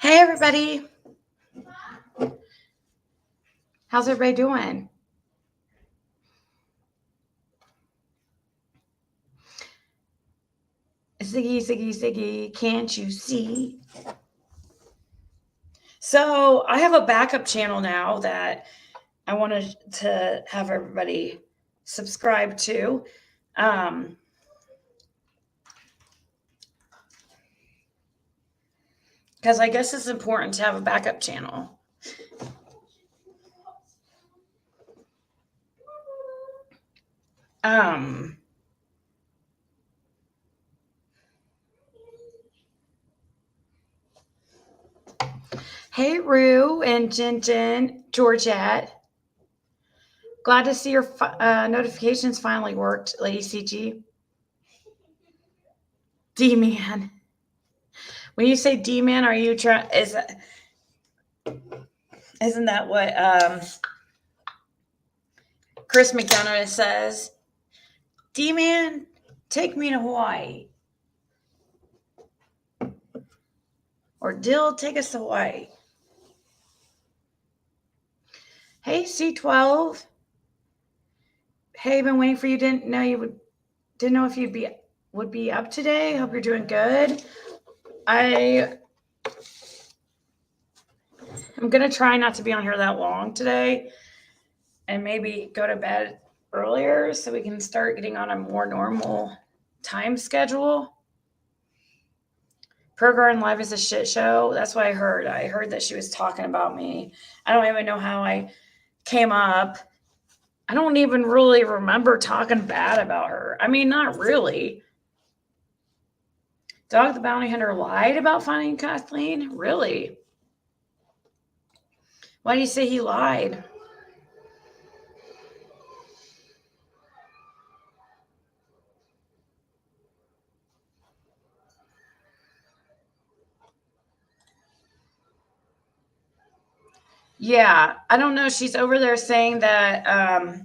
Hey, everybody. How's everybody doing? Ziggy, Ziggy, Ziggy, can't you see? So I have a backup channel now that I wanted to have everybody subscribe to. Because I guess it's important to have a backup channel. Hey, Rue and Jen, Georgette. Glad to see your notifications finally worked, Lady CG. D-Man. When you say D-Man, are you trying? Isn't that what Chris McDonough says? D-Man, take me to Hawaii. Or Dill, take us to Hawaii. Hey, C12. Hey, been waiting for you. Didn't know if you'd would be up today. Hope you're doing good. I'm gonna try not to be on here that long today, and maybe go to bed earlier so we can start getting on a more normal time schedule. Pro Garden Live is a shit show. That's what I heard. I heard that she was talking about me. I don't even know how I came up. I don't even really remember talking bad about her. I mean, not really. Dog the Bounty Hunter lied about finding Kathleen? Really? Why do you say he lied? Yeah, I don't know. She's over there saying that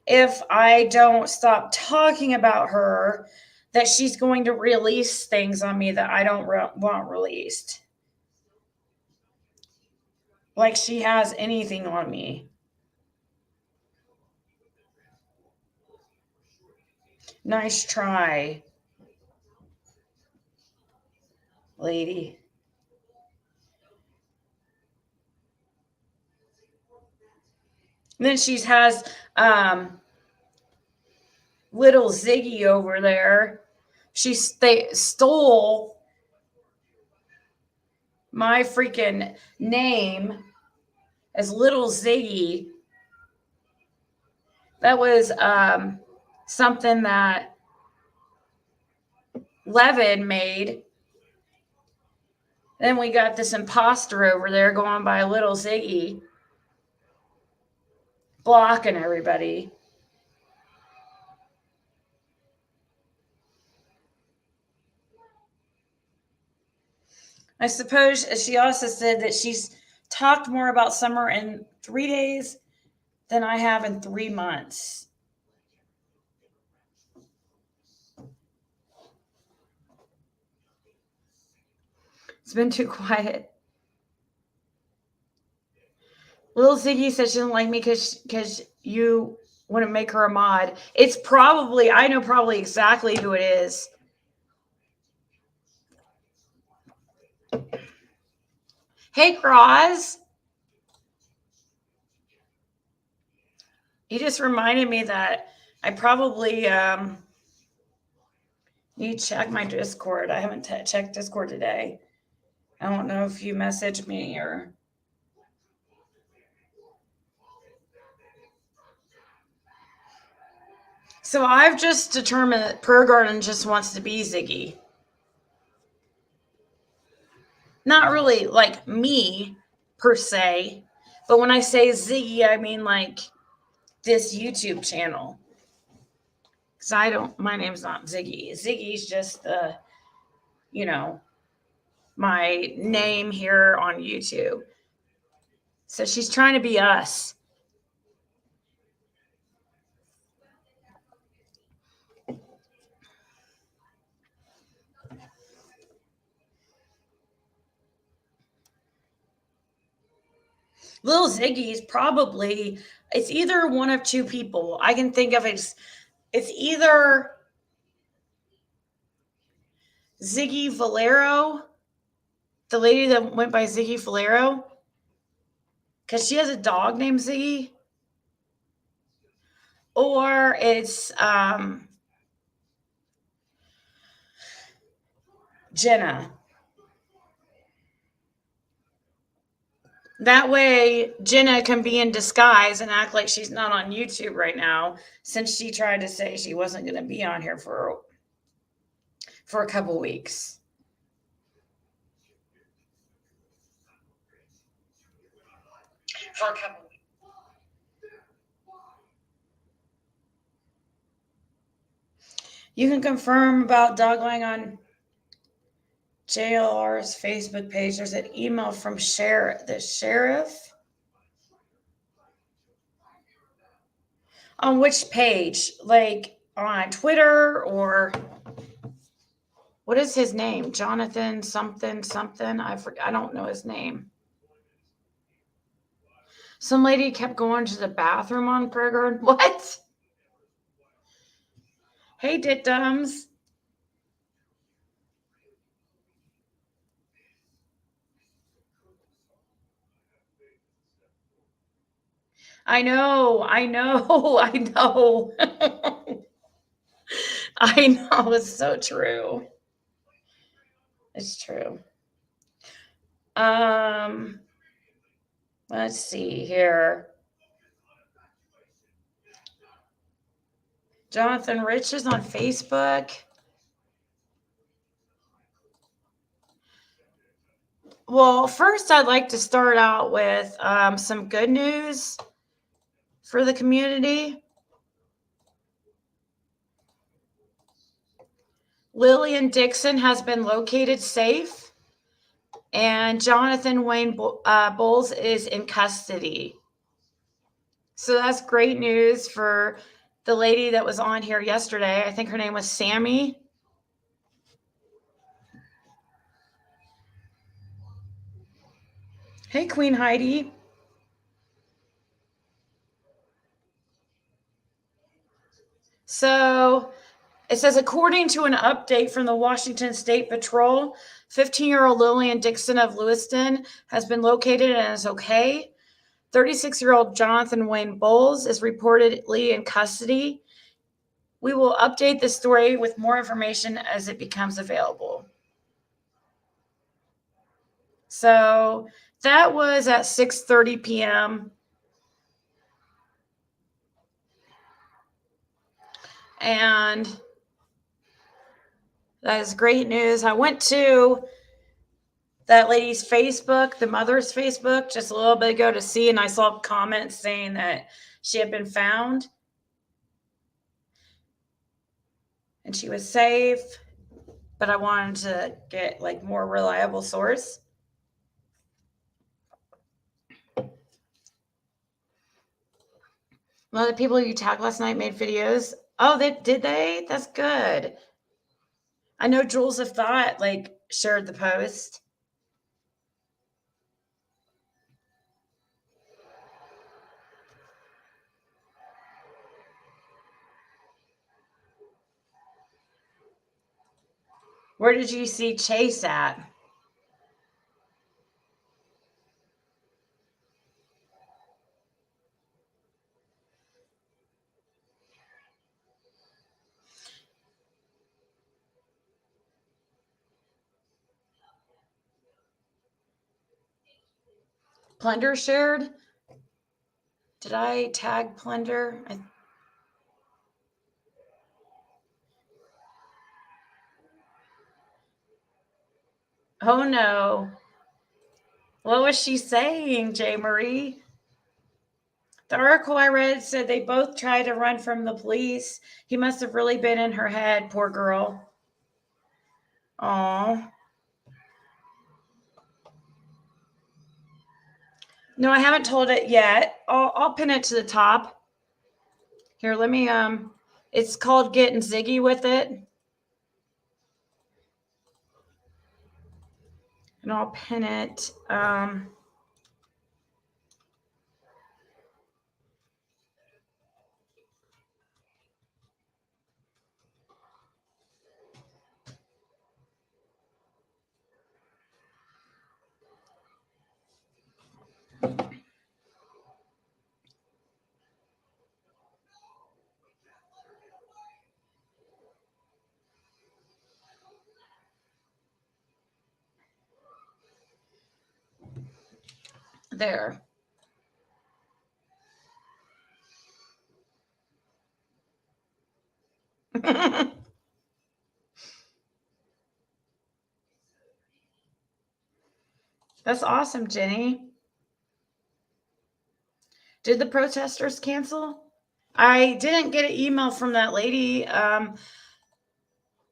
if I don't stop talking about her, that she's going to release things on me that I don't want released. Like she has anything on me. Nice try, lady. And then she has little Ziggy over there. They stole my freaking name as little Ziggy. That was something that Levin made. Then we got this imposter over there going by little Ziggy, blocking everybody. I suppose she also said that she's talked more about summer in 3 days than I have in 3 months. It's been too quiet. Little Ziggy said she doesn't like me because you want to make her a mod. It's probably, I know probably exactly who it is. Hey, Cross. He just reminded me that I probably need to check my Discord. I haven't checked Discord today. I don't know if you messaged me or... So I've just determined that Pro Garden just wants to be Ziggy. Not really like me, per se. But when I say Ziggy, I mean like this YouTube channel. Because my name's not Ziggy. Ziggy's just my name here on YouTube. So she's trying to be us. Little Ziggy's probably, it's either one of two people. I can think of it's either Ziggy Valero, the lady that went by Ziggy Valero, because she has a dog named Ziggy, or it's Jenna. That way, Jenna can be in disguise and act like she's not on YouTube right now, since she tried to say she wasn't going to be on here for a couple weeks. You can confirm about dog lying on JLR's Facebook page. There's an email from the sheriff. On which page? Like on Twitter, or what is his name? Jonathan something something. I don't know his name. Some lady kept going to the bathroom on prayer. What? Hey, dittums. I know. I know. I know. It's so true. It's true. Let's see here. Jonathan Rich is on Facebook. Well, first, I'd like to start out with some good news for the community. Lillian Dixon has been located safe, and Jonathan Wayne Bowles is in custody. So that's great news for the lady that was on here yesterday. I think her name was Sammy. Hey, Queen Heidi. So it says, according to an update from the Washington State Patrol, 15-year-old Lillian Dixon of Lewiston has been located and is okay. 36-year-old Jonathan Wayne Bowles is reportedly in custody. We will update this story with more information as it becomes available. So that was at 6:30 p.m. And that is great news. I went to that lady's Facebook, the mother's Facebook, just a little bit ago to see, and I saw comments saying that she had been found and she was safe, but I wanted to get like more reliable source. One of the people you tagged last night made videos. Oh, did they? That's good. I know Jules of Thought like shared the post. Where did you see Chase at? Plunder shared? Did I tag Plunder? Oh no. What was she saying, J. Marie? The article I read said they both tried to run from the police. He must have really been in her head, poor girl. Aw. No, I haven't told it yet. I'll pin it to the top. Here, let me it's called Getting Ziggy with It. And I'll pin it. there. That's awesome, Jenny. Did the protesters cancel? I didn't get an email from that lady,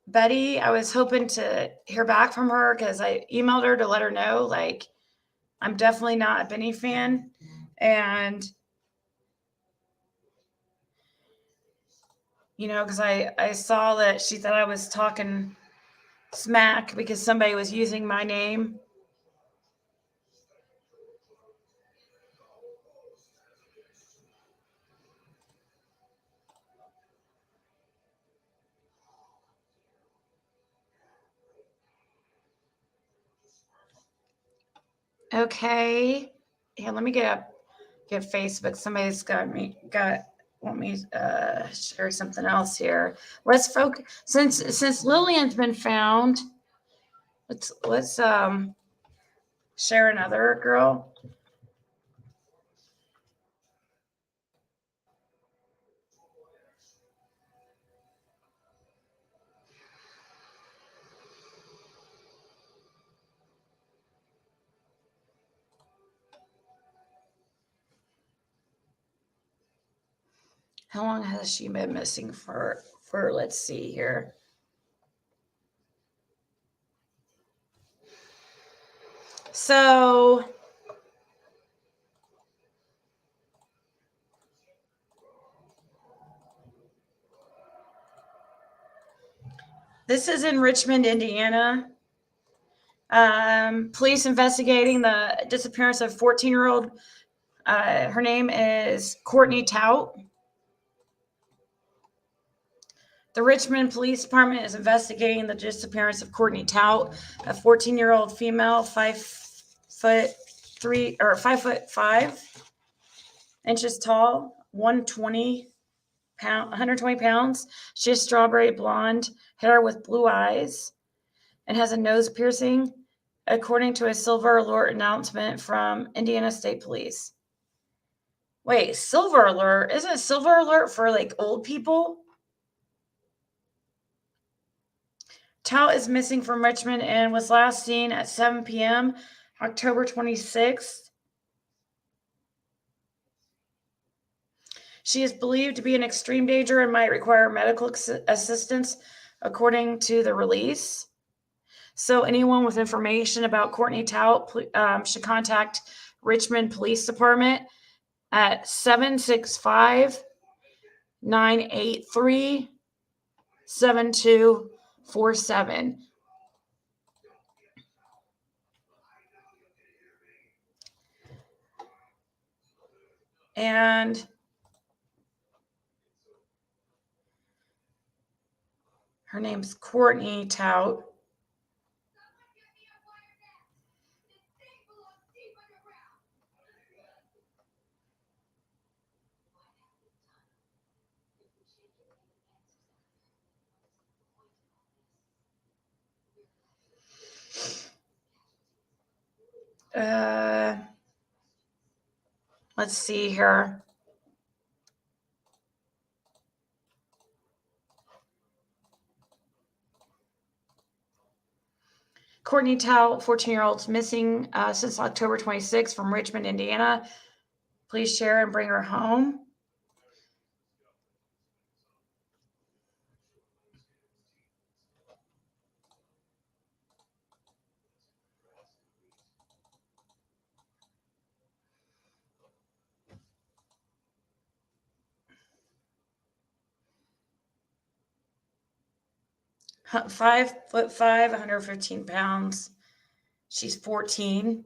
Betty. I was hoping to hear back from her because I emailed her to let her know, like, I'm definitely not a Benny fan. And, you know, because I saw that she thought I was talking smack because somebody was using my name. Okay. Yeah, let me get Facebook. Somebody's want me share something else here. Let's focus since Lillian's been found. Let's share another girl. How long has she been missing for let's see here. So this is in Richmond, Indiana. Police investigating the disappearance of 14-year-old. Her name is Courtney Tout. The Richmond Police Department is investigating the disappearance of Courtney Tout, a 14-year-old female, 5'5" tall, 120 pounds. She has strawberry blonde hair with blue eyes and has a nose piercing, according to a Silver Alert announcement from Indiana State Police. Wait, Silver Alert? Isn't Silver Alert for like old people? Tout is missing from Richmond and was last seen at 7 p.m. October 26th. She is believed to be in extreme danger and might require medical assistance, according to the release. So anyone with information about Courtney Tout should contact Richmond Police Department at 765-983-7247. And her name's Courtney Tout. Let's see here. Courtney Tout, 14-year-old, missing since October 26th from Richmond, Indiana. Please share and bring her home. Five foot 115 pounds. She's 14.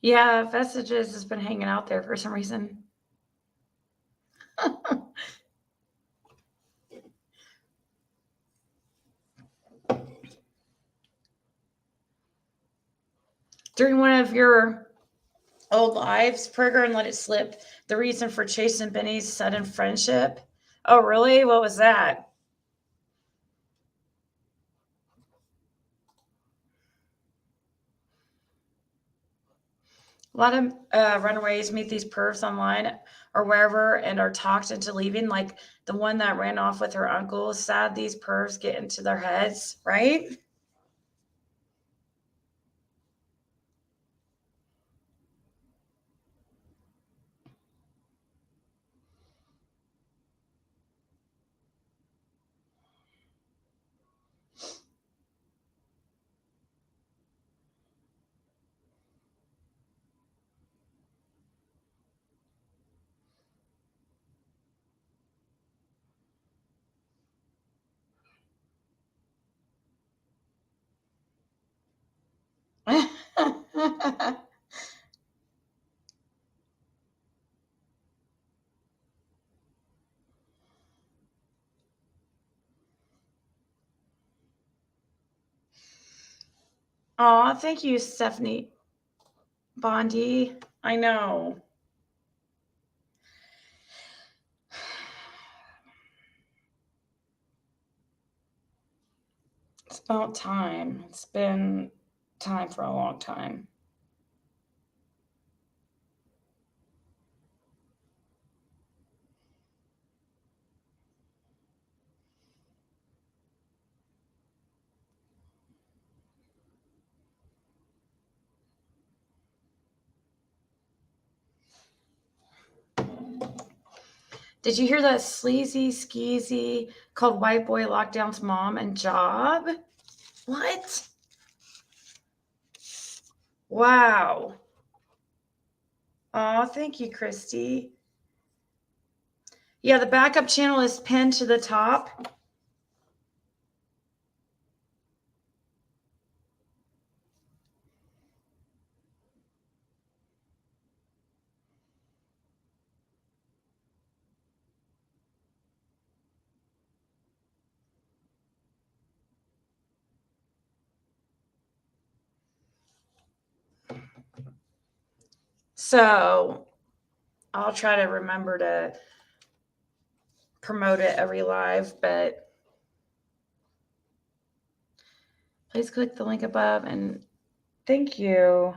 Yeah, Vestiges has been hanging out there for some reason. During one of your old lives, Prager and let it slip the reason for Chase and Benny's sudden friendship. Oh, really? What was that? A lot of runaways meet these pervs online or wherever and are talked into leaving, like the one that ran off with her uncle. Sad these pervs get into their heads, right? Aw, thank you, Stephanie Bondi. I know. It's about time. It's been time for a long time. Did you hear that sleazy skeezy called White Boy Lockdown's mom and job? What? Wow. Oh, thank you, Christy. Yeah, the backup channel is pinned to the top. So I'll try to remember to promote it every live, but please click the link above and thank you.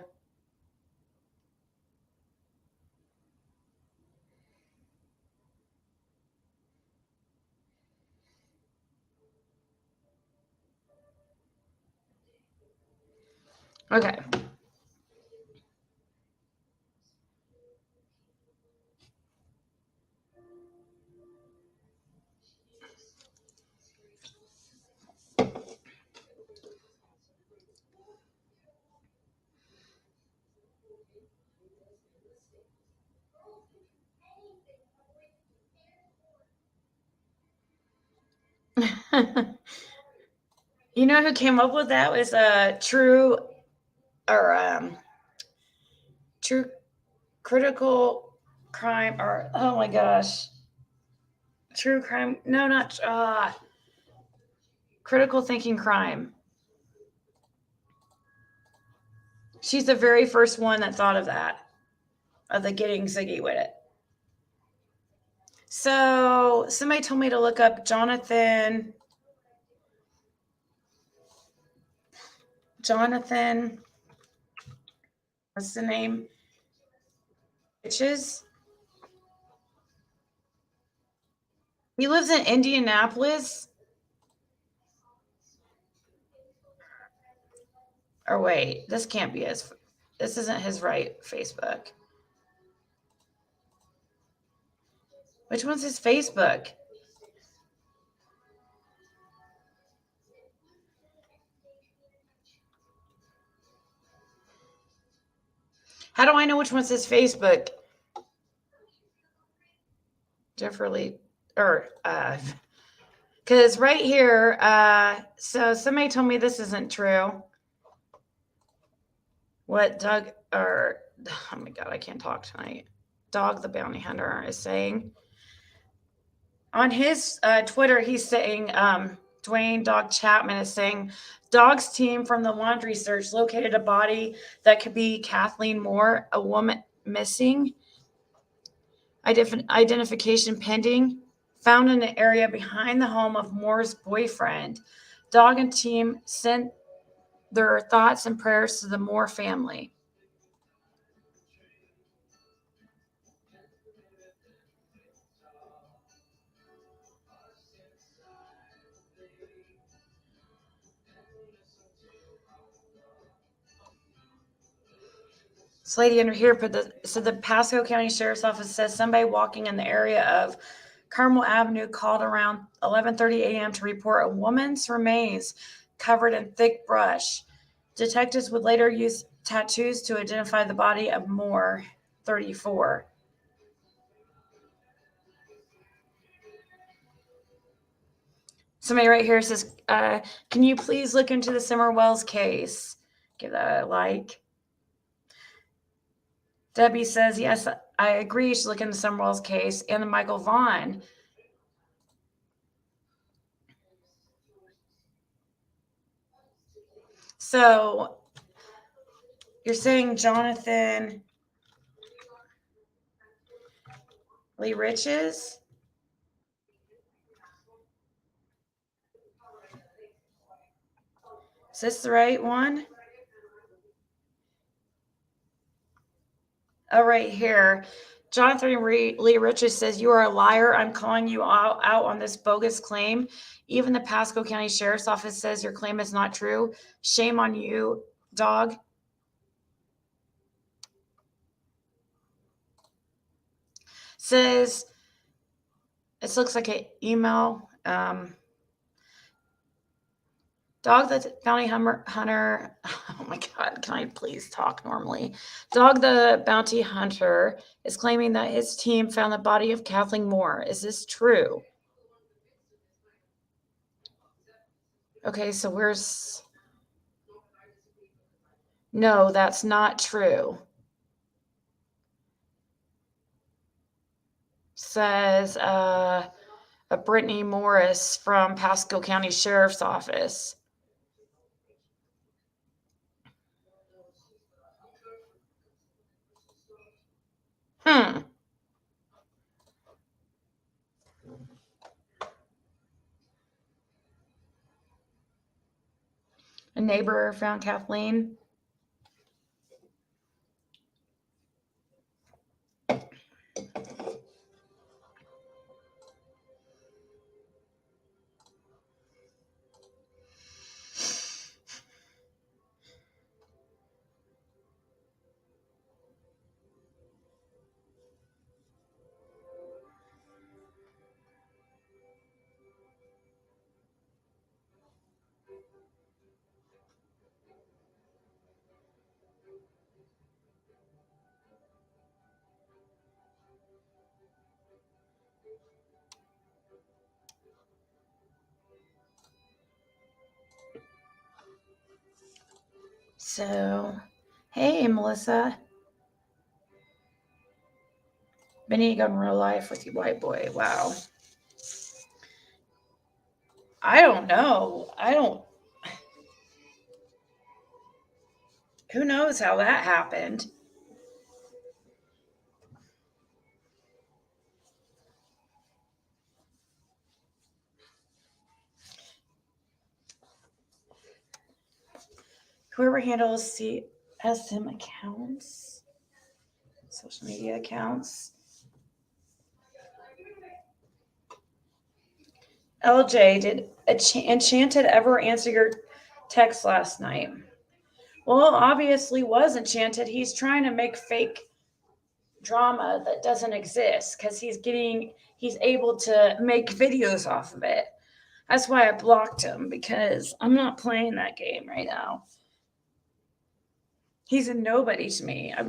Okay. You know who came up with that was True Critical Crime, or oh my gosh, True Crime. No, not Critical Thinking Crime. She's the very first one that thought of that, of the getting Ziggy with it. So somebody told me to look up Jonathan. What's the name? Bitches. He lives in Indianapolis. Or wait, this can't be his. This isn't his right Facebook. Which one's his Facebook? How do I know which one's his Facebook? Jeffrey, or because right here, so somebody told me this isn't true. What Doug or oh my God, I can't talk tonight. Dog the Bounty Hunter is saying on his Twitter, he's saying, Dwayne Dog Chapman is saying, Dog's team from the laundry search located a body that could be Kathleen Moore, a woman missing, identification pending, found in an area behind the home of Moore's boyfriend. Dog and team sent their thoughts and prayers to the Moore family. This lady under here the Pasco County Sheriff's Office says somebody walking in the area of Carmel Avenue called around 11:30 a.m. to report a woman's remains covered in thick brush. Detectives would later use tattoos to identify the body of Moore, 34. Somebody right here says, can you please look into the Simmer Wells case? Give that a like. Debbie says, yes, I agree. You should look into the Simmer Wells case and the Michael Vaughn. So you're saying Jonathan Lee Riches? Is this the right one? Oh, right here. Jonathan Lee Riches says, you are a liar. I'm calling you out on this bogus claim. Even the Pasco County Sheriff's Office says your claim is not true. Shame on you, dog. Says, it looks like an email. Dog the Bounty Hunter. Oh my God, can I please talk normally? Dog the Bounty Hunter is claiming that his team found the body of Kathleen Moore. Is this true? Okay, so where's. No, that's not true. Says a Brittany Morris from Pasco County Sheriff's Office. A neighbor found Kathleen. So, hey, Melissa. Benny got in real life with you, white boy. Wow. I don't know. Who knows how that happened? Whoever handles CSM accounts, social media accounts. LJ, did Enchanted ever answer your text last night? Well, obviously was Enchanted. He's trying to make fake drama that doesn't exist because he's able to make videos off of it. That's why I blocked him, because I'm not playing that game right now. He's a nobody to me. I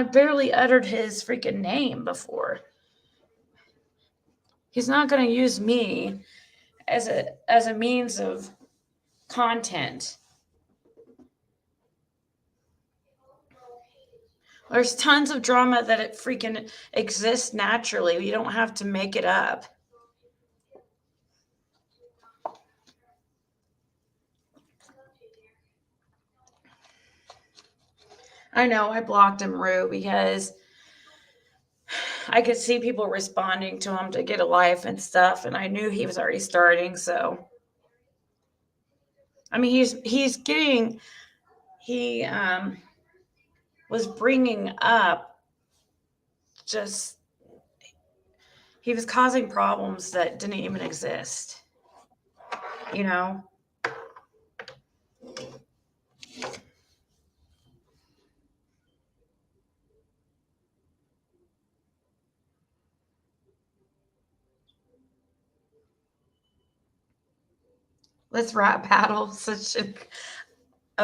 barely uttered his freaking name before. He's not going to use me as a means of content. There's tons of drama that it freaking exists naturally. You don't have to make it up. I know I blocked him, Rue, because I could see people responding to him to get a life and stuff, and I knew he was already starting. So, I mean, he was bringing up just he was causing problems that didn't even exist. You know. Let's rap battle. Such a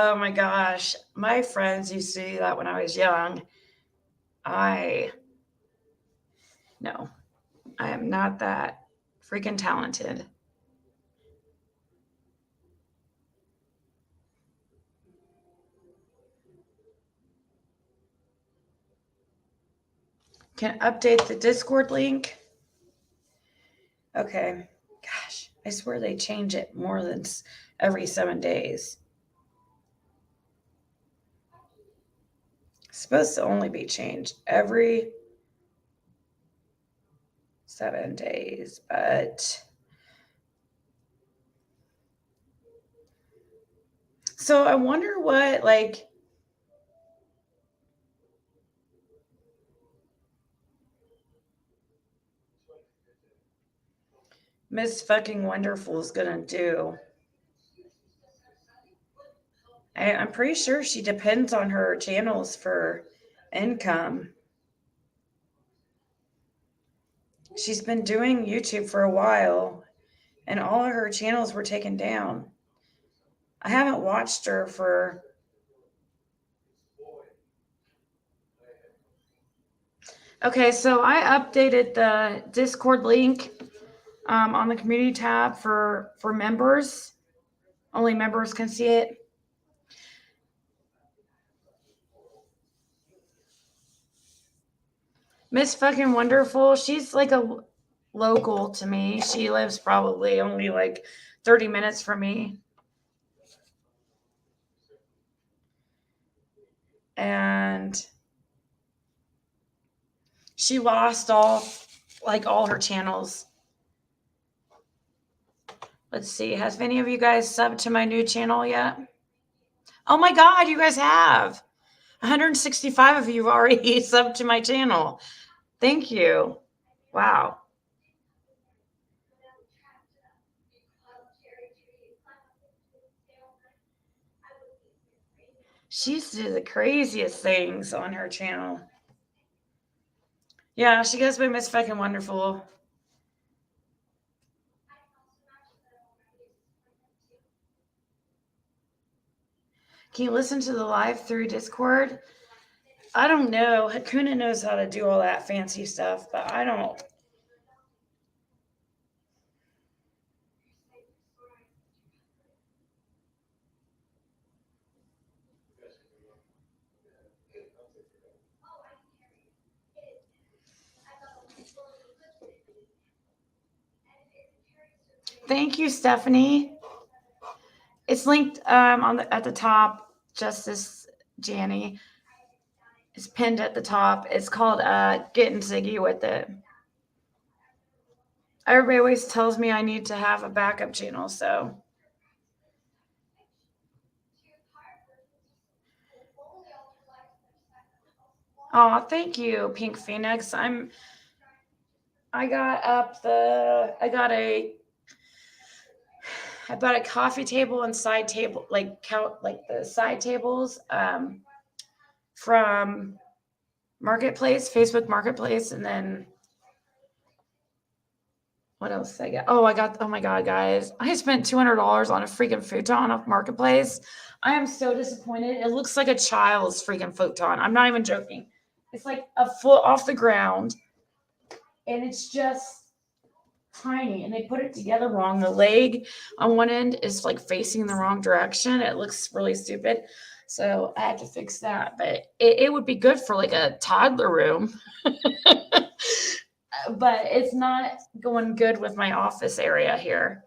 Oh my gosh. My friends used to do that when I was young. No, I am not that freaking talented. Can update the Discord link. Okay. Gosh, I swear they change it more than every 7 days. It's supposed to only be changed every 7 days, but so I wonder what, like, Miss fucking Wonderful is gonna do. I'm pretty sure she depends on her channels for income. She's been doing YouTube for a while, and all of her channels were taken down. I haven't watched her for. Okay, so I updated the Discord link on the community tab for members. Only members can see it. Miss fucking Wonderful, she's like a local to me. She lives probably only like 30 minutes from me. And she lost all her channels. Let's see. Has any of you guys subbed to my new channel yet? Oh my God, you guys have. 165 of you have already subbed to my channel. Thank you. Wow. She used to do the craziest things on her channel. Yeah, she goes by Miss Fucking Wonderful. Can you listen to the live through Discord? I don't know. Hakuna knows how to do all that fancy stuff, but I don't. Thank you, Stephanie. It's linked at the top. Justice Janny. It's pinned at the top. It's called Getting Ziggy with It. Everybody always tells me I need to have a backup channel, so. Oh, thank you, Pink Phoenix. I bought a coffee table and side table, like the side tables from Marketplace, Facebook Marketplace, and then what else did I get? Oh my God, guys. I spent $200 on a freaking futon off Marketplace. I am so disappointed. It looks like a child's freaking futon. I'm not even joking. It's like a foot off the ground, and it's just tiny, and they put it together wrong. The leg on one end is like facing the wrong direction. It looks really stupid. So I had to fix that, but it would be good for like a toddler room. But it's not going good with my office area here.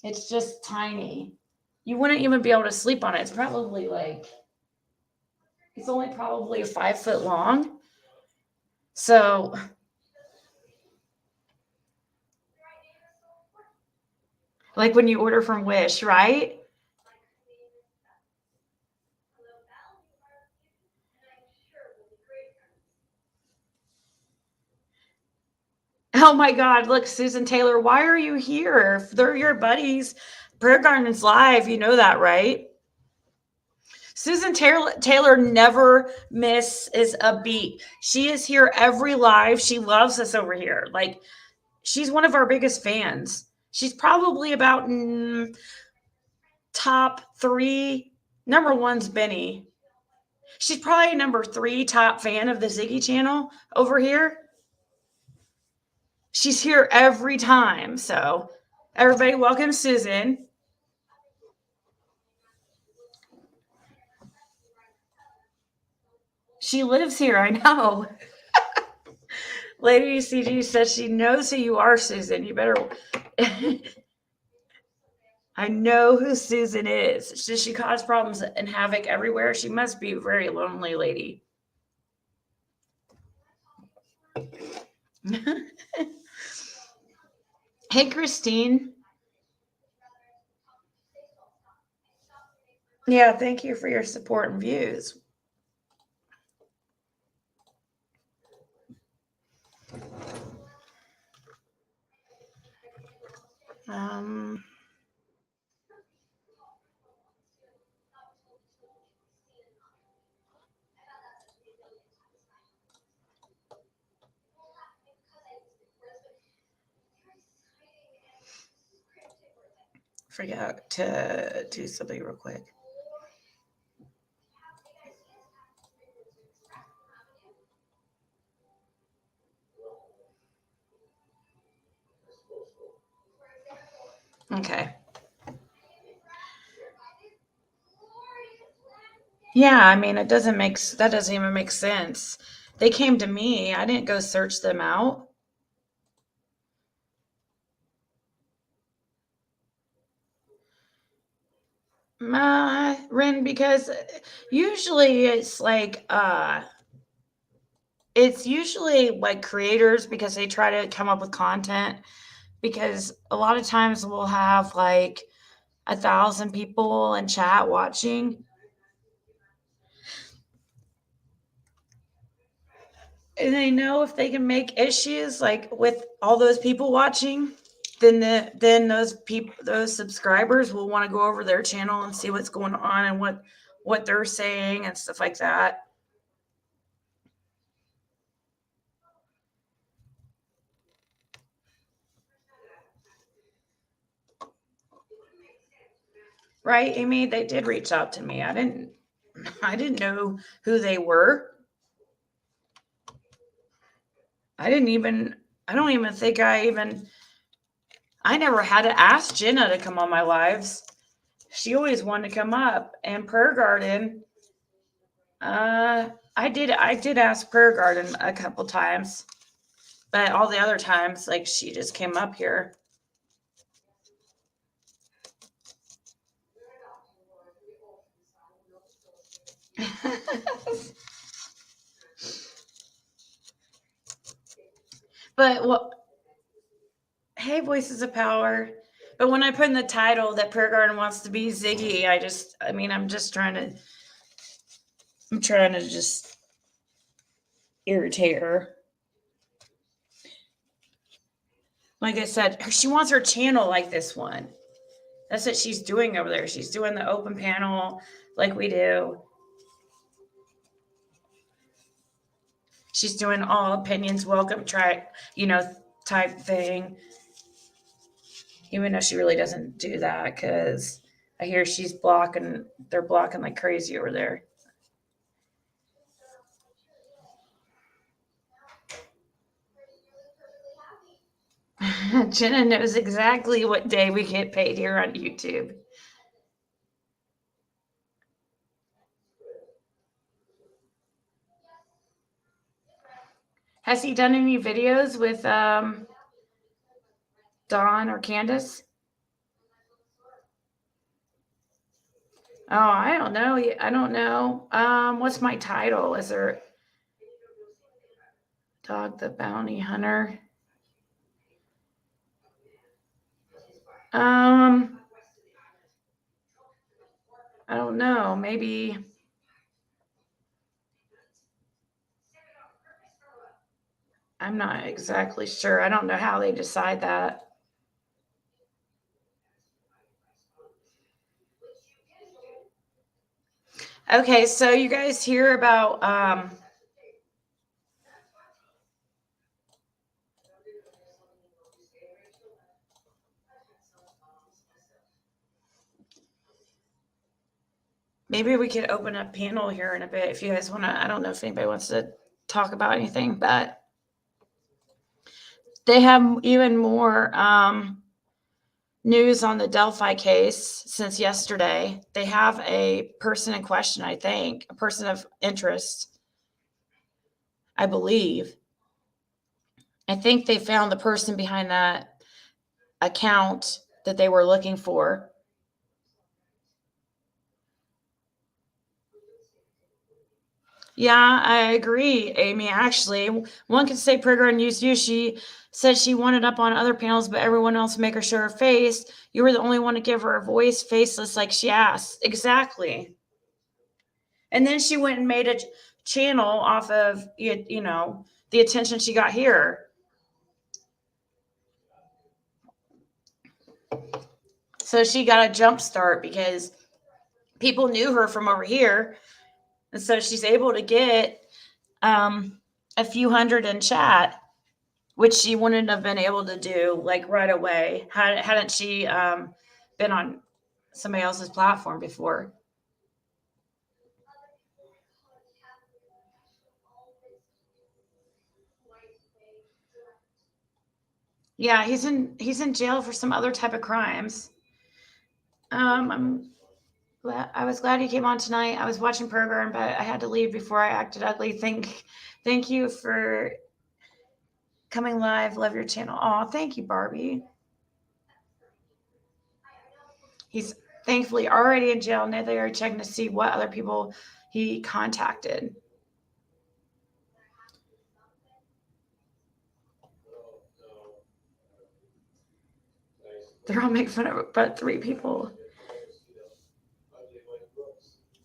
It's just tiny. You wouldn't even be able to sleep on it. It's probably like, it's only probably 5 foot long. So like when you order from Wish, right? Oh my God, look, Susan Taylor, why are you here? If they're your buddies, Prayer Garden's live. You know that, right? Susan Taylor never misses a beat. She is here every live. She loves us over here. Like, she's one of our biggest fans. She's probably about top 3. Number one's Benny. She's probably number 3 top fan of the Ziggy channel over here. She's here every time. So everybody, welcome Susan. She lives here, I know. Lady CG says she knows who you are, Susan. You better. I know who Susan is. Does she cause problems and havoc everywhere? She must be a very lonely lady. Hey, Christine. Yeah, thank you for your support and views. Forgot to do something real quick. Okay. Yeah, I mean, that doesn't even make sense. They came to me. I didn't go search them out. Ren, because usually it's usually like creators because they try to come up with content, because a lot of times we'll have like 1,000 people in chat watching. And they know if they can make issues like with all those people watching, then those subscribers will want to go over their channel and see what's going on and what they're saying and stuff like that. Right, Amy? They did reach out to me. I didn't know who they were. I don't even think I never had to ask Jenna to come on my lives. She always wanted to come up. And Prayer Garden, I did ask Prayer Garden a couple times, but all the other times, like, she just came up here. But hey, Voices of Power. But when I put in the title that Prayer Garden wants to be Ziggy, I'm trying to just irritate her. Like I said, she wants her channel like this one. That's what she's doing over there. She's doing the open panel like we do. She's doing all opinions welcome type thing. Even though she really doesn't do that, because I hear they're blocking like crazy over there. Jenna knows exactly what day we get paid here on YouTube. Has he done any videos with Dawn or Candace? Oh, I don't know. I don't know. What's my title? Is there Dog the Bounty Hunter? I don't know. Maybe. I'm not exactly sure. I don't know how they decide that. Okay, so you guys hear about maybe we could open a panel here in a bit if you guys want to. I don't know if anybody wants to talk about anything, but they have even more news on the Delphi case since yesterday. They have a person in question, I think, a person of interest, I believe. I think they found the person behind that account that they were looking for. Yeah, I agree, Amy. Actually, one could say Prigger and used you. She said she wanted up on other panels, but everyone else make her show her face. You were the only one to give her a voice, faceless, like she asked. Exactly. And then she went and made a channel off of, you know, the attention she got here. So she got a jump start because people knew her from over here. And so she's able to get a few hundred in chat, which she wouldn't have been able to do like right away hadn't she been on somebody else's platform before. Yeah, he's in jail for some other type of crimes. I was glad you came on tonight. I was watching program, but I had to leave before I acted ugly. Thank you for coming live. Love your channel. Oh, thank you, Barbie. He's thankfully already in jail. Now they are checking to see what other people he contacted. They're all making fun of it, but 3 people.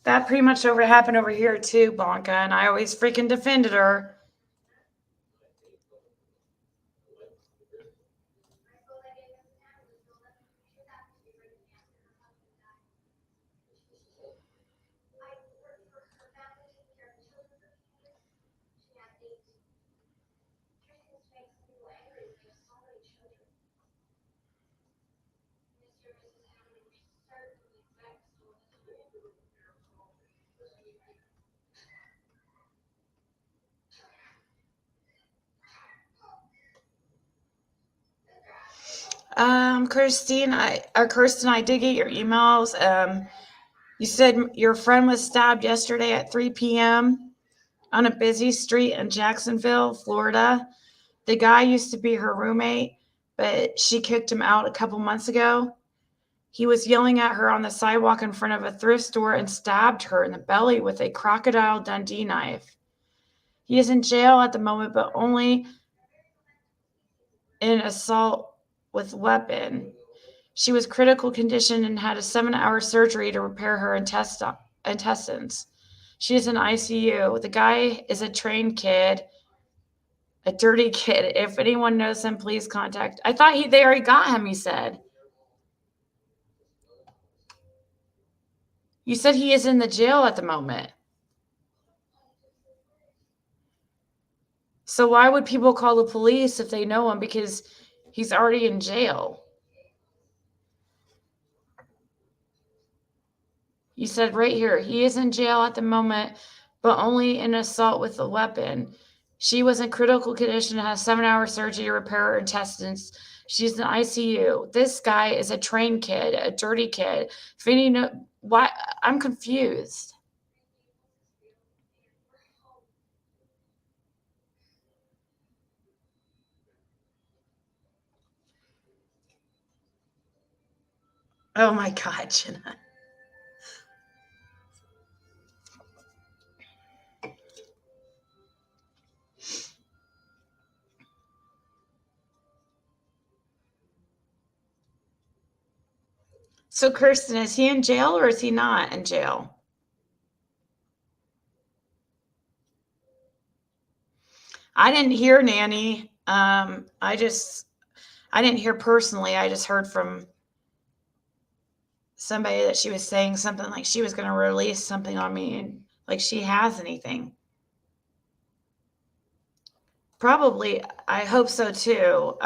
That pretty much happened over here too, Blanca, and I always freaking defended her. Kirsten, I did get your emails. You said your friend was stabbed yesterday at 3 p.m. on a busy street in Jacksonville, Florida. The guy used to be her roommate, but she kicked him out a couple months ago. He was yelling at her on the sidewalk in front of a thrift store and stabbed her in the belly with a Crocodile Dundee knife. He is in jail at the moment, but only in assault with weapon. She was critical condition and had a 7-hour surgery to repair her intestines. She is in ICU. The guy is a trained kid, a dirty kid. If anyone knows him, please contact. I thought they already got him, you said. You said he is in the jail at the moment. So why would people call the police if they know him? Because he's already in jail. You said right here, he is in jail at the moment, but only in assault with a weapon. She was in critical condition and had a 7-hour surgery to repair her intestines. She's in ICU. This guy is a trained kid, a dirty kid. Why? I'm confused. Oh my God, Jenna. So Kirsten, is he in jail or is he not in jail? I didn't hear Nanny. I didn't hear personally. I just heard from somebody that she was saying something like she was going to release something on me, and like she has anything. Probably. I hope so too.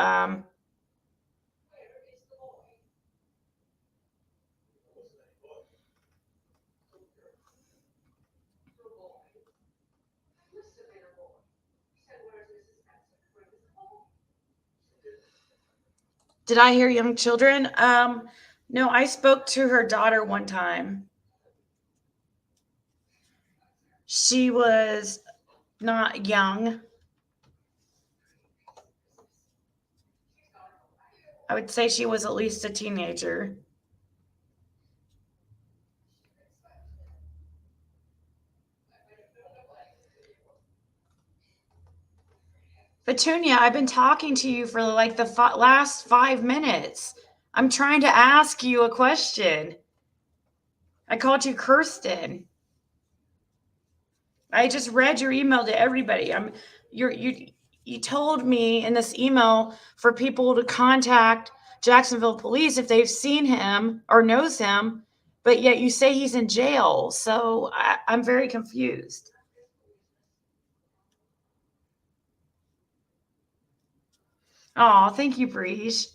Did I hear young children? No, I spoke to her daughter one time. She was not young. I would say she was at least a teenager. Petunia, I've been talking to you for like the last 5 minutes. I'm trying to ask you a question. I called you Kirsten. I just read your email to everybody. You told me in this email for people to contact Jacksonville police if they've seen him or knows him, but yet you say he's in jail. So I'm very confused. Oh, thank you, Breege.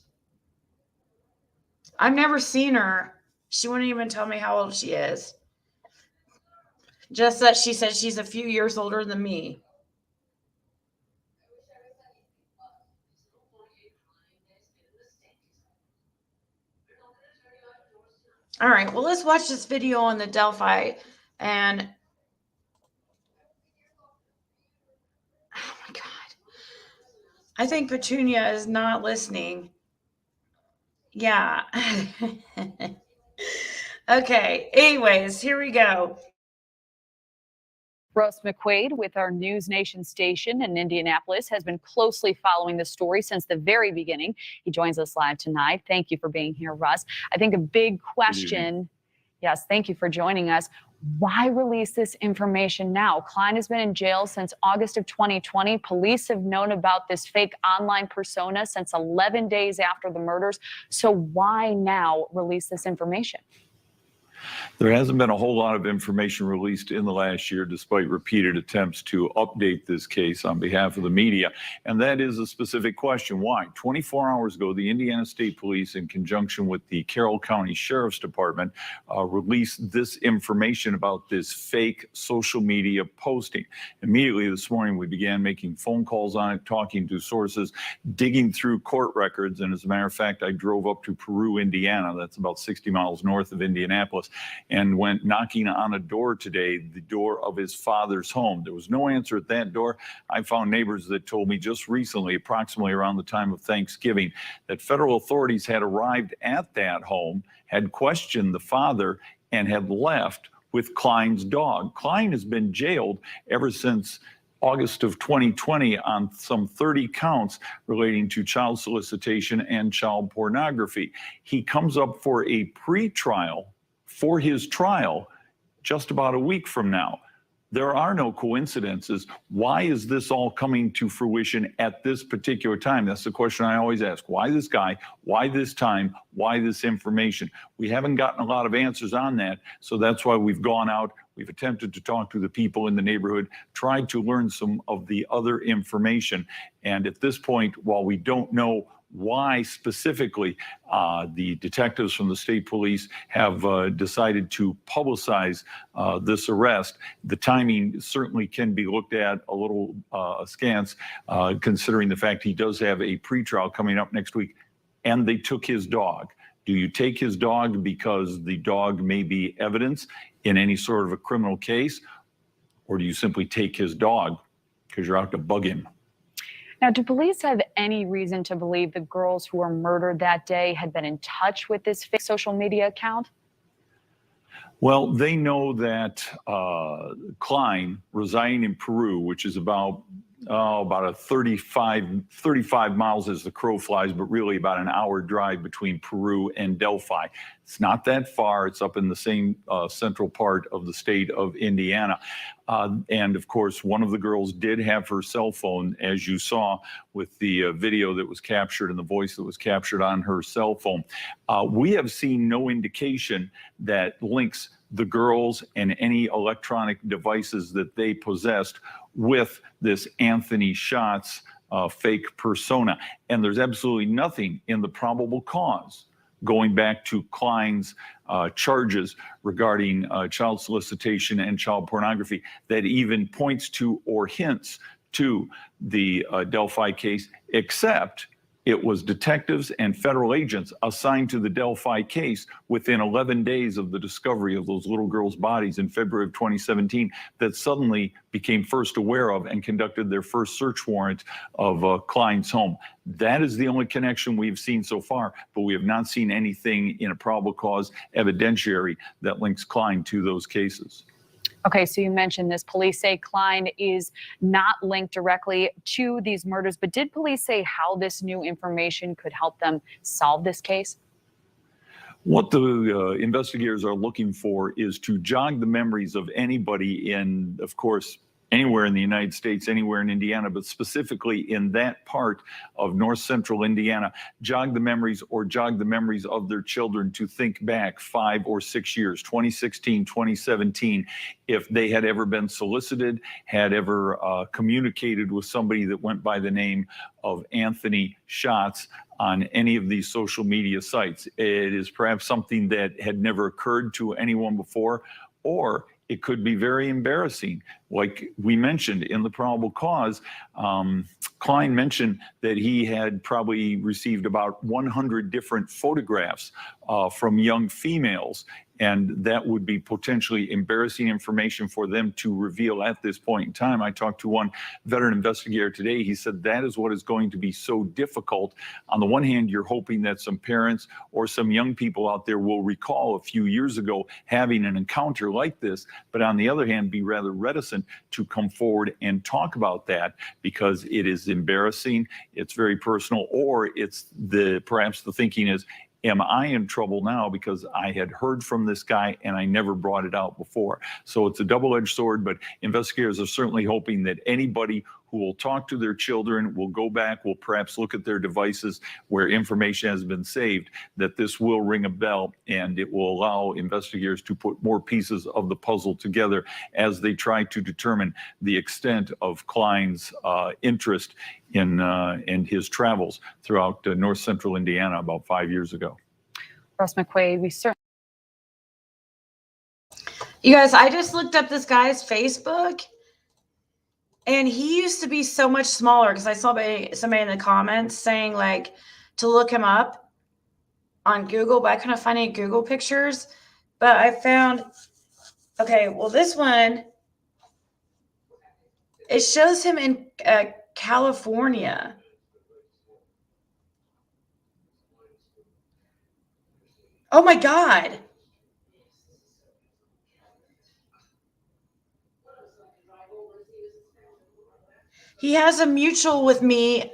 I've never seen her. She wouldn't even tell me how old she is. Just that she said she's a few years older than me. All right, well, let's watch this video on the Delphi. And oh my God, I think Petunia is not listening. Yeah. Okay, anyways, here we go. Russ McQuaid with our News Nation station in Indianapolis has been closely following the story since the very beginning. He joins us live tonight. Thank you for being here, Russ. I think a big question, yes, thank you for joining us. Why release this information now? Klein has been in jail since August of 2020. Police have known about this fake online persona since 11 days after the murders. So why now release this information? There hasn't been a whole lot of information released in the last year, despite repeated attempts to update this case on behalf of the media. And that is a specific question. Why? 24 hours ago, the Indiana State Police, in conjunction with the Carroll County Sheriff's Department, released this information about this fake social media posting. Immediately this morning, we began making phone calls on it, talking to sources, digging through court records. And as a matter of fact, I drove up to Peru, Indiana. That's about 60 miles north of Indianapolis, and went knocking on a door today, the door of his father's home. There was no answer at that door. I found neighbors that told me just recently, approximately around the time of Thanksgiving, that federal authorities had arrived at that home, had questioned the father, and had left with Klein's dog. Klein has been jailed ever since August of 2020 on some 30 counts relating to child solicitation and child pornography. He comes up for a pre-trial for his trial just about a week from now. There are no coincidences. Why is this all coming to fruition at this particular time? That's the question I always ask. Why this guy? Why this time? Why this information? We haven't gotten a lot of answers on that, so that's why we've gone out. We've attempted to talk to the people in the neighborhood, tried to learn some of the other information. And at this point, while we don't know why specifically the detectives from the state police have decided to publicize this arrest, the timing certainly can be looked at a little askance, considering the fact he does have a pretrial coming up next week, and they took his dog. Do you take his dog because the dog may be evidence in any sort of a criminal case, or do you simply take his dog because you're out to bug him? Now, do police have any reason to believe the girls who were murdered that day had been in touch with this fake social media account? Well, they know that Klein, residing in Peru, which is about a 35 miles as the crow flies, but really about an hour drive between Peru and Delphi. It's not that far. It's up in the same central part of the state of Indiana. And of course, one of the girls did have her cell phone, as you saw with the video that was captured and the voice that was captured on her cell phone. We have seen no indication that links the girls and any electronic devices that they possessed with this Anthony Schatz fake persona. And there's absolutely nothing in the probable cause going back to Klein's charges regarding child solicitation and child pornography that even points to or hints to the Delphi case, except it was detectives and federal agents assigned to the Delphi case within 11 days of the discovery of those little girls' bodies in February of 2017 that suddenly became first aware of and conducted their first search warrant of Klein's home. That is the only connection we've seen so far, but we have not seen anything in a probable cause evidentiary that links Klein to those cases. Okay, so you mentioned this. Police say Klein is not linked directly to these murders, but did police say how this new information could help them solve this case? What the investigators are looking for is to jog the memories of anybody in, of course, anywhere in the United States, anywhere in Indiana, but specifically in that part of north central Indiana, jog the memories of their children to think back 5 or 6 years, 2016, 2017, if they had ever been solicited, had ever communicated with somebody that went by the name of Anthony Schatz on any of these social media sites. It is perhaps something that had never occurred to anyone before, or it could be very embarrassing. Like we mentioned in the probable cause, Klein mentioned that he had probably received about 100 different photographs from young females, and that would be potentially embarrassing information for them to reveal at this point in time. I talked to one veteran investigator today. He said that is what is going to be so difficult. On the one hand, you're hoping that some parents or some young people out there will recall a few years ago having an encounter like this, but on the other hand, be rather reticent to come forward and talk about that because it is embarrassing, it's very personal, or it's perhaps the thinking is, am I in trouble now because I had heard from this guy and I never brought it out before? So it's a double-edged sword, but investigators are certainly hoping that anybody who will talk to their children, will go back, will perhaps look at their devices where information has been saved, that this will ring a bell and it will allow investigators to put more pieces of the puzzle together as they try to determine the extent of Klein's interest in his travels throughout north central Indiana about 5 years ago. Russ McQuaid, we certainly. You guys, I just looked up this guy's Facebook. And he used to be so much smaller because I saw somebody in the comments saying like to look him up on Google, but I couldn't find any Google pictures. But I found, okay, well, this one, it shows him in California. Oh my God. He has a mutual with me.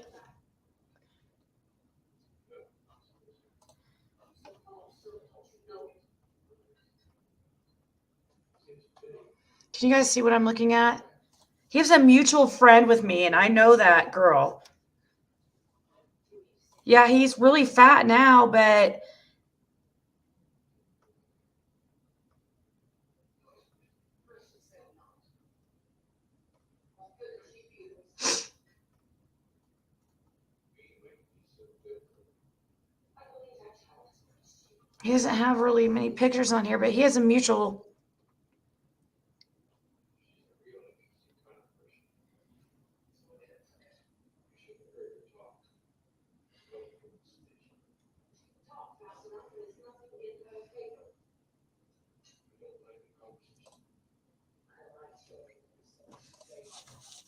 Can you guys see what I'm looking at? He has a mutual friend with me, and I know that girl. Yeah, he's really fat now, but he doesn't have really many pictures on here, but he has a mutual.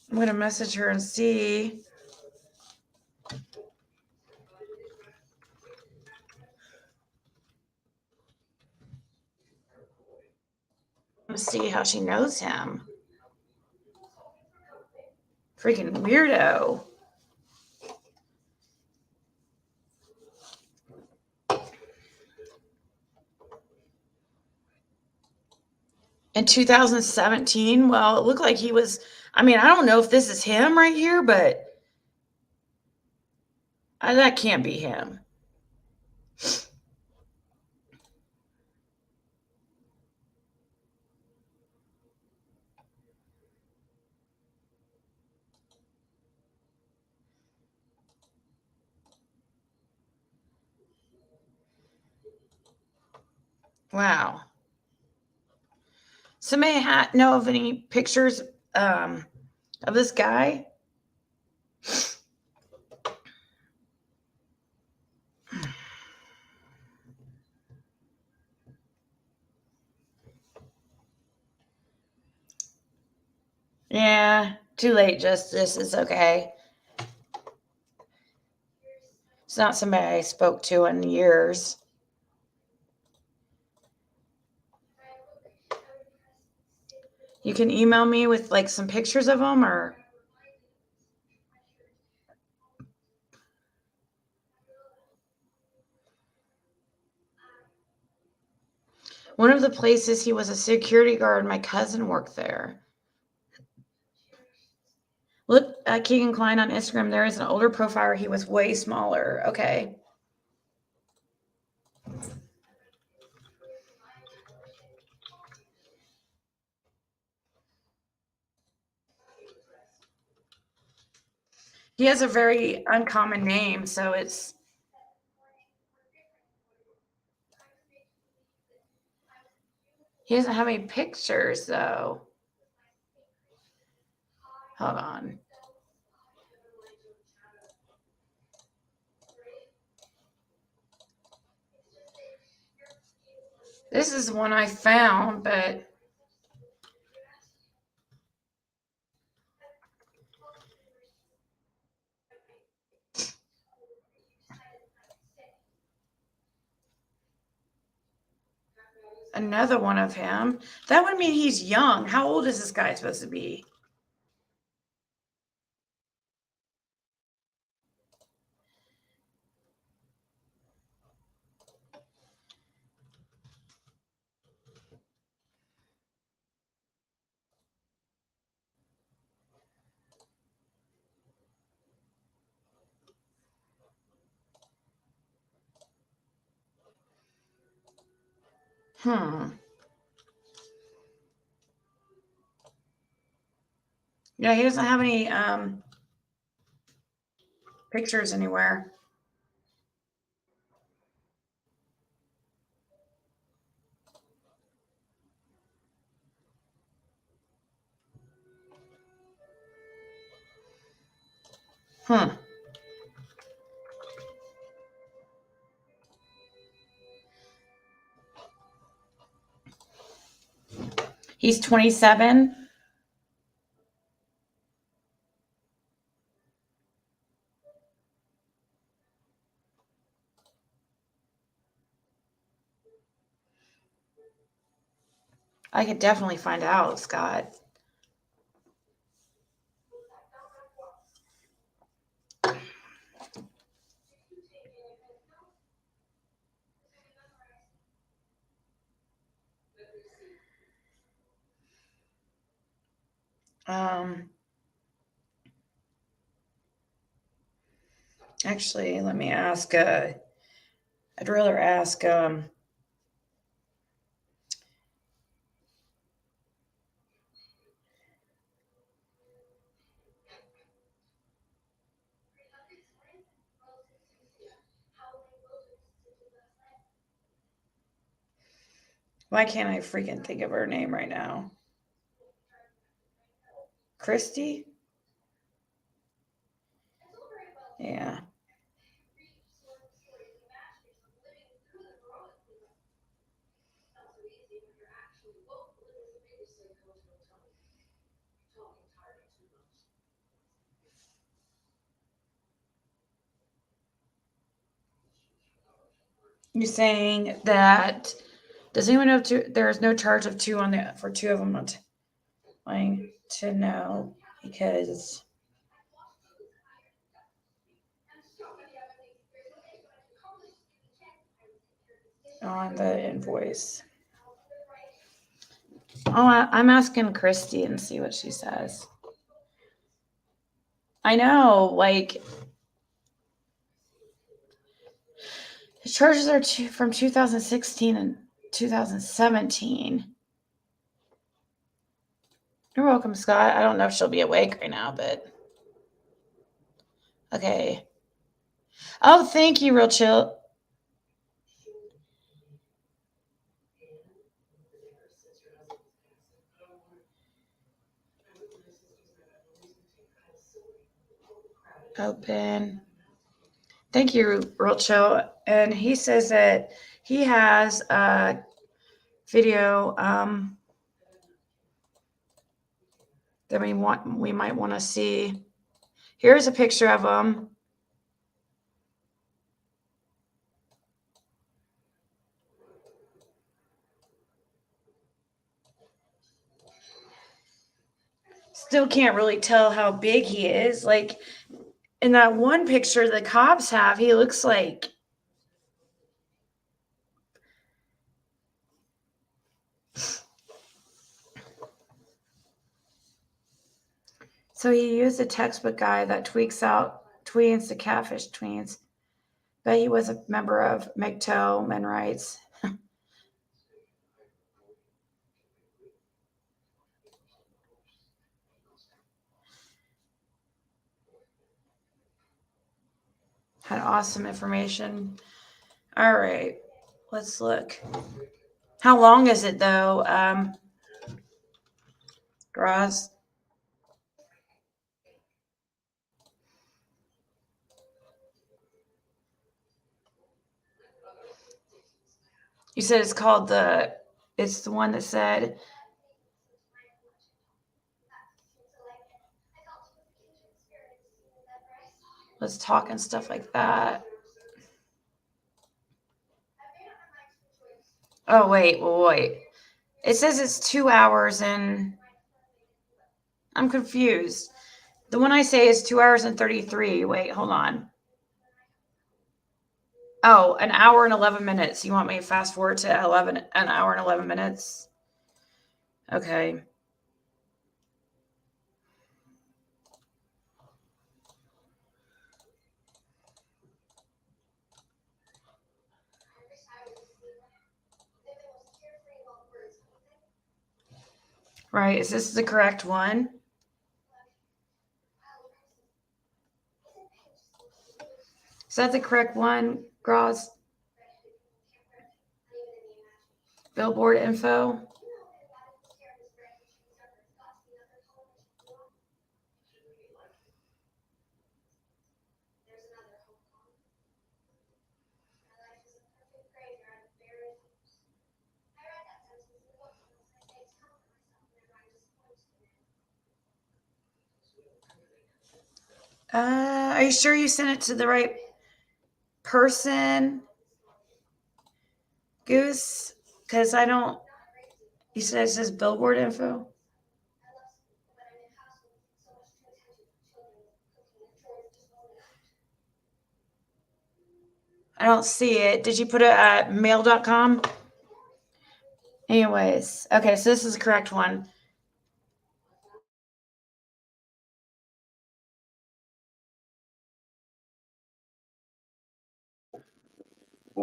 I'm going to message her and see. Let's see how she knows him. Freaking weirdo. In 2017, well, it looked like he was, I mean, I don't know if this is him right here, but that can't be him. Wow. Somebody know of any pictures of this guy? Yeah, too late, Justice. It's okay. It's not somebody I spoke to in years. You can email me with like some pictures of them, or one of the places he was a security guard. My cousin worked there. Look at Keegan Klein on Instagram. There is an older profile. He was way smaller. Okay. He has a very uncommon name, so it's. He doesn't have any pictures, though. Hold on. This is one I found, but another one of him. That would mean he's young. How old is this guy supposed to be? Yeah, he doesn't have any pictures anywhere. He's 27. I could definitely find out, Scott. Actually, let me ask. I'd rather ask. Why can't I freaking think of her name right now? Christy? Yeah. You're saying that Does anyone know there is no charge of 2 on the for 2 of them? Not wanting to know because on the invoice. Oh, I'm asking Christy and see what she says. I know, like, the charges are from 2016 and 2017. You're welcome, Scott. I don't know if she'll be awake right now, but okay. Oh, thank you, Real Chill. Open. Thank you, Real Chill. And he says that he has a video that we might want to see. Here's a picture of him. Still can't really tell how big he is. Like in that one picture the cops have, he looks like so he used a textbook guy that tweets to catfish tweens. But he was a member of MGTOW, Men Rights. Had awesome information. All right, let's look. How long is it though, Graz? You said it's called it's the one that said let's talk and stuff like that. Oh, wait. It says it's 2 hours and I'm confused. The one I say is 2 hours and 33. Wait, hold on. Oh, an hour and 11 minutes. You want me to fast forward to an hour and 11 minutes? Okay. Right. Is this the correct one? Is that the correct one, Graz? Billboard info? Are you sure you sent it to the right person, Goose? Because I don't. You said it says billboard info? I don't see it. Did you put it at mail.com? Anyways, okay, so this is the correct one.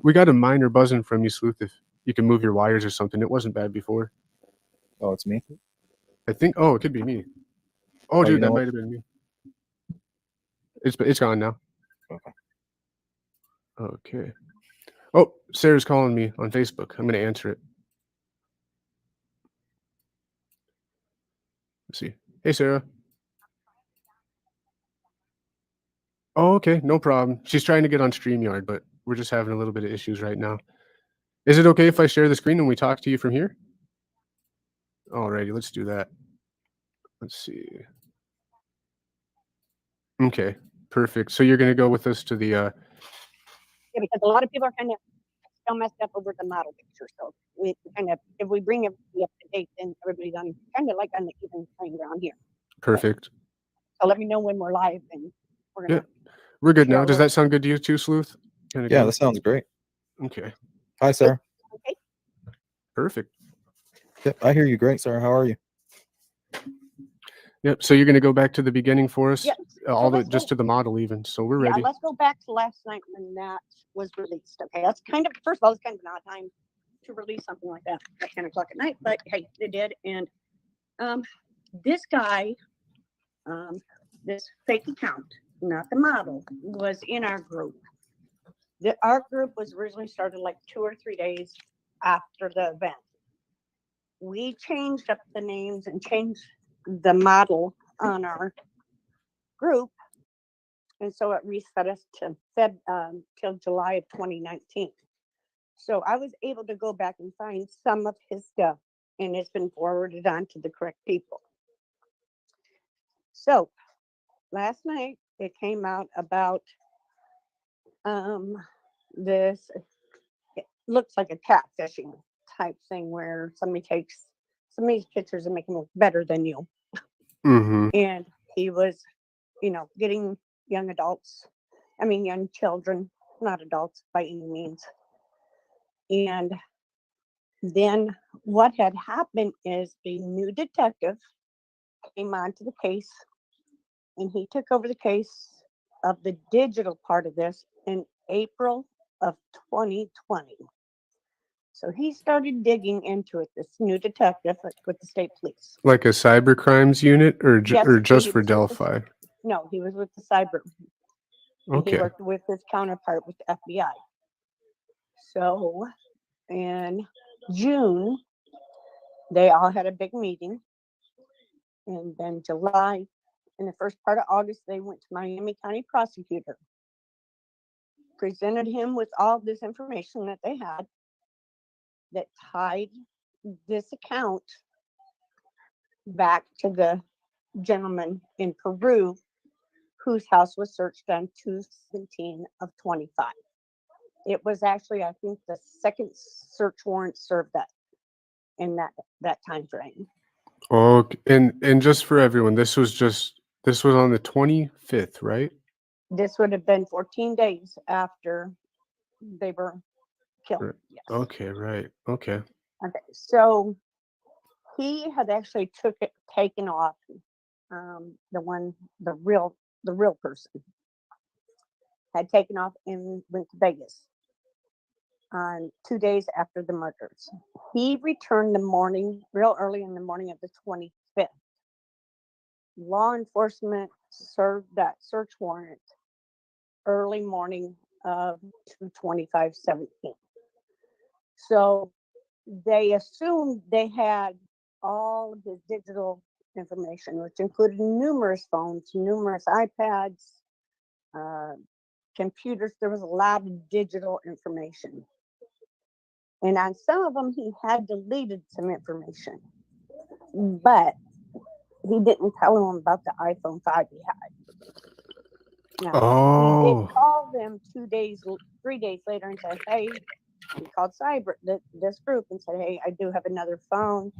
We got a minor buzzing from you, Sleuth. If you can move your wires or something. It wasn't bad before. Oh, it's me? I think. Oh, it could be me. Oh, dude, you know that what? might have been me. It's gone now. Okay. Okay. Oh, Sarah's calling me on Facebook. I'm going to answer it. Let's see. Hey, Sarah. Oh, okay. No problem. She's trying to get on StreamYard, but we're just having a little bit of issues right now. Is it okay if I share the screen and we talk to you from here? Alrighty, let's do that. Let's see. Okay, perfect. So you're going to go with us to the Yeah, because a lot of people are kind of still messed up over the model picture. So we kind of, if we bring everybody up to date, then everybody's on kind of like on the even playing ground here. Perfect. So let me know when we're live, and we're Yeah, gonna. we're good now. share Does what- that sound good to you too, Sleuth? Kinda Yeah, good? that sounds great. Okay. Hi, Sarah. Okay. Perfect. Yep, I hear you great, Sarah. How are you? Yep. So you're going to go back to the beginning for us, Yeah. all the let's just go- to the model even. So we're Yeah, ready. let's go back to last night when that was released. Okay, that's kind of, first of all, it's kind of an odd time to release something like that at 10 o'clock at night, but hey, they did. And this guy, this fake account, not the model, was in our group. Our group was originally started like 2 or 3 days after the event. We changed up the names and changed the model on our group, and so it reset us to till July of 2019. So I was able to go back and find some of his stuff, and it's been forwarded on to the correct people. So last night it came out about this, it looks like a catfishing type thing where somebody takes somebody's pictures and make them look better than you. Mm-hmm. And he was, getting young children, not adults by any means. And then what had happened is the new detective came onto the case, and he took over the case of the digital part of this in April of 2020. So he started digging into it, this new detective with the state police. Like a cyber crimes unit, or Yes, or just he for was with the- Delphi? No, he was with the cyber. And Okay. he worked with his counterpart with the FBI. So in June, they all had a big meeting. And then July, in the first part of August, they went to Miami County prosecutor, presented him with all this information that they had that tied this account back to the gentleman in Peru whose house was searched on 2/17 of 25. It was actually, I think, the second search warrant served that in that time frame. Okay. And just for everyone, this was on the 25th, right? This would have been 14 days after they were killed. Right. Yes. Okay, right. Okay. Okay. So he had actually taken off the real person had taken off and went to Vegas on 2 days after the murders. He returned real early in the morning of the 25th. Law enforcement served that search warrant early morning of 2/25/17. So they assumed they had all of his digital information, which included numerous phones, numerous iPads, computers. There was a lot of digital information. And on some of them, he had deleted some information, but he didn't tell them about the iPhone 5 he had. Now, he Oh. did call them 3 days later and said, hey, he called this group and said, hey, I do have another phone.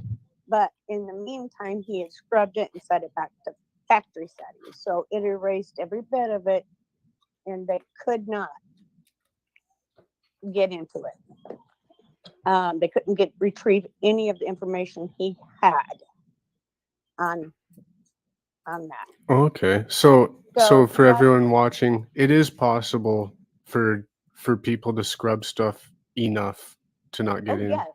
But in the meantime, he had scrubbed it and set it back to factory settings. So it erased every bit of it, and they could not get into it. They couldn't retrieve any of the information he had on that. Okay. So So for that's- everyone watching, it is possible for people to scrub stuff enough to not get Oh in. yes.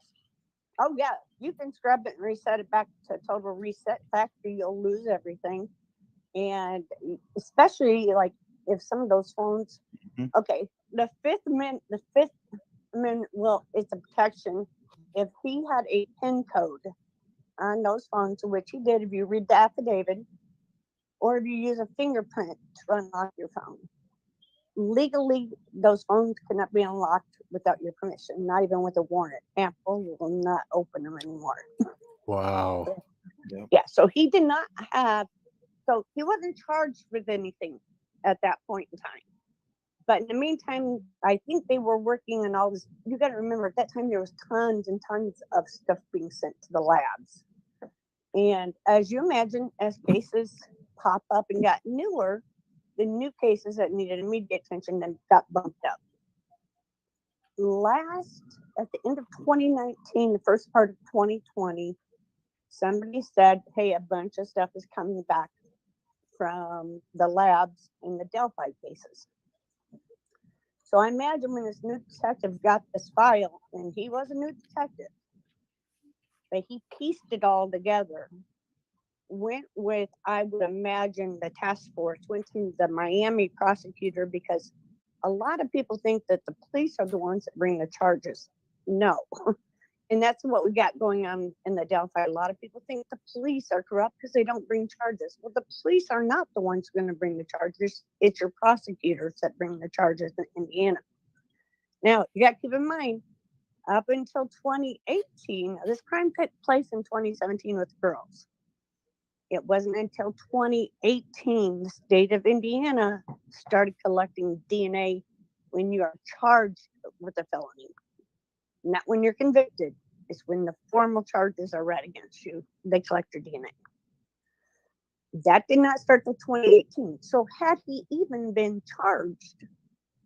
Oh yeah. You can scrub it and reset it back to total reset factory. You'll lose everything. And especially like if some of those phones, okay, the fifth amendment, well, it's a protection. If he had a PIN code on those phones, which he did, if you read the affidavit, or if you use a fingerprint to unlock your phone, legally, those phones cannot be unlocked without your permission, not even with a warrant. Apple will not open them anymore. Wow. Yeah, so he did not have, so he wasn't charged with anything at that point in time. But in the meantime, I think they were working on all this. You got to remember, at that time, there was tons and tons of stuff being sent to the labs. And as you imagine, as cases pop up and got newer, the new cases that needed immediate attention then got bumped up. At the end of 2019, the first part of 2020, somebody said, hey, a bunch of stuff is coming back from the labs in the Delphi cases. So I imagine when this new detective got this file, and he was a new detective, but he pieced it all together, went with, I would imagine, the task force, went to the Miami prosecutor, because a lot of people think that the police are the ones that bring the charges. No. And that's what we got going on in the Delphi. A lot of people think the police are corrupt because they don't bring charges. Well, the police are not the ones going to bring the charges. It's your prosecutors that bring the charges in Indiana. Now, you got to keep in mind, up until 2018, this crime took place in 2017 with girls. It wasn't until 2018 the state of Indiana started collecting DNA when you are charged with a felony. Not when you're convicted. It's when the formal charges are read against you. They collect your DNA. That did not start till 2018. So had he even been charged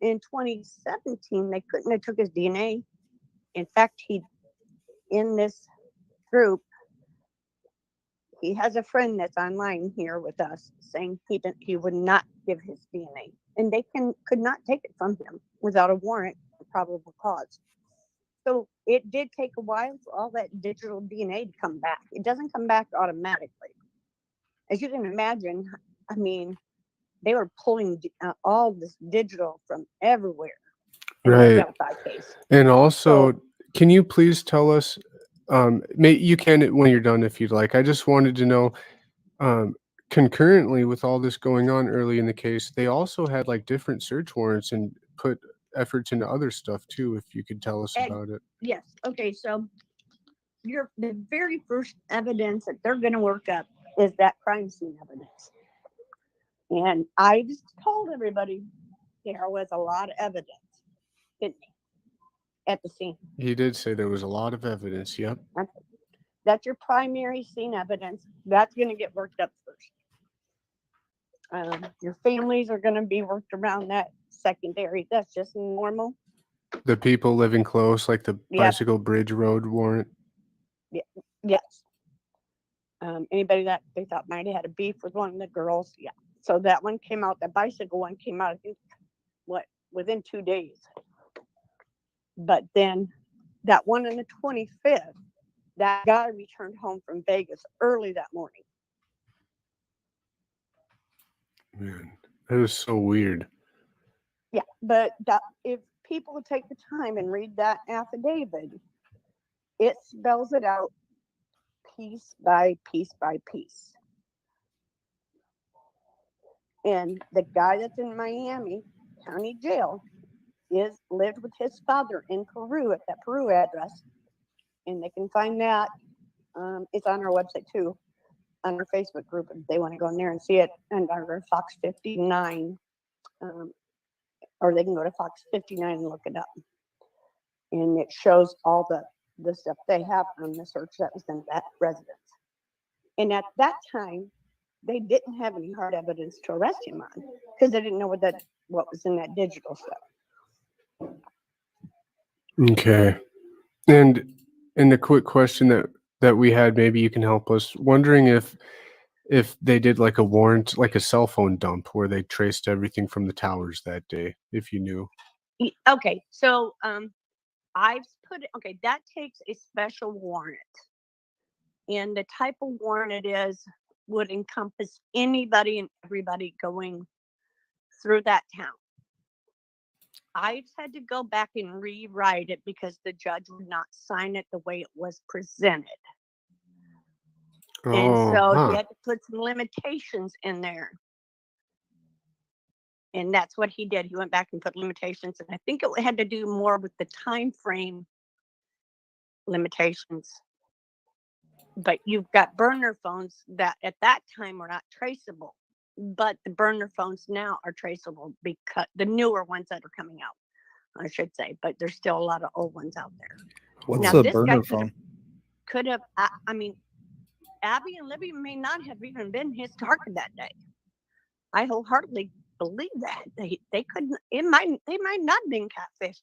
in 2017, they couldn't have took his DNA. In fact, in this group, he has a friend that's online here with us saying he would not give his DNA, and they could not take it from him without a warrant or probable cause. So it did take a while for all that digital DNA to come back. It doesn't come back automatically. As you can imagine, I mean, they were pulling all this digital from everywhere. In the Right. Delphi case. And also, So- can you please tell us, you can when you're done if you'd like. I just wanted to know, concurrently with all this going on early in the case, they also had like different search warrants and put efforts into other stuff too, if you could tell us about it. Yes. Okay. So the very first evidence that they're going to work up is that crime scene evidence. And I just told everybody there was a lot of evidence, didn't he, at the scene. He did say there was a lot of evidence. Yep. That's your primary scene evidence. That's going to get worked up first. Your families are going to be worked around that secondary. That's just normal. The people living close, like the Yep. bicycle bridge road warrant. Yes. Anybody that they thought might have had a beef with one of the girls. Yeah. So that one came out, the bicycle one came out, I think, within 2 days. But then that one on the 25th, that guy returned home from Vegas early that morning. Man, that was so weird. Yeah. But if people would take the time and read that affidavit, it spells it out piece by piece by piece. And the guy that's in Miami County Jail lived with his father in Peru at that Peru address. And they can find that. It's on our website too, on our Facebook group if they want to go in there and see it. And our Fox 59, or they can go to Fox 59 and look it up. And it shows all the stuff they have on the search that was in that residence. And at that time, they didn't have any hard evidence to arrest him on because they didn't know what was in that digital stuff. Okay. And a quick question that we had, maybe you can help us, wondering if they did like a warrant, like a cell phone dump where they traced everything from the towers that day, if you knew. Okay, so I've put it, okay, that takes a special warrant. And the type of warrant it would encompass anybody and everybody going through that town. I've had to go back and rewrite it because the judge would not sign it the way it was presented. And so he had to put some limitations in there. And that's what he did. He went back and put limitations. And I think it had to do more with the time frame limitations. But you've got burner phones that at that time were not traceable. but the burner phones now are traceable because the newer ones that are coming out, I should say, but there's still a lot of old ones out there. What's Now, a this guy burner phone? could have, I mean, Abby and Libby may not have even been his target that day. I wholeheartedly believe that they couldn't. They might not have been catfished.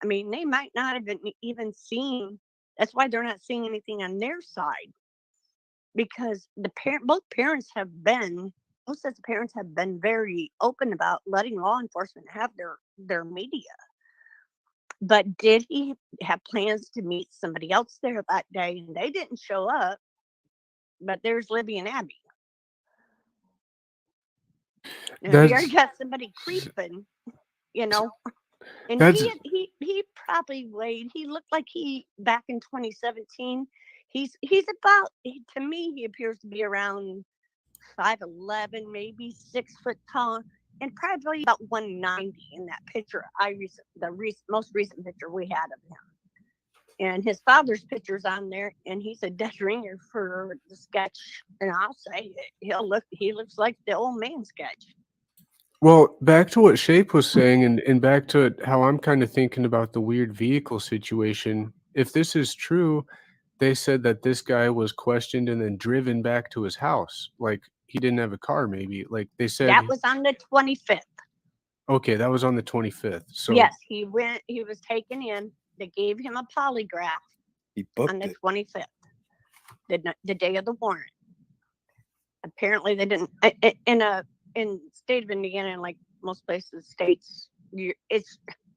I mean, they might not have even seen. That's why they're not seeing anything on their side, because both sets of parents have been very open about letting law enforcement have their media. But did he have plans to meet somebody else there that day, and they didn't show up? But there's Libby and Abby. Now, you already got somebody creeping, you know. And he probably weighed. He looked like back in 2017. He's about, to me, he appears to be around 5'11", maybe 6 foot tall, and probably about 190 in that picture. Most recent picture we had of him. And his father's picture's on there, and he's a dead ringer for the sketch. And I'll say he looks like the old man sketch. Well, back to what Shape was saying, and back to how I'm kind of thinking about the weird vehicle situation. If this is true, they said that this guy was questioned and then driven back to his house. Like, he didn't have a car, maybe. Like, they said that was on the 25th. Okay, that was on the 25th. So yes, he was taken in. They gave him a polygraph on the 25th, the day of the warrant. Apparently, they didn't. In state of Indiana, like most places, states,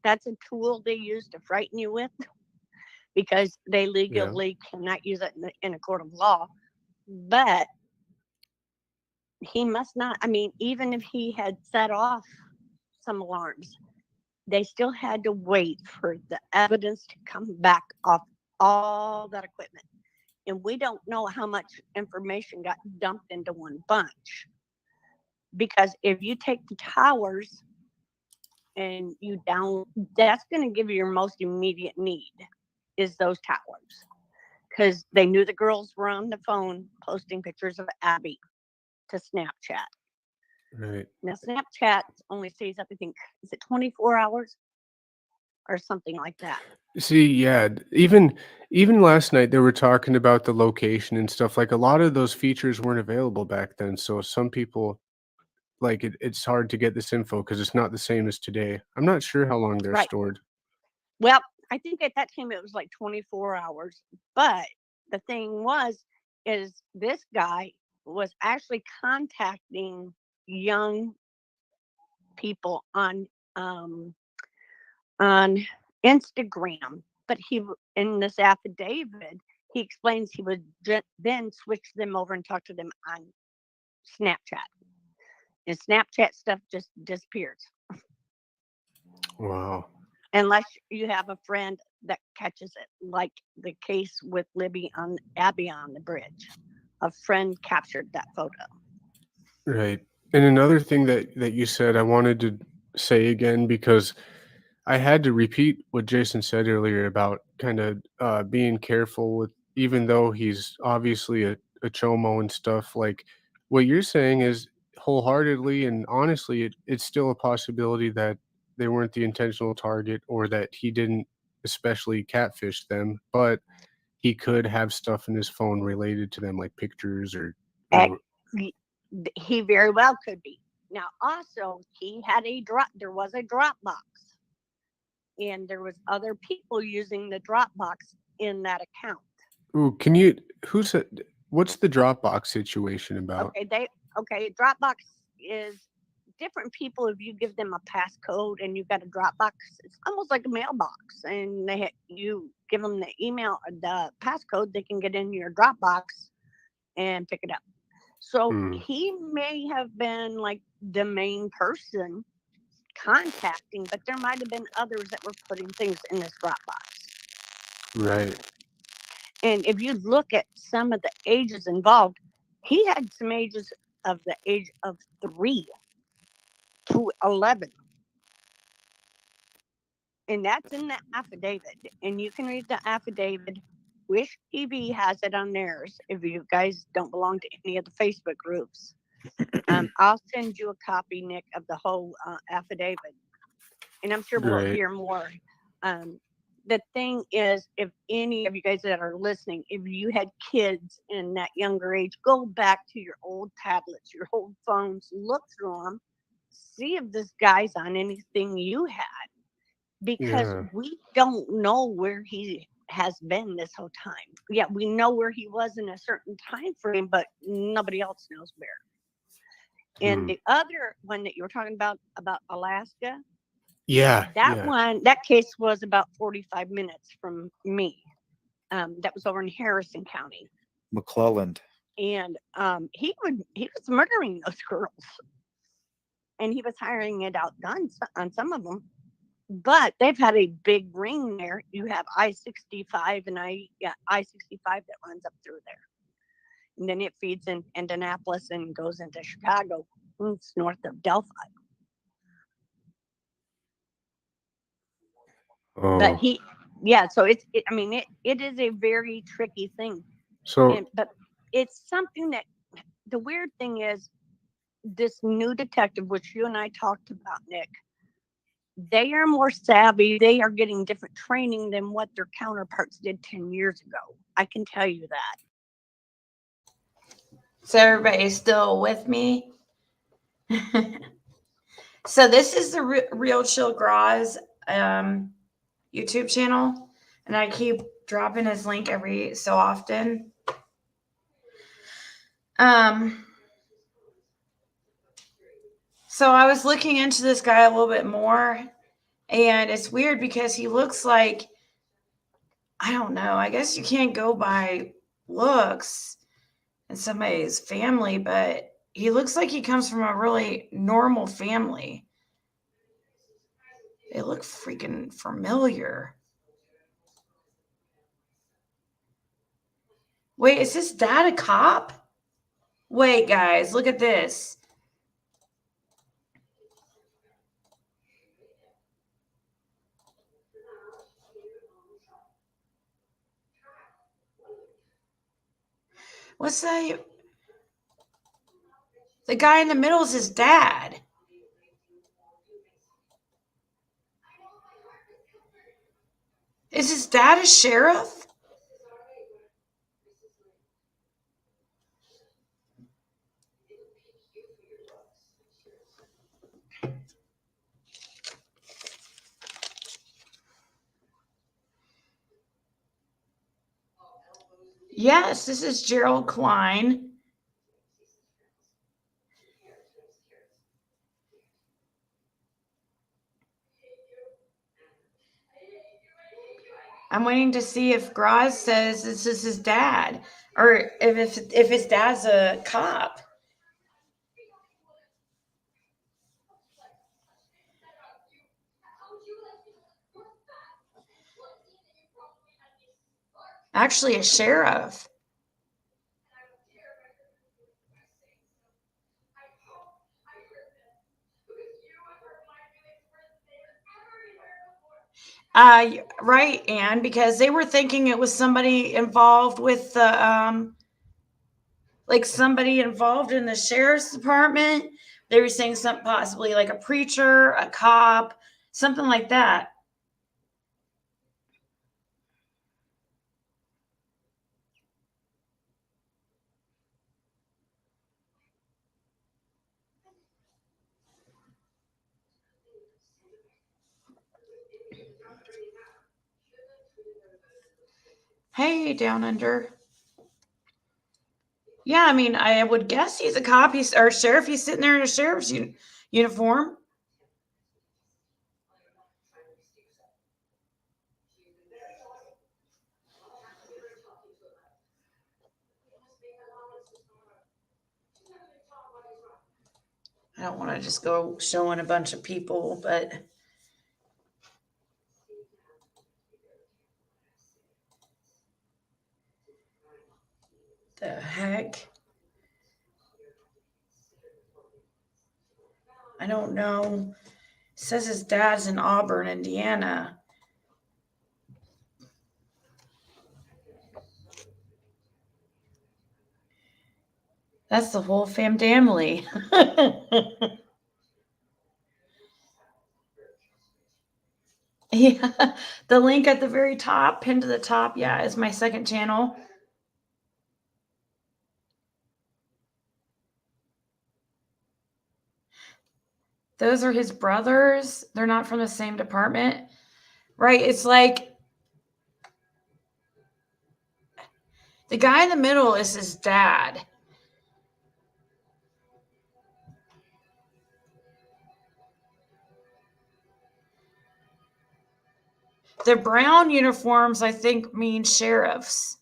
that's a tool they use to frighten you with, because they legally cannot use it in a court of law. But he must not. I mean, even if he had set off some alarms, they still had to wait for the evidence to come back off all that equipment. And we don't know how much information got dumped into one bunch. Because if you take the towers and that's going to give you your most immediate need, is those towers. Because they knew the girls were on the phone posting pictures of Abby to Snapchat. Right. Now, Snapchat only stays up, I think, is it 24 hours or something like that? See, yeah, even last night they were talking about the location and stuff. Like, a lot of those features weren't available back then. So some people, like, it's hard to get this info because it's not the same as today. I'm not sure how long they're stored. Well, I think at that time it was like 24 hours. But the thing is this guy was actually contacting young people on Instagram. But in this affidavit, he explains he would then switch them over and talk to them on Snapchat. And Snapchat stuff just disappears. Wow. Unless you have a friend that catches it, like the case with Abby on the bridge. A friend captured that photo. Right. And another thing that you said, I wanted to say again, because I had to repeat what Jason said earlier about kind of being careful with, even though he's obviously a chomo and stuff. Like, what you're saying is wholeheartedly and honestly, it's still a possibility that they weren't the intentional target, or that he didn't especially catfish them, but he could have stuff in his phone related to them, like pictures or he very well could be. Now, also, he had there was a Dropbox, and there was other people using the Dropbox in that account. Ooh, what's the Dropbox situation about? Okay, Dropbox is different people. If you give them a passcode and you've got a Dropbox, it's almost like a mailbox, and you give them the email or the passcode, they can get in your Dropbox and pick it up. So he may have been like the main person contacting, but there might have been others that were putting things in this Dropbox. Right. And if you look at some of the ages involved, he had some ages of the age of 3 to 11. And that's in the affidavit. And you can read the affidavit. Wish TV has it on theirs if you guys don't belong to any of the Facebook groups. I'll send you a copy, Nick, of the whole affidavit, and I'm sure we'll Great. hear more. The thing is, if any of you guys that are listening, if you had kids in that younger age, go back to your old tablets, your old phones, look through them, see if this guy's on anything you had, because Yeah. we don't know where he has been this whole time. Yeah, we know where he was in a certain time frame, but nobody else knows where. And the other one that you were talking about Alaska, Yeah. that case was about 45 minutes from me. That was over in Harrison County. McClelland. And he was murdering those girls. And he was hiring it out guns on some of them. But they've had a big ring there. You have I-65 and I-65 that runs up through there. And then it feeds in Indianapolis and goes into Chicago. It's north of Delphi. Oh. But so it is a very tricky thing. So But it's something that the weird thing is, this new detective, which you and I talked about, Nick, they are more savvy. They are getting different training than what their counterparts did 10 years ago. I can tell you that. So everybody's still with me. So this is the Real Chill Graz YouTube channel, and I keep dropping his link every so often. So I was looking into this guy a little bit more, and it's weird because he looks like, I don't know, I guess you can't go by looks in somebody's family, but he looks like he comes from a really normal family. They look freaking familiar. Wait, is his dad a cop? Wait, guys, look at this. What's that? The guy in the middle is his dad. Is his dad a sheriff? Yes, this is Gerald Klein. I'm waiting to see if Graz says this is his dad, or if his dad's a cop. Actually, a sheriff. Right, Anne, because they were thinking it was somebody involved with the like somebody involved in the sheriff's department. They were saying something possibly like a preacher, a cop, something like that. Hey, down under. Yeah, I mean, I would guess he's a cop. Or sheriff. He's sitting there in a sheriff's uniform. I don't want to just go showing a bunch of people, but the heck? I don't know. It says his dad's in Auburn, Indiana. That's the whole family. Yeah, the link at the very top, pinned to the top, yeah, is my second channel. Those are his brothers. They're not from the same department. Right? It's like the guy in the middle is his dad. The brown uniforms, I think, mean sheriffs.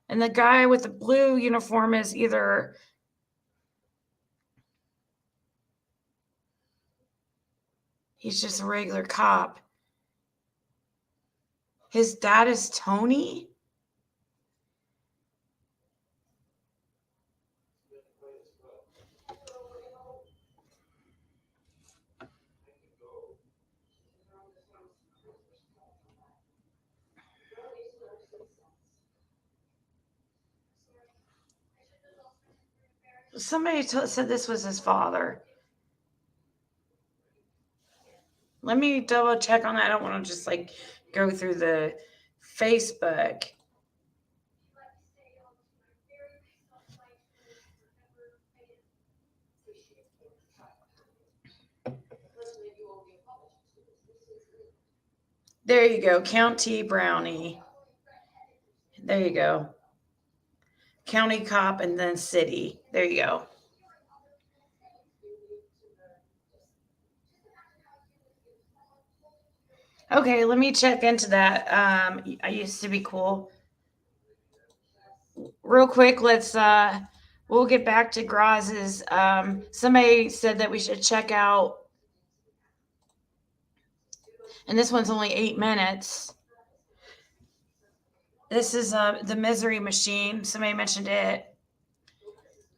And the guy with the blue uniform is either he's just a regular cop. His dad is Tony. Somebody said this was his father. Let me double check on that. I don't want to just like go through the Facebook. There you go. County Brownie. There you go. County cop and then city. There you go. Okay, let me check into that. I used to be cool. Real quick, we'll get back to Graz's. Somebody said that we should check out, and this one's only 8 minutes. This is the Misery Machine. Somebody mentioned it.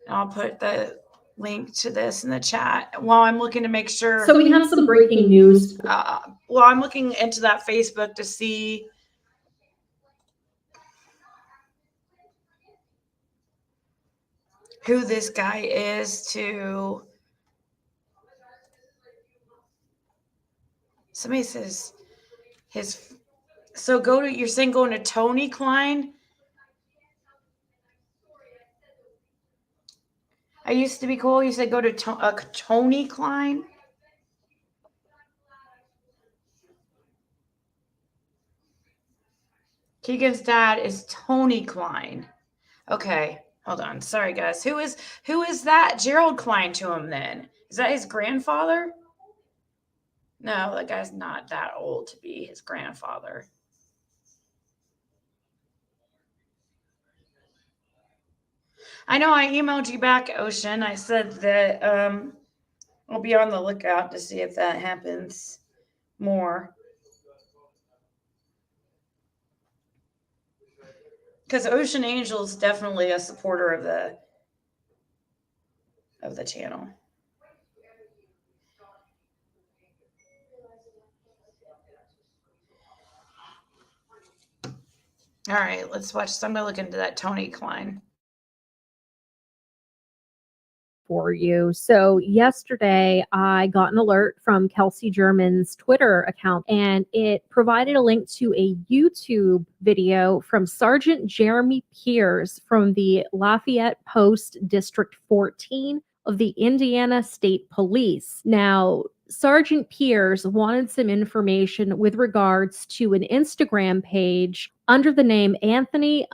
I'll put the link to this in the chat while I'm looking to make sure. So we have some breaking news. Well, I'm looking into that Facebook to see who this guy is. To somebody says his. So you're saying going to Tony Klein? I used to be cool. You said go to Tony Klein? Keegan's dad is Tony Klein. Okay, hold on. Sorry, guys. Who is that Gerald Klein to him then? Is that his grandfather? No, that guy's not that old to be his grandfather. I know I emailed you back, Ocean. I said that I'll be on the lookout to see if that happens more. Because Ocean Angel is definitely a supporter of the channel. All right, let's watch. So I'm going to look into that Tony Klein. For you. So yesterday I got an alert from Kelsey German's Twitter account, and it provided a link to a YouTube video from Sergeant Jeremy Pierce from the Lafayette Post District 14 of the Indiana State Police. Now, Sergeant Pierce wanted some information with regards to an Instagram page under the name Anthony_Shots.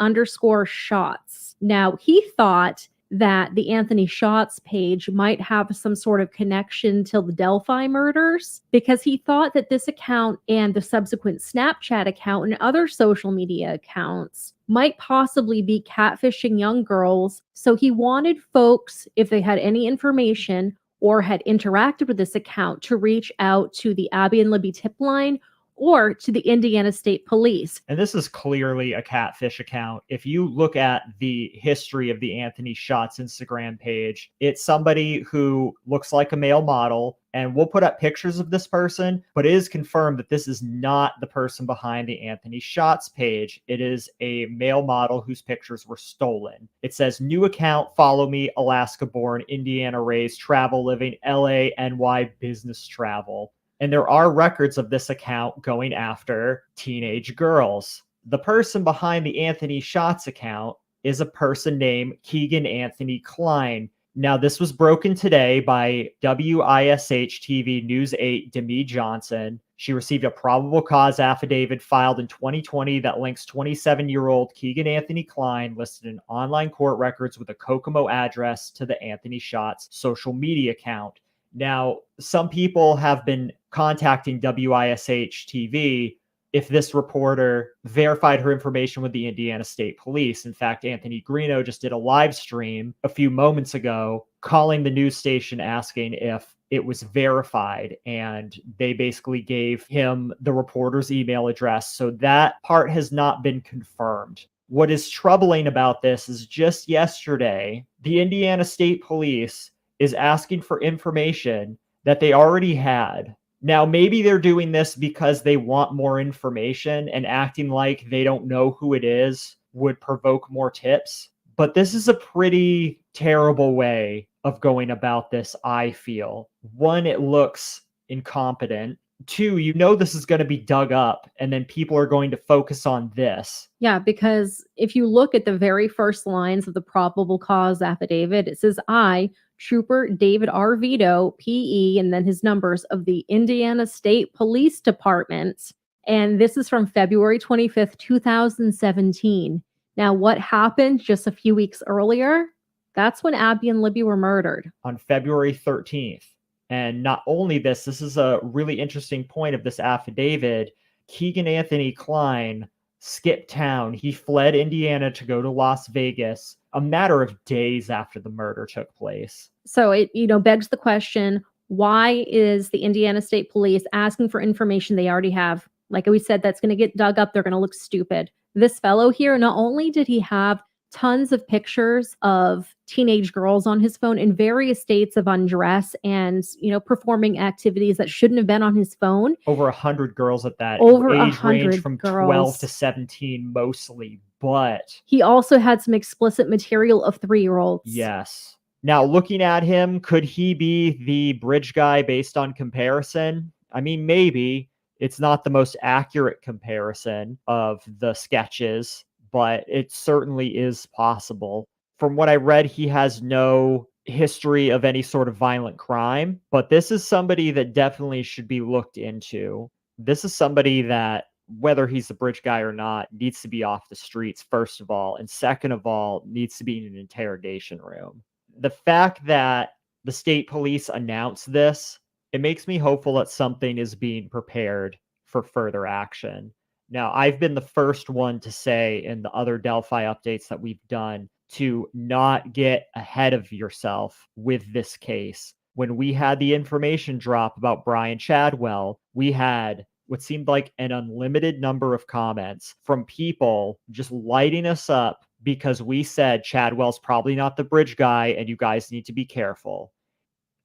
Now, he thought that the Anthony Shots page might have some sort of connection to the Delphi murders, because he thought that this account and the subsequent Snapchat account and other social media accounts might possibly be catfishing young girls. So he wanted folks, if they had any information or had interacted with this account, to reach out to the Abby and Libby tip line or to the Indiana State Police. And this is clearly a catfish account. If you look at the history of the Anthony Shots Instagram page, it's somebody who looks like a male model, and we'll put up pictures of this person, but it is confirmed that this is not the person behind the Anthony Shots page. It is a male model whose pictures were stolen. It says, new account, follow me, Alaska born, Indiana raised, travel living, LA, NY business travel. And there are records of this account going after teenage girls. The person behind the Anthony Shots account is a person named Keegan Anthony Klein. Now, this was broken today by WISH TV News 8 Demi Johnson. She received a probable cause affidavit filed in 2020 that links 27-year-old Keegan Anthony Klein, listed in online court records with a Kokomo address, to the Anthony Shots social media account. Now, some people have been contacting WISH TV if this reporter verified her information with the Indiana State Police. In fact, Anthony Greeno just did a live stream a few moments ago calling the news station asking if it was verified, and they basically gave him the reporter's email address. So that part has not been confirmed. What is troubling about this is just yesterday, the Indiana State Police is asking for information that they already had. Now, maybe they're doing this because they want more information, and acting like they don't know who it is would provoke more tips. But this is a pretty terrible way of going about this, I feel. One, it looks incompetent. Two, you know this is going to be dug up, and then people are going to focus on this. Yeah, because if you look at the very first lines of the probable cause affidavit, it says, I, Trooper David R. Vito, PE, and then his numbers, of the Indiana State Police Department. And this is from February 25th, 2017. Now, what happened just a few weeks earlier? That's when Abby and Libby were murdered. On February 13th. And not only this, this is a really interesting point of this affidavit. Keegan Anthony Klein skipped town. He fled Indiana to go to Las Vegas a matter of days after the murder took place. So it, begs the question, why is the Indiana State Police asking for information they already have? Like we said, that's going to get dug up. They're going to look stupid. This fellow here, not only did he have tons of pictures of teenage girls on his phone in various states of undress and, performing activities that shouldn't have been on his phone. Over 100 girls at that Over age 100 range from girls. 12 to 17 mostly, but He also had some explicit material of 3-year-olds. yes. Now, looking at him, could he be the bridge guy based on comparison? I mean, maybe. It's not the most accurate comparison of the sketches, but it certainly is possible. From what I read, he has no history of any sort of violent crime, but this is somebody that definitely should be looked into. This is somebody that, whether he's a bridge guy or not, needs to be off the streets, first of all, and second of all, needs to be in an interrogation room. The fact that the state police announced this, it makes me hopeful that something is being prepared for further action. Now, I've been the first one to say in the other Delphi updates that we've done to not get ahead of yourself with this case. When we had the information drop about Brian Chadwell, we had what seemed like an unlimited number of comments from people just lighting us up because we said Chadwell's probably not the bridge guy and you guys need to be careful.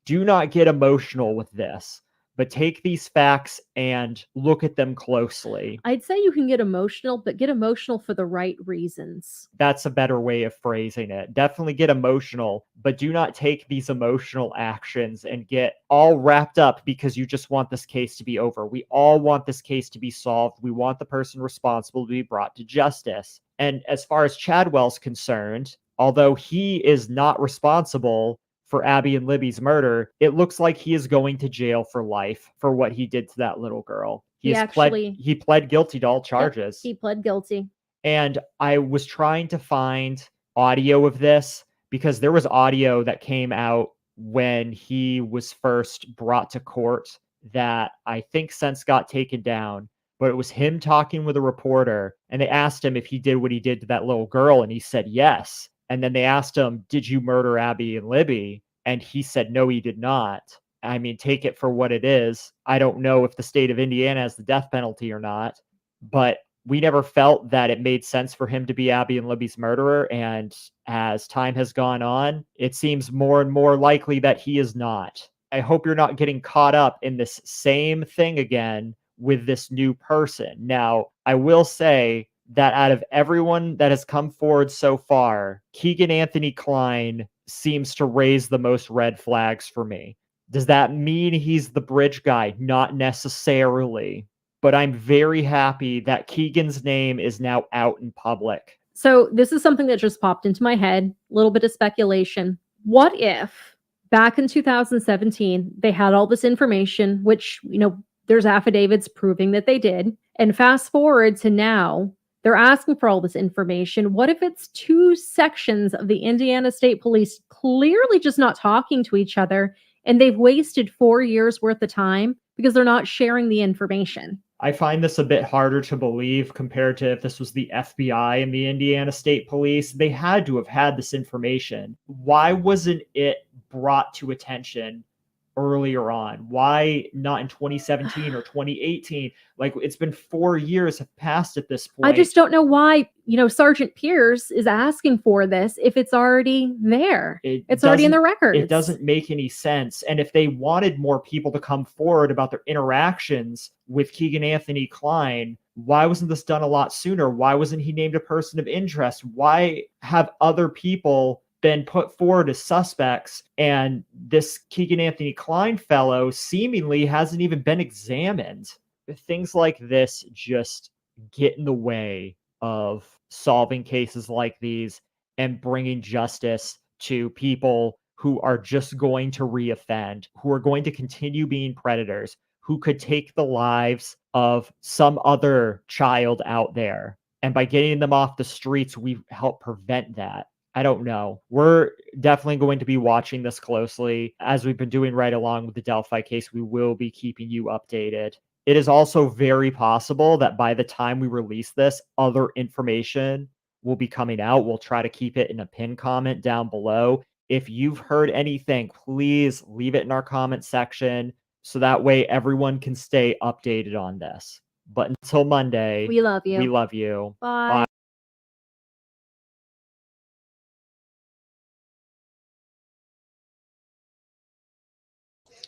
Do not get emotional with this, but take these facts and look at them closely. I'd say you can get emotional, but get emotional for the right reasons. That's a better way of phrasing it. Definitely get emotional, but do not take these emotional actions and get all wrapped up because you just want this case to be over. We all want this case to be solved. We want the person responsible to be brought to justice. And as far as Chadwell's concerned, although he is not responsible for Abby and Libby's murder, it looks like he is going to jail for life for what he did to that little girl. He pled guilty to all charges. Yep, he pled guilty. And I was trying to find audio of this because there was audio that came out when he was first brought to court that I think since got taken down. But it was him talking with a reporter, and they asked him if he did what he did to that little girl, and he said yes. And then they asked him, did you murder Abby and Libby? And he said, no, he did not. I mean, take it for what it is. I don't know if the state of Indiana has the death penalty or not, but we never felt that it made sense for him to be Abby and Libby's murderer. And as time has gone on, it seems more and more likely that he is not. I hope you're not getting caught up in this same thing again with this new person. Now, I will say that out of everyone that has come forward so far, Keegan Anthony Klein seems to raise the most red flags for me. Does that mean he's the bridge guy? Not necessarily. But I'm very happy that Keegan's name is now out in public. So this is something that just popped into my head, a little bit of speculation. What if back in 2017, they had all this information, which, there's affidavits proving that they did. And fast forward to now, they're asking for all this information. What if it's two sections of the Indiana State Police clearly just not talking to each other, and they've wasted 4 years worth of time because they're not sharing the information? I find this a bit harder to believe compared to if this was the FBI and the Indiana State Police. They had to have had this information. Why wasn't it brought to attention earlier on? Why not in 2017 or 2018? Like, it's been 4 years have passed at this point. I just don't know why, Sergeant Pierce is asking for this if it's already there. It's already in the records. It doesn't make any sense. And if they wanted more people to come forward about their interactions with Keegan Anthony Klein, why wasn't this done a lot sooner? Why wasn't he named a person of interest? Why have other people been put forward as suspects, and this Keegan Anthony Klein fellow seemingly hasn't even been examined? Things like this just get in the way of solving cases like these and bringing justice to people who are just going to reoffend, who are going to continue being predators, who could take the lives of some other child out there. And by getting them off the streets, we help prevent that. I don't know. We're definitely going to be watching this closely. As we've been doing right along with the Delphi case, we will be keeping you updated. It is also very possible that by the time we release this, other information will be coming out. We'll try to keep it in a pinned comment down below. If you've heard anything, please leave it in our comment section so that way everyone can stay updated on this. But until Monday, We love you. We love you. Bye.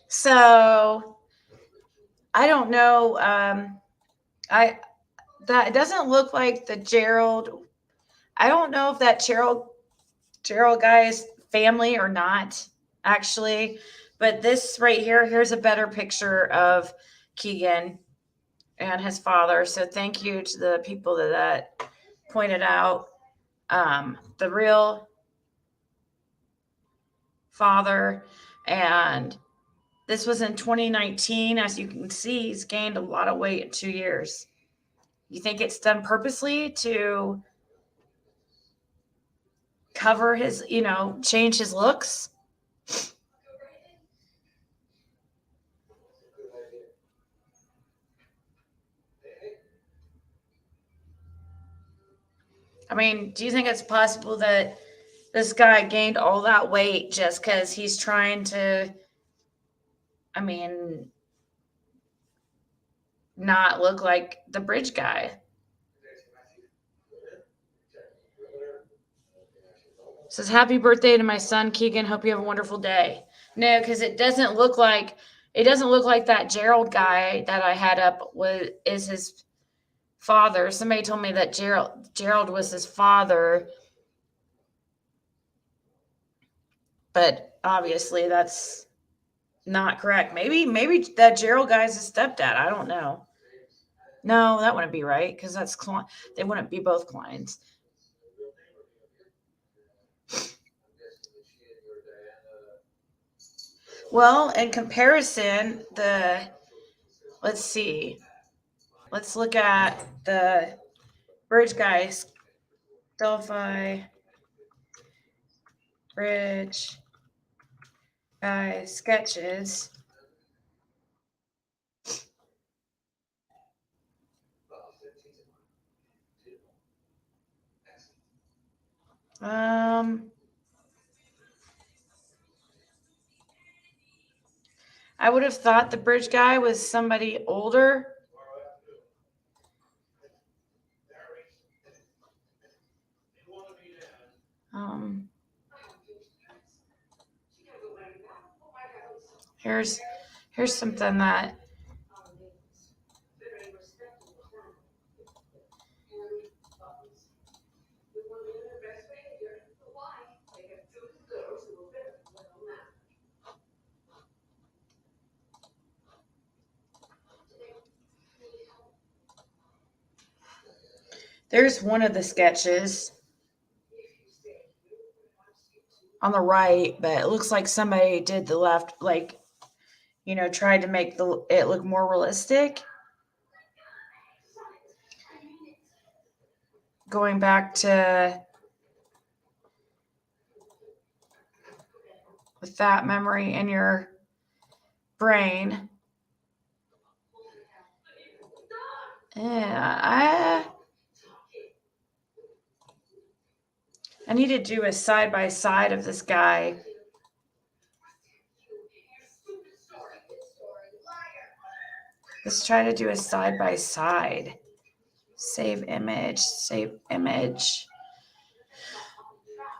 So I don't know. That doesn't look like the Gerald. I don't know if that Gerald guy's family or not, actually. But this right here, here's a better picture of Keegan and his father. So thank you to the people that pointed out the real father. And this was in 2019. As you can see, he's gained a lot of weight in 2 years. You think it's done purposely to cover his, change his looks? I mean, do you think it's possible that this guy gained all that weight just because he's trying to, not look like the bridge guy? Says, happy birthday to my son, Keegan. Hope you have a wonderful day. No, because it doesn't look like that Gerald guy that I had up is his father. Somebody told me that Gerald was his father. But obviously that's not correct. Maybe that Gerald guy's his stepdad. I don't know. No, that wouldn't be right because they wouldn't be both Kleins. Well, in comparison, let's see. Let's look at the bridge guys. Delphi bridge guy sketches. I would have thought the bridge guy was somebody older. Here's something that there's one of the sketches on the right, but it looks like somebody did the left, like, you know, tried to make it look more realistic. Going back to with that memory in your brain. Yeah, I need to do a side by side of this guy. Let's try to do a side by side. Save image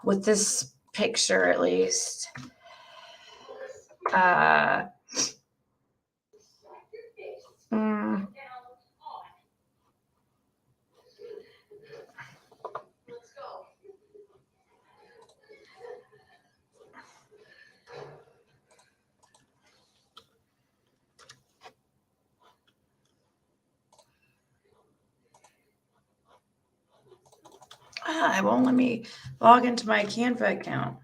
with this picture at least. It won't let me log into my Canva account.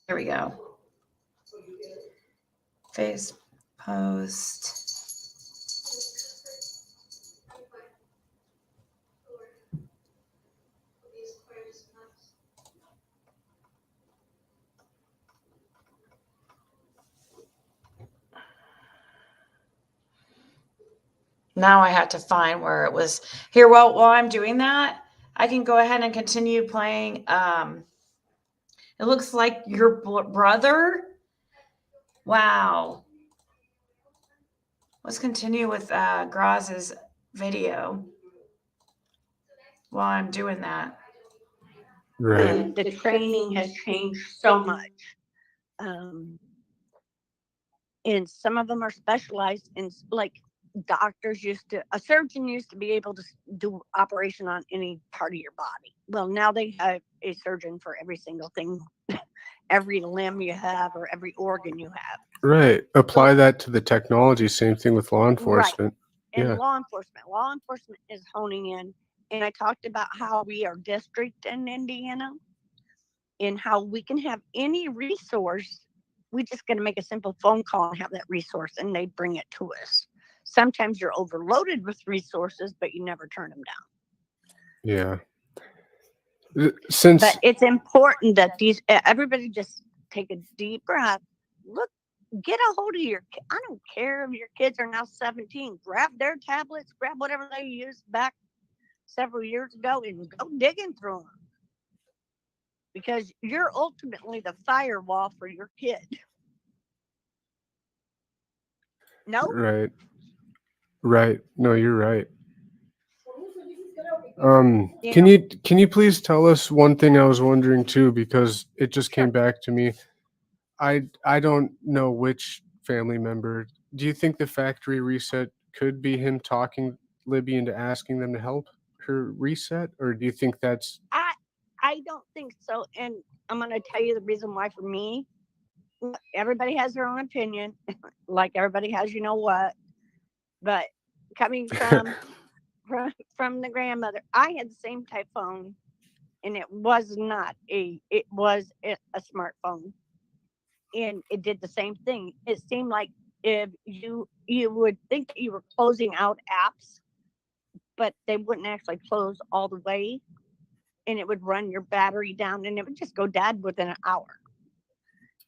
Here we go. Face post. Now I have to find where it was here. Well, while I'm doing that, I can go ahead and continue playing. It looks like your brother. Wow. Let's continue with Graz's video while I'm doing that. Right. The training has changed so much. And some of them are specialized in, like, a surgeon used to be able to do operation on any part of your body. Well, now they have a surgeon for every single thing, every limb you have or every organ you have. Right. Apply that to the technology. Same thing with law enforcement. And Yeah. law enforcement is honing in. And I talked about how we are district in Indiana and how we can have any resource. We just got to make a simple phone call and have that resource, and they bring it to us. Sometimes you're overloaded with resources, but you never turn them down. Yeah. Since But it's important that everybody just take a deep breath. Look, get a hold of I don't care if your kids are now 17. Grab their tablets, grab whatever they used back several years ago, and go digging through them. Because you're ultimately the firewall for your kid. No? Right. No, you're right. You Can know. you please tell us one thing I was wondering too, because it just came back to me. I don't know which family member. Do you think the factory reset could be him talking Libby into asking them to help her reset, or do you think that's I don't think so. And I'm going to tell you the reason why. For me, everybody has their own opinion, like everybody has, you know what. But coming from the grandmother, I had the same type phone, and it was a smartphone, and it did the same thing. It seemed like if you would think that you were closing out apps, but they wouldn't actually close all the way, and it would run your battery down, and it would just go dead within an hour,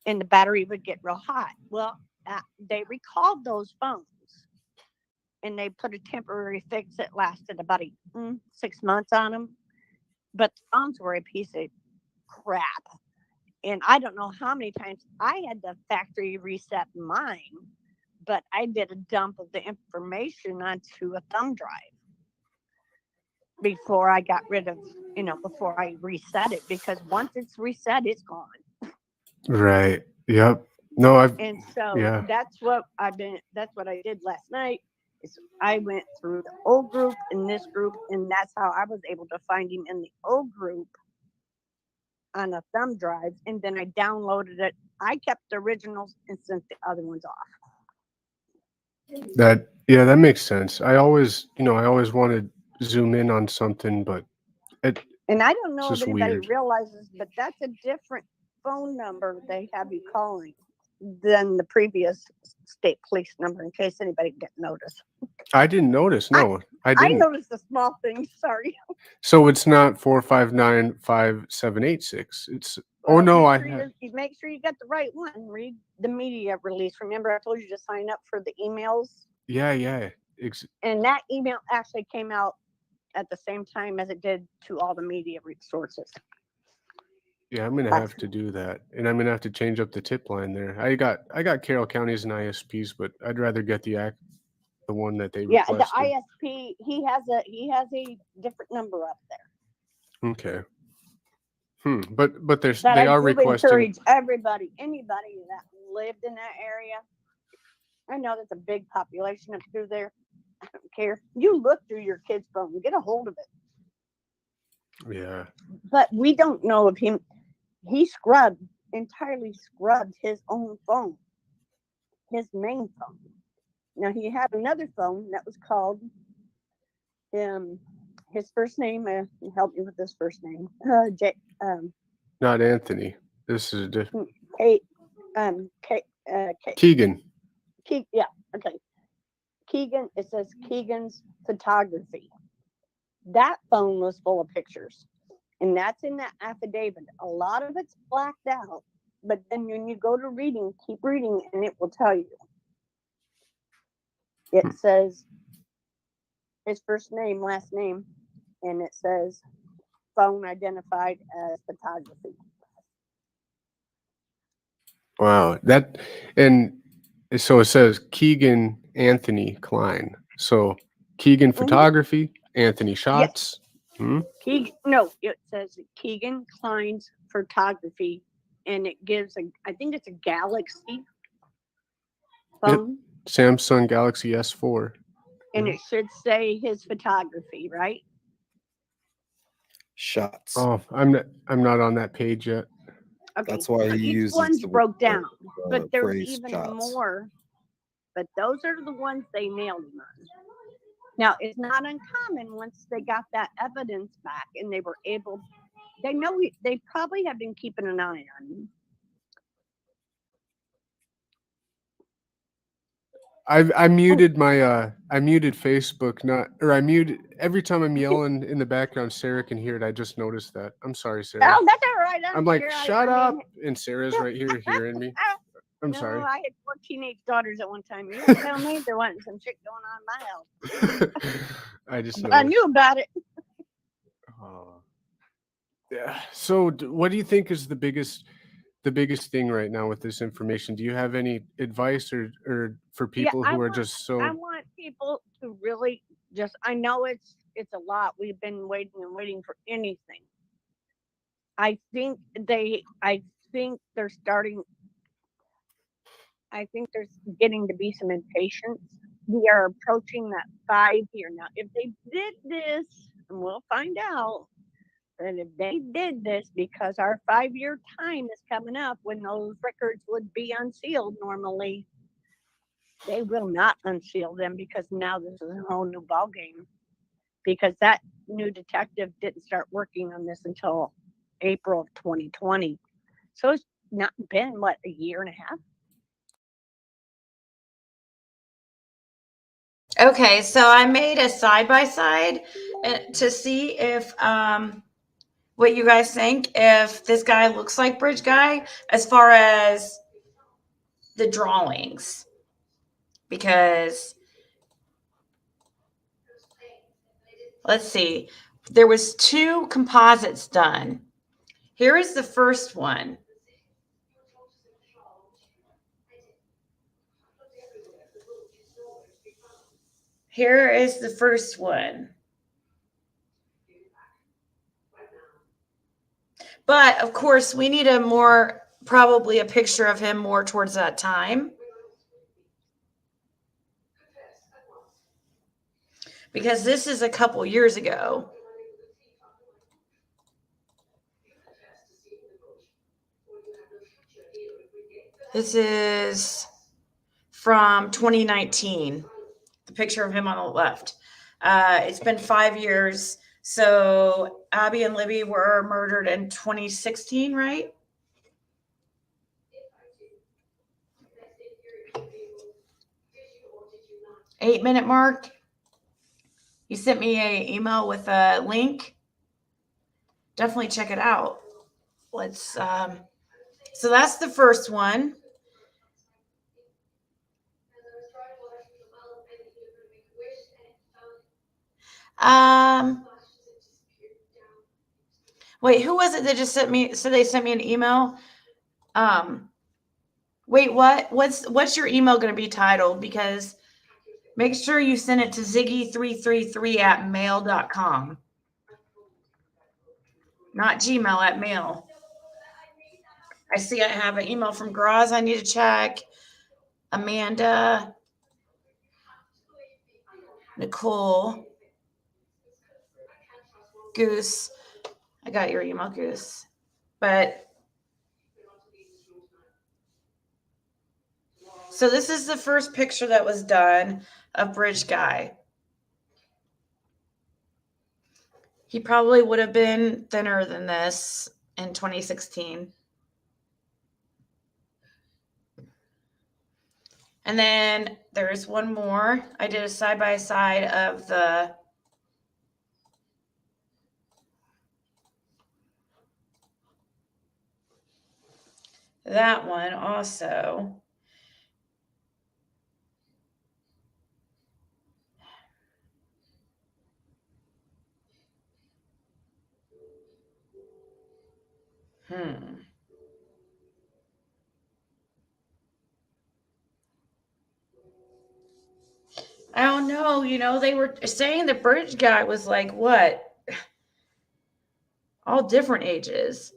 and the battery would get real hot. Well, they recalled those phones, and they put a temporary fix that lasted about 6 months on them. But the phones were a piece of crap. And I don't know how many times I had to factory reset mine, but I did a dump of the information onto a thumb drive before I got rid of, before I reset it, because once it's reset, it's gone. Right. Yep. No, And so yeah. that's what I did last night. Is I went through the old group and this group, and that's how I was able to find him in the old group on a thumb drive, and then I downloaded it. I kept the originals and sent the other ones off. That makes sense. I always want to zoom in on something, but And I don't know if just anybody weird. realizes, but that's a different phone number they have you calling than the previous state police number, in case anybody didn't notice. I didn't notice. No, I I didn't. noticed the small things. Sorry. So it's not 459-5786. It's You make sure you got the right one. Read the media release. Remember, I told you to sign up for the emails, yeah. and that email actually came out at the same time as it did to all the media sources. Yeah, I'm gonna have to do that, and I'm gonna have to change up the tip line there. I got Carroll counties and ISPs, but I'd rather get the one that they Yeah, requested. the ISP, he has a different number up there. Okay. But they That are I do requesting. encourage anybody that lived in that area. I know that's a big population up through there. I don't care. You look through your kid's phone, get a hold of it. Yeah. But we don't know of him. He entirely scrubbed his own phone, his main phone. Now he had another phone that was called his first name. Help me with this first name. Not Anthony. This is a different. Keegan. Keegan. Yeah. Okay. Keegan. It says Keegan's photography. That phone was full of pictures, and that's in that affidavit. A lot of it's blacked out, but then when you go to reading, keep reading, and it will tell you. It says his first name, last name, and it says phone identified as photography. Wow. And so it says Keegan Anthony Klein. So Keegan photography, Anthony shots. Yes. It says Keegan Klein's photography, and it gives I think it's a Galaxy phone. Yep. Samsung Galaxy S4. And it should say his photography, right? Shots. Oh, I'm not on that page yet. Okay. That's why he each uses one's the broke down, but there's phrase even shots. more. But those are the ones they nailed him on. Now, it's not uncommon once they got that evidence back and they were able. They probably have been keeping an eye on him. I muted I muted Facebook, I muted every time I'm yelling in the background. Sarah can hear it. I just noticed that. I'm sorry, Sarah. Oh, that's all right. I'm like, shut up, and Sarah's right here hearing me. I'm sorry. I had 4 teenage daughters at one time. You don't tell me there wasn't some shit going on in my house. I knew about it. Yeah. So, what do you think is the biggest thing right now with this information? Do you have any advice or for people who are just so? I want people to really just. I know it's a lot. We've been waiting for anything. I think they're starting. I think there's getting to be some impatience. We are approaching that 5-year now. If they did this, and we'll find out. And if they did this, because our 5-year time is coming up when those records would be unsealed normally, they will not unseal them, because now this is a whole new ballgame. Because that new detective didn't start working on this until April of 2020. So it's not been, a year and a half? Okay, so I made a side-by-side to see if what you guys think, if this guy looks like Bridge Guy as far as the drawings. Because let's see, there was 2 composites done. Here is the first one. Here is the first one. But of course, we need probably a picture of him more towards that time. Because this is a couple years ago. This is from 2019. The picture of him on the left. It's been 5 years. So Abby and Libby were murdered in 2016, right? Eight-minute mark. You sent me an email with a link. Definitely check it out. So that's the first one. Wait, who was it that just sent me? So they sent me an email. Wait, what? What's your email going to be titled? Because make sure you send it to ziggy333@mail.com. Not Gmail, at mail. I see I have an email from Graz I need to check. Amanda. Nicole. Goose. I got your email, Goose. But so this is the first picture that was done of Bridge Guy. He probably would have been thinner than this in 2016. And then there's one more. I did a side-by-side of that one also. I don't know. They were saying the Bridge Guy was like, what? All different ages.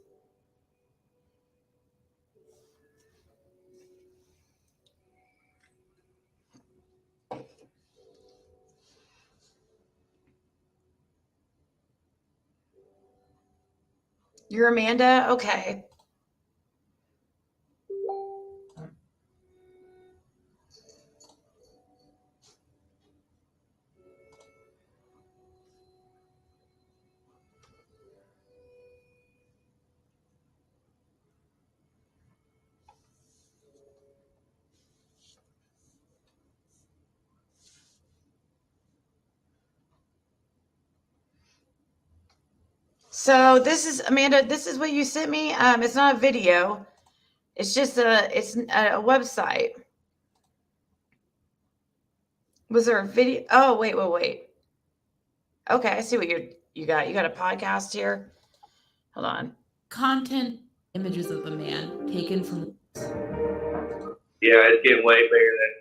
You're Amanda? Okay. So this is Amanda. This is what you sent me. It's not a video. It's just a website. Was there a video? Oh, wait. Okay, I see what you got. You got a podcast here. Hold on. Content images of the man taken from. Yeah, it's getting way bigger than.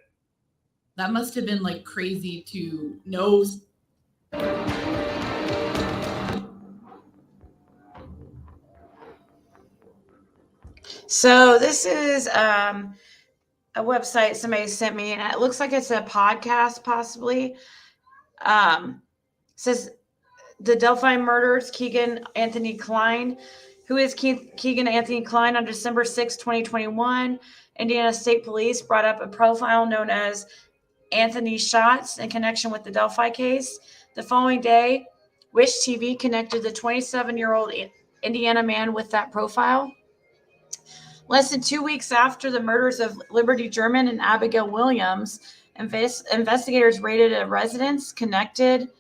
That must have been like crazy to know. So this is a website somebody sent me, and it looks like it's a podcast, possibly. Says the Delphi murders, Keegan Anthony Klein. Who is Keegan Anthony Klein? On December 6, 2021, Indiana State Police brought up a profile known as Anthony Shots in connection with the Delphi case. The following day, Wish TV connected the 27-year-old Indiana man with that profile. Less than 2 weeks after the murders of Liberty German and Abigail Williams, investigators raided a residence connected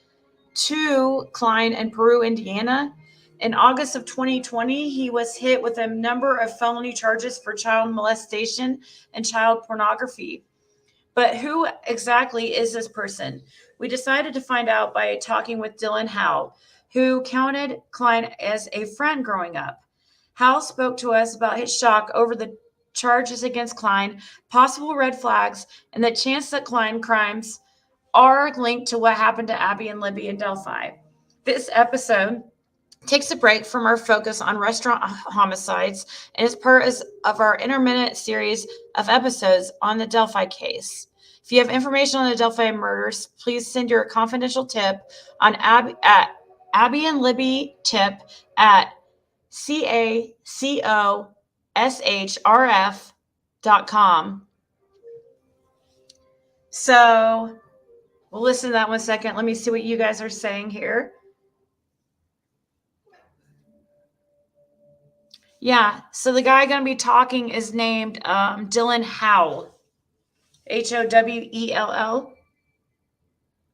to Klein in Peru, Indiana. In August of 2020, he was hit with a number of felony charges for child molestation and child pornography. But who exactly is this person? We decided to find out by talking with Dylan Howe, who counted Klein as a friend growing up. Hal spoke to us about his shock over the charges against Klein, possible red flags, and the chance that Klein crimes are linked to what happened to Abby and Libby in Delphi. This episode takes a break from our focus on restaurant homicides and is part of our intermittent series of episodes on the Delphi case. If you have information on the Delphi murders, please send your confidential tip on Abby and Libby tip at CACOSHRF.com. So we'll listen to that 1 second. Let me see what you guys are saying here. Yeah, so the guy going to be talking is named Dylan Howell. Howell.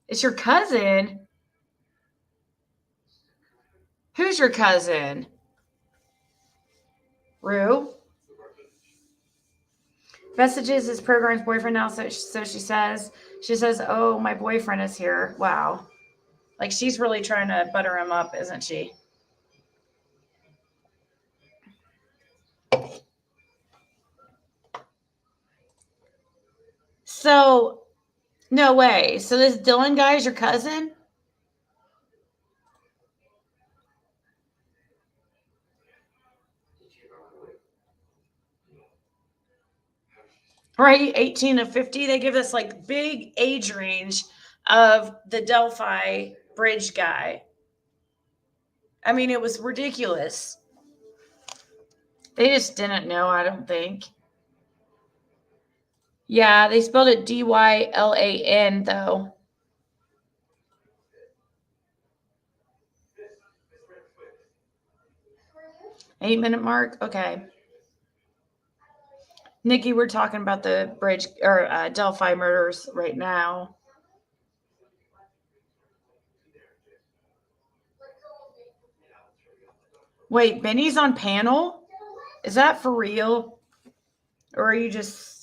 It's your cousin? Who's your cousin? Rue? Vestiges is program's boyfriend now, so she says, oh, my boyfriend is here. Wow. Like, she's really trying to butter him up, isn't she? So, no way. So this Dylan guy is your cousin? Right, 18 to 50. They give us like big age range of the Delphi bridge guy. I mean, it was ridiculous. They just didn't know, I don't think. Yeah, they spelled it Dylan, though. Eight-minute mark? Okay. Nikki, we're talking about the bridge or Delphi murders right now. Wait, Benny's on panel? Is that for real? Or are you just...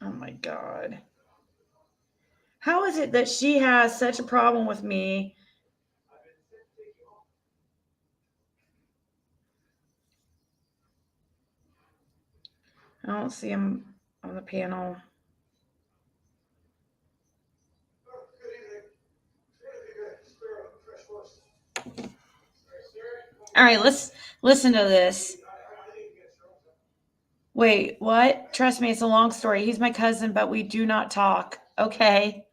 Oh my God. How is it that she has such a problem with me? I don't see him on the panel. All right, let's listen to this. Wait, what? Trust me, it's a long story. He's my cousin, but we do not talk. Okay.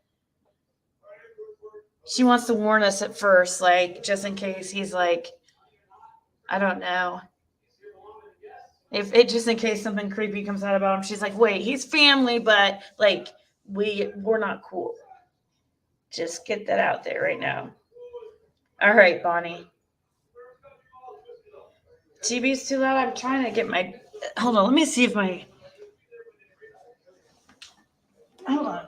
She wants to warn us at first, like, just in case he's like, I don't know. Just in case something creepy comes out about him, she's like, wait, he's family, but like we're not cool. Just get that out there right now. All right, Bonnie. TV's too loud. I'm trying to get my. Hold on. Let me see if my. Hold on.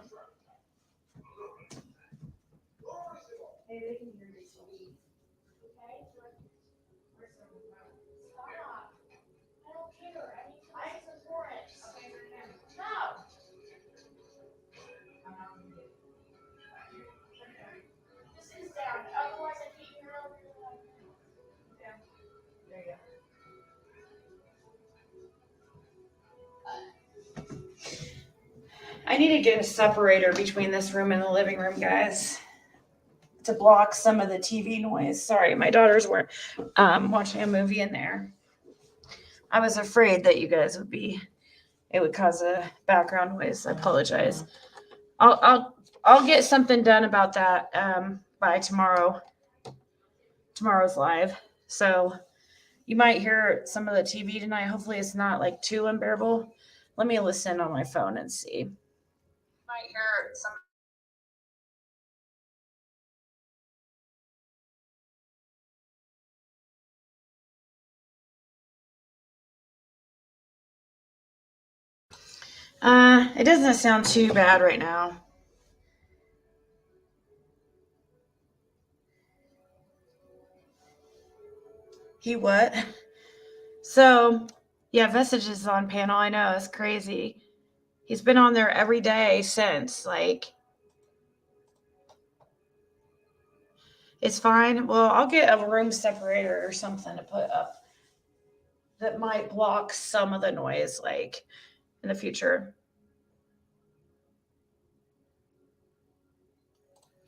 I need to get a separator between this room and the living room, guys, to block some of the TV noise. Sorry, my daughters were watching a movie in there. I was afraid that you guys it would cause a background noise. I apologize. I'll get something done about that by tomorrow's live. So you might hear some of the TV tonight. Hopefully it's not like too unbearable. Let me listen on my phone and see. Might hear some. It doesn't sound too bad right now. He what? So, yeah, Vestiges is on panel. I know, it's crazy. He's been on there every day since, like. It's fine. Well, I'll get a room separator or something to put up that might block some of the noise, like in the future.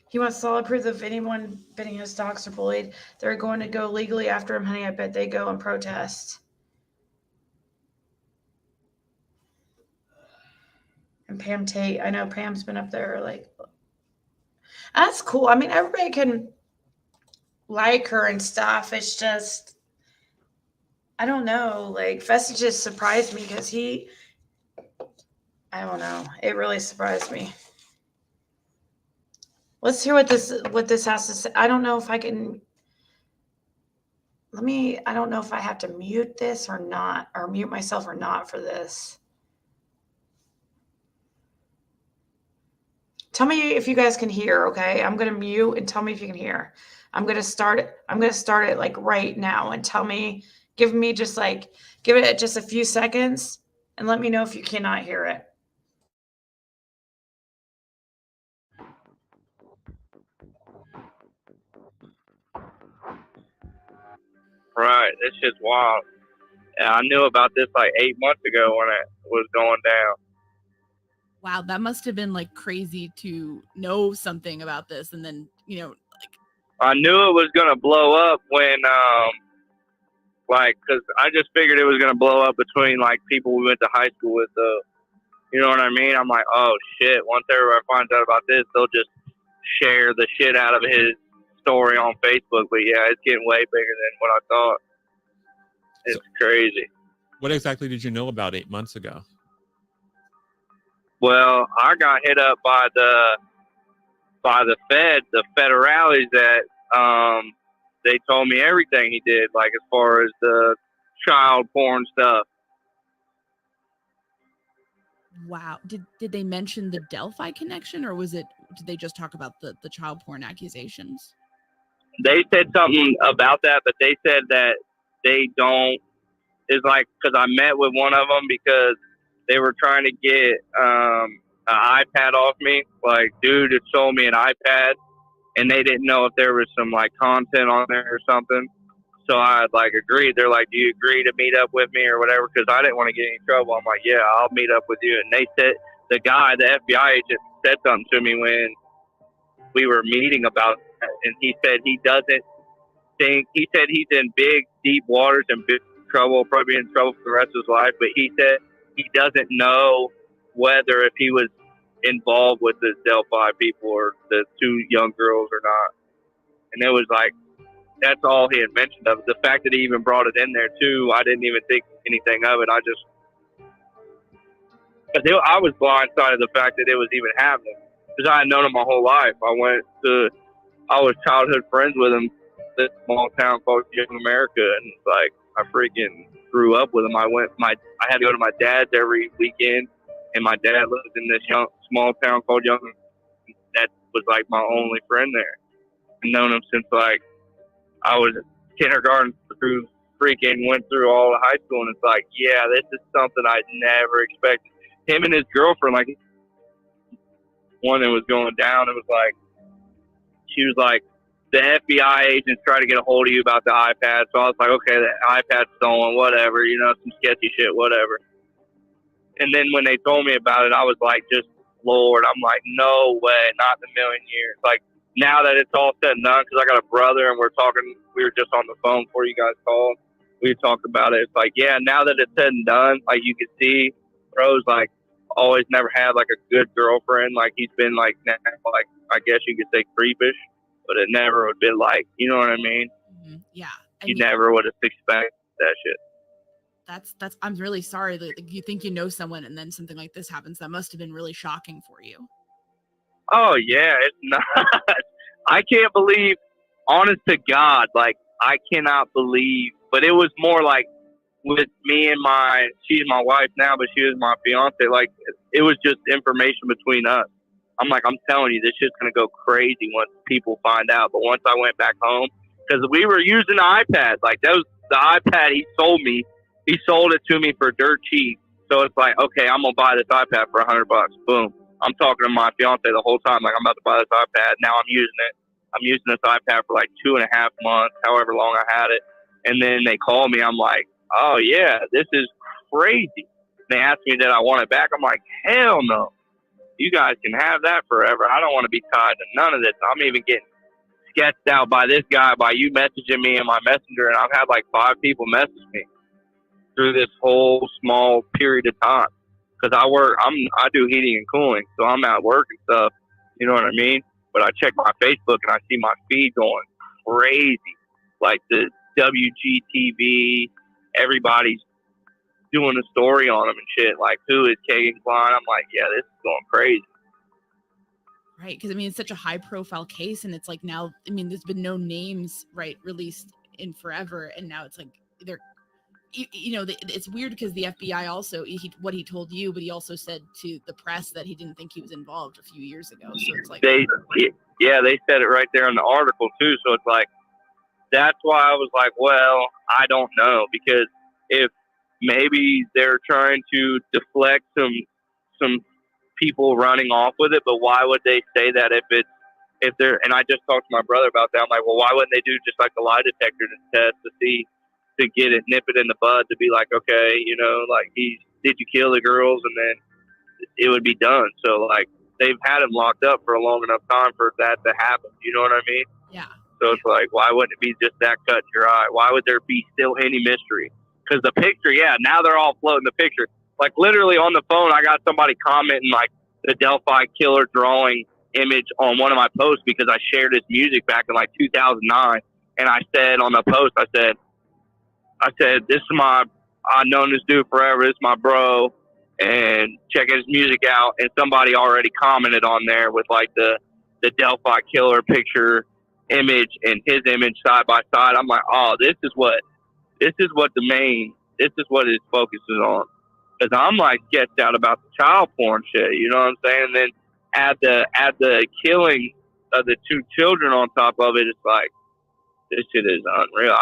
He wants solid proof of anyone bidding his stocks are bullied. They're going to go legally after him, honey. I bet they go and protest. And Pam Tate, I know Pam's been up there. Like, that's cool. I mean, everybody can like her and stuff. It's just, I don't know. Like, Festa just surprised me because I don't know. It really surprised me. Let's hear what this has to say. I don't know if I can. I don't know if I have to mute this or not, or mute myself or not for this. Tell me if you guys can hear, okay? I'm going to mute and tell me if you can hear. I'm going to start it like right now and give it just a few seconds and let me know if you cannot hear it. Right, this shit's wild. Yeah, I knew about this like 8 months ago when it was going down. Wow, that must have been like crazy to know something about this, and then I knew it was gonna blow up when, because I just figured it was gonna blow up between like people we went to high school with. You know what I mean? I'm like, oh shit! Once everybody finds out about this, they'll just share the shit out of his story on Facebook. But yeah, it's getting way bigger than what I thought. It's crazy. What exactly did you know about 8 months ago? Well, I got hit up by the federales that they told me everything he did, like as far as the child porn stuff. wow. Did they mention the Delphi connection, or did they just talk about the child porn accusations? They said something about that, but they said that they don't. It's like, because I met with one of them because they were trying to get an iPad off me. Like, dude had sold me an iPad, and they didn't know if there was some like content on there or something. So I like agreed. They're like, "Do you agree to meet up with me or whatever?" Because I didn't want to get in any trouble. I'm like, "Yeah, I'll meet up with you." And they said the FBI agent said something to me when we were meeting about that, and he said he doesn't think. He said he's in big, deep waters and big trouble, probably in trouble for the rest of his life. But he said he doesn't know whether if he was involved with the Delphi people or the two young girls or not. And it was like, that's all he had mentioned of it. The fact that he even brought it in there too, I didn't even think anything of it. I was blindsided the fact that it was even happening because I had known him my whole life. I was childhood friends with him in this small town called Young America, and like I freaking grew up with him. I had to go to my dad's every weekend, and my dad lives in this small town called Young. That was like my only friend there. I've known him since like I was kindergarten through went through all of high school, and it's like, yeah, this is something I never expected. Him and his girlfriend, like one that was going down, it was like she was like, the FBI agents try to get a hold of you about the iPad. So I was like, okay, the iPad's stolen, whatever, some sketchy shit, whatever. And then when they told me about it, I was like, just Lord, I'm like, no way, not in a million years. Like, now that it's all said and done, because I got a brother and we were just on the phone before you guys called. We talked about it. It's like, yeah, now that it's said and done, like you can see, bro's like always never had like a good girlfriend. Like he's been like I guess you could say creepish, but it never would have been like, you know what I mean? Mm-hmm. Yeah. You never would have expected that shit. That's I'm really sorry that you think you know someone and then something like this happens. That must have been really shocking for you. Oh yeah, it's not. I can't believe, honest to God, like I cannot believe, but it was more like with me and she's my wife now, but she was my fiance. Like it was just information between us. I'm like, I'm telling you, this shit's going to go crazy once people find out. But once I went back home, because we were using the iPad, like that was the iPad he sold me. He sold it to me for dirt cheap. So it's like, okay, I'm going to buy this iPad for $100. Boom. I'm talking to my fiance the whole time. Like, I'm about to buy this iPad. Now I'm using it. I'm using this iPad for like 2.5 months, however long I had it. And then they call me. I'm like, oh yeah, this is crazy. They asked me that I want it back. I'm like, hell no. You guys can have that forever. I don't want to be tied to none of this. I'm even getting sketched out by this guy, by you messaging me in my messenger, and I've had like 5 people message me through this whole small period of time. Because I do heating and cooling, so I'm at work and stuff. You know what I mean? But I check my Facebook and I see my feed going crazy. Like the WGTV, everybody's doing a story on them and shit. Like, who is Kagan Klein? I'm like, yeah, this is going crazy. Right, because I mean, it's such a high-profile case, and it's like now, I mean, there's been no names, right, released in forever, and now it's like they're, it's weird because the FBI also what he told you, but he also said to the press that he didn't think he was involved a few years ago. So it's like they said it right there in the article too. So it's like that's why I was like, well, I don't know, because if maybe they're trying to deflect some people running off with it, but why would they say that if they're, and I just talked to my brother about that. I'm like, well, why wouldn't they do just like a lie detector test to get it, nip it in the bud, to be like, okay, like did you kill the girls? And then it would be done. So like they've had him locked up for a long enough time for that to happen. You know what I mean? Yeah. So it's like, why wouldn't it be just that cut in your eye? Why would there be still any mystery? Because the picture, now they're all floating the picture. Like literally on the phone, I got somebody commenting like the Delphi killer drawing image on one of my posts because I shared his music back in like 2009. And I said on the post, I said, this is I've known this dude forever. This is my bro, and checking his music out. And somebody already commented on there with like the Delphi killer picture image and his image side by side. I'm like, oh, this is what his focus is on. Because I'm like sketched out about the child porn shit. You know what I'm saying? And then add the killing of the 2 children on top of it. It's like, this shit is unreal.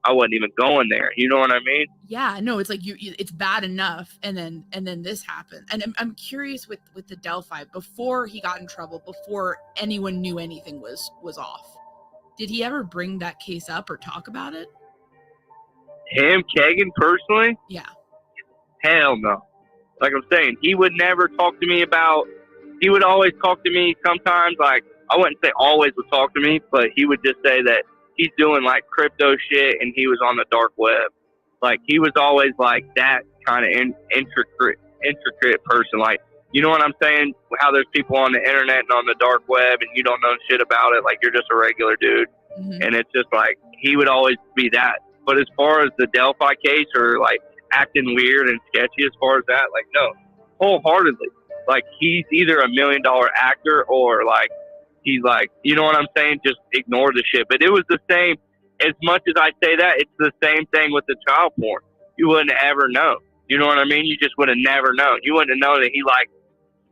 I wasn't even going there. You know what I mean? Yeah, no, it's like it's bad enough, and then this happened. And I'm curious with the Delphi, before he got in trouble, before anyone knew anything was off, did he ever bring that case up or talk about it? Him, Kagan, personally? Yeah. Hell no. Like I'm saying, he would never talk to me about. He would always talk to me sometimes. Like, I wouldn't say always would talk to me, but he would just say that he's doing like crypto shit and he was on the dark web. Like, he was always like that kind of intricate person. Like, you know what I'm saying? How there's people on the internet and on the dark web and you don't know shit about it. Like, you're just a regular dude. Mm-hmm. And it's just like, he would always be that. But as far as the Delphi case or like acting weird and sketchy as far as that, like, no, wholeheartedly. Like, he's either $1 million actor or like, he's like, you know what I'm saying? Just ignore the shit. But it was the same. As much as I say that, it's the same thing with the child porn. You wouldn't ever know. You know what I mean? You just would have never known. You wouldn't have known that he liked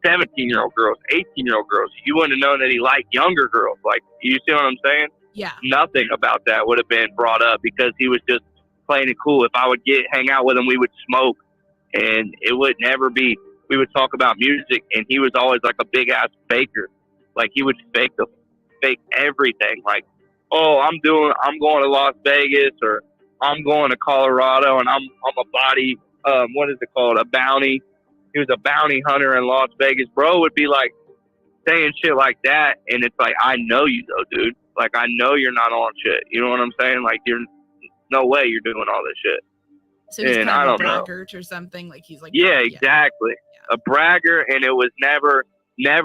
17-year-old girls, 18-year-old girls. You wouldn't have known that he liked younger girls. Like, you see what I'm saying? Yeah. Nothing about that would have been brought up because he was just playing it cool. If I would hang out with him, we would smoke, and it would never be. We would talk about music, and he was always like a big ass faker. Like, he would fake everything. Like, oh, I'm going to Las Vegas, or I'm going to Colorado, and I'm a body. What is it called? A bounty. He was a bounty hunter in Las Vegas. Bro would be like saying shit like that, and it's like, I know you though, dude. Like, I know you're not on shit. You know what I'm saying? Like, you're no way you're doing all this shit. So he's And kind I of a don't know. braggart or something. Like, he's like, Yeah, exactly. Yeah. A bragger, and it was never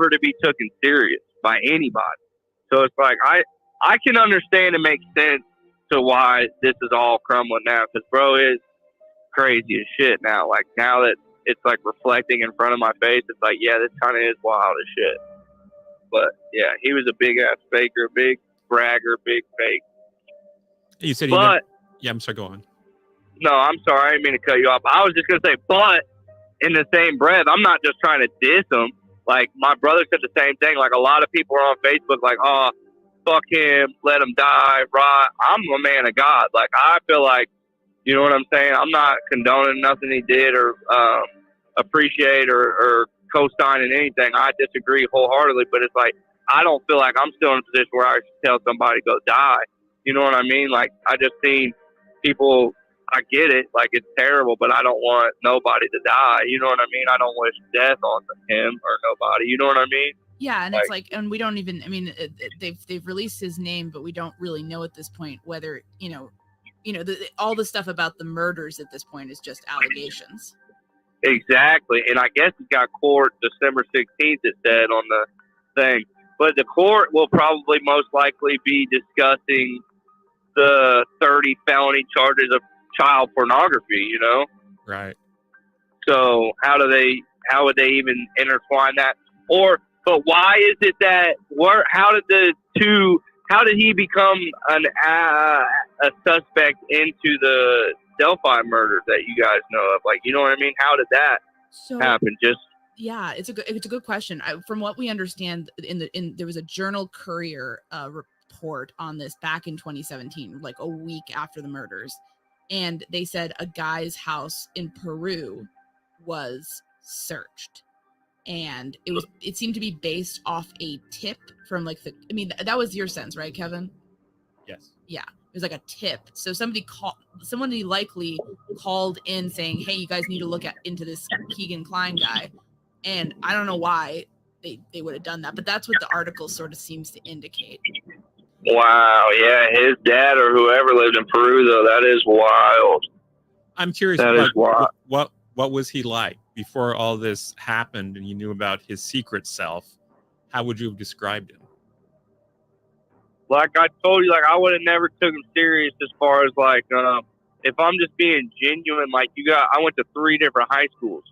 to be taken serious by anybody. So it's like, I can understand and make sense to why this is all crumbling now, because bro is crazy as shit now. Like, now that it's like reflecting in front of my face, it's like, yeah, this kind of is wild as shit. But yeah, he was a big ass faker, big bragger, big fake. You said yeah, I'm sorry, go on. No, I'm sorry, I didn't mean to cut you off. I was just gonna say, but in the same breath, I'm not just trying to diss him. Like, my brother said the same thing. Like, a lot of people are on Facebook like, oh, fuck him, let him die, right? I'm a man of God. Like, I feel like, you know what I'm saying? I'm not condoning nothing he did or appreciate or co-signing anything. I disagree wholeheartedly, but it's like, I don't feel like I'm still in a position where I should tell somebody to go die. You know what I mean? Like, I just seen people I get it. Like, it's terrible, but I don't want nobody to die. You know what I mean? I don't wish death on him or nobody. You know what I mean? Yeah, and it's like, and we don't even. I mean, they've released his name, but we don't really know at this point whether all the stuff about the murders at this point is just allegations. Exactly. And I guess it got court December 16th, it said on the thing. But the court will probably most likely be discussing the 30 felony charges of child pornography, you know? Right. So how would they even intertwine that? But why is it that, how did he become a suspect into the Delphi murder that you guys know of? Like, you know what I mean? How did that happen? Yeah, it's a good question. From what we understand, there was a Journal Courier report on this back in 2017, like a week after the murders, and they said a guy's house in Peru was searched, and it seemed to be based off a tip from that was your sense, right, Kevin? Yes. Yeah, it was like a tip. So somebody likely called in saying, "Hey, you guys need to look into this Keegan Klein guy." And I don't know why they would have done that, but that's what the article sort of seems to indicate. Wow, yeah, his dad or whoever lived in Peru, though. That is wild. I'm curious. That is wild. What was he like before all this happened, and you knew about his secret self? How would you have described him? Like I told you, like I would have never took him serious as far as like if I'm just being genuine. Like I went to 3 different high schools.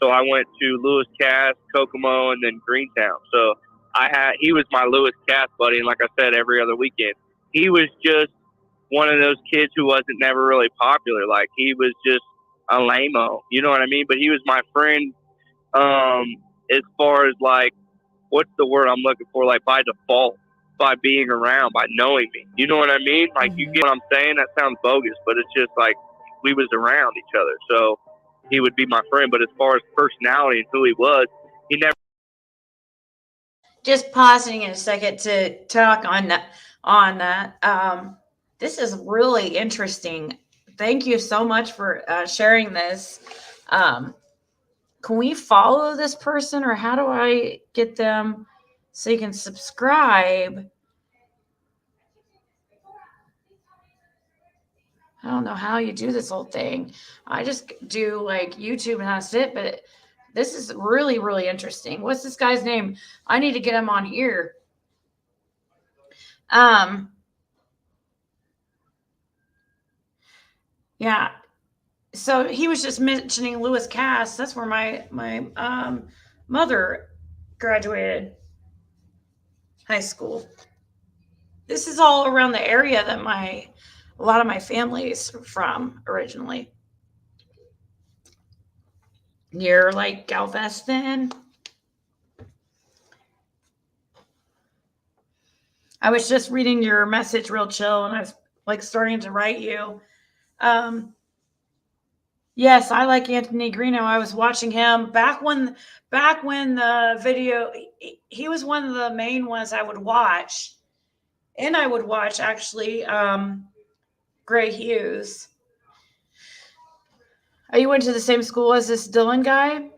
So I went to Lewis Cass, Kokomo, and then Greentown. So he was my Lewis Cass buddy, and like I said, every other weekend. He was just one of those kids who wasn't never really popular. Like he was just a lame-o, you know what I mean? But he was my friend as far as like, what's the word I'm looking for? Like by default, by being around, by knowing me. You know what I mean? Like you get what I'm saying? That sounds bogus, but it's just like we was around each other. So he would be my friend, but as far as personality and who he was, he never. Just pausing in a second to talk on that. This is really interesting. Thank you so much for sharing this. Can we follow this person, or how do I get them so you can subscribe? I don't know how you do this whole thing. I just do like YouTube and that's it. But this is really, really interesting. What's this guy's name? I need to get him on here. Yeah. So he was just mentioning Lewis Cass. That's where my mother graduated high school. This is all around the area that a lot of my family's from originally. Near like Galveston. I was just reading your message real chill, and I was like starting to write you. Yes, I like Anthony Greeno. I was watching him back when the video, he was one of the main ones I would watch. And I would watch actually Gray Hughes. You went to the same school as this Dylan guy?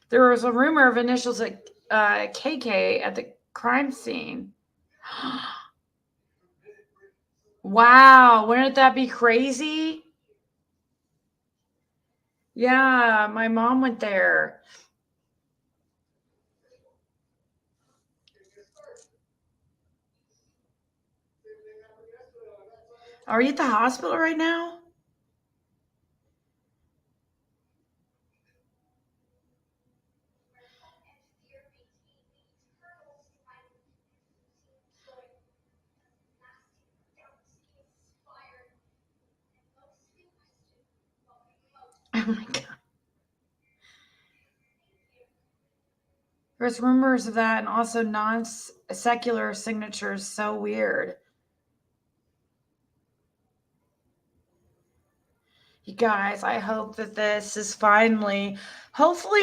There was a rumor of initials at KK at the crime scene. Wow, wouldn't that be crazy? Yeah, my mom went there. Are you at the hospital right now? Oh my God. There's rumors of that, and also non-secular signatures. So weird. You guys, I hope that this is finally, hopefully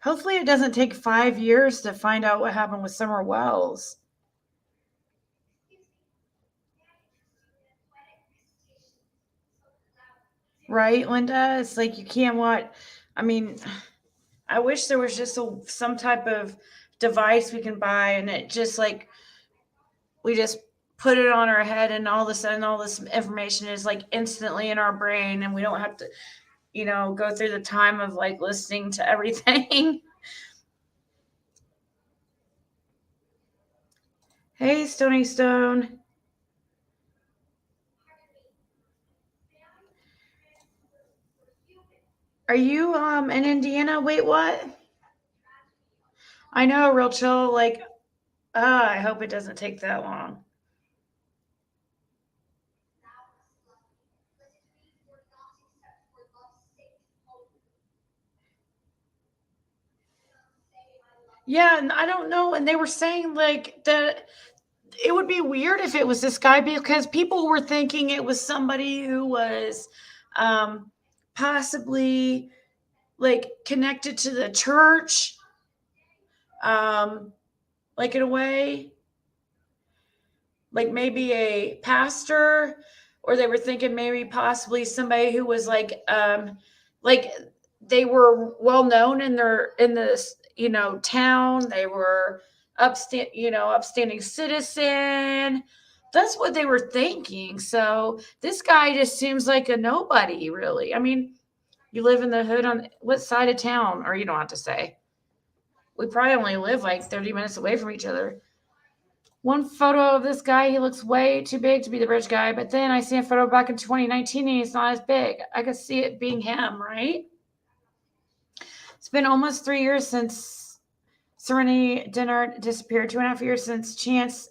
hopefully it doesn't take 5 years to find out what happened with Summer Wells. right, Linda? It's like you can't watch. I mean, I wish there was just some type of device we can buy, and it just like we just put it on our head, and all of a sudden, all this information is like instantly in our brain, and we don't have to, go through the time of like listening to everything. Hey, Stony Stone. Are you in Indiana? Wait, what? I know, real chill. Like, I hope it doesn't take that long. Yeah, and I don't know. And they were saying like that it would be weird if it was this guy because people were thinking it was somebody who was possibly like connected to the church, like in a way, like maybe a pastor, or they were thinking maybe possibly somebody who was like they were well known in this town. They were upstanding citizen. That's what they were thinking. So this guy just seems like a nobody, really. I mean, you live in the hood on what side of town? Or you don't have to say. We probably only live like 30 minutes away from each other. One photo of this guy, he looks way too big to be the rich guy. But then I see a photo back in 2019 and he's not as big. I could see it being him, right? It's been almost 3 years since Serenity Dinard disappeared, 2.5 years since Chance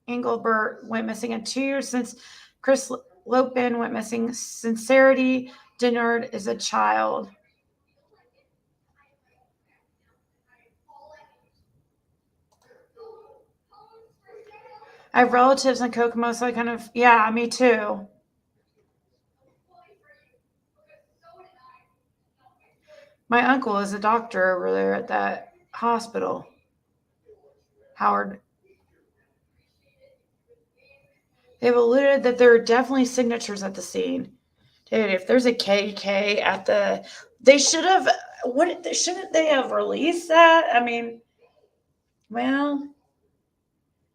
Engelbert went missing, and 2 years since Chris Lopin went missing. Sincerity Dinard is a child. I have relatives in Kokomo, so I kind of, yeah, me too. My uncle is a doctor over there at that hospital. Howard. They've alluded that there are definitely signatures at the scene. Dude, if there's a KK at the, they should have, shouldn't they have released that? I mean, well,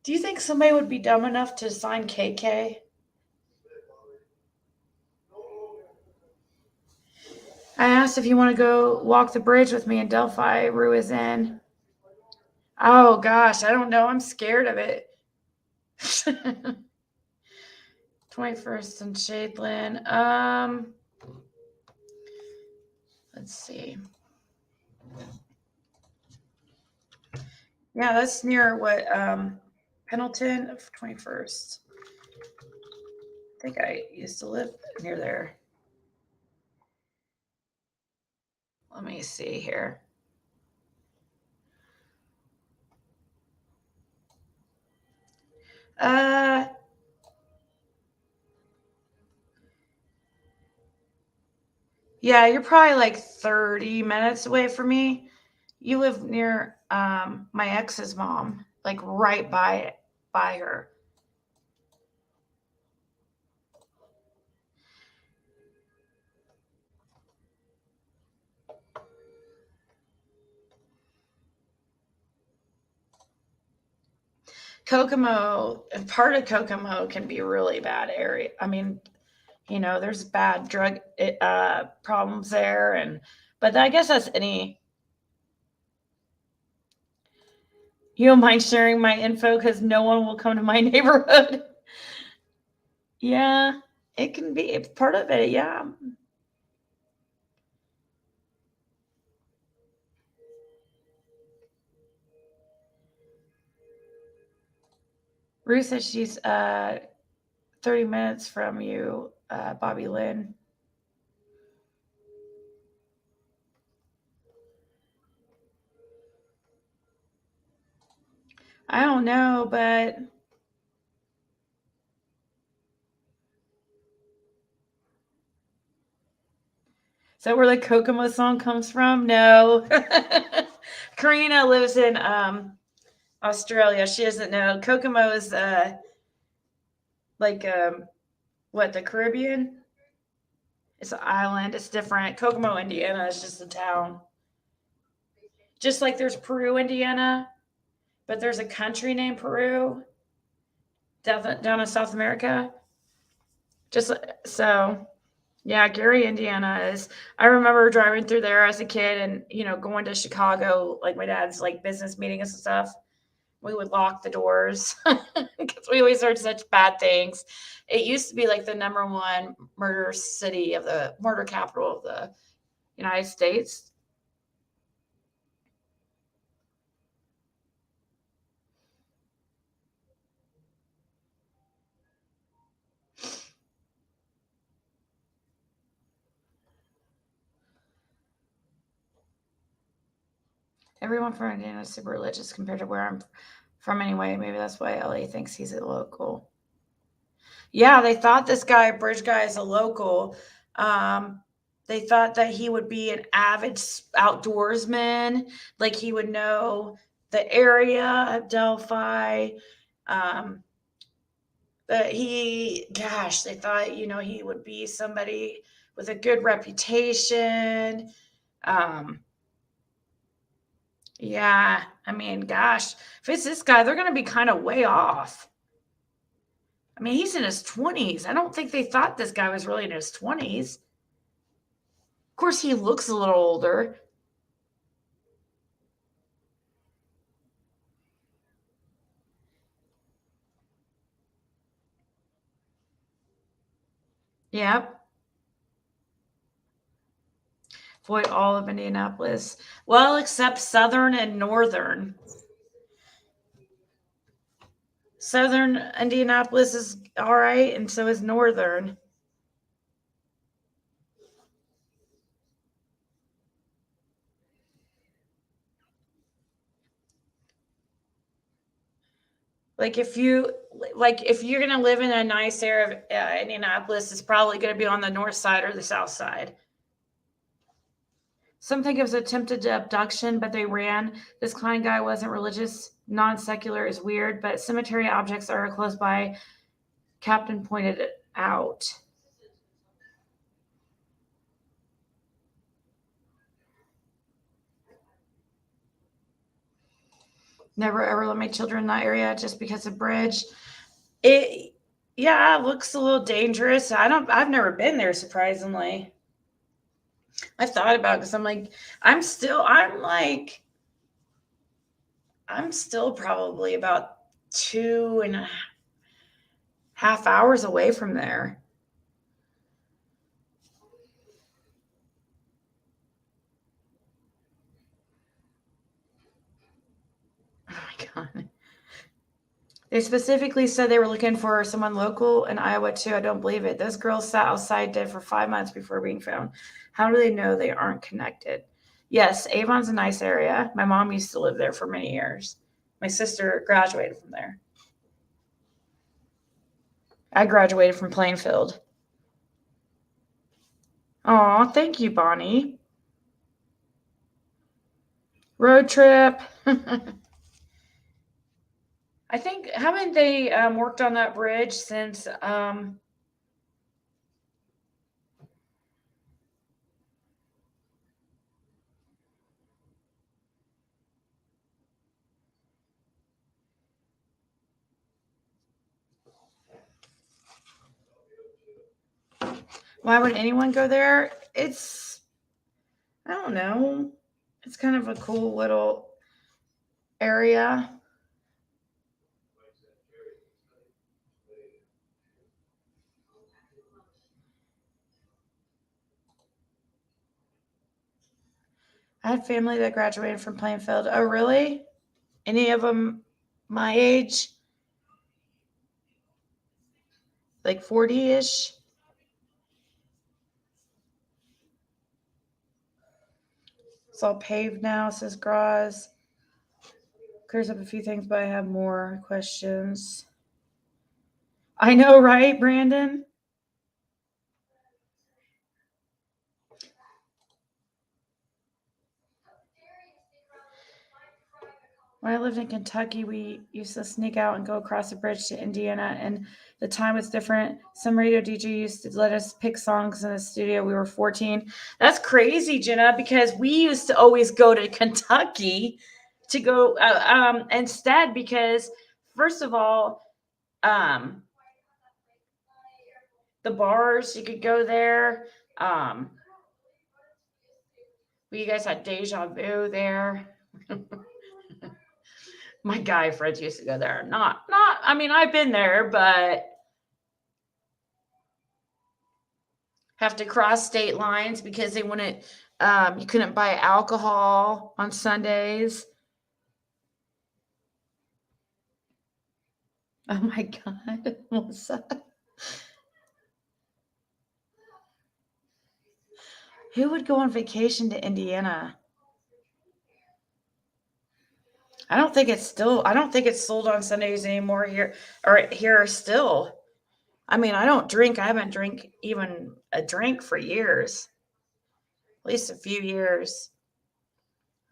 do you think somebody would be dumb enough to sign KK? I asked if you want to go walk the bridge with me in Delphi. Rue is in. Oh gosh, I don't know. I'm scared of it. 21st and Shadeland. Let's see. Yeah, that's near what Pendleton of 21st. I think I used to live near there. Let me see here. Yeah, you're probably like 30 minutes away from me. You live near my ex's mom, like right by her. Kokomo, part of Kokomo can be a really bad area. I mean, there's bad drug problems there, but I guess that's any. You don't mind sharing my info because no one will come to my neighborhood. Yeah, it can be. It's part of it. Yeah. Ruth says she's 30 minutes from you, Bobby Lynn. I don't know, but is that where the Kokomo song comes from? No. Karina lives in Australia. She doesn't know. Kokomo is like what, the Caribbean? It's an island. It's different. Kokomo, Indiana is just a town. Just like there's Peru, Indiana, but there's a country named Peru down in South America. Just so, yeah, Gary, Indiana is. I remember driving through there as a kid, and going to Chicago, like my dad's like business meetings and stuff. We would lock the doors because we always heard such bad things. It used to be like the #1 murder city of the murder capital of the United States. Everyone from Indiana is super religious compared to where I'm from anyway. Maybe that's why LA thinks he's a local. Yeah, they thought this guy, bridge guy, is a local. They thought that he would be an avid outdoorsman, like he would know the area of Delphi. That they thought, he would be somebody with a good reputation. Yeah, I mean, gosh, if it's this guy, they're going to be kind of way off. I mean, he's in his 20s. I don't think they thought this guy was really in his 20s. Of course, he looks a little older. Yep. Avoid all of Indianapolis. Well, except southern and northern. Southern Indianapolis is all right, and so is northern. If you're going to live in a nice area of Indianapolis, it's probably going to be on the north side or the south side. Some think it was attempted abduction, but they ran. This Klein guy wasn't religious. Non-secular is weird, but cemetery objects are close by. Captain pointed it out. Never ever let my children in that area just because of bridge. It looks a little dangerous. I've never been there, surprisingly. I've thought about it because I'm still probably about 2.5 hours away from there. Oh my God. They specifically said they were looking for someone local in Iowa too. I don't believe it. Those girls sat outside dead for 5 months before being found. How do they know they aren't connected? Yes, Avon's a nice area. My mom used to live there for many years. My sister graduated from there. I graduated from Plainfield. Oh, thank you, Bonnie. Road trip. I think, haven't they worked on that bridge since why would anyone go there? I don't know. It's kind of a cool little area. I had family that graduated from Plainfield. Oh, really? Any of them my age? Like 40-ish? It's all paved now, says Graz. Clears up a few things, but I have more questions. I know, right, Brandon? When I lived in Kentucky, we used to sneak out and go across the bridge to Indiana, and the time was different. Some radio DJ used to let us pick songs in the studio. We were 14. That's crazy, Jenna, because we used to always go to Kentucky to go instead because, first of all, the bars, you could go there. You guys had Deja Vu there. My guy friends used to go there. I mean, I've been there, but have to cross state lines because they wouldn't, you couldn't buy alcohol on Sundays. Oh my God, Melissa. Who would go on vacation to Indiana? I don't think it's sold on Sundays anymore here still. I mean, I don't drink. I haven't drank even a drink for years. At least a few years.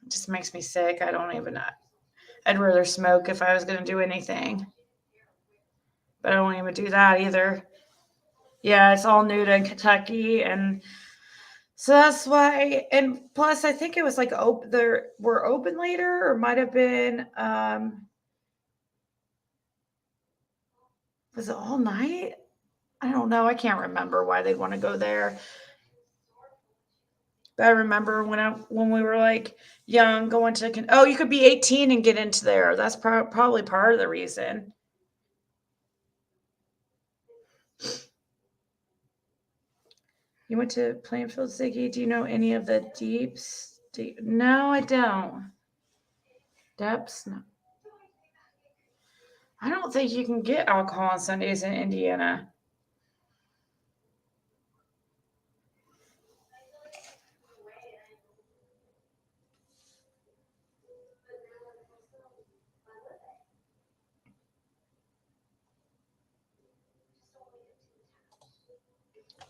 It just makes me sick. I don't even know. I'd rather smoke if I was going to do anything. But I don't even do that either. Yeah, it's all new to Kentucky, and so that's why. And plus, I think it was like we're open later, or might have been. Was it all night? I don't know. I can't remember why they'd want to go there. But I remember when we were like young, going to you could be 18 and get into there. That's probably part of the reason. You went to Plainfield, Ziggy. Do you know any of the deeps? No, I don't. Depths? No. I don't think you can get alcohol on Sundays in Indiana.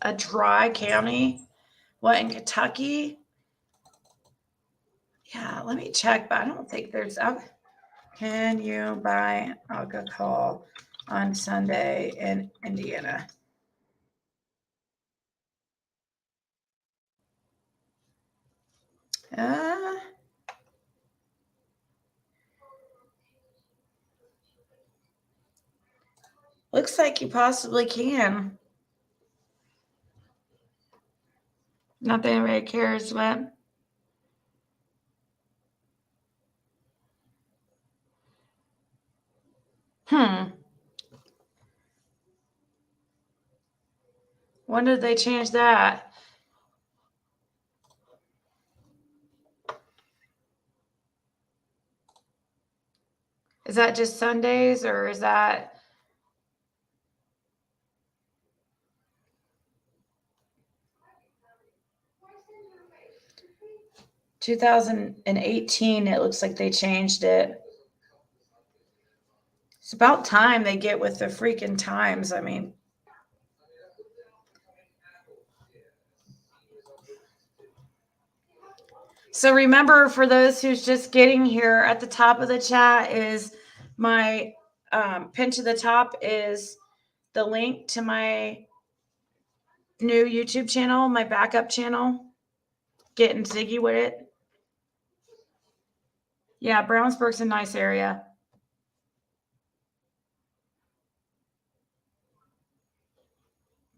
A dry county? What, in Kentucky? Yeah, let me check, but I don't think there's. Can you buy alcohol on Sunday in Indiana? Looks like you possibly can. Not that anybody cares, but when did they change that? Is that just Sundays, or is that? In 2018, it looks like they changed it. It's about time they get with the freaking times. I mean, so remember, for those who's just getting here, at the top of the chat is my pin to the top is the link to my new YouTube channel, my backup channel, Getting Ziggy with it. Yeah, Brownsburg's a nice area.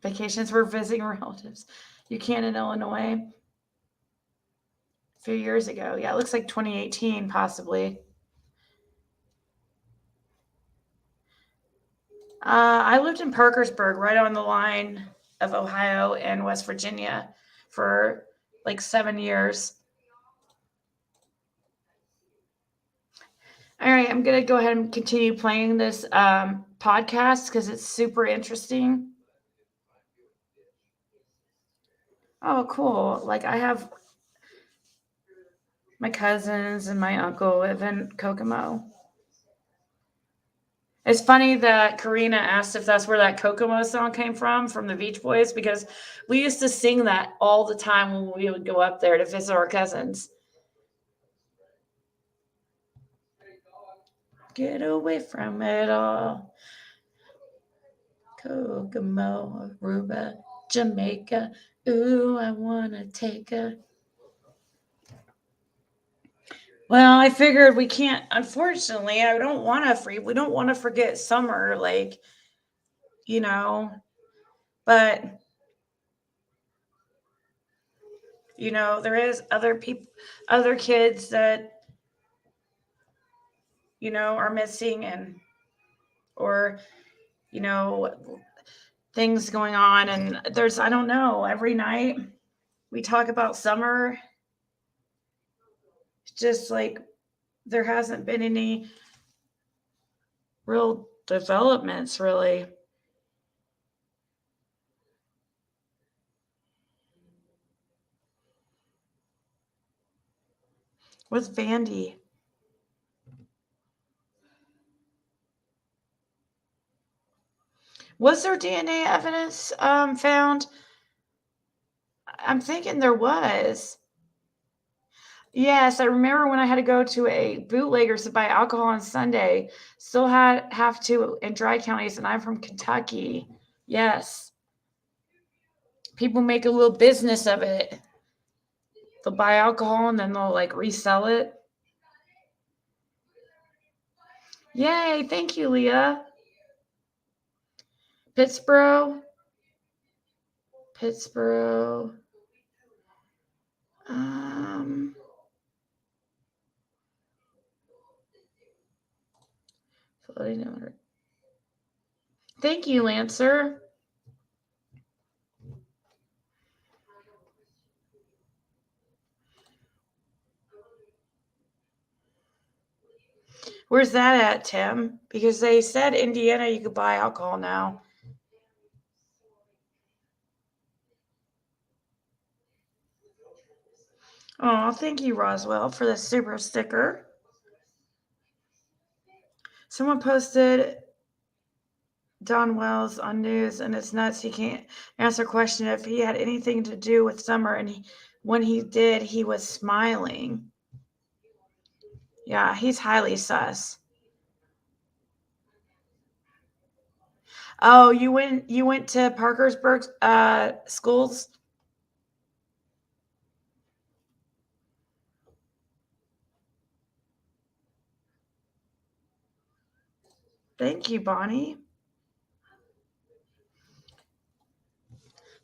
Vacations for visiting relatives. You can in Illinois. A few years ago. Yeah, it looks like 2018, possibly. I lived in Parkersburg, right on the line of Ohio and West Virginia, for like 7 years. All right, I'm going to go ahead and continue playing this podcast because it's super interesting. Oh, cool. Like, I have my cousins and my uncle live in Kokomo. It's funny that Karina asked if that's where that Kokomo song came from the Beach Boys, because we used to sing that all the time when we would go up there to visit our cousins. Get away from it all. Kokomo, Aruba, Jamaica. Ooh, I wanna take a. Well, I figured we can't. Unfortunately, I don't want to we don't want to forget summer, like, you know. But you know, there is other people, other kids that you know are missing, and or you know things going on, and there's I don't know. Every night we talk about summer. It's just like there hasn't been any real developments, really. With Vandy. Was there DNA evidence found? I'm thinking there was. Yes, I remember when I had to go to a bootleggers to buy alcohol on Sunday. Still have to in dry counties, and I'm from Kentucky. Yes. People make a little business of it. They'll buy alcohol and then they'll like resell it. Yay, thank you, Leah. Pittsburgh. Thank you, Lancer. Where's that at, Tim? Because they said Indiana you could buy alcohol now. Oh, thank you, Roswell, for the super sticker. Someone posted Don Wells on news, and it's nuts. He can't answer a question if he had anything to do with summer, and when he did, he was smiling. Yeah, he's highly sus. Oh, you went to Parkersburg schools? Thank you, Bonnie.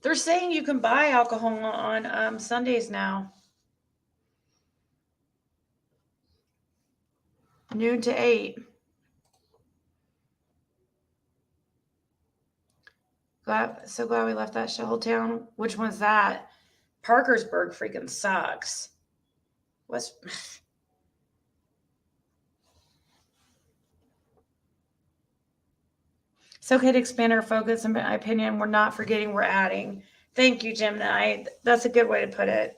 They're saying you can buy alcohol on Sundays now. Noon to 8. So glad we left that shithole town. Which one's that? Parkersburg freaking sucks. What's... It's okay to expand our focus. In my opinion, we're not forgetting, we're adding. Thank you, Gemini. That's a good way to put it.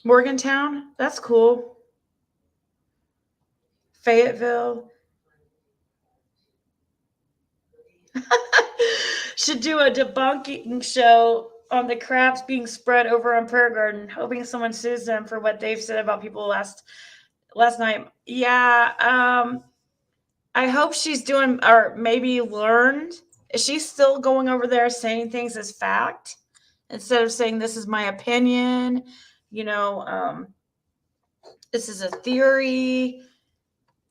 Morgantown, that's cool. Fayetteville. Should do a debunking show on the craps being spread over on Prayer Garden, hoping someone sues them for what they've said about people last night. Yeah, I hope she's doing, or maybe learned. Is she still going over there saying things as fact instead of saying this is my opinion? You know, this is a theory.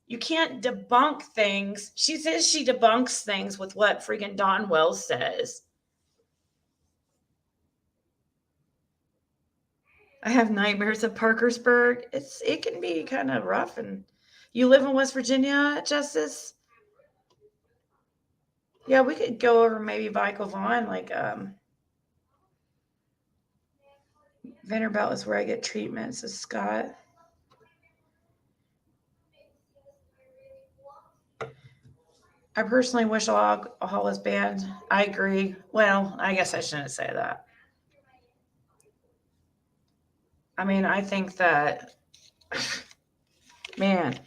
You can't debunk things. She says she debunks things with what freaking Don Wells says. I have nightmares of Parkersburg. It can be kind of rough. And you live in West Virginia, Justice? Yeah, we could go over maybe by Vaughn, like Vanderbilt is where I get treatment, says Scott. I personally wish alcohol was banned. I agree. Well, I guess I shouldn't say that. I mean, I think that, man,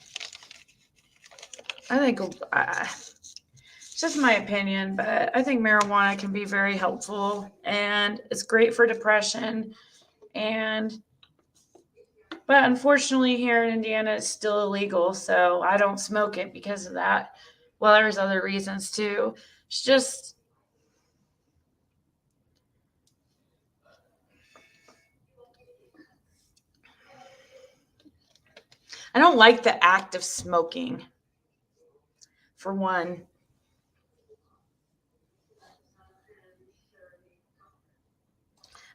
I think it's just my opinion, but I think marijuana can be very helpful, and it's great for depression. And But unfortunately, here in Indiana, it's still illegal, so I don't smoke it because of that. Well, there's other reasons too. It's just, I don't like the act of smoking, for one.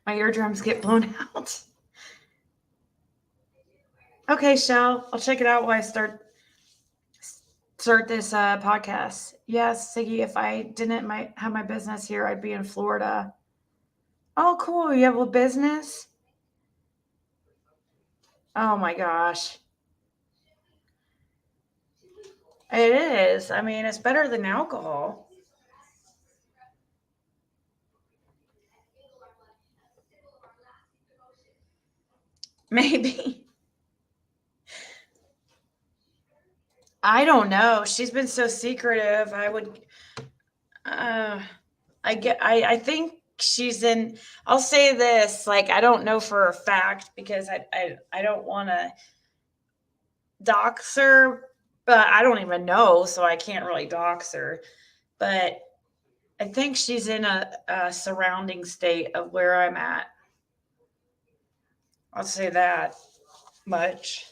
My eardrums get blown out. Okay, Shell, I'll check it out while I start this podcast. Yes, Ziggy, if I didn't have my business here, I'd be in Florida. Oh, cool. You have a business? Oh my gosh. It is. I mean, it's better than alcohol. Maybe. I don't know. She's been so secretive. I think she's in, I'll say this, like, I don't know for a fact because I don't want to dox her, but I don't even know, so I can't really dox her. But I think she's in a surrounding state of where I'm at. I'll say that much.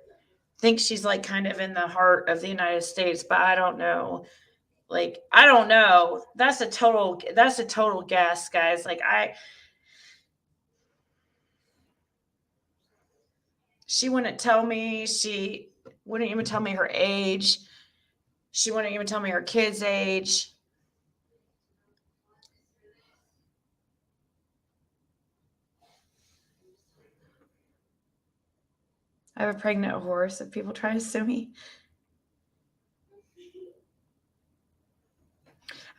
I think she's like kind of in the heart of the United States, but I don't know. Like, I don't know. That's a total guess, guys. Like, she wouldn't tell me. She wouldn't even tell me her age. She wouldn't even tell me her kid's age. I have a pregnant horse if people try to sue me.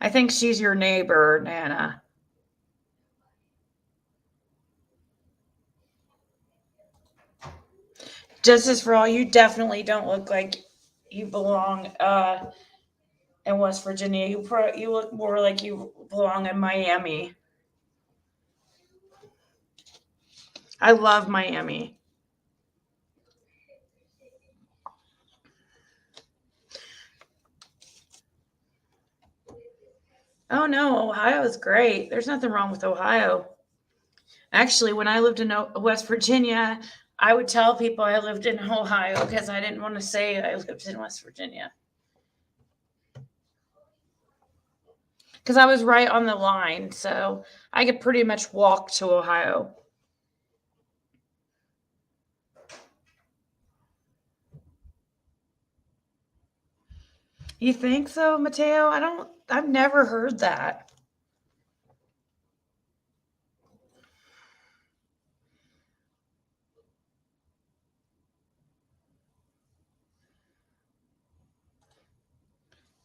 I think she's your neighbor, Nana. Justice for all, you definitely don't look like you belong in West Virginia. You look more like you belong in Miami. I love Miami. Oh no, Ohio is great. There's nothing wrong with Ohio. Actually, when I lived in West Virginia, I would tell people I lived in Ohio because I didn't want to say I lived in West Virginia. Because I was right on the line, so I could pretty much walk to Ohio. You think so, Mateo? I've never heard that.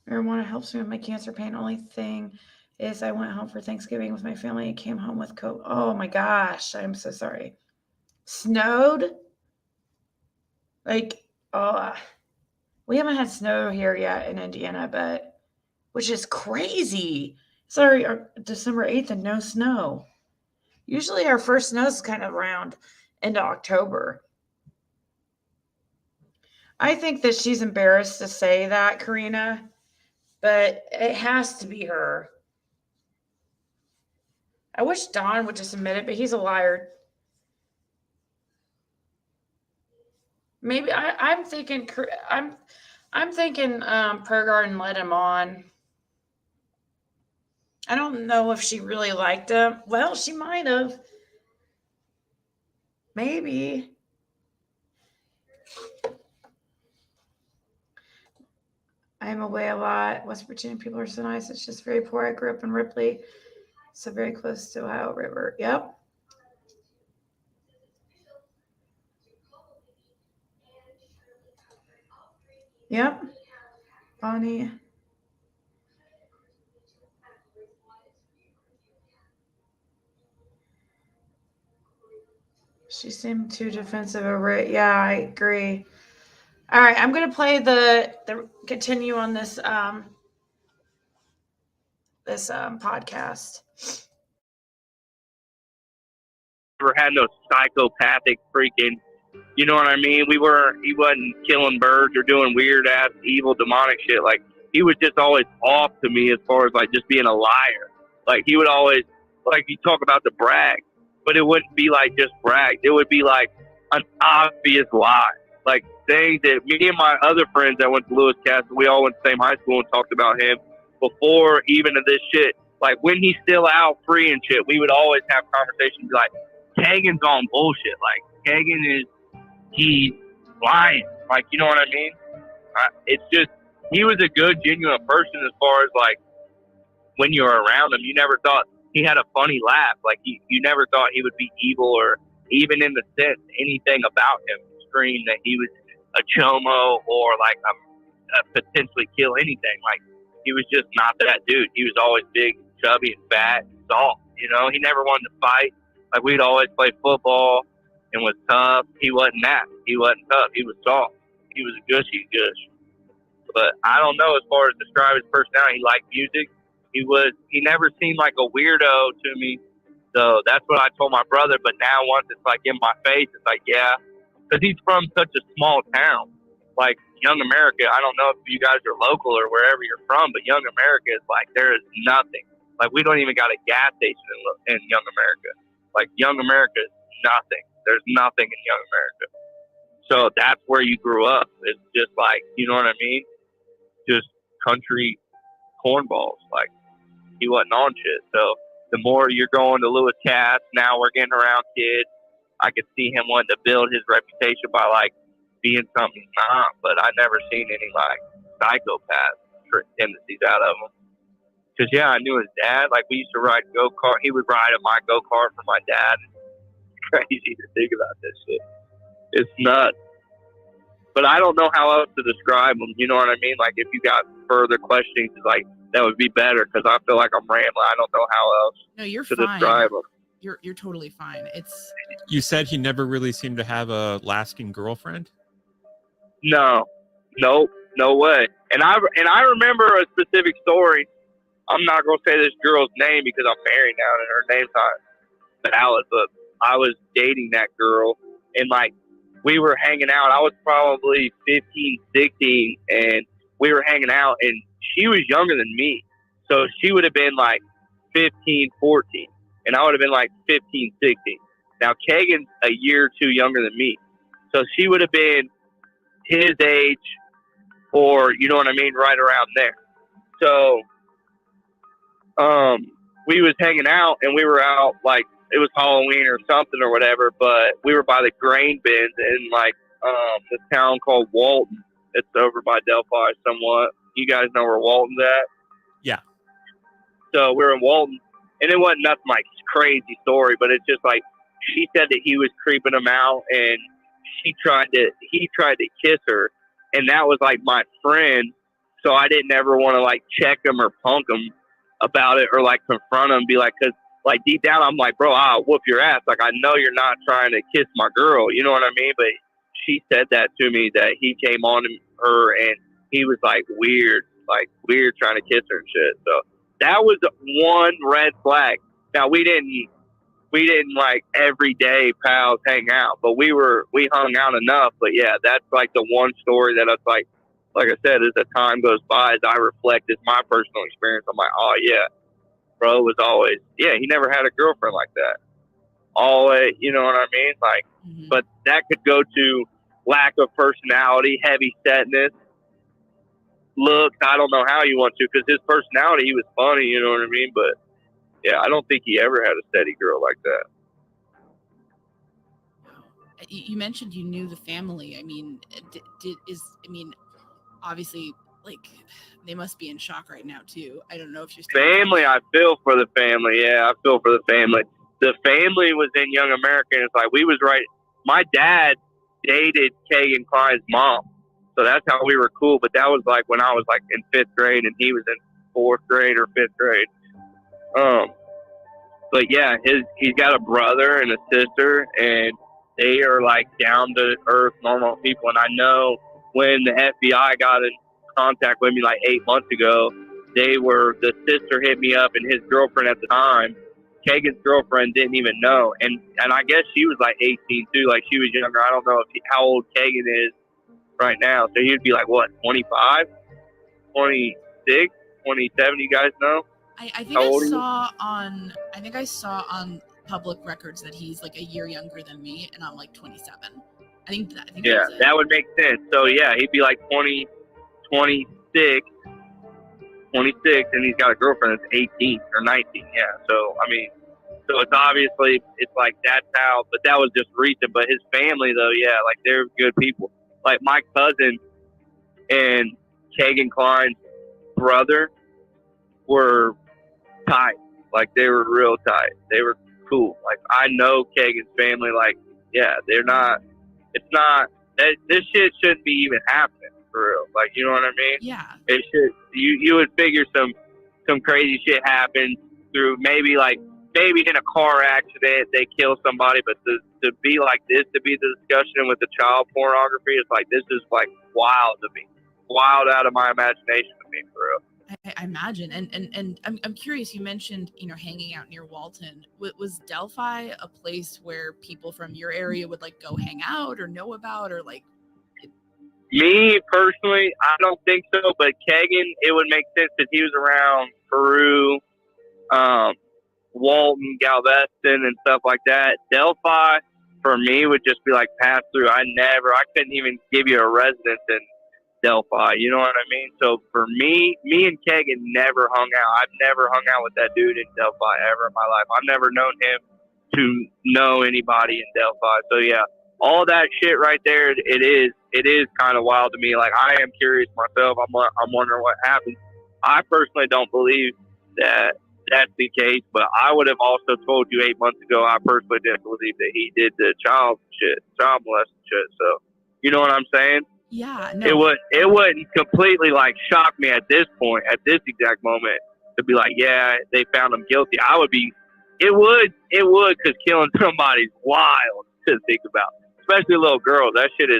Marijuana helps me with my cancer pain. Only thing is I went home for Thanksgiving with my family and came home with COVID. Oh my gosh, I'm so sorry. Snowed? Like, oh, we haven't had snow here yet in Indiana, but which is crazy. Sorry, December 8th and no snow. Usually our first snow is kind of around into October. I think that she's embarrassed to say that, Karina, but it has to be her. I wish Don would just admit it, but he's a liar. Maybe I'm thinking Prayer Garden let him on. I don't know if she really liked him. Well, she might have. Maybe. I'm away a lot. West Virginia people are so nice. It's just very poor. I grew up in Ripley, so very close to Ohio River. Yep. Yep. Bonnie. She seemed too defensive over it. Yeah, I agree. All right, I'm gonna play the continue on this podcast. Never had no psychopathic freaking You know what I mean? He wasn't killing birds or doing weird ass evil demonic shit. Like, he was just always off to me as far as like just being a liar. Like, he would always, like, you talk about the brag, but it wouldn't be like just brag. It would be like an obvious lie. Like, things that me and my other friends that went to Lewis Castle, we all went to the same high school and talked about him before even of this shit. Like, when he's still out free and shit, we would always have conversations like, Kagan's on bullshit. Like, Kagan he's lying. Like, you know what I mean? It's just, he was a good, genuine person as far as like, when you were around him, you never thought he had a funny laugh. Like, you never thought he would be evil, or even in the sense anything about him scream that he was a chomo or like a potentially kill anything. Like, he was just not that dude. He was always big, chubby, and fat, and soft. You know, he never wanted to fight. Like, we'd always play football and was tough. He wasn't that. He wasn't tough. He was soft. He was a gushy gush. But I don't know, as far as describe his personality. He liked music. He never seemed like a weirdo to me. So that's what I told my brother. But now once it's like in my face, it's like, yeah, because he's from such a small town. Like, Young America, I don't know if you guys are local or wherever you're from, but Young America is like, there is nothing. Like, we don't even got a gas station in Young America. Like, Young America is nothing. There's nothing in Young America. So that's where you grew up. It's just like, you know what I mean? Just country cornballs. Like, he wasn't on shit. So the more you're going to Lewis Cass, now we're getting around kids. I could see him wanting to build his reputation by like being something he's not. But I never seen any like psychopath tendencies out of him. Cause yeah, I knew his dad. Like, we used to ride go-kart. He would ride my go-kart for my dad. It's crazy to think about this shit. It's nuts. But I don't know how else to describe him. You know what I mean? Like, if you got further questions, like, that would be better, because I feel like I'm rambling. I don't know how else No, you're to fine. describe him. You're totally fine. It's You said he never really seemed to have a lasting girlfriend. No, no way. And I remember a specific story. I'm not gonna say this girl's name because I'm married now and her name's not valid, but I was dating that girl, and like, we were hanging out. I was probably 15, 16, and we were hanging out, and she was younger than me. So she would have been like 15, 14, and I would have been like 15, 16. Now, Kagan's a year or two younger than me. So she would have been his age, or, you know what I mean, right around there. So we was hanging out, and we were out, like, it was Halloween or something or whatever, but we were by the grain bins in like this town called Walton. It's over by Delphi somewhat. You guys know where Walton's at? Yeah. So we were in Walton, and it wasn't nothing like crazy story, but it's just like, she said that he was creeping him out, and he tried to kiss her, and that was like my friend. So I didn't ever want to like check him or punk him about it, or like confront him and be like, 'cause like deep down, I'm like, bro, I'll whoop your ass. Like, I know you're not trying to kiss my girl. You know what I mean? But she said that to me, that he came on her and he was like weird trying to kiss her and shit. So that was one red flag. Now, we didn't like every day pals hang out, but we hung out enough. But yeah, that's like the one story that I was like I said, as the time goes by, as I reflect, it's my personal experience. I'm like, oh yeah. Bro was always, yeah, he never had a girlfriend like that. Always, you know what I mean? Like, but that could go to lack of personality, heavy setness, looks. I don't know how you want to, because his personality, he was funny, you know what I mean? But yeah, I don't think he ever had a steady girl like that. you mentioned you knew the family. I mean, obviously, like, they must be in shock right now too. I don't know if you're family. I feel for the family. Yeah, I feel for the family. The family was in Young America, and it's like, we was right. My dad dated Kagan Klein's mom, so that's how we were cool. But that was like when I was like in 5th grade, and he was in 4th grade or 5th grade. But yeah, he's got a brother and a sister, and they are like down to earth, normal people. And I know when the FBI got in contact with me like 8 months ago, the sister hit me up, and his girlfriend at the time, Kagan's girlfriend didn't even know, and I guess she was like 18 too, like she was younger. I don't know how old Kagan is right now, so he'd be like what, 25, 26, 27. You guys know? I think How old are you? I saw on public records that he's like a year younger than me, and I'm like 27. I think Yeah, that's it. that would make sense. So yeah, he'd be like 26, and he's got a girlfriend that's 18 or 19. Yeah, so I mean, so it's obviously, it's like that's how, but that was just recent. But his family though, yeah, like they're good people. Like my cousin and Kagan Klein's brother were tight. Like they were real tight. They were cool. Like I know Kagan's family. Like yeah, they're not. It's not. This shit shouldn't be even happening for real. Like you know what I mean? Yeah. It should. You would figure some crazy shit happens through maybe in a car accident they kill somebody, but to be like this, to be the discussion with the child pornography, it's like this is like wild to me, wild out of my imagination to me for real. I imagine, and I'm curious. You mentioned hanging out near Walton. Was Delphi a place where people from your area would like go hang out or know about or like? Me personally, I don't think so. But Kagan, it would make sense because he was around Peru, Walton, Galveston, and stuff like that. Delphi, for me, would just be like pass through. I couldn't even give you a residence in Delphi. You know what I mean? So for me and Kagan never hung out. I've never hung out with that dude in Delphi ever in my life. I've never known him to know anybody in Delphi. So yeah, all that shit right there, it is kind of wild to me. Like I am curious myself. I'm wondering what happened. I personally don't believe that that's the case, but I would have also told you 8 months ago I personally didn't believe that he did the child molesting shit. So you know what I'm saying? Yeah, no. It wouldn't completely like shock me at this point, at this exact moment, to be like, yeah, they found him guilty. It would, because killing somebody's wild to think about, especially little girls. That shit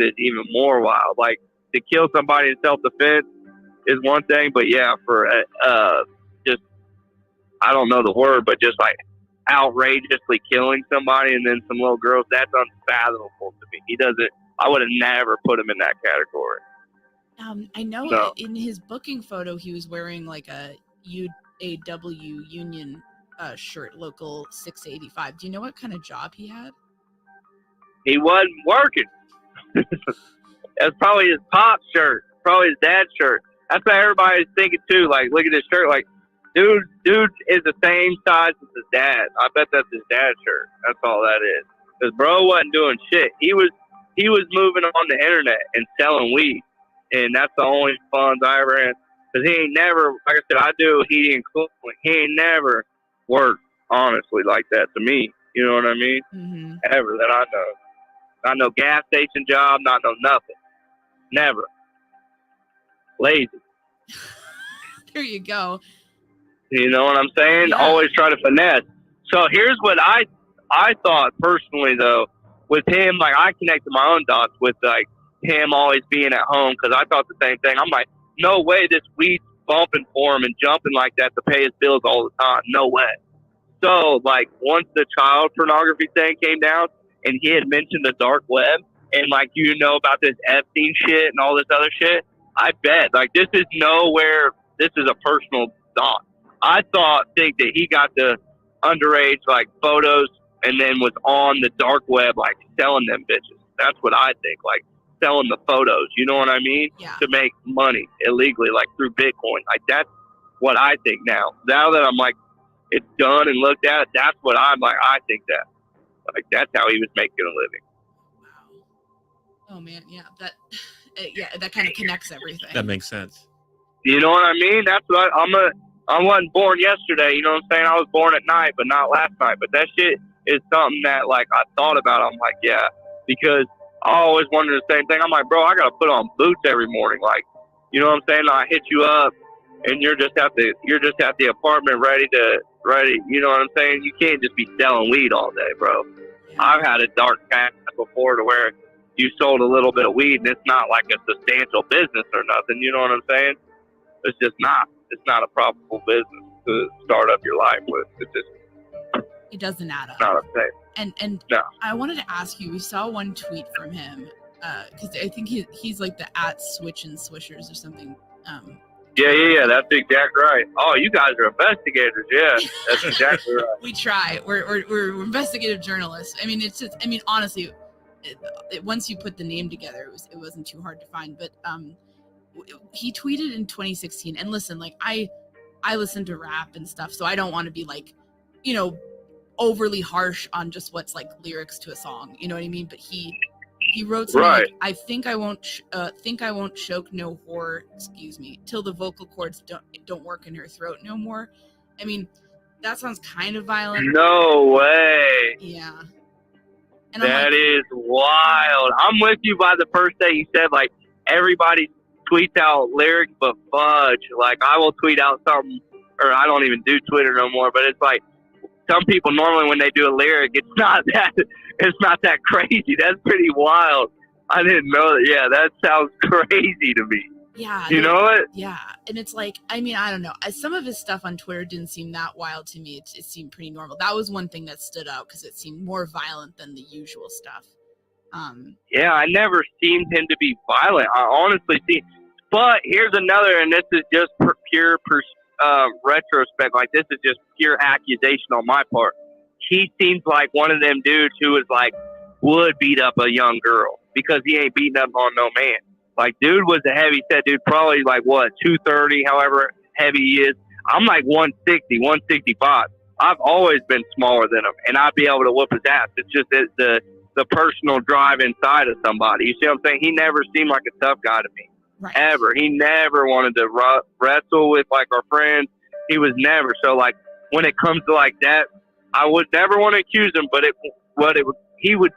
is even more wild. Like to kill somebody in self-defense is one thing, but yeah, for just, I don't know the word, but just like outrageously killing somebody and then some little girls, that's unfathomable to me. I would have never put him in that category. I know in his booking photo, he was wearing like a UAW union shirt, local 685. Do you know what kind of job he had? He wasn't working. That's probably his pop's shirt, probably his dad's shirt. That's what everybody's thinking too. Like, look at his shirt. Like, dude is the same size as his dad. I bet that's his dad's shirt. That's all that is. Because bro wasn't doing shit. He was moving on the internet and selling weed, and that's the only funds I ever had. Because he ain't never, like I said, I do heating and cooling. He ain't never worked honestly like that to me. You know what I mean? Mm-hmm. Ever that I know. Not no gas station job, not no nothing. Never. Lazy. There you go. You know what I'm saying? Yeah. Always try to finesse. So here's what I thought personally though, with him, like I connected my own dots with like him always being at home, because I thought the same thing. I'm like, no way this weed's bumping for him and jumping like that to pay his bills all the time. No way. So like once the child pornography thing came down and he had mentioned the dark web and like you know about this Epstein shit and all this other shit, I bet like this is a personal thought. I think that he got the underage like photos and then was on the dark web like selling them bitches. That's what I think, like selling the photos. You know what I mean? Yeah. To make money illegally, like through Bitcoin. Like that's what I think now. Now that I'm like it's done and looked at, that's what I'm like. I think that like that's how he was making a living. Wow. Oh man, yeah. That kind of connects everything. That makes sense. You know what I mean? That's what I wasn't born yesterday, you know what I'm saying? I was born at night, but not last night. But that shit is something that, like, I thought about. I'm like, yeah, because I always wondered the same thing. I'm like, bro, I got to put on boots every morning. Like, you know what I'm saying? I hit you up, and you're just at the apartment ready. You know what I'm saying? You can't just be selling weed all day, bro. I've had a dark past before to where you sold a little bit of weed, and it's not like a substantial business or nothing. You know what I'm saying? It's just not. It's not a profitable business. to start up your life with. It's just It doesn't add up. not a thing. And No. I wanted to ask you, we saw one tweet from him, because I think he's like the @switch and swishers or something. Yeah, that's exactly right. Oh, you guys are investigators. Yeah, that's exactly right. We try. We're investigative journalists. I mean, it's just. I mean, honestly, once you put the name together, it wasn't too hard to find. But he tweeted in 2016. And listen, like I listen to rap and stuff, so I don't want to be like, you know, overly harsh on just what's like lyrics to a song. You know what I mean? But he wrote something Right. like, I think I won't choke no whore, excuse me, till the vocal cords don't work in her throat no more. I mean, that sounds kind of violent. No way. Yeah. And That is wild. I'm with you by the first day you said, like, everybody tweets out lyrics, but fudge. Like, I will tweet out something, or I don't even do Twitter no more, but it's like, some people normally when they do a lyric, it's not that crazy. That's pretty wild. I didn't know that. Yeah, that sounds crazy to me. Yeah. You know what? Yeah. And it's like, I mean, I don't know. Some of his stuff on Twitter didn't seem that wild to me. It seemed pretty normal. That was one thing that stood out because it seemed more violent than the usual stuff. Yeah, I never seen him to be violent. I honestly see. But here's another, and this is just pure retrospect. Like, this is just pure accusation on my part. He seems like one of them dudes who is like, would beat up a young girl because he ain't beating up on no man. Like, dude was a heavy set dude, probably like, what, 230, however heavy he is. I'm like 160, 165. I've always been smaller than him, and I'd be able to whoop his ass. It's just the personal drive inside of somebody. You see what I'm saying? He never seemed like a tough guy to me. Right. Ever. He never wanted to wrestle with, like, our friends. He was never. So, like, when it comes to, like, that, I would never want to accuse him, but he would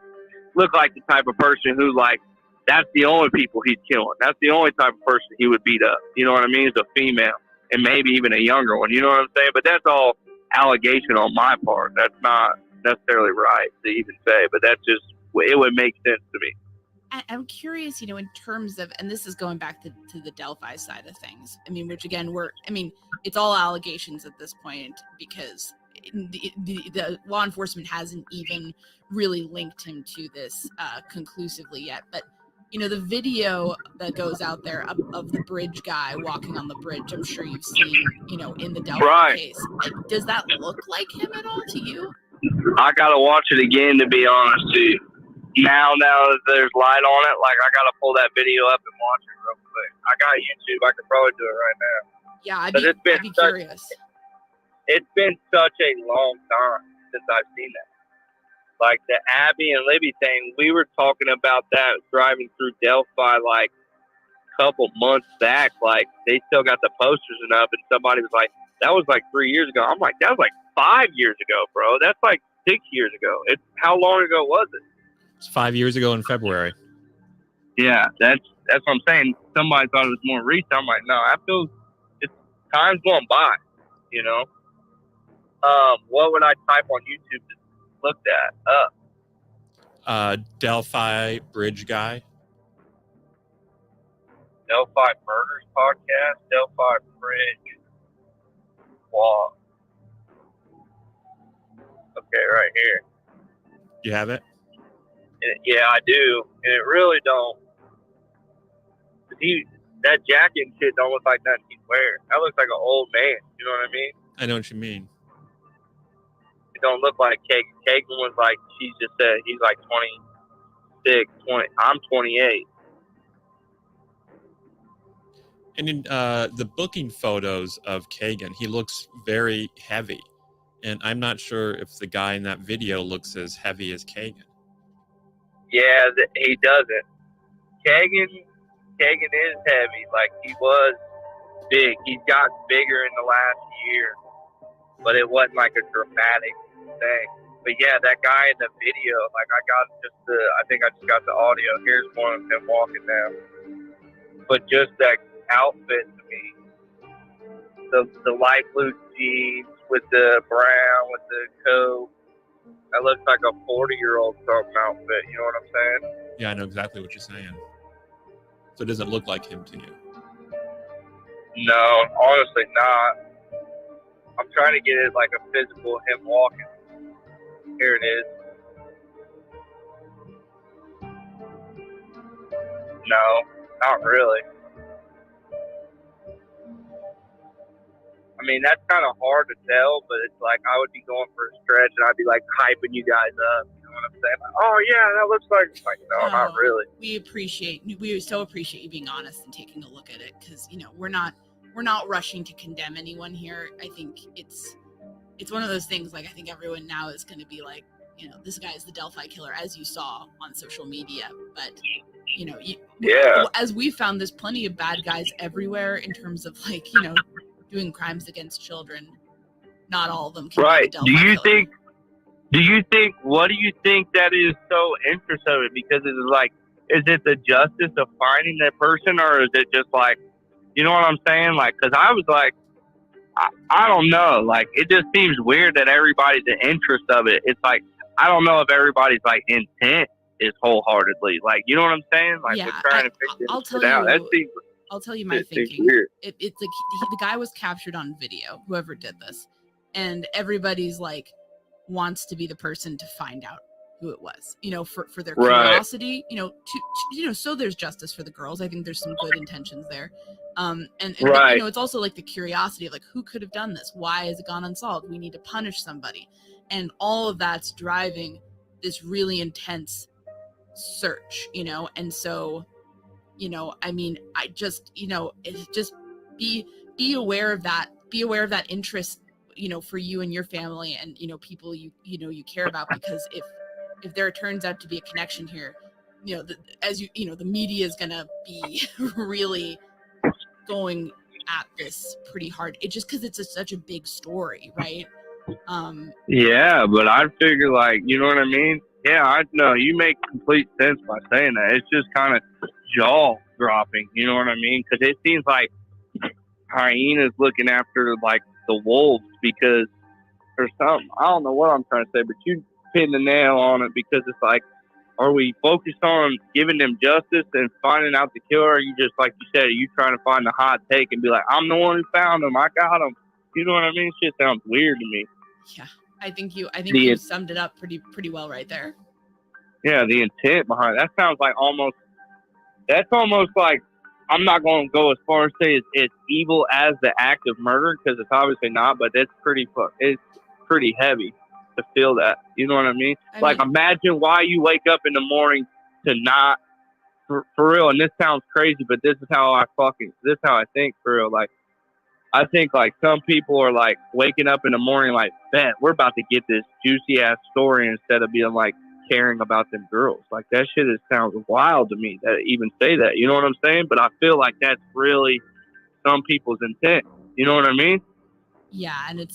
look like the type of person who, like, that's the only people he's killing. That's the only type of person he would beat up. You know what I mean? It's a female, and maybe even a younger one. You know what I'm saying? But that's all allegation on my part. That's not necessarily right to even say, but that's just, it would make sense to me. I'm curious, you know, in terms of, and this is going back to the Delphi side of things. I mean, which again, it's all allegations at this point because the law enforcement hasn't even really linked him to this conclusively yet. But, you know, the video that goes out there of the bridge guy walking on the bridge, I'm sure you've seen, you know, in the Delphi case. Like, does that look like him at all to you? I got to watch it again, to be honest, too. Now that there's light on it, like, I got to pull that video up and watch it real quick. I got YouTube. I could probably do it right now. Yeah, I'd be curious. It's been such a long time since I've seen that. Like, the Abby and Libby thing, we were talking about that driving through Delphi, like, a couple months back. Like, they still got the posters and up, and somebody was like, that was like 3 years ago. I'm like, that was like 5 years ago, bro. That's like 6 years ago. How long ago was it? It's 5 years ago in February. Yeah, that's what I'm saying. Somebody thought it was more recent. I'm like, no, I feel time's going by, you know. What would I type on YouTube to look that up? Delphi Bridge Guy. Delphi Murders Podcast, Delphi Bridge Walk. Okay, right here. You have it? Yeah, I do, and it really don't. That jacket and shit don't look like nothing he's wearing. That looks like an old man. You know what I mean? I know what you mean. It don't look like Kagan. Kagan was like, she just said he's like 26, 20. I'm 28. And in the booking photos of Kagan, he looks very heavy. And I'm not sure if the guy in that video looks as heavy as Kagan. Yeah, he doesn't. Kagan is heavy. Like, he was big. He's gotten bigger in the last year, but it wasn't like a dramatic thing. But yeah, that guy in the video, like, I think I just got the audio. Here's one of him walking down. But just that outfit to me, the light blue jeans with the brown, with the coat, that looks like a 40-year-old something outfit. You know what I'm saying? Yeah, I know exactly what you're saying. So it doesn't look like him to you. No, honestly not. I trying to get it like a physical him walking. Here it is. No, not really. I mean, that's kind of hard to tell, but it's like I would be going for a stretch and I'd be like hyping you guys up. You know what I'm saying? Like, oh yeah, that looks like no, not really. We so appreciate you being honest and taking a look at it, because we're not rushing to condemn anyone here. I think it's one of those things, like I think everyone now is going to be like, this guy is the Delphi killer, as you saw on social media. But as we found, there's plenty of bad guys everywhere in terms of like doing crimes against children. Not all of them can be the Delphi killer. What do you think that is so interesting of it? Because it's like, is it the justice of finding that person, or is it just like, you know what I'm saying? Like, because I was like, I don't know. Like, it just seems weird that everybody's the interest of it. It's like, I don't know if everybody's like intent is wholeheartedly. Like, you know what I'm saying? Like, Yeah, we're trying to figure it out. I'll tell you my thinking. Weird. It's like the guy was captured on video, whoever did this, and everybody's like wants to be the person to find out who it was, for their curiosity, so there's justice for the girls. I think there's some good intentions there. And it's also like the curiosity of like, who could have done this? Why has it gone unsolved? We need to punish somebody. And all of that's driving this really intense search, and so, I mean, I just, it's just be aware of that, interest, for you and your family and, people you care about, because if there turns out to be a connection here, the media is going to be really going at this pretty hard. It just, cause it's such a big story, right? Yeah, but I figure like, you know what I mean? Yeah, I know you make complete sense by saying that. It's just kind of jaw dropping, you know what I mean? Because it seems like hyenas looking after like the wolves because or something. I don't know what I'm trying to say, but you pin the nail on it, because it's like, are we focused on giving them justice and finding out the killer? Or are you just, like you said, are you trying to find the hot take and be like, I'm the one who found them, I got them? You know what I mean? Shit sounds weird to me. Yeah, I think you summed it up pretty well right there. Yeah, the intent behind it. That sounds like that's almost like, I'm not going to go as far as say it's evil as the act of murder, because it's obviously not, but it's pretty heavy to feel that. You know what I mean? Imagine why you wake up in the morning to not, for real, and this sounds crazy, but this is how I think for real. Like, I think like some people are like waking up in the morning like, bet we're about to get this juicy ass story, instead of being like caring about them girls. Like, that shit sounds wild to me that even say that. You know what I'm saying? But I feel like that's really some people's intent. You know what I mean? Yeah, and it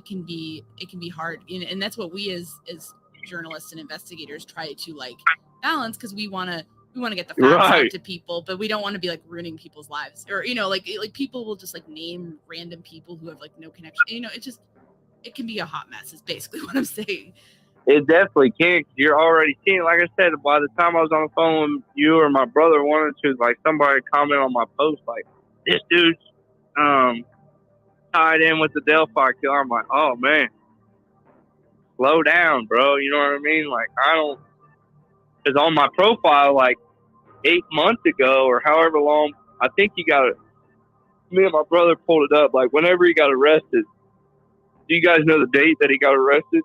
can be hard, and that's what we as journalists and investigators try to like balance, because we want to get the facts out to people, but we don't want to be like ruining people's lives, or like people will just like name random people who have like no connection. It can be a hot mess is basically what I'm saying. It definitely can, because you're already seeing, like I said, by the time I was on the phone with you or my brother, one or two, like somebody comment on my post like, this dude's tied in with the Delphi killer. I'm like, oh man, slow down, bro. You know what I mean? Like, because on my profile, like 8 months ago or however long, I think me and my brother pulled it up, like whenever he got arrested. Do you guys know the date that he got arrested?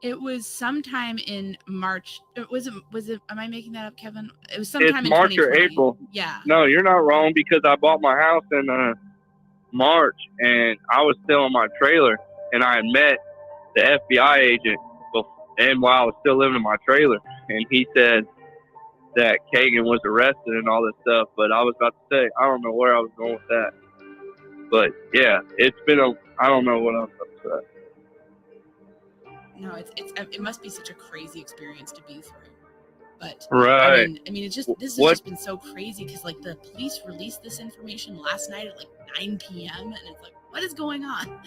It was sometime in March. Was it? Am I making that up, Kevin? It was sometime in March 2020. or April. Yeah. No, you're not wrong, because I bought my house in March, and I was still in my trailer, and I had met the FBI agent, and while I was still living in my trailer, and he said that Kagan was arrested and all this stuff. But I was about to say, I don't know where I was going with that. But yeah, it's been I don't know what else I'm about to say. No, it must be such a crazy experience to be through. But right. I mean, this has just been so crazy, because like the police released this information last night at like 9 p.m. and it's like, what is going on?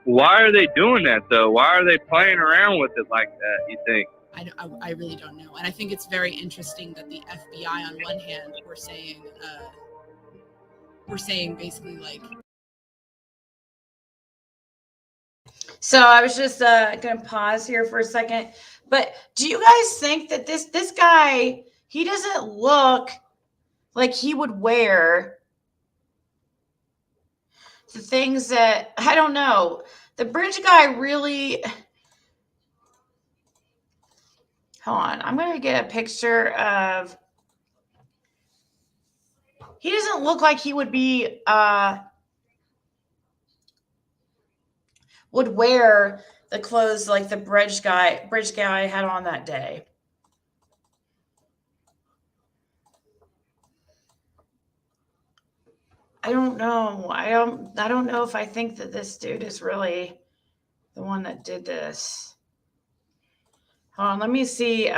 Why are they doing that though? Why are they playing around with it like that, you think? I really don't know. And I think it's very interesting that the FBI on one hand were saying basically like So I was just gonna pause here for a second. But do you guys think that this guy, he doesn't look like he would wear the things that, I don't know. The bridge guy really, hold on, I'm gonna get a picture of, he doesn't look like he would be would wear the clothes like the bridge guy had on that day. I don't know. I don't know if I think that this dude is really the one that did this. Hold on, let me see.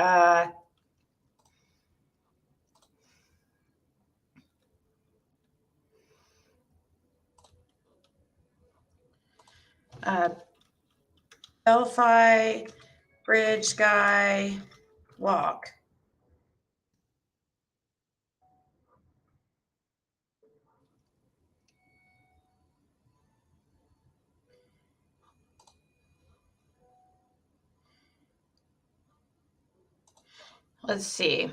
Delphi bridge guy walk. Let's see.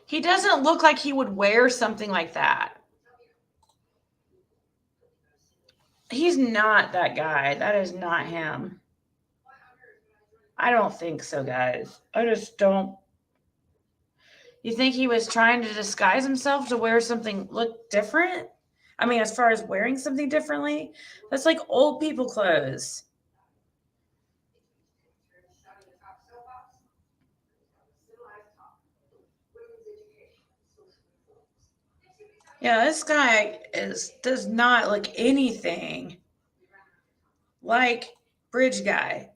He doesn't look like he would wear something like that. He's not that guy. That is not him. I don't think so, guys. I just don't. You think he was trying to disguise himself to wear something look different? I mean, as far as wearing something differently, that's like old people clothes. Yeah, this guy does not look anything like bridge guy.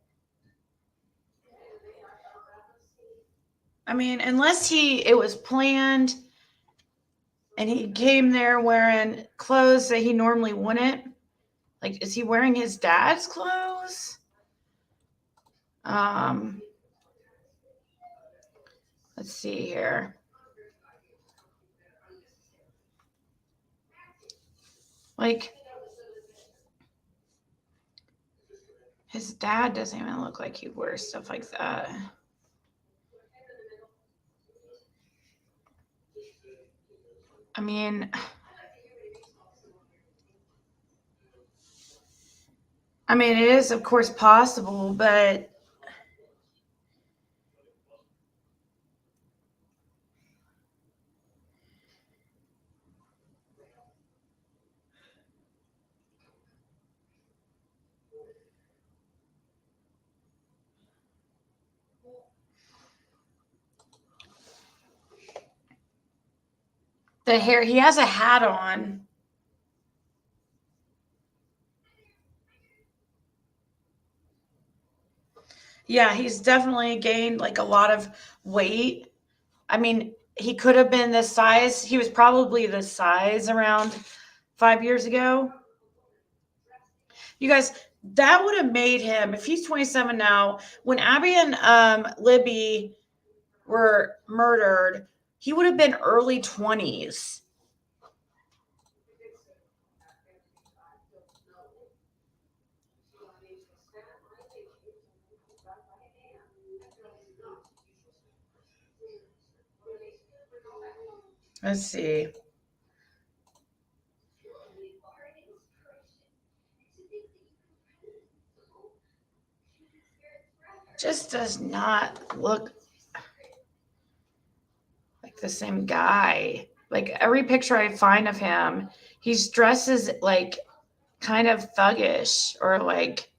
I mean, unless it was planned and he came there wearing clothes that he normally wouldn't. Like, is he wearing his dad's clothes? Let's see here. Like, his dad doesn't even look like he wears stuff like that. I mean, it is, of course, possible, but the hair, he has a hat on. Yeah, he's definitely gained like a lot of weight. I mean, he could have been this size. He was probably this size around 5 years ago. You guys, that would have made him, if he's 27 now, when Abby and Libby were murdered, he would have been early 20s. Let's see. Just does not look like the same guy. Like every picture I find of him, he's dressed as like kind of thuggish or like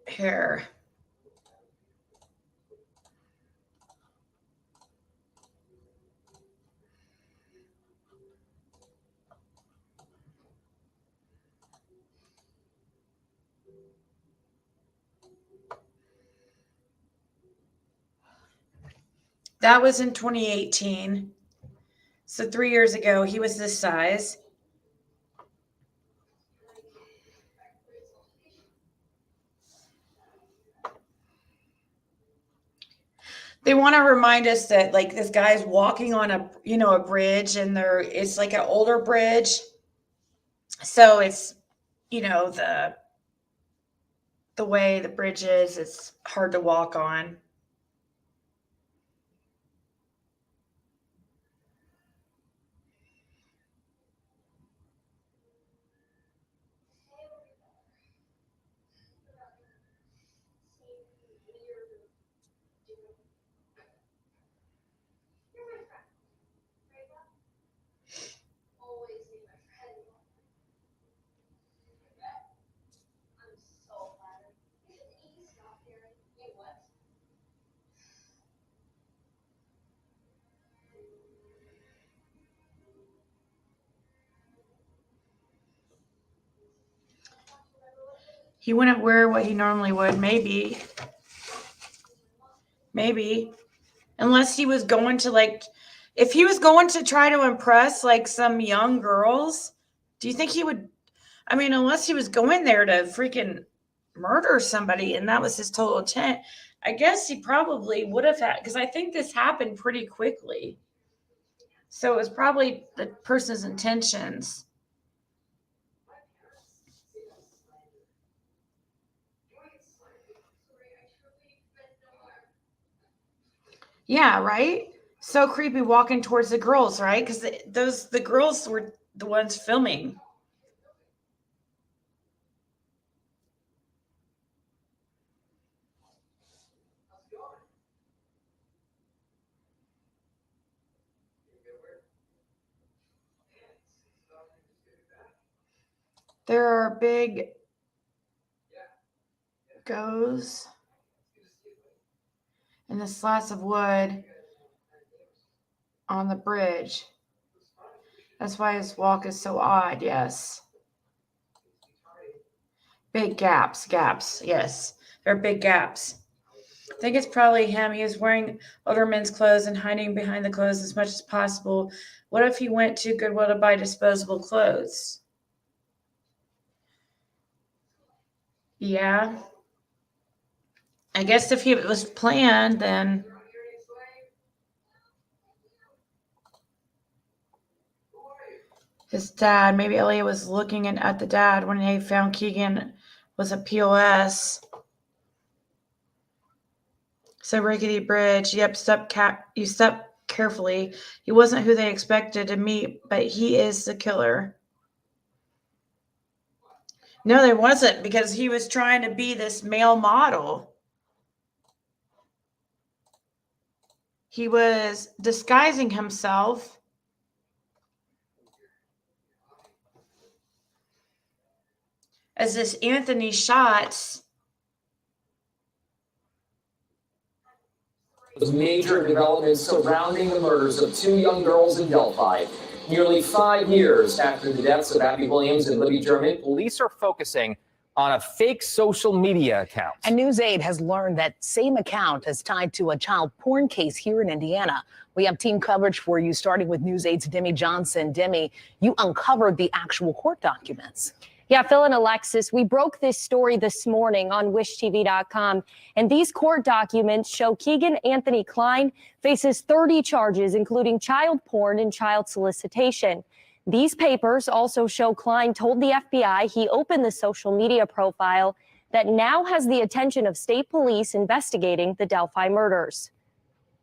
hair. That was in 2018. So 3 years ago, he was this size. They want to remind us that like this guy's walking on a bridge, and it's like an older bridge. So it's, the way the bridge is, it's hard to walk on. He wouldn't wear what he normally would, maybe. Unless he was going to if he was going to try to impress like some young girls, do you think he would? I mean, unless he was going there to freaking murder somebody and that was his total intent, I guess he probably would have had, because I think this happened pretty quickly. So it was probably the person's intentions. Yeah, right? So creepy walking towards the girls, right? Because the girls were the ones filming. There are big goes and the slats of wood on the bridge. That's why his walk is so odd, yes. Big gaps, yes. There are big gaps. I think it's probably him. He was wearing older men's clothes and hiding behind the clothes as much as possible. What if he went to Goodwill to buy disposable clothes? Yeah. I guess if it was planned, then... His dad, maybe Elliot was looking at the dad when they found Keegan was a POS. So rickety bridge. Yep, you step carefully. He wasn't who they expected to meet, but he is the killer. No, there wasn't, because he was trying to be this male model. He was disguising himself. As this Anthony Schatz. Major developments surrounding the murders of 2 young girls in Delphi. Nearly 5 years after the deaths of Abby Williams and Libby German, police are focusing on a fake social media account. And News 8 has learned that same account is tied to a child porn case here in Indiana. We have team coverage for you, starting with News 8's Demi Johnson. Demi, you uncovered the actual court documents. Yeah, Phil and Alexis, we broke this story this morning on wishtv.com, and these court documents show Keegan Anthony Klein faces 30 charges, including child porn and child solicitation. These papers also show Klein told the FBI he opened the social media profile that now has the attention of state police investigating the Delphi murders.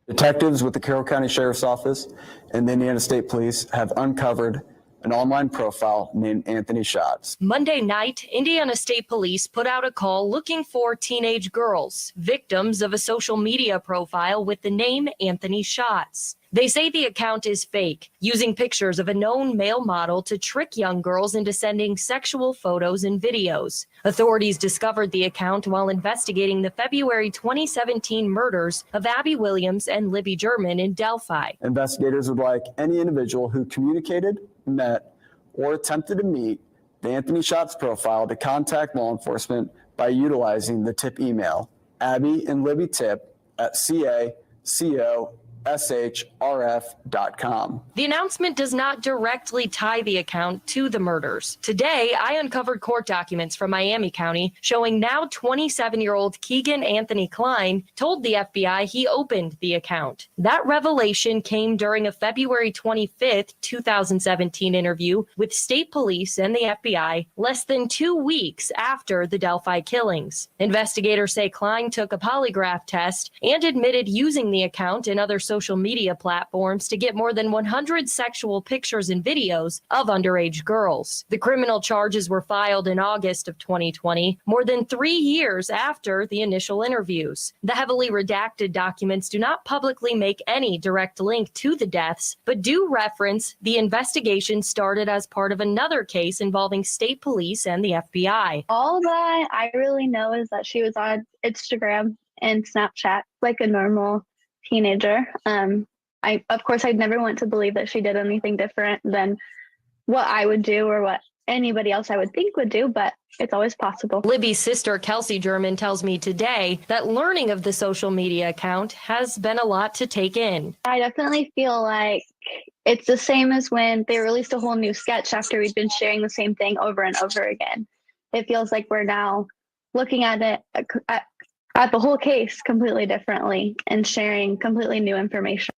Detectives with the Carroll County Sheriff's Office and the Indiana State Police have uncovered an online profile named Anthony Schatz. Monday night, Indiana State Police put out a call looking for teenage girls, victims of a social media profile with the name Anthony Schatz. They say the account is fake, using pictures of a known male model to trick young girls into sending sexual photos and videos. Authorities discovered the account while investigating the February 2017 murders of Abby Williams and Libby German in Delphi. Investigators would like any individual who communicated, met, or attempted to meet the Anthony Schatz profile to contact law enforcement by utilizing the tip email, Abby and Libby Tip at caco shrf.com. The announcement does not directly tie the account to the murders. Today, I uncovered court documents from Miami County showing now 27-year-old Keegan Anthony Klein told the FBI he opened the account. That revelation came during a February 25th, 2017 interview with state police and the FBI less than 2 weeks after the Delphi killings. Investigators say Klein took a polygraph test and admitted using the account and other social media platforms to get more than 100 sexual pictures and videos of underage girls. The criminal charges were filed in August of 2020, more than 3 years after the initial interviews. The heavily redacted documents do not publicly make any direct link to the deaths, but do reference the investigation started as part of another case involving state police and the FBI. All that I really know is that she was on Instagram and Snapchat like a normal teenager. Of course, I'd never want to believe that she did anything different than what I would do or what anybody else I would think would do, but it's always possible. Libby's sister, Kelsey German, tells me today that learning of the social media account has been a lot to take in. I definitely feel like it's the same as when they released a whole new sketch after we'd been sharing the same thing over and over again. It feels like we're now looking at it, at the whole case completely differently and sharing completely new information.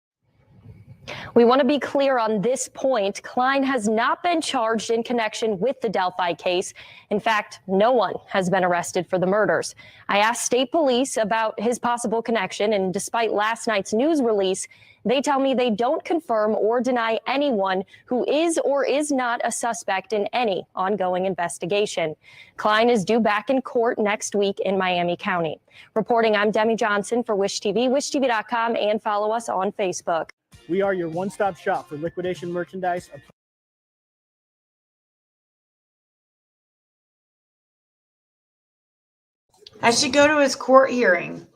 We want to be clear on this point. Klein has not been charged in connection with the Delphi case. In fact, no one has been arrested for the murders. I asked state police about his possible connection, and despite last night's news release, they tell me they don't confirm or deny anyone who is or is not a suspect in any ongoing investigation. Klein is due back in court next week in Miami County. Reporting, I'm Demi Johnson for Wish TV, wishtv.com, and follow us on Facebook. We are your one-stop shop for liquidation merchandise. I should go to his court hearing.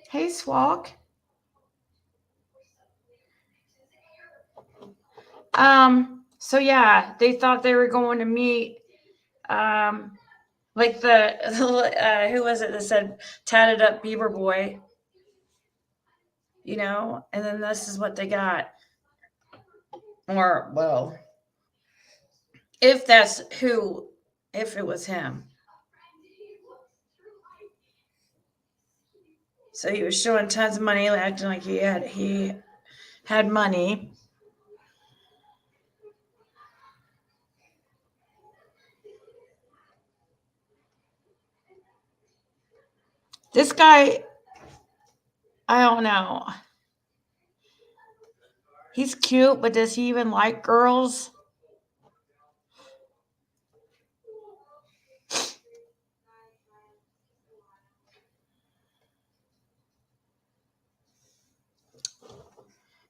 Hey, Swalk. So yeah, they thought they were going to meet, like the who was it that said tatted up Bieber boy, you know, and then this is what they got. Or, well, if that's who, if it was him. So he was showing tons of money, acting like he had money. This guy, I don't know. He's cute, but does he even like girls?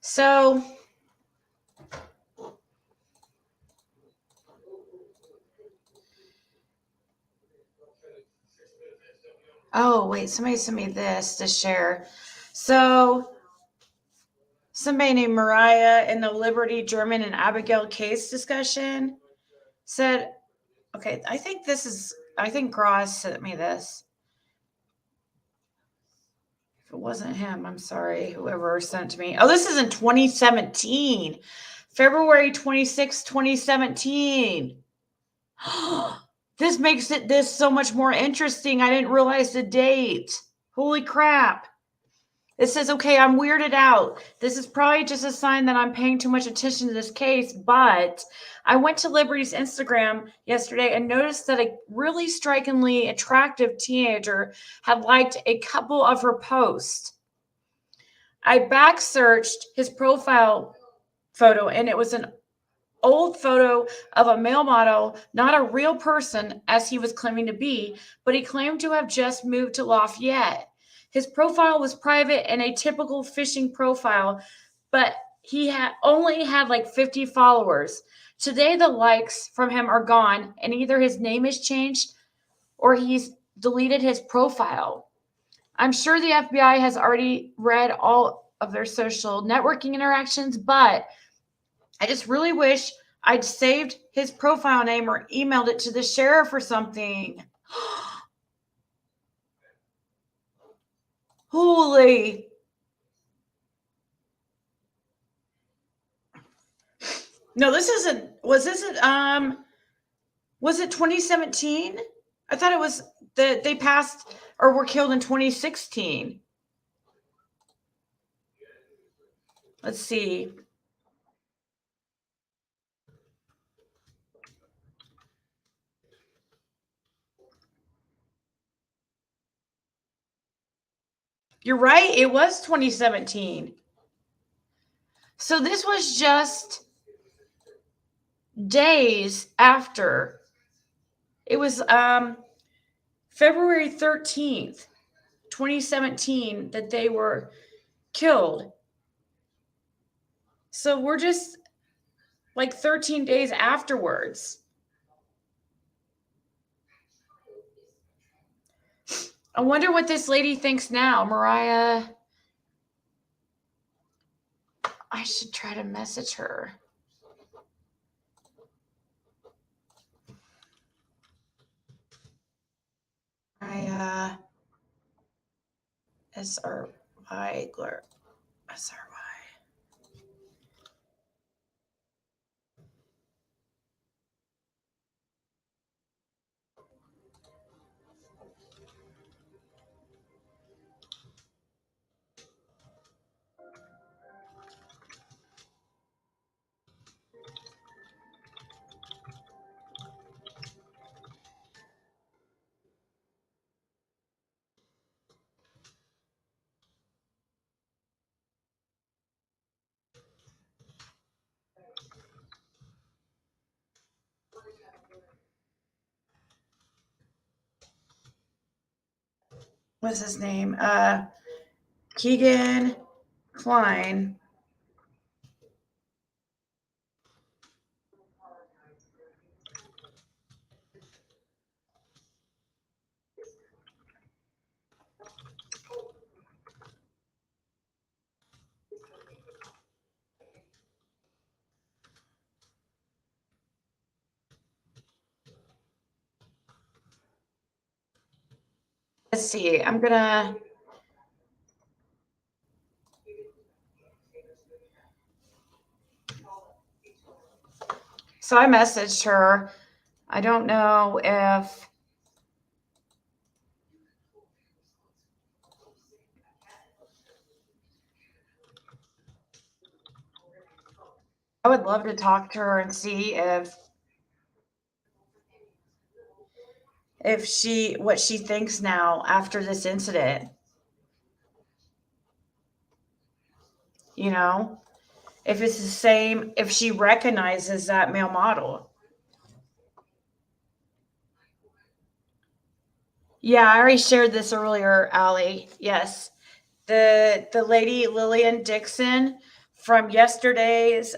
So, oh, wait, somebody sent me this to share. So, somebody named Mariah in the Liberty German and Abigail case discussion said, okay, I think Gross sent me this. If it wasn't him, I'm sorry, whoever sent to me. Oh, this is in 2017, February 26, 2017. This makes this so much more interesting. I didn't realize the date. Holy crap. It says, okay, I'm weirded out. This is probably just a sign that I'm paying too much attention to this case, but I went to Liberty's Instagram yesterday and noticed that a really strikingly attractive teenager had liked a couple of her posts. I back searched his profile photo, and it was an old photo of a male model, not a real person as he was claiming to be, but he claimed to have just moved to Lafayette. His profile was private and a typical phishing profile, but he only had like 50 followers. Today, the likes from him are gone, and either his name is changed or he's deleted his profile. I'm sure the FBI has already read all of their social networking interactions, but I just really wish I'd saved his profile name or emailed it to the sheriff or something. Holy. No, this isn't. Was it 2017? I thought it was that they passed or were killed in 2016. Let's see. You're right. It was 2017. So this was just days after. It was February 13th, 2017 that they were killed. So we're just like 13 days afterwards. I wonder what this lady thinks now, Mariah. I should try to message her. SRY. What's his name? Keegan Klein. Let's see. I'm gonna. So I messaged her. I don't know if I would love to talk to her and see if what she thinks now after this incident. You know, if it's the same, if she recognizes that male model. Yeah, I already shared this earlier, Allie. Yes. The lady Lillian Dixon from yesterday's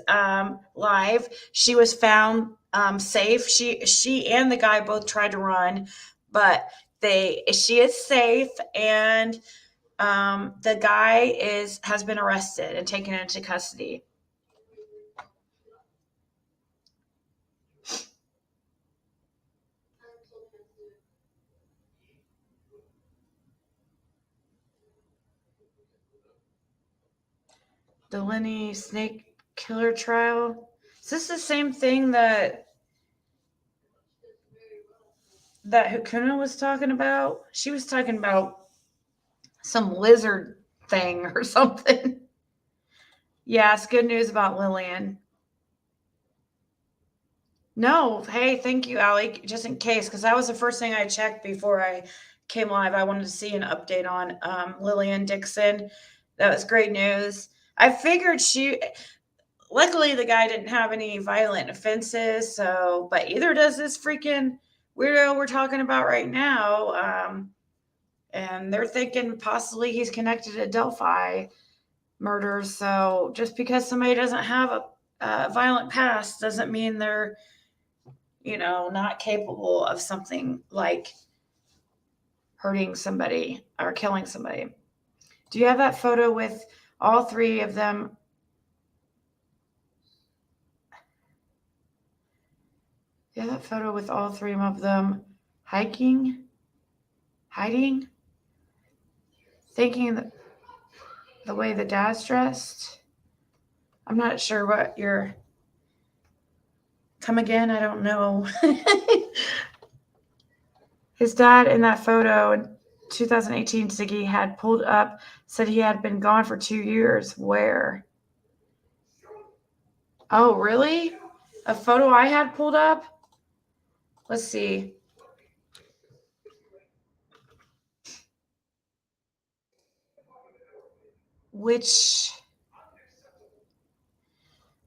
live, she was found safe. She and the guy both tried to run, but she is safe, and the guy has been arrested and taken into custody. The Lenny Snake Killer trial. Is this the same thing that Hakuna was talking about? She was talking about some lizard thing or something. Yeah, it's good news about Lillian. No, hey, thank you, Allie. Just in case, because that was the first thing I checked before I came live. I wanted to see an update on Lillian Dixon. That was great news. I figured luckily the guy didn't have any violent offenses, but either does this freaking weirdo we're talking about right now. And they're thinking possibly he's connected to Delphi murders. So just because somebody doesn't have a violent past doesn't mean they're, not capable of something like hurting somebody or killing somebody. Do you have that photo with all three of them? Yeah, that photo with all three of them hiding, thinking the way the dad's dressed. I'm not sure what you're. Come again? I don't know. His dad in that photo in 2018, Ziggy had pulled up, said he had been gone for 2 years. Where? Oh, really? A photo I had pulled up? Let's see. Which,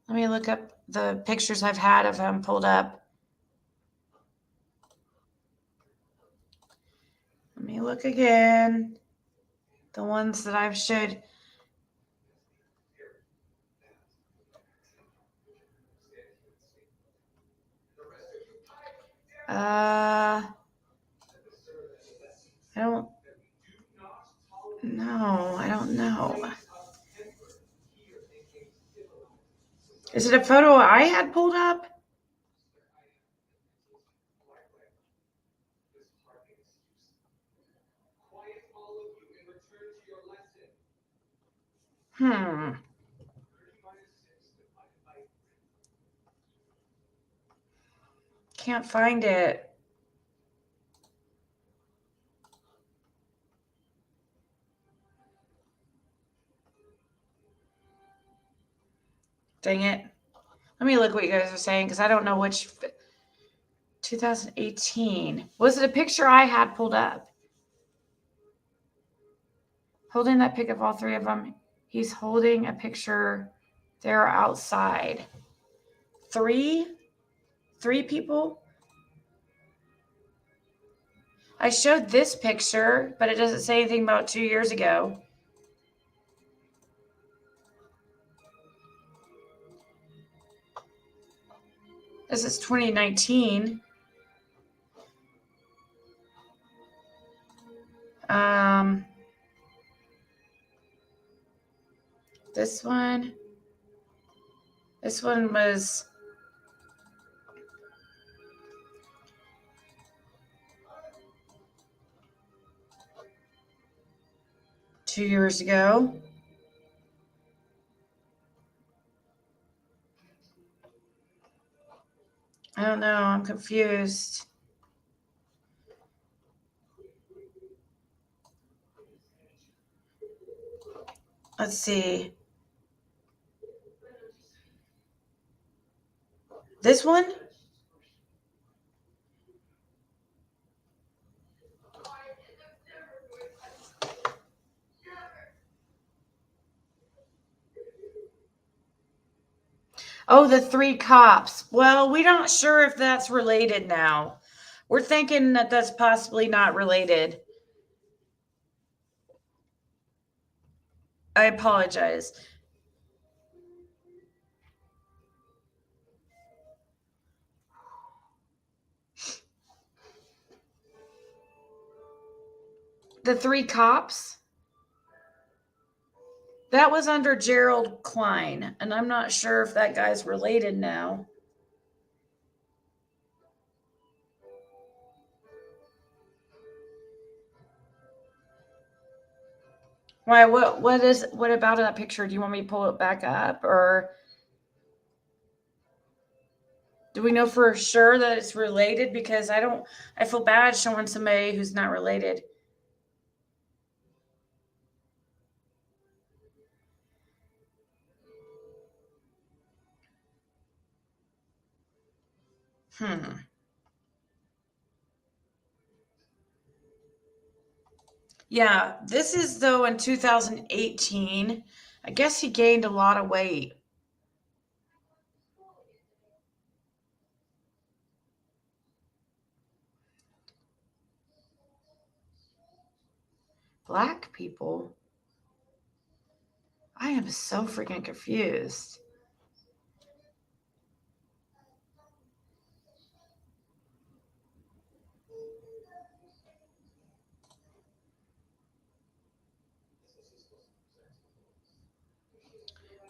let me look up the pictures I've had of him pulled up. Let me look again. The ones that I've showed. I don't know. I don't know. Is it a photo I had pulled up? Can't find it. Dang it. Let me look what you guys are saying because I don't know which. 2018. Was it a picture I had pulled up? Holding that pic of all three of them. He's holding a picture. They're outside. Three people? I showed this picture, but it doesn't say anything about 2 years ago. This is 2019. This one was two years ago. I don't know. I'm confused. Let's see. This one? Oh, the three cops. Well, we're not sure if that's related now. We're thinking that that's possibly not related. I apologize. The three cops? That was under Gerald Klein, and I'm not sure if that guy's related now. Why, what about that picture? Do you want me to pull it back up, or do we know for sure that it's related? Because I feel bad showing somebody who's not related. Yeah, this is though in 2018. I guess he gained a lot of weight. Black people? I am so freaking confused.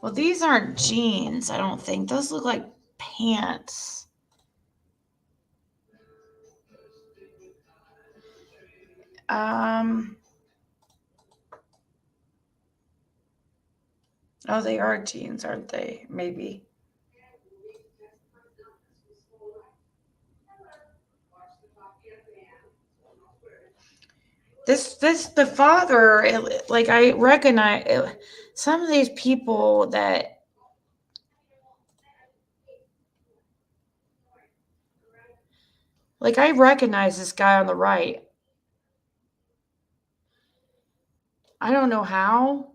Well, these aren't jeans, I don't think. Those look like pants. Oh, they are teens, aren't they? Maybe. The father, like, I recognize some of these people that, like, I recognize this guy on the right. I don't know how.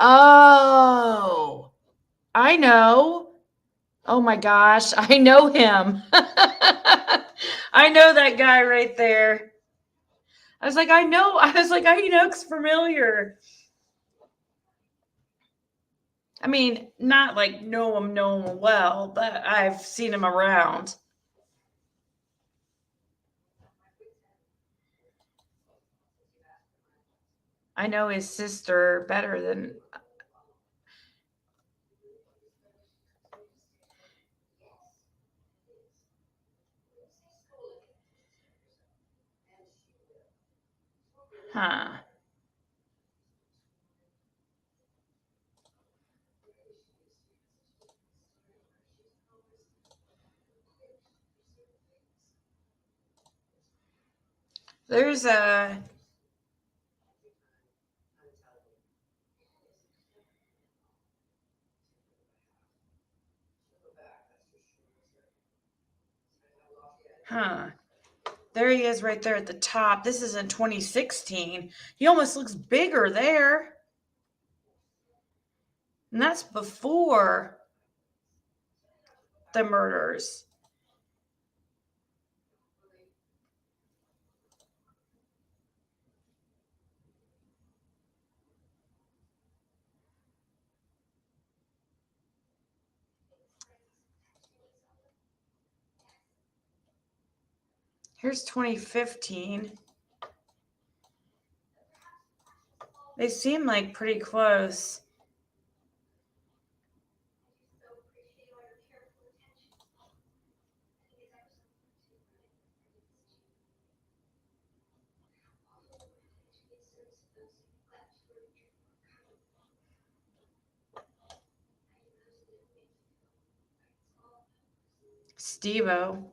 Oh, I know. Oh my gosh, I know him. I know that guy right there. I was like, I he looks familiar. I mean, not like know him well, but I've seen him around. I know his sister better than. Huh. There's a. Huh. There he is right there at the top. This is in 2016. He almost looks bigger there. And that's before the murders. Here's 2015. They seem like pretty close. Steve-O.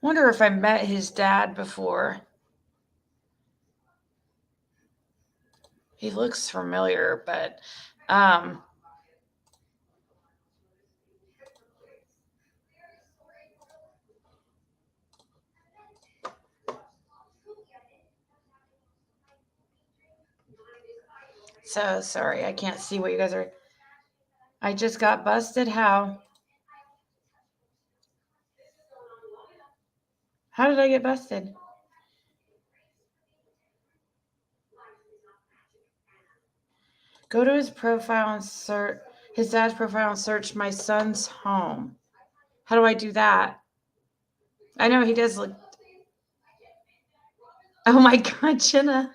Wonder if I met his dad before. He looks familiar, but so sorry, I can't see what you guys are. I just got busted. How? How did I get busted? Go to his profile and search his dad's profile and search my son's home. How do I do that? I know he does look. Oh my God, Jenna.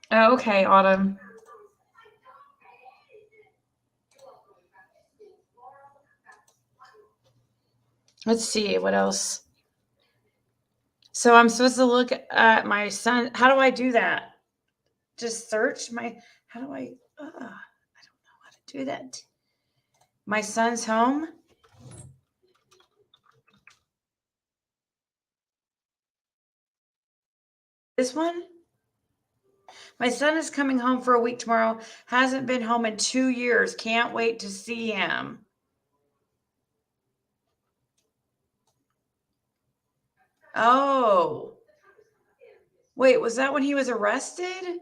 Oh, okay, Autumn. Let's see what else. So I'm supposed to look at my son. How do I do that? Just search my. How do I? I don't know how to do that. My son's home. This one? My son is coming home for a week tomorrow. Hasn't been home in 2 years. Can't wait to see him. Oh. Wait, was that when he was arrested?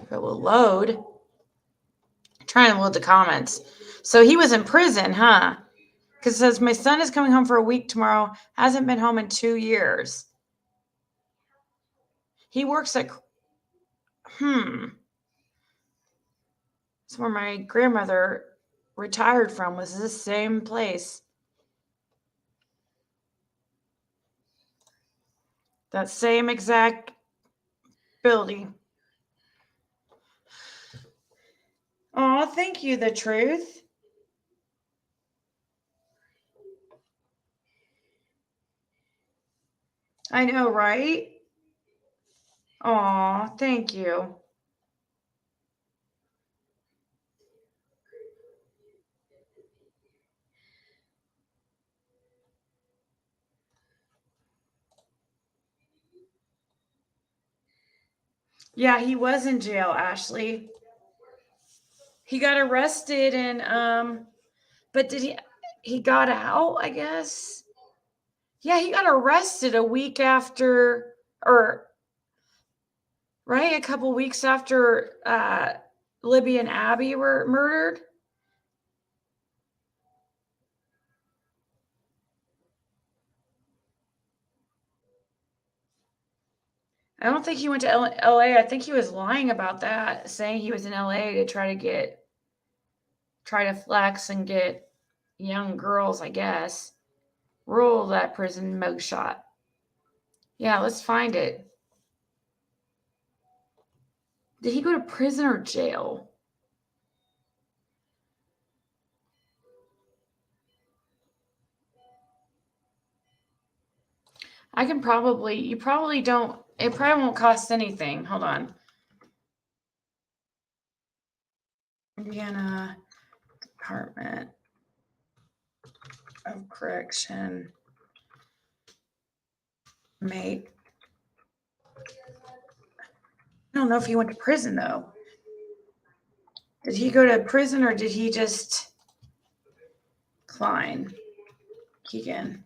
If it will load. Trying to load the comments. So he was in prison, huh? Because it says, my son is coming home for a week tomorrow. Hasn't been home in 2 years. He works at, It's where my grandmother retired from, was this same place. That same exact building. Oh, thank you, The Truth. I know, right? Oh, thank you. Yeah, he was in jail, Ashley. He got arrested and but did he got out, I guess? Yeah, he got arrested a week after, or right, a couple weeks after Libby and Abby were murdered. I don't think he went to LA. I think he was lying about that, saying he was in LA to try to flex and get young girls, I guess. Roll that prison mugshot. Yeah, let's find it. Did he go to prison or jail? I can probably, you probably don't, it probably won't cost anything. Hold on. Indiana Department of Correction. Mate. I don't know if he went to prison though. Did he go to prison or did he just Klein? Keegan.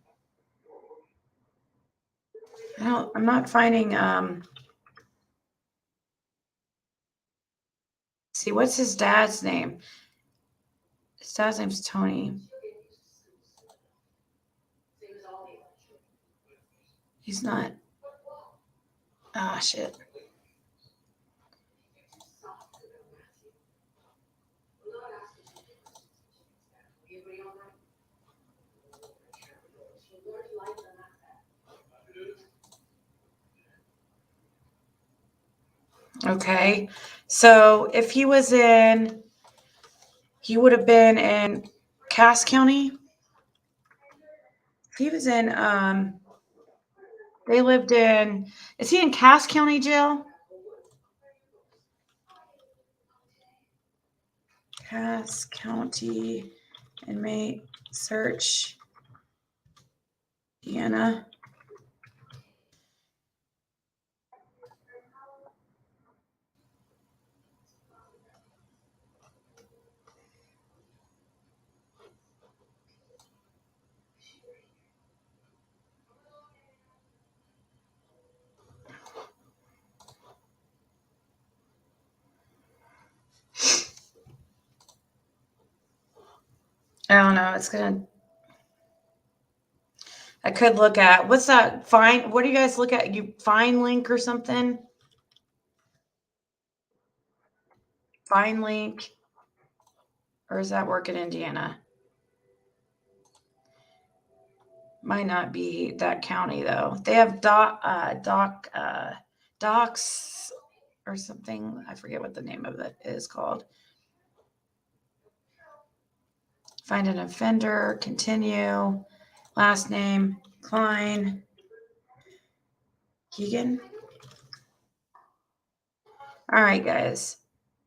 I'm not finding see, what's his dad's name? His dad's name's Tony. He's not. Ah, shit. Okay. So if he was in, he would have been in Cass County. He was in, they lived in, is he in Cass County jail? Cass County inmate search. Indiana. I don't know. It's gonna. I could look at what's that? Fine. What do you guys look at? You Fine Link or something? Fine Link, or does that work in Indiana? Might not be that county though. They have docs or something. I forget what the name of it is called. Find an offender, continue. Last name, Klein. Keegan. All right, guys.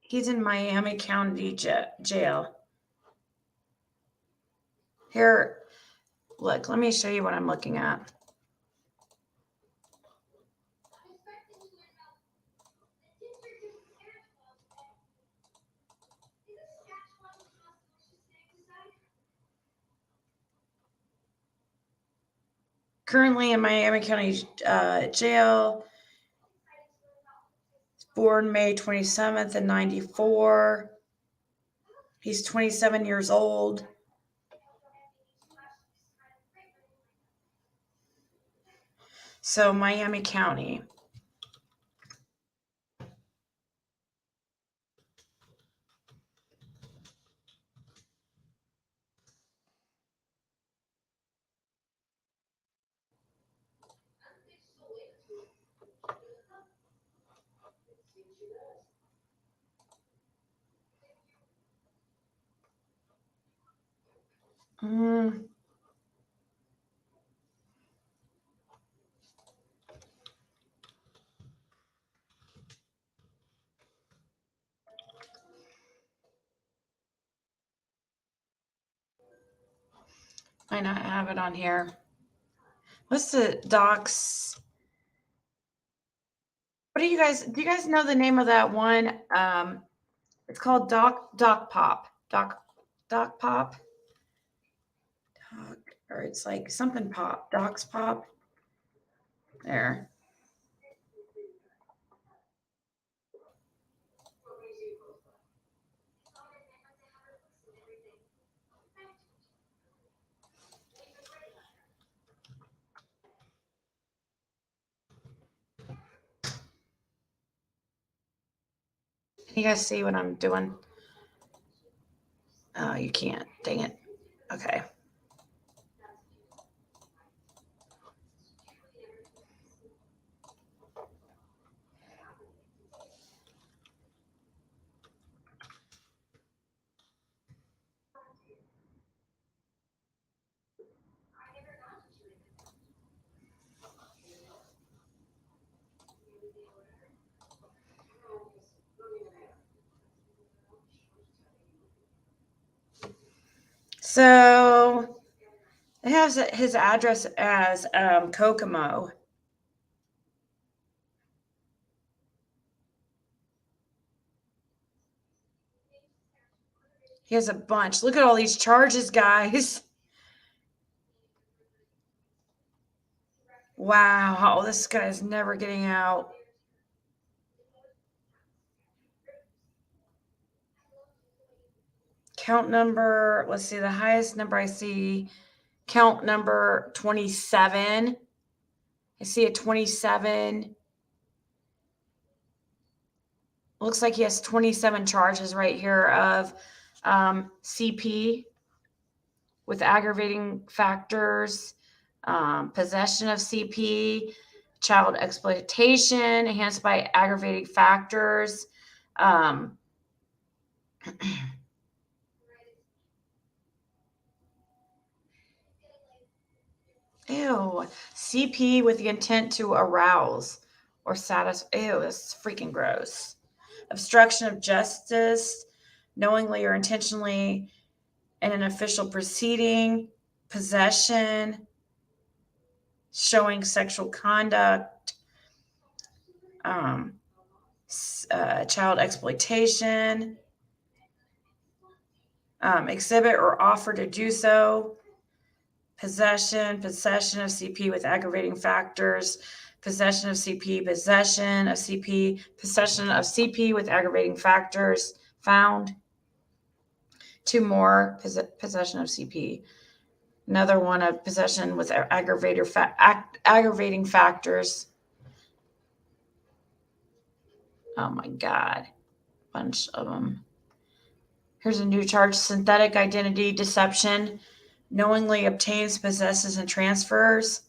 He's in Miami County jail. Here, look, let me show you what I'm looking at. Currently in Miami County jail. Born May 27th in 94. He's 27 years old. So Miami County. Might not have it on here. What's the docs? What do you guys know the name of that one? It's called Doc Pop. Doc Pop. Or it's like something pop. Docs Pop. There. Can you guys see what I'm doing? Oh, you can't. Dang it. Okay. So it has his address as Kokomo. He has a bunch. Look at all these charges, guys. Wow, this guy's never getting out. Count number, let's see, the highest number I see, count number 27. I see a 27. Looks like he has 27 charges right here of CP with aggravating factors, possession of CP, child exploitation enhanced by aggravating factors. Ew. CP with the intent to arouse or satisfy. Ew, that's freaking gross. Obstruction of justice, knowingly or intentionally in an official proceeding, possession, showing sexual conduct, child exploitation, exhibit or offer to do so, possession of CP with aggravating factors, possession of CP, possession of CP with aggravating factors found. Two more, possession of CP. Another one of possession with aggravating factors. Oh my God. Bunch of them. Here's a new charge, synthetic identity deception. Knowingly obtains, possesses, and transfers.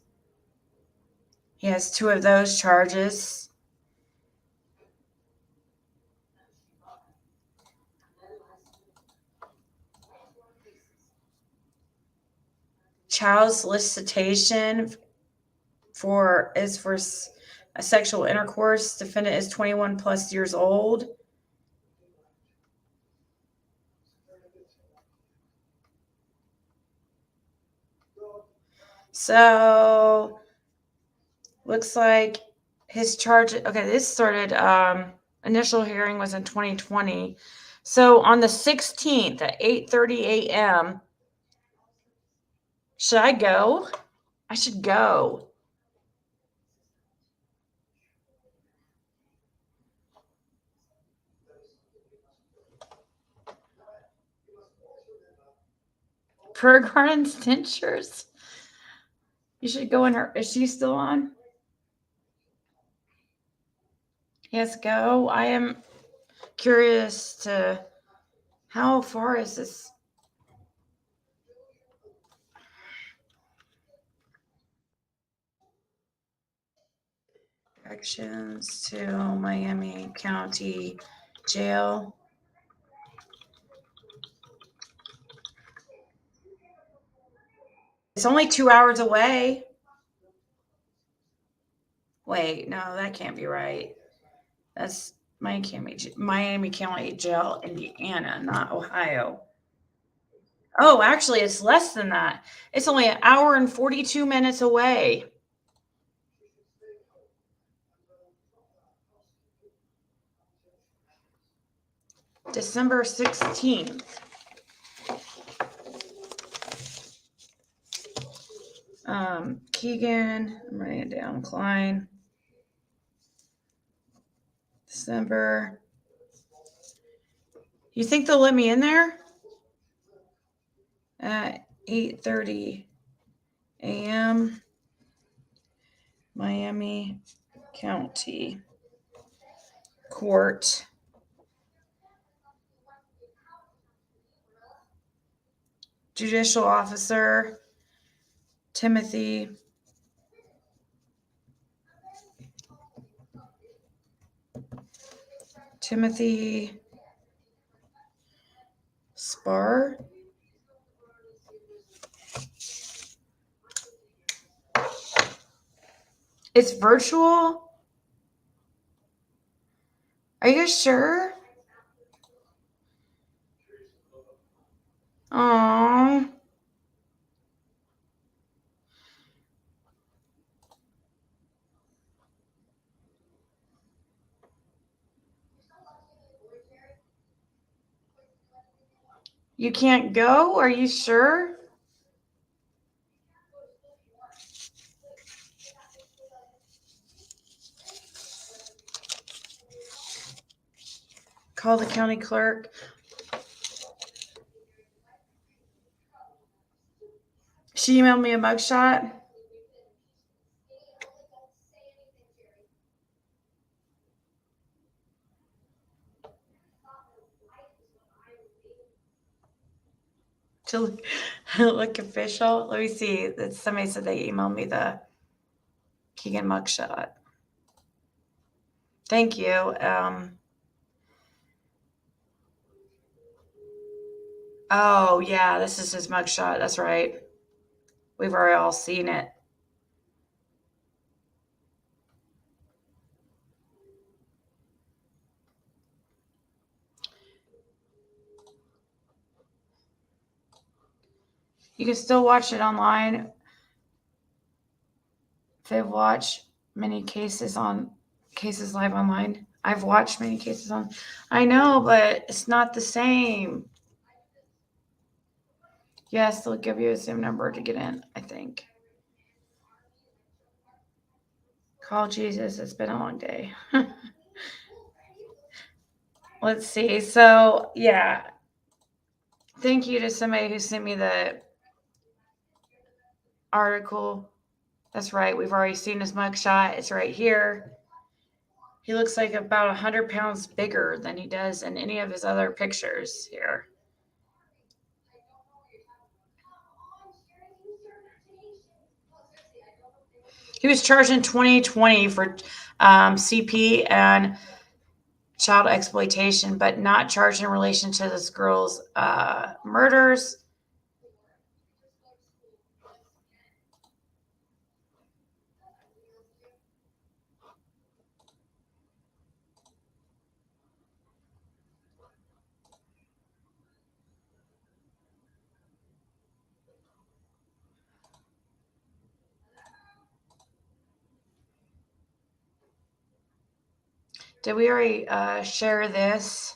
He has 2 of those charges. child solicitation for a sexual intercourse. Defendant is 21 plus years old. So looks like his charge. Okay, this started. Initial hearing was in 2020. So on the 16th at 8:30 a.m. Should I go? I should go. Per Garden's dentures. You should go in her. Is she still on? Yes, go. I am curious to how far is this? Directions to Miami County Jail. It's only 2 hours away. Wait, no, that can't be right. That's Miami County Jail, Indiana, not Ohio. Oh, actually, it's less than that. It's only an hour and 42 minutes away. December 16th. Keegan, I'm writing it down. Klein. December. You think they'll let me in there? At 8:30 a.m. Miami County Court. Judicial Officer Timothy Spar. It's virtual? Are you sure? Aww. You can't go? Are you sure? Call the county clerk. She emailed me a mugshot. To look official. Let me see. Somebody said they emailed me the Keegan mugshot. Thank you. Oh, yeah, this is his mugshot. That's right. We've already all seen it. You can still watch it online. They've watched many cases live online. I've watched many cases on. I know, but it's not the same. Yes, they'll give you a SIM number to get in, I think. Call Jesus. It's been a long day. Let's see. So, yeah. Thank you to somebody who sent me the article. That's right. We've already seen his mugshot. It's right here. He looks like about 100 pounds bigger than he does in any of his other pictures here. He was charged in 2020 for CP and child exploitation, but not charged in relation to this girl's murders. Did we already share this?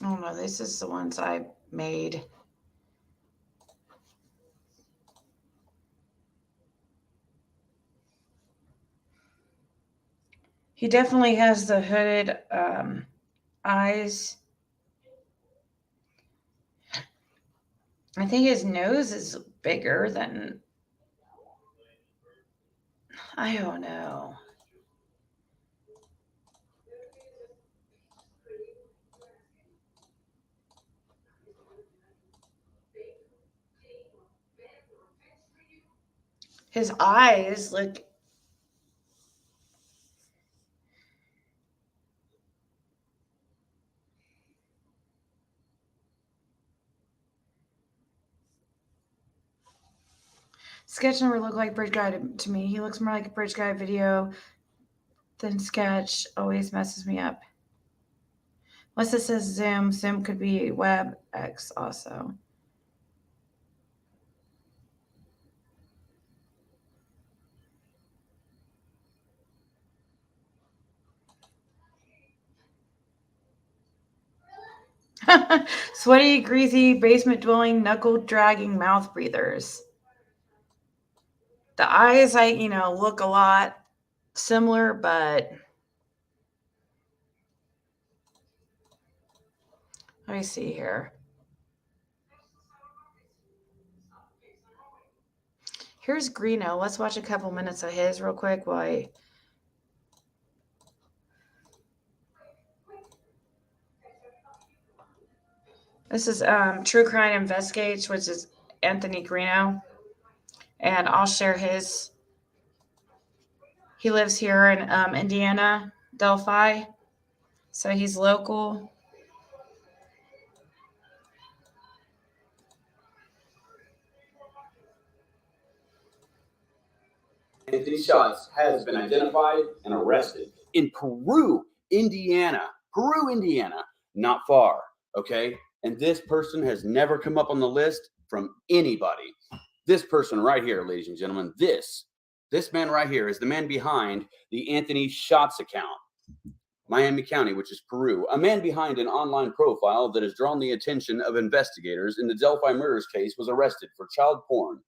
Oh no, this is the ones I made. He definitely has the hooded eyes. I think his nose is bigger than, I don't know. His eyes look. Sketch never looked like Bridge Guy to me. He looks more like a Bridge Guy video than Sketch. Always messes me up. Unless it says Zoom. Zoom could be WebEx also. Sweaty, greasy, basement-dwelling, knuckle-dragging mouth breathers. The eyes, look a lot similar, but let me see here. Here's Greeno. Let's watch a couple minutes of his real quick while I... This is True Crime Investigates, which is Anthony Greeno. And I'll share his. He lives here in Indiana, Delphi. So he's local. Anthony Schatz has been identified and arrested in Peru, Indiana. Peru, Indiana, not far, okay? And this person has never come up on the list from anybody. This person right here, ladies and gentlemen, this man right here is the man behind the Anthony Schatz account. Miami County, which is Peru, a man behind an online profile that has drawn the attention of investigators in the Delphi murders case was arrested for child porn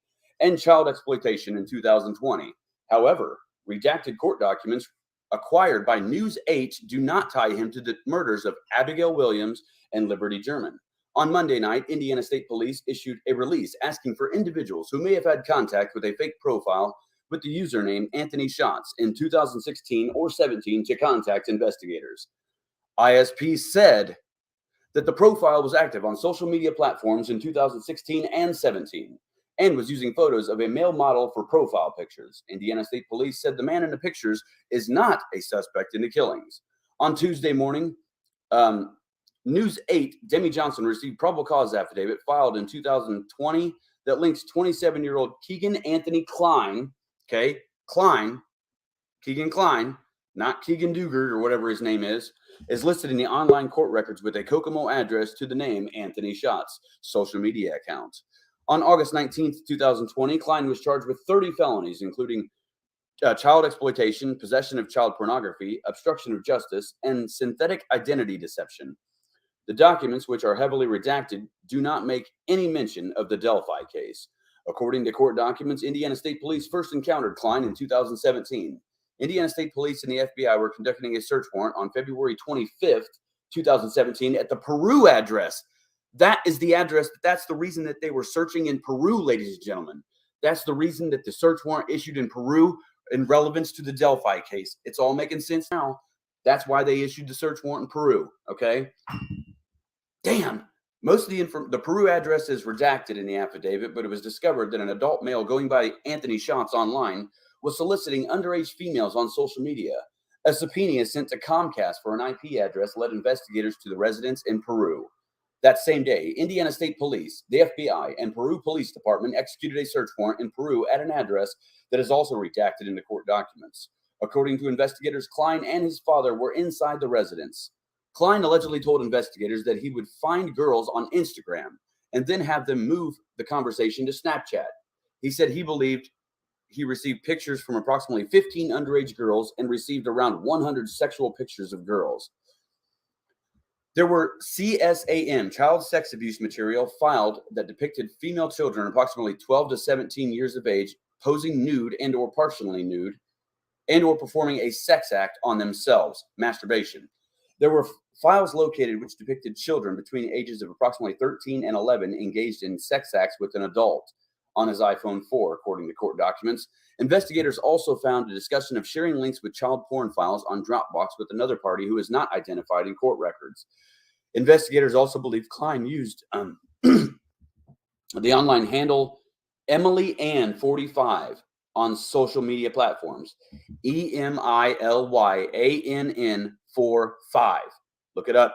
and child exploitation in 2020. However, redacted court documents acquired by News 8 do not tie him to the murders of Abigail Williams and Liberty German. On Monday night, Indiana State Police issued a release asking for individuals who may have had contact with a fake profile with the username Anthony Schatz in 2016 or 17 to contact investigators. ISP said that the profile was active on social media platforms in 2016 and 17 and was using photos of a male model for profile pictures. Indiana State Police said the man in the pictures is not a suspect in the killings. On Tuesday morning, News 8, Demi Johnson received probable cause affidavit filed in 2020 that links 27-year-old Keegan Anthony Klein, okay, Keegan Klein, not Keegan Dugard or whatever his name is listed in the online court records with a Kokomo address to the name Anthony Schatz social media account. On August 19th, 2020, Klein was charged with 30 felonies, including child exploitation, possession of child pornography, obstruction of justice, and synthetic identity deception. The documents, which are heavily redacted, do not make any mention of the Delphi case. According to court documents, Indiana State Police first encountered Klein in 2017. Indiana State Police and the FBI were conducting a search warrant on February 25th, 2017 at the Peru address. That is the address. That's the reason that they were searching in Peru, ladies and gentlemen. That's the reason that the search warrant issued in Peru in relevance to the Delphi case. It's all making sense now. That's why they issued the search warrant in Peru, okay? Damn. Most of the Peru address is redacted in the affidavit, but it was discovered that an adult male going by Anthony Schatz online was soliciting underage females on social media. A subpoena is sent to Comcast for an IP address led investigators to the residence in Peru. That same day, Indiana State Police, the FBI, and Peru Police Department executed a search warrant in Peru at an address that is also redacted in the court documents. According to investigators, Klein and his father were inside the residence. Klein allegedly told investigators that he would find girls on Instagram and then have them move the conversation to Snapchat. He said he believed he received pictures from approximately 15 underage girls and received around 100 sexual pictures of girls. There were CSAM, child sex abuse material, filed that depicted female children approximately 12 to 17 years of age posing nude and or partially nude and or performing a sex act on themselves, masturbation. There were files located which depicted children between ages of approximately 13 and 11 engaged in sex acts with an adult on his iPhone 4, according to court documents. Investigators also found a discussion of sharing links with child porn files on Dropbox with another party who is not identified in court records. Investigators also believe Klein used the online handle Emily Ann 45 on social media platforms. EMILYANN 45. Look it up.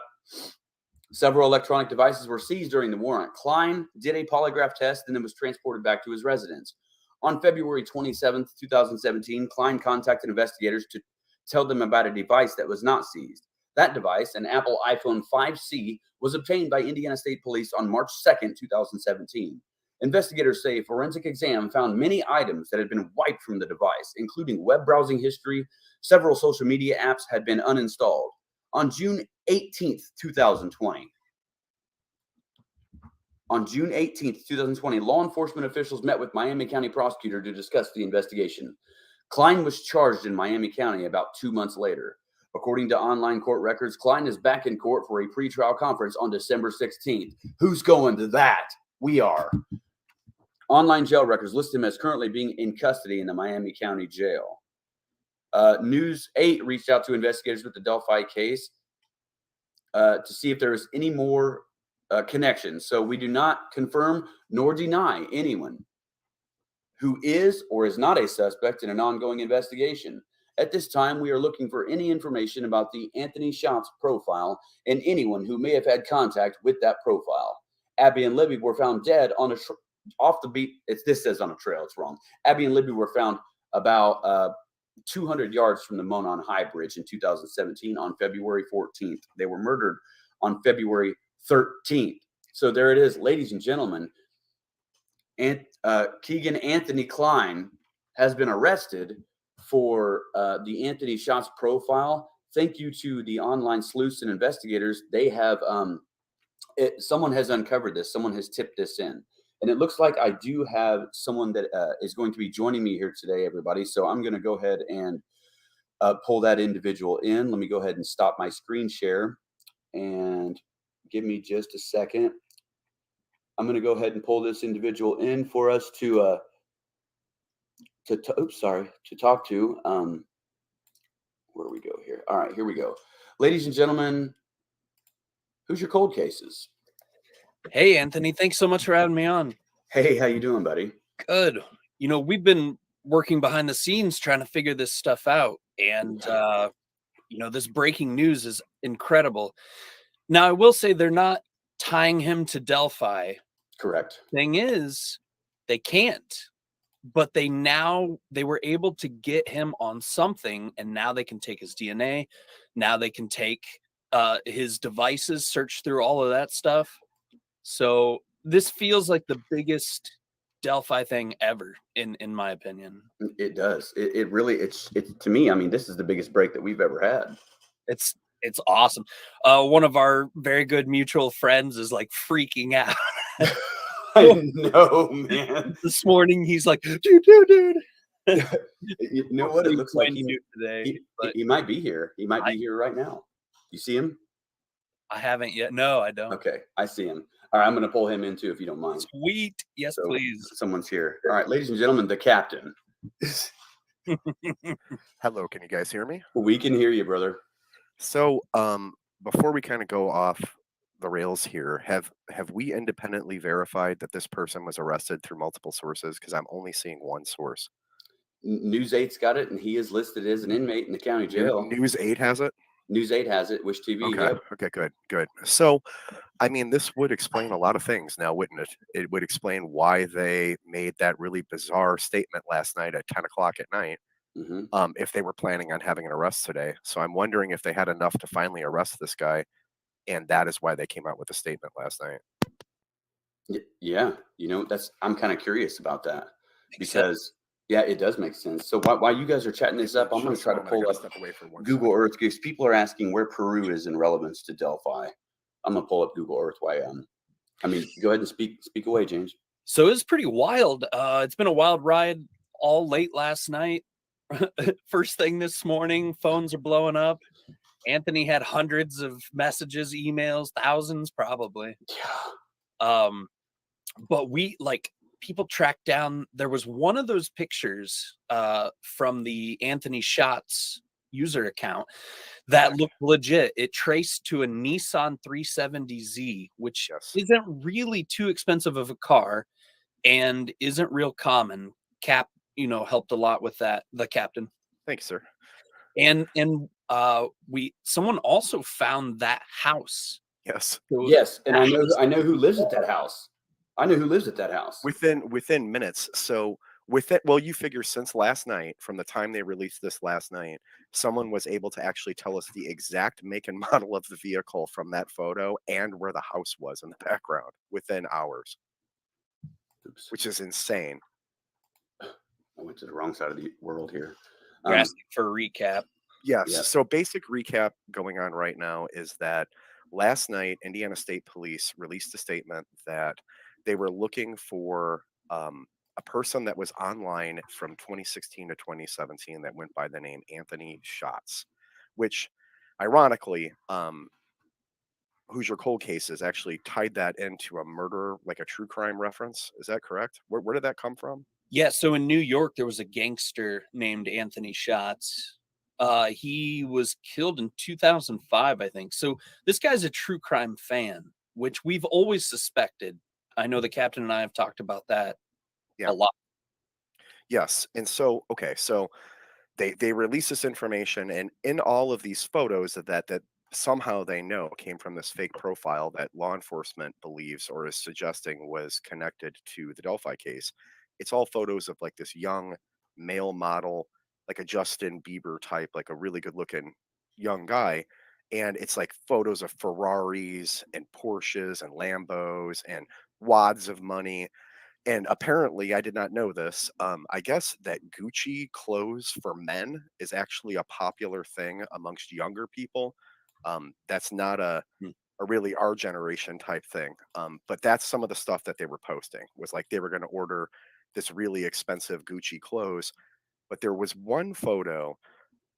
Several electronic devices were seized during the warrant. Klein did a polygraph test and then was transported back to his residence. On February 27, 2017, Klein contacted investigators to tell them about a device that was not seized. That device, an Apple iPhone 5C, was obtained by Indiana State Police on March 2, 2017. Investigators say a forensic exam found many items that had been wiped from the device, including web browsing history. Several social media apps had been uninstalled. On June 18th, 2020, law enforcement officials met with Miami County prosecutor to discuss the investigation. Klein was charged in Miami County about 2 months later. According to online court records, Klein is back in court for a pretrial conference on December 16th. Who's going to that? We are. Online jail records list him as currently being in custody in the Miami County Jail. News 8 reached out to investigators with the Delphi case to see if there was any more connections. So we do not confirm nor deny anyone who is or is not a suspect in an ongoing investigation. At this time, we are looking for any information about the Anthony Schatz profile and anyone who may have had contact with that profile. Abby and Libby were found dead on off the beat. This says on a trail. It's wrong. Abby and Libby were found about 200 yards from the Monon High Bridge in 2017 on February 14th. They were murdered on February 13th. So there it is, ladies and gentlemen. Keegan Anthony Klein has been arrested for the Anthony Schatz profile. Thank you to the online sleuths and investigators. They have someone has uncovered this. Someone has tipped this in. And it looks like I do have someone that is going to be joining me here today, everybody. So I'm going to go ahead and pull that individual in. Let me go ahead and stop my screen share and give me just a second. I'm going to go ahead and pull this individual in for us to talk to. Where do we go here? All right, here we go. Ladies and gentlemen, who's your cold cases? Hey, Anthony, thanks so much for having me on. Hey, how you doing, buddy? Good. You know, we've been working behind the scenes trying to figure this stuff out. And, you know, this breaking news is incredible. Now, I will say they're not tying him to Delphi. Correct. Thing is, they can't. But they were able to get him on something, and now they can take his DNA. Now they can take his devices, search through all of that stuff. So this feels like the biggest Delphi thing ever, in my opinion. It does. It really, it's to me, I mean, this is the biggest break that we've ever had. It's awesome. One of our very good mutual friends is like freaking out. I know, man. This morning he's like, dude. You know what? It looks like he might be here. He might be here right now. You see him? I haven't yet. No, I don't. Okay, I see him. All right, I'm going to pull him in too, if you don't mind. Sweet. Yes, so, please. Someone's here. All right, ladies and gentlemen, the captain. Hello, can you guys hear me? We can hear you, brother. So, before we kind of go off the rails here, have we independently verified that this person was arrested through multiple sources? Because I'm only seeing one source. News 8's got it, and he is listed as an inmate in the county jail. News 8 has it? News 8 has it. Wish TV. Okay. Yep. Okay. Good. So, I mean, this would explain a lot of things now, wouldn't it? It would explain why they made that really bizarre statement last night at 10 o'clock at night. If they were planning on having an arrest today. So I'm wondering if they had enough to finally arrest this guy, and that is why they came out with a statement last night. Yeah. I'm kind of curious about that because yeah, it does make sense. So while you guys are chatting this up, I'm going to try to pull up Google Earth because people are asking where Peru is in relevance to Delphi. I'm going to pull up Google Earth. Go ahead and speak away, James. So it's pretty wild. It's been a wild ride all late last night. First thing this morning, phones are blowing up. Anthony had hundreds of messages, emails, thousands probably. But people tracked down. There was one of those pictures from the Anthony Shots user account that looked legit. It traced to a Nissan 370Z, which isn't really too expensive of a car and isn't real common. Cap, helped a lot with that. The captain. Thanks, sir. And someone also found that house. Yes. Yes, and I know who lives at that house. Within minutes. So with it, well, you figure since last night, from the time they released this last night, someone was able to actually tell us the exact make and model of the vehicle from that photo and where the house was in the background within hours. Which is insane. I went to the wrong side of the world here. You're asking for a recap. Yes. Yep. So basic recap going on right now is that last night, Indiana State Police released a statement that they were looking for a person that was online from 2016 to 2017 that went by the name Anthony Shots, which ironically, Who's Your Cold Cases actually tied that into a murder, like a true crime reference. Is that correct? Where did that come from? Yeah, so in New York, there was a gangster named Anthony Shots. He was killed in 2005, I think. So this guy's a true crime fan, which we've always suspected. I know the captain and I have talked about that a lot. Yes. And so, okay, so they release this information, and in all of these photos that somehow they know came from this fake profile that law enforcement believes or is suggesting was connected to the Delphi case. It's all photos of like this young male model, like a Justin Bieber type, like a really good looking young guy. And it's like photos of Ferraris and Porsches and Lambos and wads of money. And apparently, I did not know this. I guess that Gucci clothes for men is actually a popular thing amongst younger people. That's not a really our generation type thing. But that's some of the stuff that they were posting was like they were going to order this really expensive Gucci clothes. But there was one photo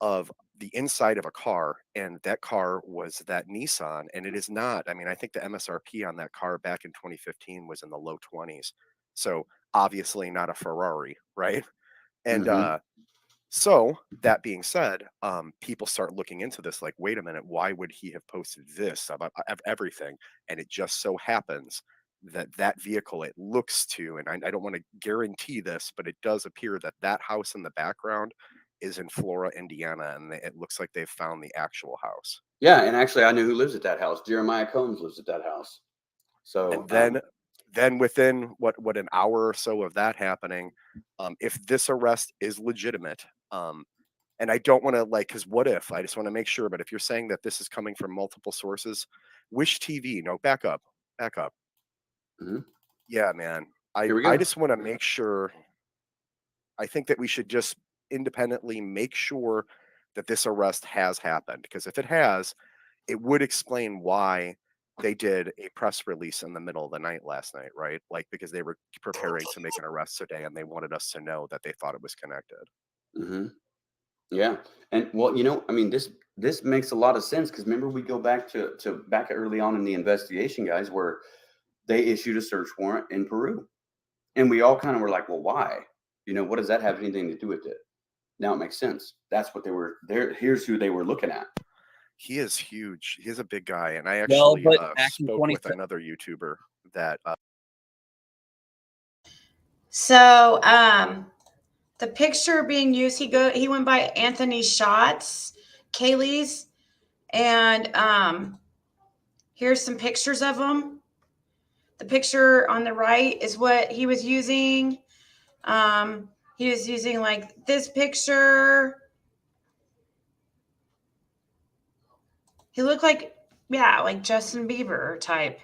of the inside of a car, and that car was that Nissan. And it is not, I mean, I think the MSRP on that car back in 2015 was in the low 20s. So obviously not a Ferrari, right? And so that being said, people start looking into this like, wait a minute, why would he have posted this about everything? And it just so happens that vehicle it looks to, and I don't want to guarantee this, but it does appear that house in the background is in Flora, Indiana, and it looks like they've found the actual house. Yeah, and actually I know who lives at that house. Jeremiah Combs lives at that house. So and then within what an hour or so of that happening, if this arrest is legitimate, and I don't want to because what if, I just want to make sure, but if you're saying that this is coming from multiple sources, Wish TV, no, back up. Yeah, man. I just want to make sure. I think that we should just independently make sure that this arrest has happened, because if it has, it would explain why they did a press release in the middle of the night last night, right? Like, because they were preparing to make an arrest today and they wanted us to know that they thought it was connected. Yeah. And well, I mean, this makes a lot of sense because remember we go back to back early on in the investigation, guys, where they issued a search warrant in Peru. And we all kind of were like, well, why? What does that have anything to do with it? Now it makes sense. That's what they were there. Here's who they were looking at. He is huge. He's a big guy. And I actually spoke with another YouTuber that. So the picture being used, he went by Anthony Shots, Kaylee's, And here's some pictures of him. The picture on the right is what he was using. He was using like this picture. He looked like, yeah, like Justin Bieber type.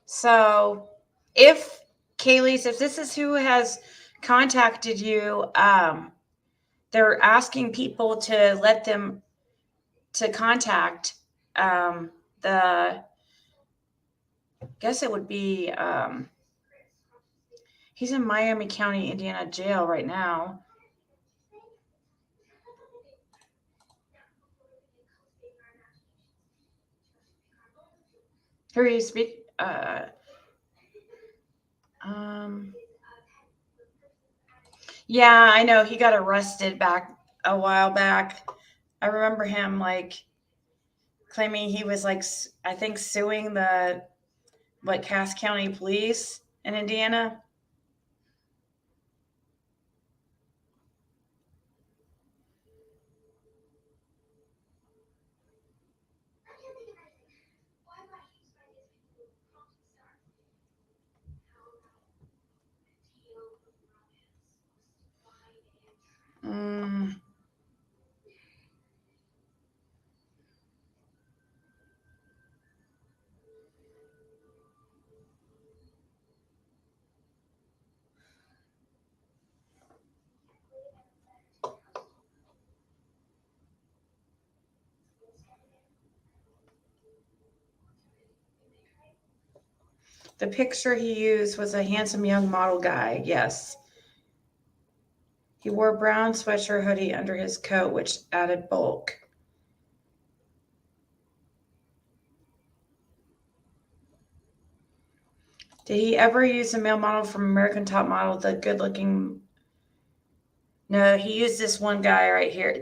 So if Kaylee's, if this is who has contacted you, they're asking people to let them to contact the, I guess it would be, he's in Miami County, Indiana jail right now. Here you speak. Yeah, I know he got arrested back a while back. I remember him like claiming he was like, I think suing the Cass County Police in Indiana. The picture he used was a handsome young model guy. Yes. He wore a brown sweatshirt hoodie under his coat, which added bulk. Did he ever use a male model from American Top Model, the good-looking? No, he used this one guy right here.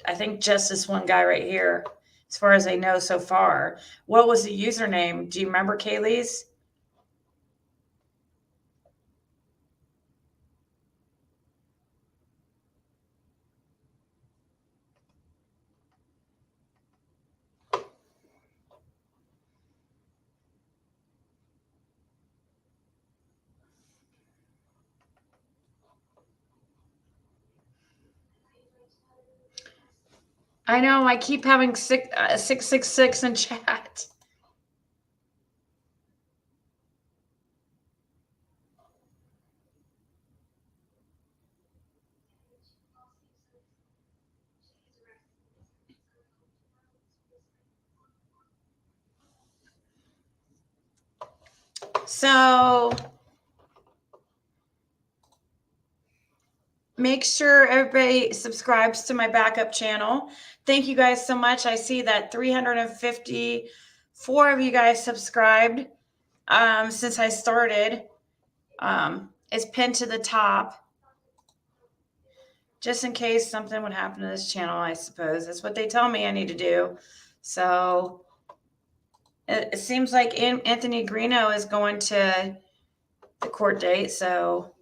I think just this one guy right here, as far as I know so far. What was the username? Do you remember, Kaylee's? I know. I keep having 666 in chat. So make sure everybody subscribes to my backup channel. Thank you guys so much. I see that 354 of you guys subscribed since I started. It's pinned to the top. Just in case something would happen to this channel, I suppose. That's what they tell me I need to do. So it seems like Anthony Greeno is going to the court date. So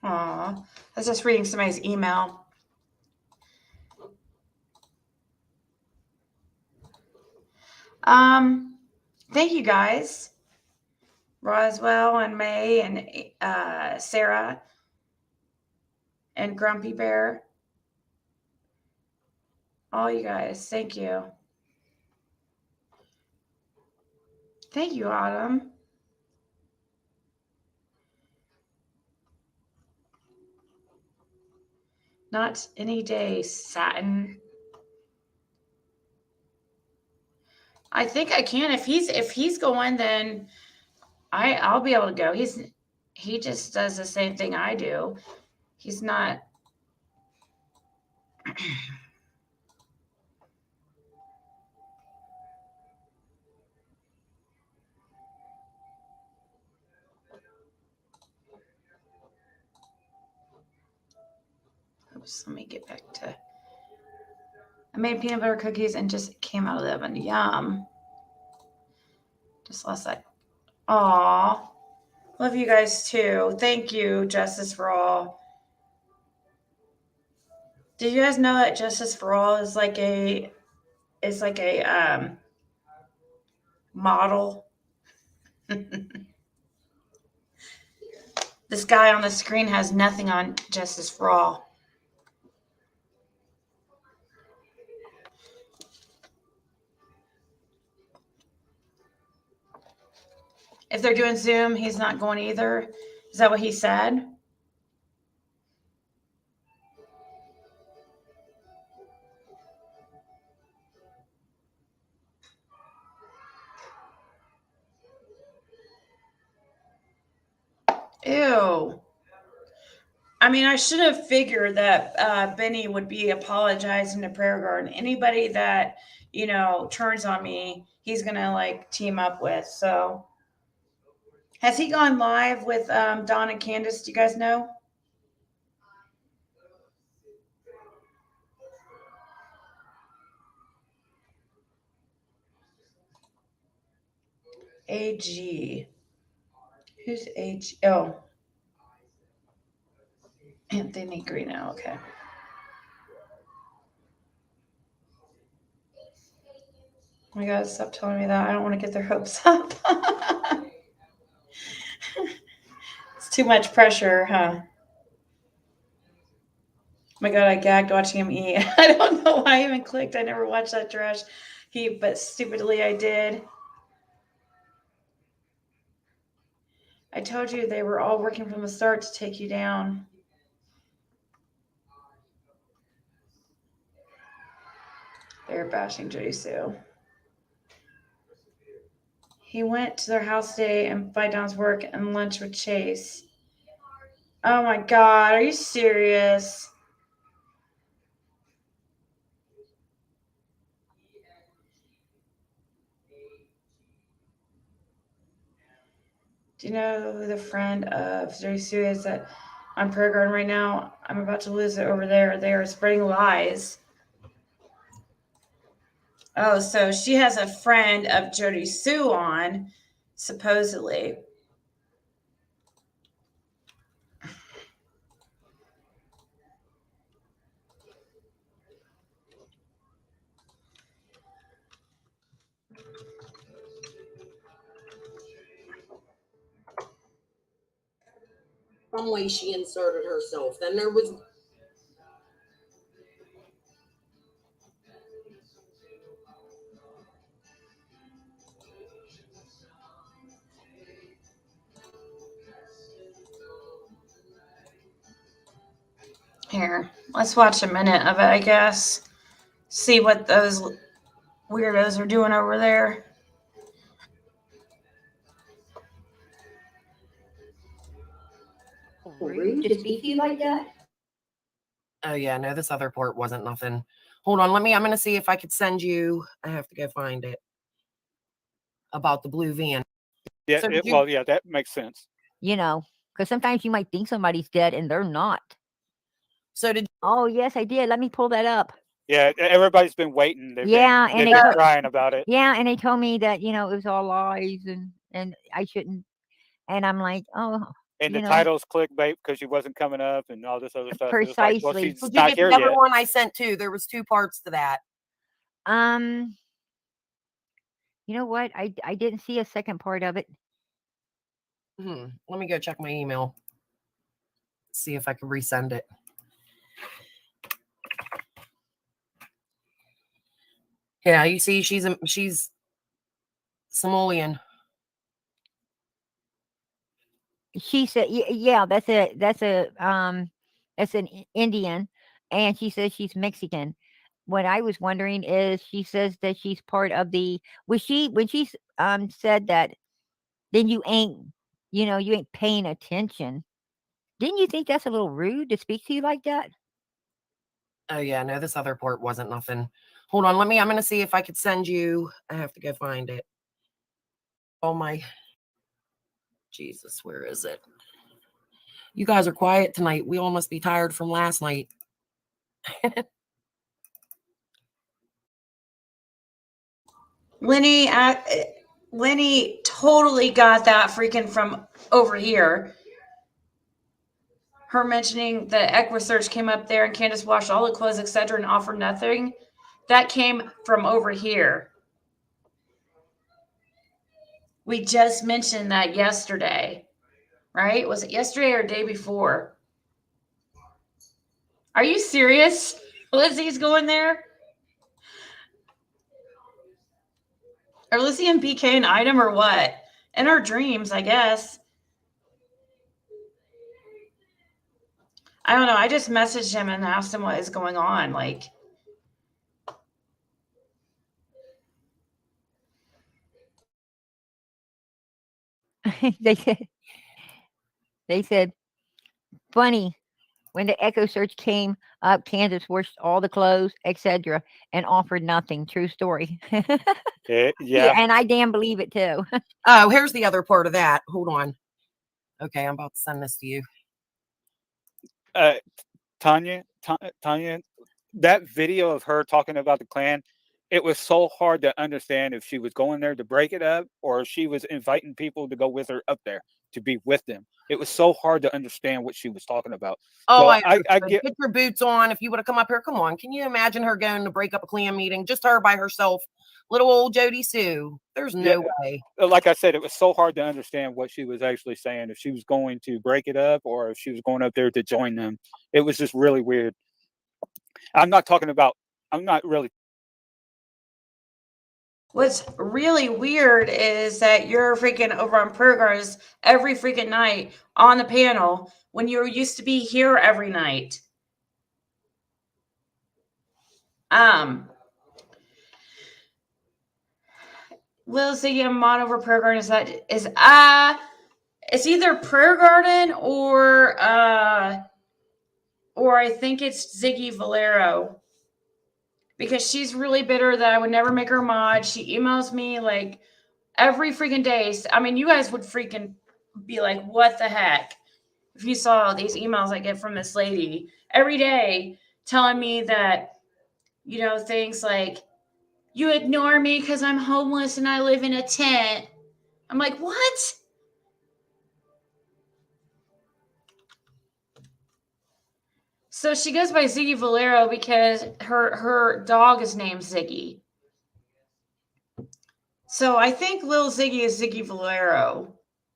aw, I was just reading somebody's email. Thank you guys. Roswell and May and Sarah and Grumpy Bear. All you guys, thank you. Thank you, Autumn. Not any day, satin. I think I can. If he's going, then I'll be able to go. He just does the same thing I do. He's not. Oops, let me get back to. I made peanut butter cookies and just came out of the oven. Yum. Just last night. Aw. Love you guys too. Thank you, Justice for All. Did you guys know that Justice for All is like a model? This guy on the screen has nothing on Justice for All. If they're doing Zoom, he's not going either. Is that what he said? Ew. I mean, I should have figured that Benny would be apologizing to Prayer Garden. Anybody that, turns on me, he's going to like team up with. So has he gone live with Dawn and Candace? Do you guys know? AG. Who's AG? Oh. Anthony Greeno. Okay. Oh my God, stop telling me that. I don't want to get their hopes up. It's too much pressure, huh? Oh my God, I gagged watching him eat. I don't know why I even clicked. I never watched that trash heap, but stupidly I did. I told you they were all working from the start to take you down. They're bashing Jody Sue. He went to their house today and by Don's work and lunch with Chase. Oh my God, are you serious? Do you know who the friend of Jody Sue is that on Prayer Garden right now? I'm about to lose it over there. They are spreading lies. Oh, so she has a friend of Jody Sue on, supposedly. Some way she inserted herself. Then there was Here, let's watch a minute of it, I guess. See what those weirdos are doing over there. Rude to speak to you like that? Oh yeah, no, this other port wasn't nothing. Hold on, I'm gonna see if I could send you. I have to go find it. About the blue van. Yeah, So did you- well, yeah, that makes sense. Because sometimes you might think somebody's dead and they're not. So did. Oh yes, I did. Let me pull that up. Yeah, everybody's been waiting. They've Yeah, been, and they've they been to- crying about it. Yeah, and they told me that it was all lies and I shouldn't. And I'm like, oh. And the title's clickbait because she wasn't coming up and all this other stuff. It's like, well, Precisely. she's Did you not get here the other yet. one I sent too? There was 2 parts to that. You know what? I didn't see a second part of it. Let me go check my email. See if I can resend it. Yeah, you see, she's Somalian. She said, yeah, that's an Indian. and she says she's Mexican. What I was wondering is, she says that she's part of the. Was she when she said that? Then you ain't, you ain't paying attention. Didn't you think that's a little rude to speak to you like that? Oh yeah, no, this other port wasn't nothing. Hold on, I'm gonna see if I could send you. I have to go find it. Oh my Jesus, where is it? You guys are quiet tonight. We all must be tired from last night. Lenny totally got that freaking from over here. Her mentioning the EquiSearch came up there and Candace washed all the clothes, etc., and offered nothing. That came from over here. We just mentioned that yesterday, right? Was it yesterday or day before? Are you serious? Lizzie's going there? Are Lizzie and BK an item or what? In her dreams, I guess. I don't know. I just messaged him and asked him what is going on. Like, they said, funny, when the EchoSearch came up, Candace washed all the clothes, etc., and offered nothing. True story. Yeah. And I damn believe it too. Oh, here's the other part of that. Hold on. Okay, I'm about to send this to you. Tanya, that video of her talking about the Klan, it was so hard to understand if she was going there to break it up or if she was inviting people to go with her up there to be with them. It was so hard to understand what she was talking about. Oh, So I get your boots on. If you would have come up here, come on. Can you imagine her going to break up a Klan meeting? Just her by herself. Little old Jody Sue. There's no way. Like I said, it was so hard to understand what she was actually saying, if she was going to break it up or if she was going up there to join them. It was just really weird. I'm not really. what's really weird is that you're freaking over on Programs every freaking night on the panel when you used to be here every night. Little Ziggy and Mon over Prayer Garden it's either Prayer Garden or I think it's Ziggy Valero, because she's really bitter that I would never make her mod. She emails me like every freaking day. I mean, you guys would freaking be like, what the heck? If you saw these emails I get from this lady every day telling me that, things like, you ignore me because I'm homeless and I live in a tent. I'm like, what? So she goes by Ziggy Valero because her dog is named Ziggy. So I think Lil Ziggy is Ziggy Valero.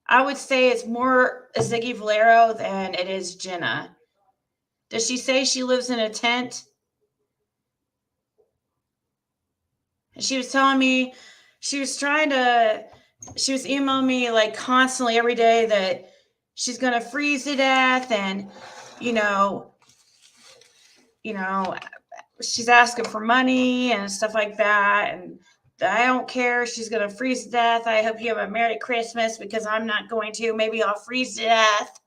I would say it's more a Ziggy Valero than it is Jenna. Does she say she lives in a tent? She was telling me, she was emailing me like constantly every day that she's going to freeze to death. And, she's asking for money and stuff like that. And I don't care. She's going to freeze to death. I hope you have a Merry Christmas because I'm not going to. Maybe I'll freeze to death.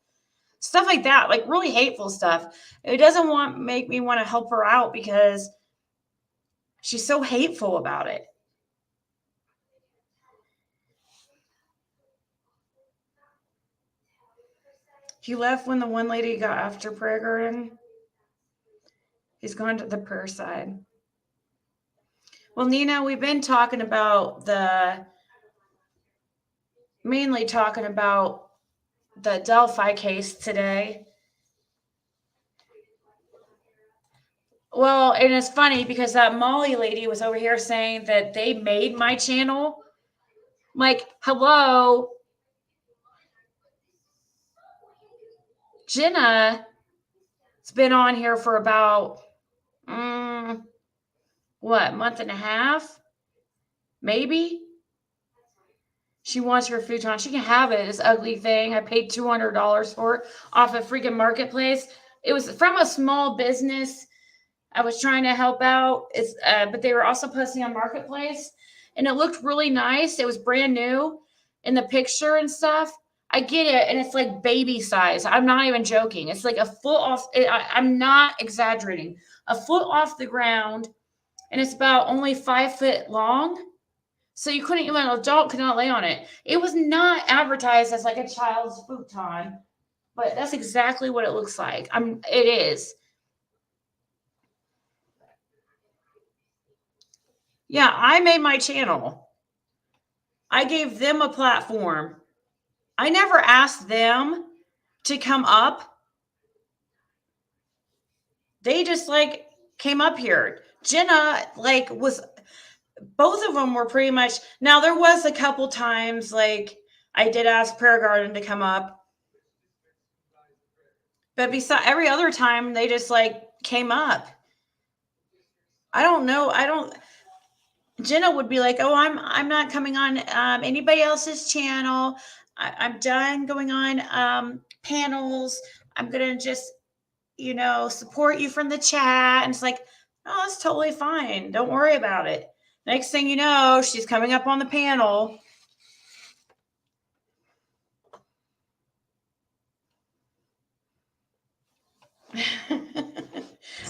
Stuff like that, like really hateful stuff. It doesn't make me want to help her out because she's so hateful about it. He left when the one lady got after Prayer Garden. He's gone to the prayer side. Well, Nina, we've been talking about mainly talking about the Delphi case today. Well, and it's funny because that Molly lady was over here saying that they made my channel. Like, hello. Jenna's been on here for about, month and a half? Maybe? She wants her futon. She can have it, this ugly thing. I paid $200 for it off a freaking marketplace. It was from a small business I was trying to help out. But they were also posting on Marketplace, and it looked really nice. It was brand new in the picture and stuff. I get it, and it's like baby size. I'm not even joking. It's like a foot off. I'm not exaggerating. A foot off the ground, and it's about only 5 foot long. So you couldn't even, an adult could not lay on it. It was not advertised as like a child's futon, but that's exactly what it looks like. It is. Yeah, I made my channel. I gave them a platform. I never asked them to come up. They just like came up here. Jenna was, both of them were pretty much, now there was a couple times like I did ask Prayer Garden to come up. But besides every other time they just like came up. I don't know. Jenna would be like, "Oh, I'm not coming on anybody else's channel. I'm done going on panels. I'm gonna just, support you from the chat." And it's like, "Oh, that's totally fine. Don't worry about it." Next thing you know, she's coming up on the panel.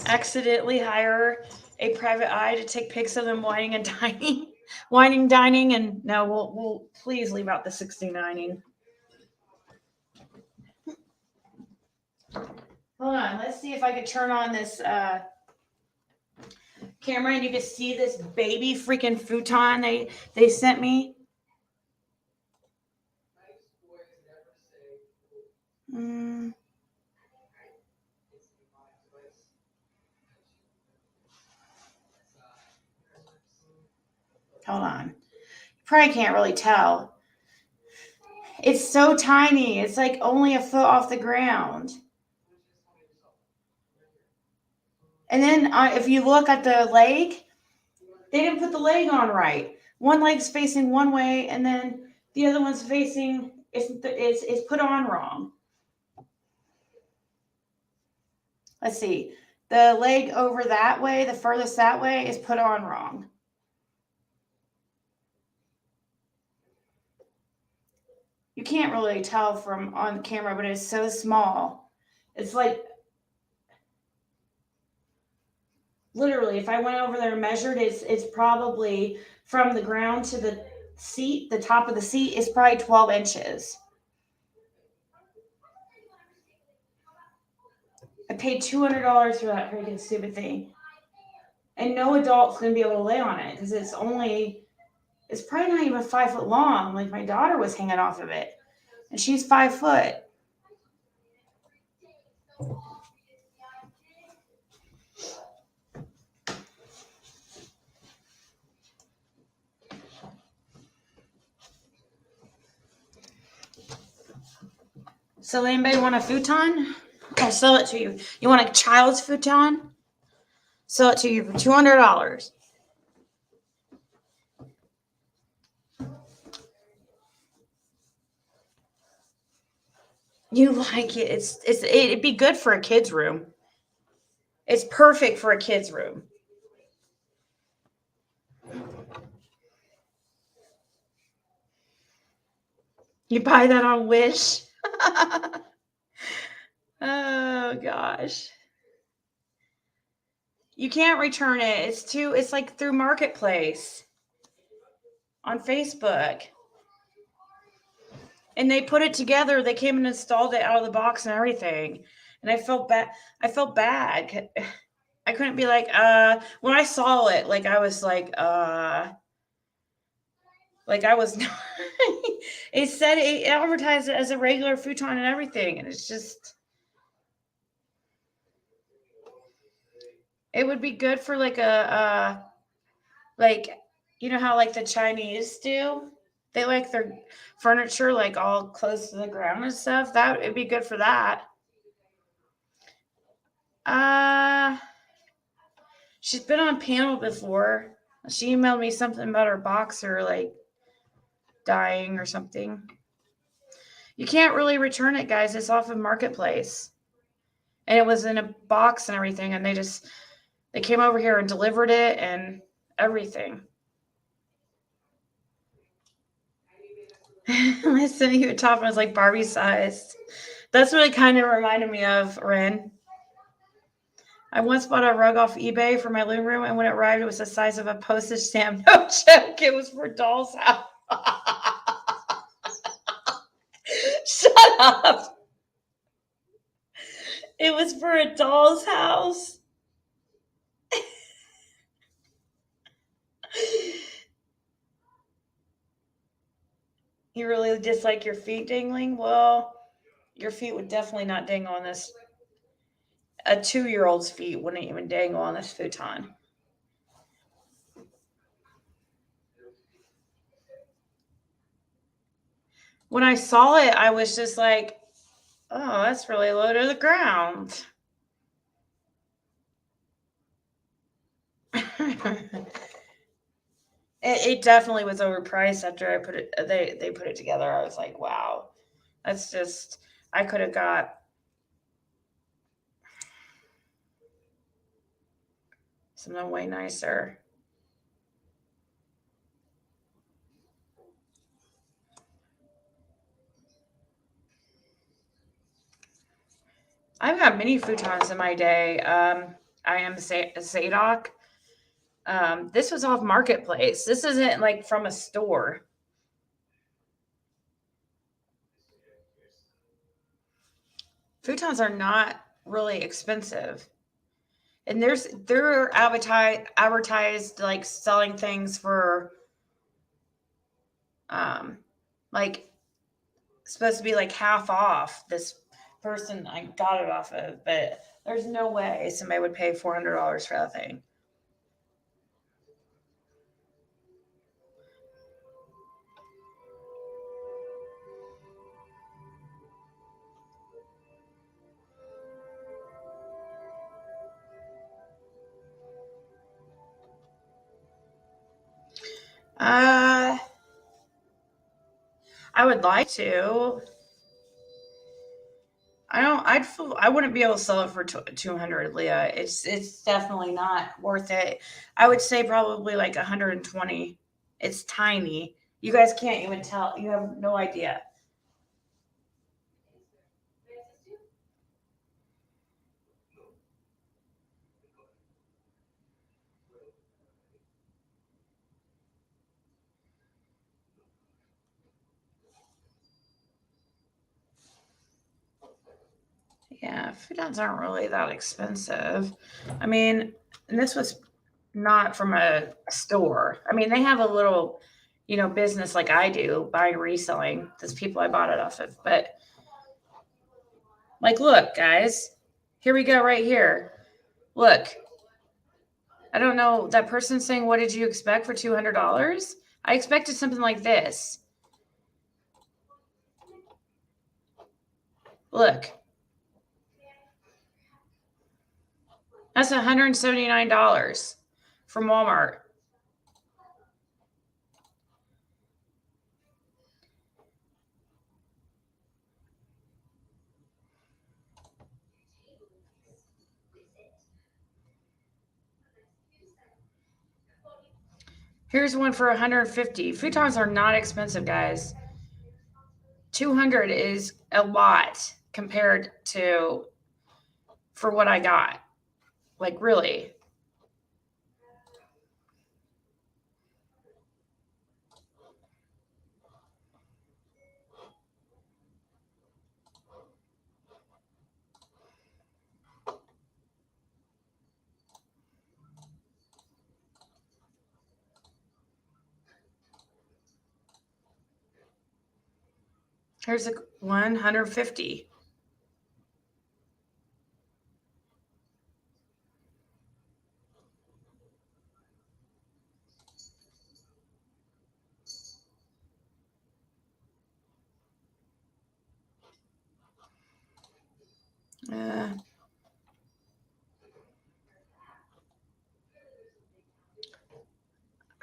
Accidentally hire a private eye to take pics of them whining and dining, and no, we'll please leave out the 69ing. Hold on, let's see if I could turn on this camera and you can see this baby freaking futon they sent me. Hold on. You probably can't really tell. It's so tiny. It's like only a foot off the ground. And then if you look at the leg, they didn't put the leg on right. One leg's facing one way, and then the other one's facing, it's put on wrong. Let's see. The leg over that way, the furthest that way, is put on wrong. You can't really tell from on camera, but it's so small. It's like, literally, if I went over there and measured, it's probably from the ground to the seat, the top of the seat is probably 12 inches. I paid $200 for that freaking stupid thing. And no adult's going to be able to lay on it because it's probably not even 5 foot long. Like my daughter was hanging off of it and she's 5 foot. So anybody want a futon? I'll sell it to you. You want a child's futon? Sell it to you for $200. You like it? It'd be good for a kid's room. It's perfect for a kid's room. You buy that on Wish? Oh gosh. You can't return it. It's like through Marketplace on Facebook. And they put it together. They came and installed it out of the box and everything. And I felt bad. I couldn't be like, when I saw it, like I was like I was not. It said it advertised it as a regular futon and everything. And it's just, it would be good for like like, you know how like the Chinese do? They like their furniture like all close to the ground and stuff. That it'd be good for that. She's been on panel before. She emailed me something about her boxer like dying or something. You can't really return it, guys. It's off of Marketplace. And it was in a box and everything, and they just They came over here and delivered it and everything. I sent you a top and it was like Barbie sized. That's what it kind of reminded me of, Ren. I once bought a rug off eBay for my living room, and when it arrived, it was the size of a postage stamp. No joke. It was for a doll's house. Shut up. It was for a doll's house. You really dislike your feet dangling? Well, your feet would definitely not dangle on this. A 2-year-old's feet wouldn't even dangle on this futon. When I saw it, I was just like, oh, that's really low to the ground. It definitely was overpriced after I put it. They put it together. I was like, wow, that's just. I could have got something way nicer. I've got many futons in my day. I am Zadok. This was off Marketplace. This isn't like from a store. Futons are not really expensive. And they're advertised like selling things for like supposed to be like half off. This person I got it off of, but there's no way somebody would pay $400 for that thing. I would like to. I wouldn't be able to sell it for 200, Leah. It's definitely not worth it. I would say probably like 120. It's tiny. You guys can't even tell. You have no idea. Yeah, futons aren't really that expensive. I mean, and this was not from a store. I mean, they have a little, business like I do, buying and reselling. There's people I bought it off of. But like, look, guys, here we go right here. Look, I don't know. That person saying, what did you expect for $200? I expected something like this. Look. That's $179 from Walmart. Here's one for $150. Futons are not expensive, guys. $200 is a lot compared to for what I got. Like, really. Here's a $150. I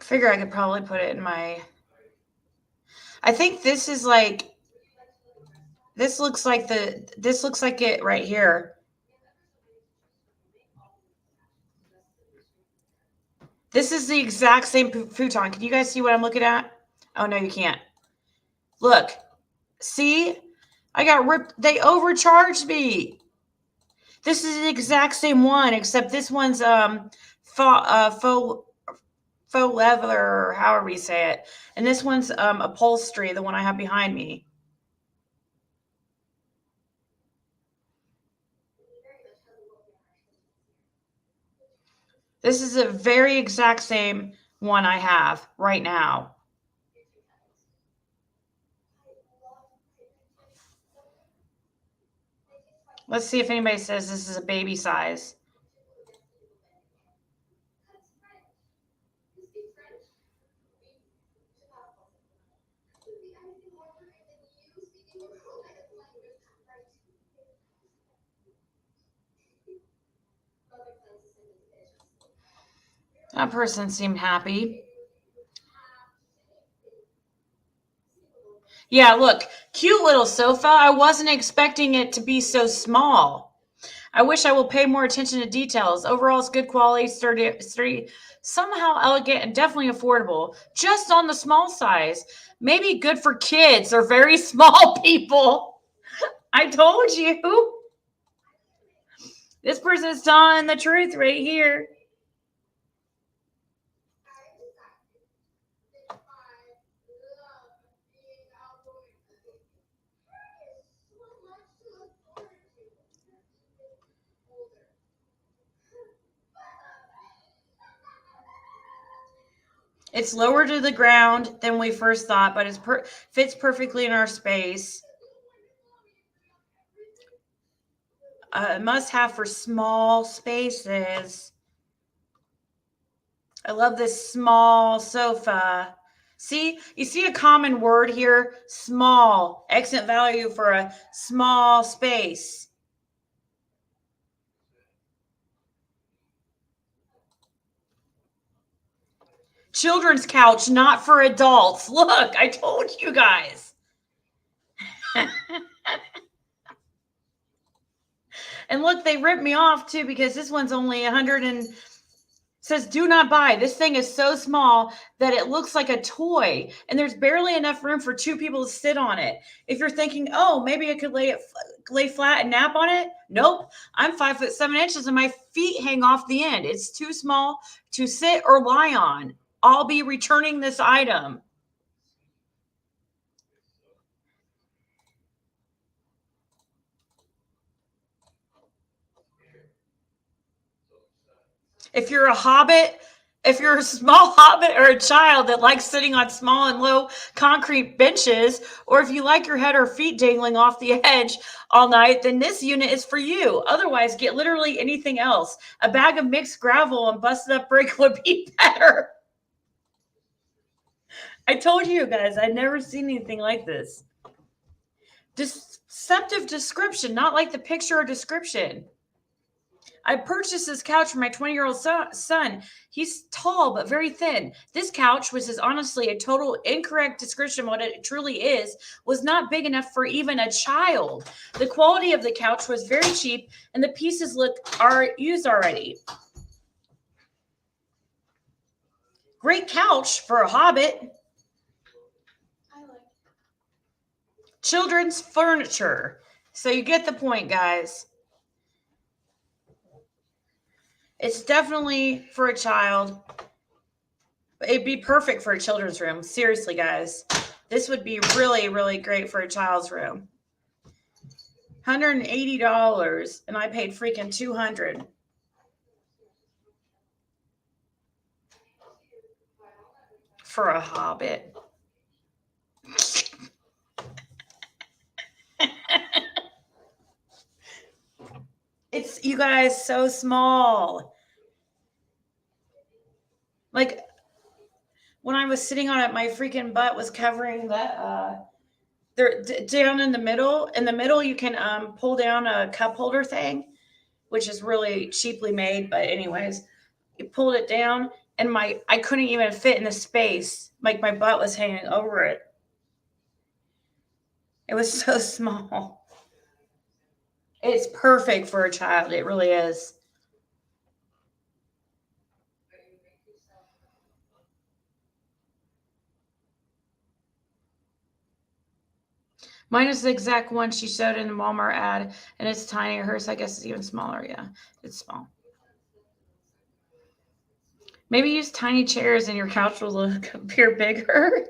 figure I could probably put it in my. I think this is like. This looks like it right here. This is the exact same futon. Can you guys see what I'm looking at? Oh, no, you can't. Look. See? I got ripped. They overcharged me. This is the exact same one, except this one's faux leather, or however you say it. And this one's upholstery, the one I have behind me. This is a very exact same one I have right now. Let's see if anybody says this is a baby size. That person seemed happy. Yeah, look, cute little sofa. I wasn't expecting it to be so small. I wish I will pay more attention to details. Overall, it's good quality, sturdy, somehow elegant, and definitely affordable. Just on the small size. Maybe good for kids or very small people. I told you. This person is telling the truth right here. It's lower to the ground than we first thought, but it fits perfectly in our space. Must have for small spaces. I love this small sofa. See, you see a common word here, small. Excellent value for a small space. Children's couch, not for adults. Look, I told you guys. And look, they ripped me off too because this one's only 100 and says do not buy. This thing is so small that it looks like a toy and there's barely enough room for two people to sit on it. If you're thinking, oh, maybe I could lay flat and nap on it. Nope. I'm 5'7" and my feet hang off the end. It's too small to sit or lie on. I'll be returning this item. If you're a hobbit, if you're a small hobbit or a child that likes sitting on small and low concrete benches, or if you like your head or feet dangling off the edge all night, then this unit is for you. Otherwise, get literally anything else. A bag of mixed gravel and busted up brick would be better. I told you guys, I'd never seen anything like this. Deceptive description, not like the picture or description. I purchased this couch for my 20-year-old son. He's tall but very thin. This couch, which is honestly a total incorrect description of what it truly is, was not big enough for even a child. The quality of the couch was very cheap, and the pieces are used already. Great couch for a hobbit. Children's furniture. So you get the point, guys. It's definitely for a child. It'd be perfect for a children's room. Seriously, guys. This would be really, really great for a child's room. $180, and I paid freaking $200. For a hobbit. It's, you guys, so small. Like, when I was sitting on it, my freaking butt was covering that. Down in the middle. In the middle, you can pull down a cup holder thing, which is really cheaply made. But anyways, you pulled it down, and I couldn't even fit in the space. Like, my butt was hanging over it. It was so small. It's perfect for a child. It really is. Mine is the exact one she showed in the Walmart ad, and it's tiny. Hers, I guess, is even smaller. Yeah, it's small. Maybe use tiny chairs and your couch will appear bigger.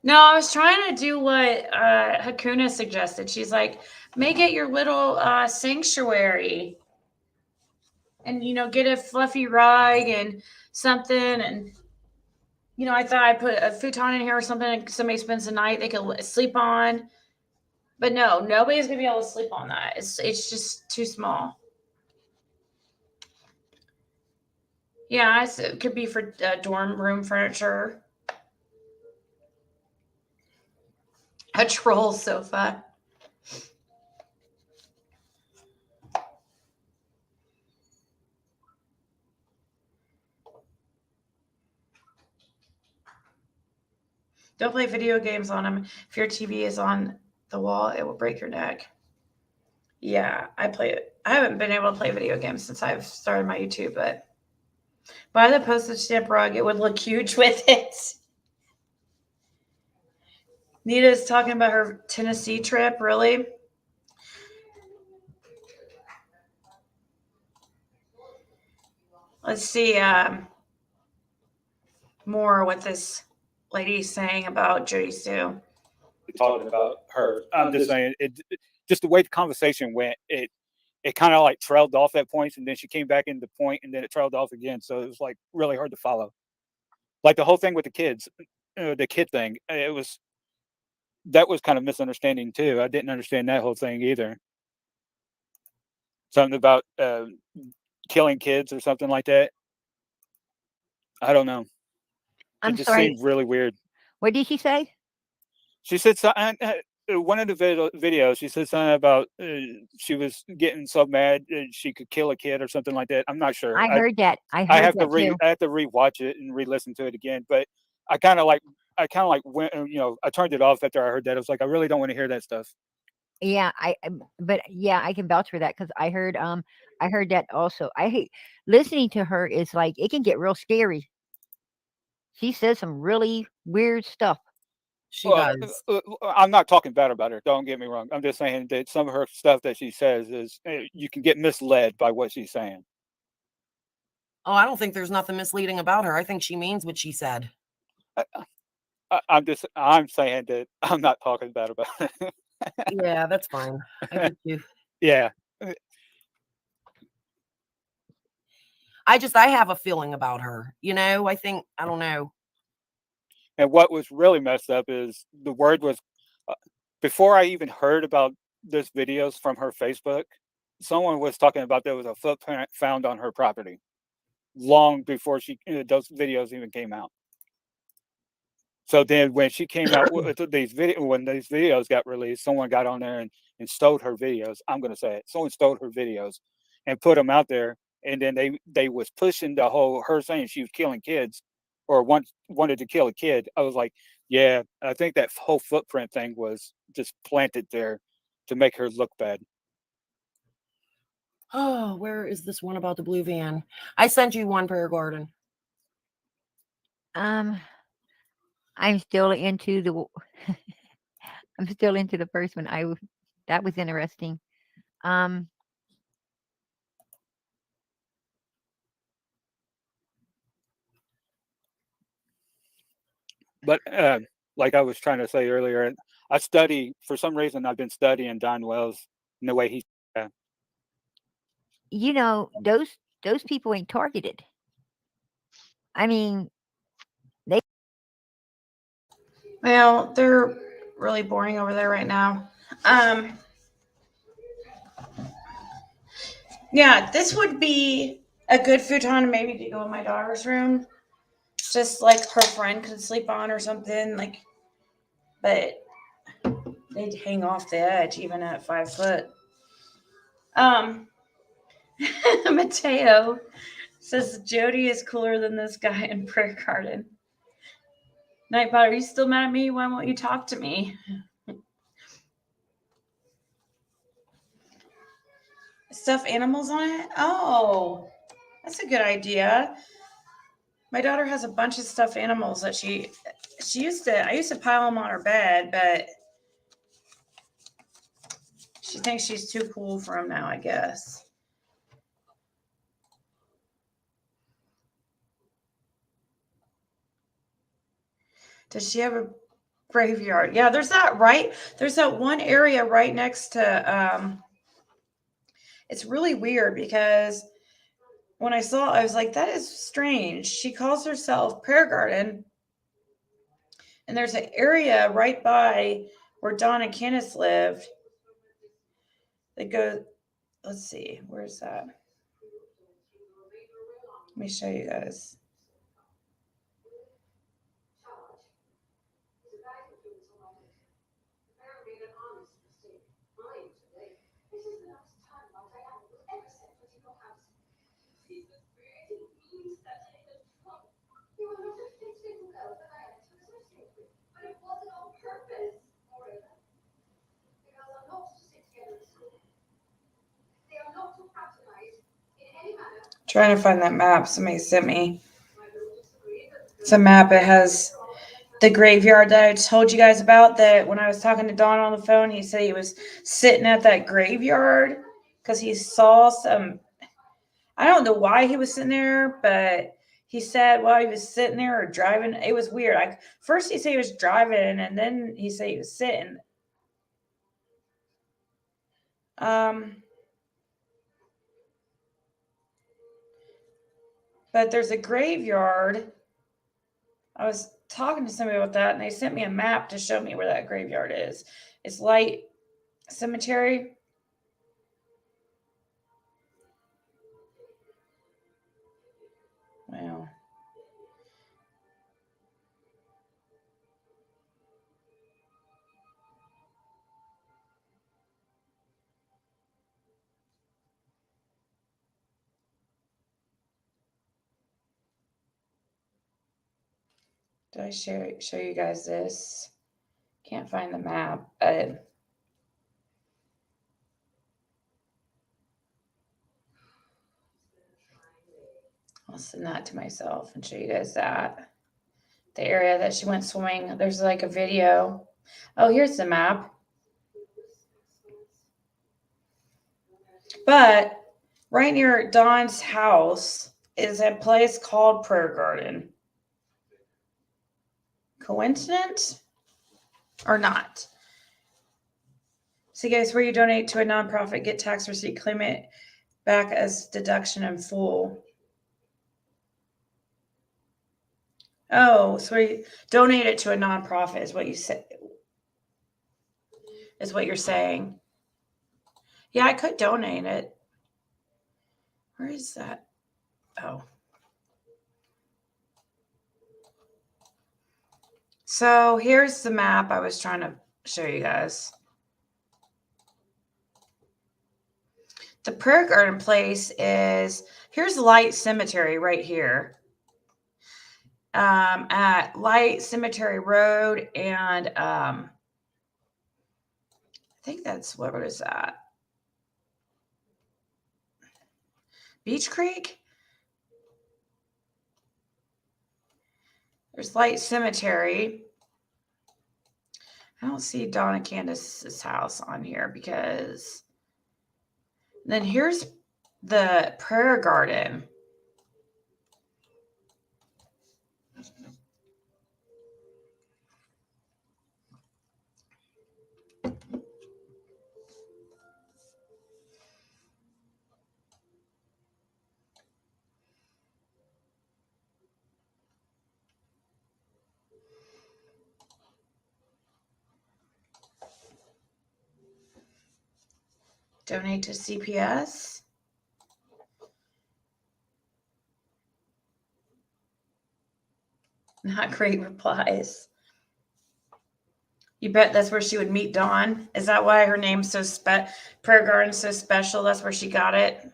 No, I was trying to do what Hakuna suggested. She's like, make it your little sanctuary. And, get a fluffy rug and something. And, I thought I'd put a futon in here or something. And somebody spends the night they could sleep on. But no, nobody's going to be able to sleep on that. It's just too small. Yeah, it could be for dorm room furniture. A troll sofa. Don't play video games on them. If your TV is on the wall, it will break your neck. Yeah, I play it. I haven't been able to play video games since I've started my YouTube, but buy the postage stamp rug. It would look huge with it. Nita's talking about her Tennessee trip. Really? Let's see more what this lady's saying about Jody Sue. Talking about her. I'm just saying, just the way the conversation went, it kind of like trailed off at points, and then she came back into point, and then it trailed off again. So it was like really hard to follow. Like the whole thing with the kids, the kid thing, that was kind of misunderstanding too. I didn't understand that whole thing either. Something about killing kids or something like that. I don't know. I'm it just sorry. seemed really weird. What did she say? She said one of the videos. She said something about she was getting so mad she could kill a kid or something like that. I'm not sure. I heard that. I have that too. I have to rewatch it and re-listen to it again. But I kind of like went. I turned it off after I heard that. I was like, I really don't want to hear that stuff. Yeah, but yeah, I can vouch for that because I heard that also. I hate listening to her. Is like it can get real scary. She says some really weird stuff. She does. I'm not talking bad about her. Don't get me wrong. I'm just saying that some of her stuff that she says is you can get misled by what she's saying. Oh, I don't think there's nothing misleading about her. I think she means what she said. I'm saying that I'm not talking bad about her. Yeah, that's fine. I get you. Yeah. I have a feeling about her. I think, I don't know. And what was really messed up is the word was, before I even heard about this videos from her Facebook, someone was talking about there was a footprint found on her property long before those videos even came out. So then when she came out with these when these videos got released, someone got on there and stole her videos. I'm going to say it. Someone stole her videos and put them out there. And then they was pushing the whole, her saying she was killing kids or wanted to kill a kid. I was like, yeah, I think that whole footprint thing was just planted there to make her look bad. Oh, where is this one about the blue van? I sent you one, Prayer Garden. I'm still into the I'm still into the first one. That was interesting. But like I was trying to say earlier, I study, for some reason, I've been studying Don Wells and the way he. Those people ain't targeted. I mean, Well, they're really boring over there right now. Yeah, this would be a good futon maybe to go in my daughter's room. Just like her friend could sleep on or something. But they'd hang off the edge even at 5 foot. Mateo says Jody is cooler than this guy in Prayer Garden. Nightbot, are you still mad at me? Why won't you talk to me? Stuffed animals on it? Oh, That's a good idea. My daughter has a bunch of stuffed animals that I used to pile them on her bed, but she thinks she's too cool for them now, I guess. Does she have a graveyard? Yeah, there's that one area right next to, it's really weird because when I saw it, I was like, that is strange. She calls herself Prayer Garden. And there's an area right by where Don and Candace lived that goes, let's see, where's that? Let me show you guys. Trying to find that map somebody sent me. It's a map. It has the graveyard that I told you guys about, that when I was talking to Don on the phone, he said he was sitting at that graveyard because he saw some, I don't know why he was sitting there, but he said while he was sitting there or driving, it was weird. First he said he was driving, and then he said he was sitting. But there's a graveyard. I was talking to somebody about that, and they sent me a map to show me where that graveyard is. It's Light Cemetery. Wow. Did I show you guys this? Can't find the map. I'll send that to myself and show you guys that. The area that she went swimming. There's like a video. Oh, here's the map. But right near Dawn's house is a place called Prayer Garden. Coincidence or not? See, guys, where you donate to a nonprofit, get tax receipt, claim it back as deduction in full. Oh, so you donate it to a nonprofit is what you say, is what you're saying. Yeah, I could donate it. Where is that? Oh. So here's the map I was trying to show you guys. The Prayer Garden place is, here's Light Cemetery right here. At Light Cemetery Road, and I think that's, what is that? Beach Creek? There's Light Cemetery. I don't see Donna Candace's house on here because then here's the Prayer Garden. Donate to CPS. Not great replies. You bet that's where she would meet Dawn? Is that why her name's so Prayer Garden's so special? That's where she got it?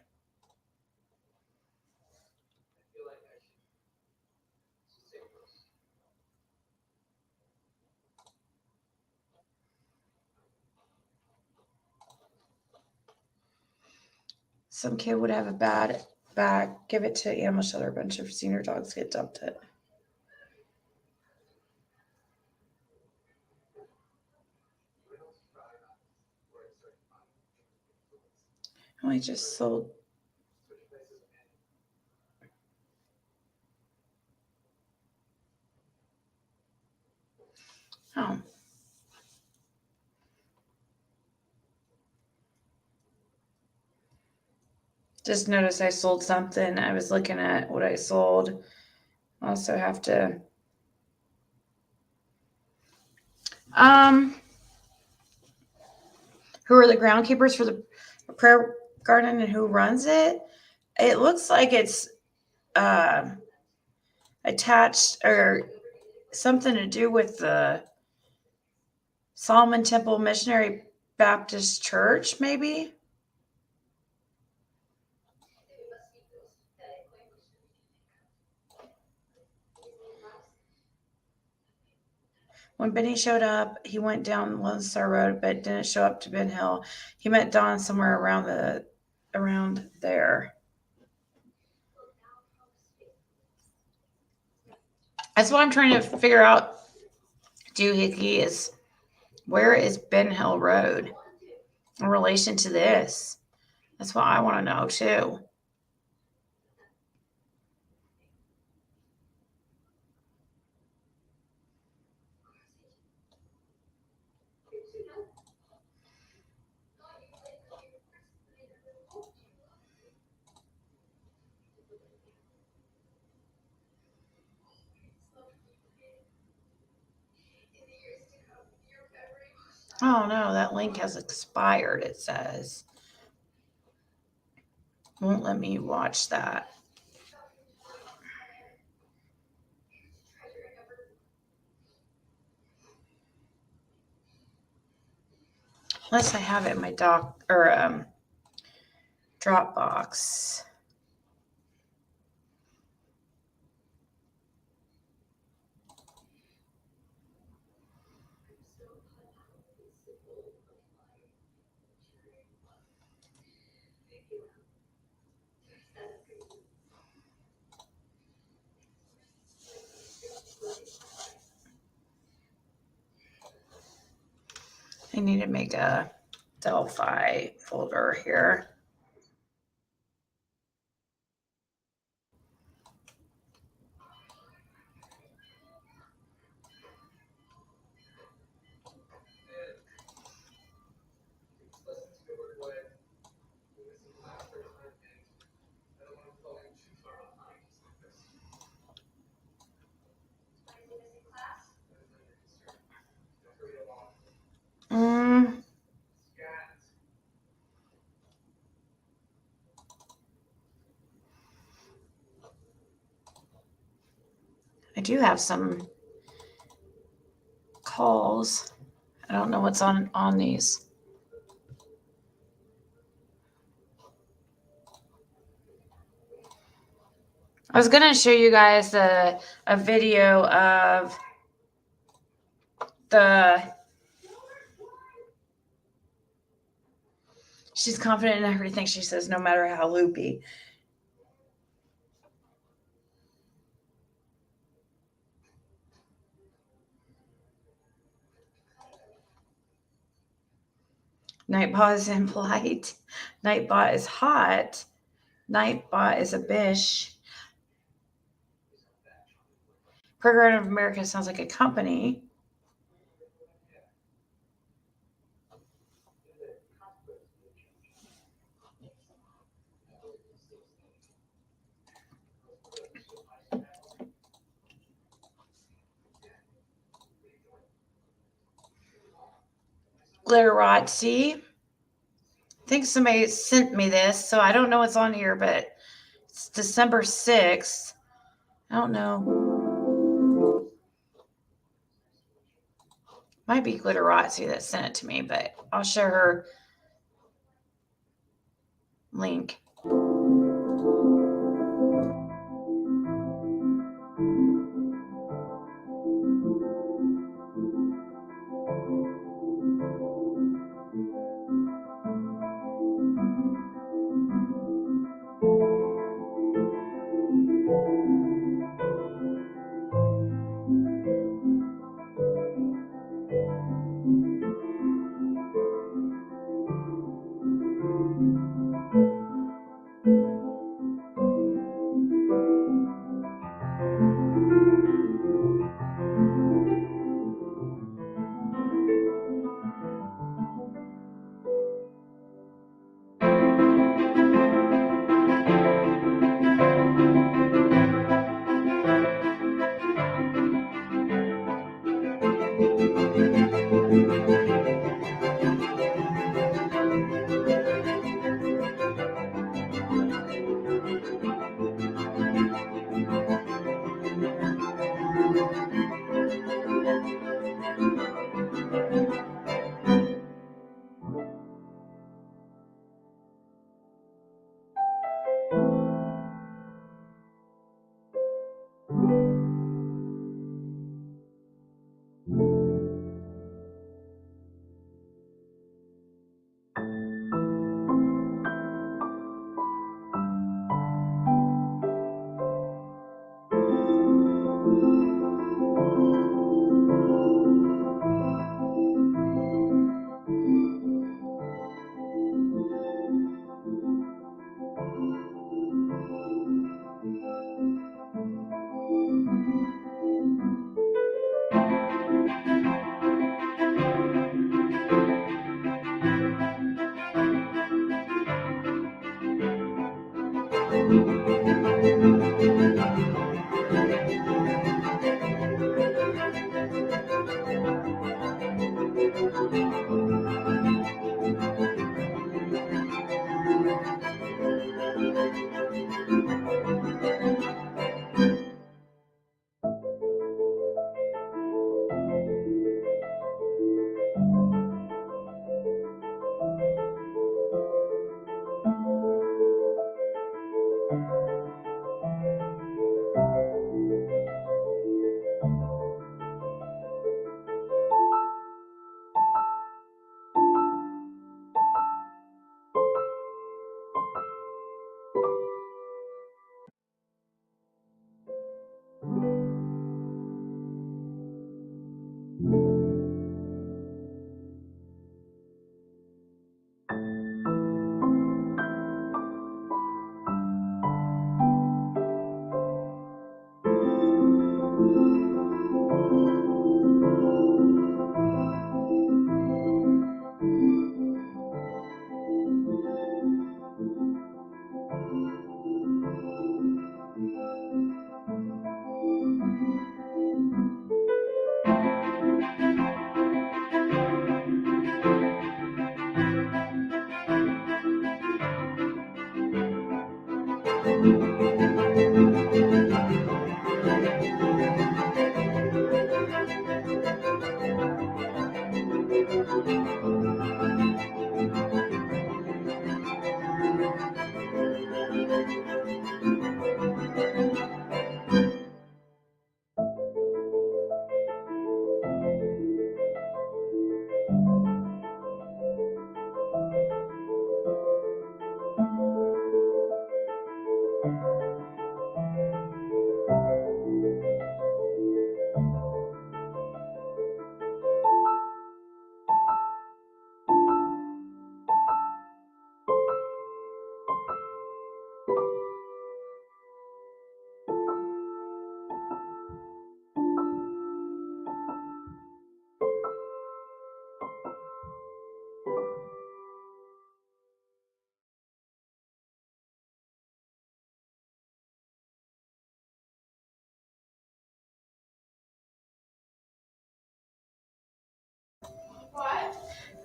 Some kid would have a bad back. Give it to animal shelter. A bunch of senior dogs get dumped it. Oh, I just sold. Oh. Just noticed I sold something. I was looking at what I sold. I also have to. Who are the groundkeepers for the prayer garden and who runs it? It looks like it's attached or something to do with the Solomon Temple Missionary Baptist Church, maybe. When Benny showed up, he went down Lone Star Road, but didn't show up to Ben Hill. He met Don somewhere around there. That's what I'm trying to figure out, Doohickey, is where is Ben Hill Road in relation to this? That's what I want to know too. Oh no, that link has expired, it says. Won't let me watch that. Unless I have it in my Dropbox. I need to make a Delphi folder here. I do have some calls. I don't know what's on these. I was going to show you guys a video of she's confident in everything she says, no matter how loopy. Nightbot is impolite. Nightbot is hot. Nightbot is a bish. Program of America sounds like a company. Glitterati. I think somebody sent me this, so I don't know what's on here, but it's December 6th. I don't know. Might be Glitterati that sent it to me, but I'll show her link.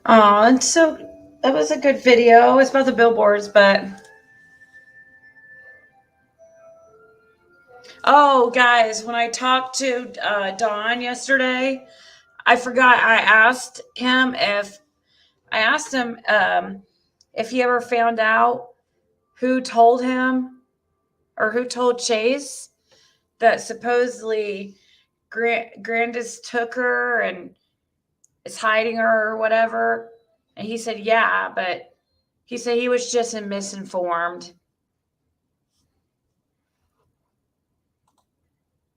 Oh, and so that was a good video. It's about the billboards, but oh, guys, when I talked to Don yesterday, I forgot. I asked him if he ever found out who told him or who told Chase that supposedly Grandis took her and is hiding her or whatever. And he said, yeah, but he said he was just misinformed.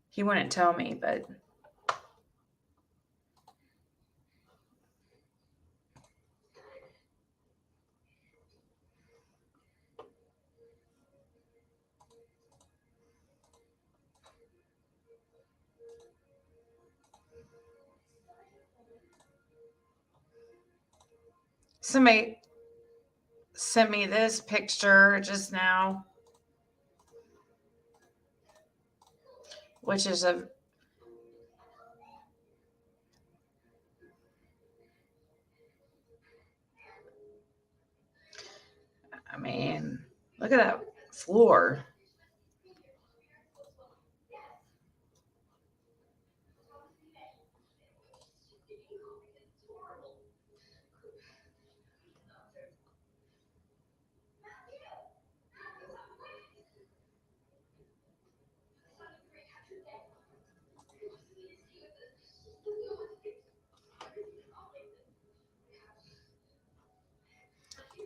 He wouldn't tell me, but somebody sent me this picture just now, which is I mean, look at that floor.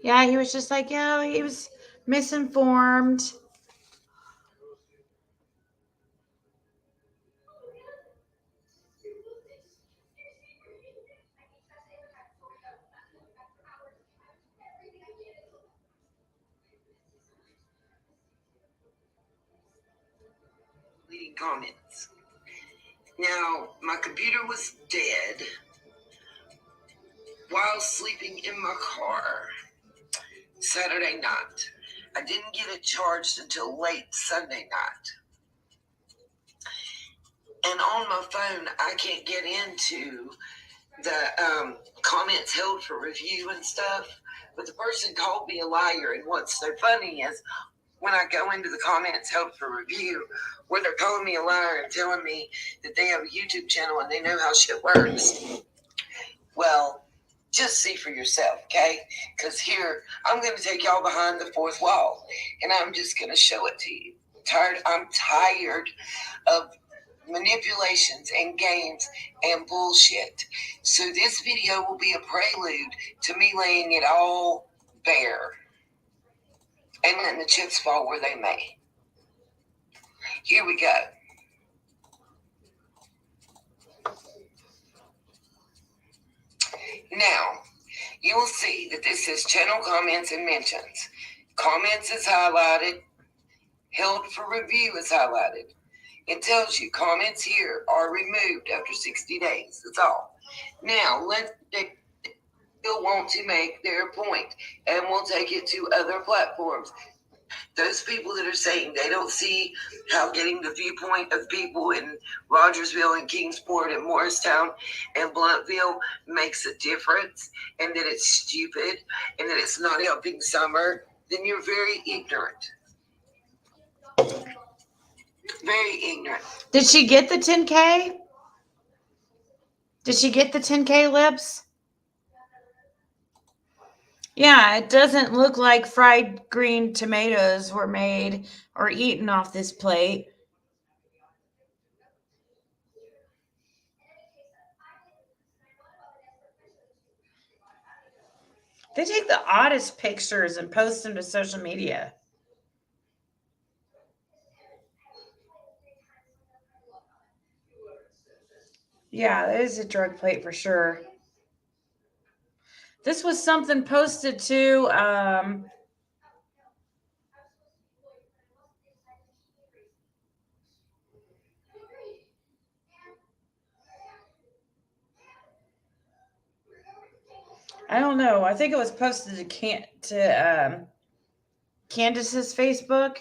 Yeah, he was just like, yeah, he was misinformed. Leading comments. Now, my computer was dead while sleeping in my car Saturday night. I didn't get it charged until late Sunday night. And on my phone, I can't get into the comments held for review and stuff. But the person called me a liar. And what's so funny is when I go into the comments held for review, where they're calling me a liar and telling me that they have a YouTube channel and they know how shit works. Well, just see for yourself, okay? Because here, I'm going to take y'all behind the fourth wall, and I'm just going to show it to you. I'm tired of manipulations and games and bullshit. So this video will be a prelude to me laying it all bare and letting the chips fall where they may. Here we go. Now, you will see that this says channel comments and mentions. Comments is highlighted. Held for review is highlighted. It tells you comments here are removed after 60 days. That's all. Now, they still want to make their point, and we'll take it to other platforms. Those people that are saying they don't see how getting the viewpoint of people in Rogersville and Kingsport and Morristown and Bluntville makes a difference, and that it's stupid and that it's not helping Summer, then you're very ignorant. Very ignorant. Did she get the 10K? Did she get the 10K, Lips? Yeah, it doesn't look like fried green tomatoes were made or eaten off this plate. They take the oddest pictures and post them to social media. Yeah, that is a drug plate for sure. This was something posted to I don't know. I think it was posted to Candace's Facebook.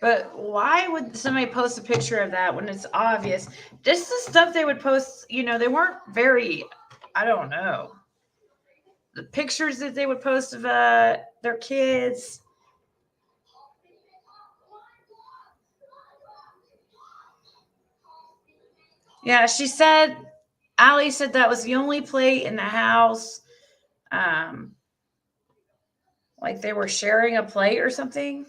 But why would somebody post a picture of that when it's obvious? Just the stuff they would post, you know, they weren't very, I don't know. The pictures that they would post of their kids. Yeah, she said, Allie said that was the only plate in the house. Like they were sharing a plate or something.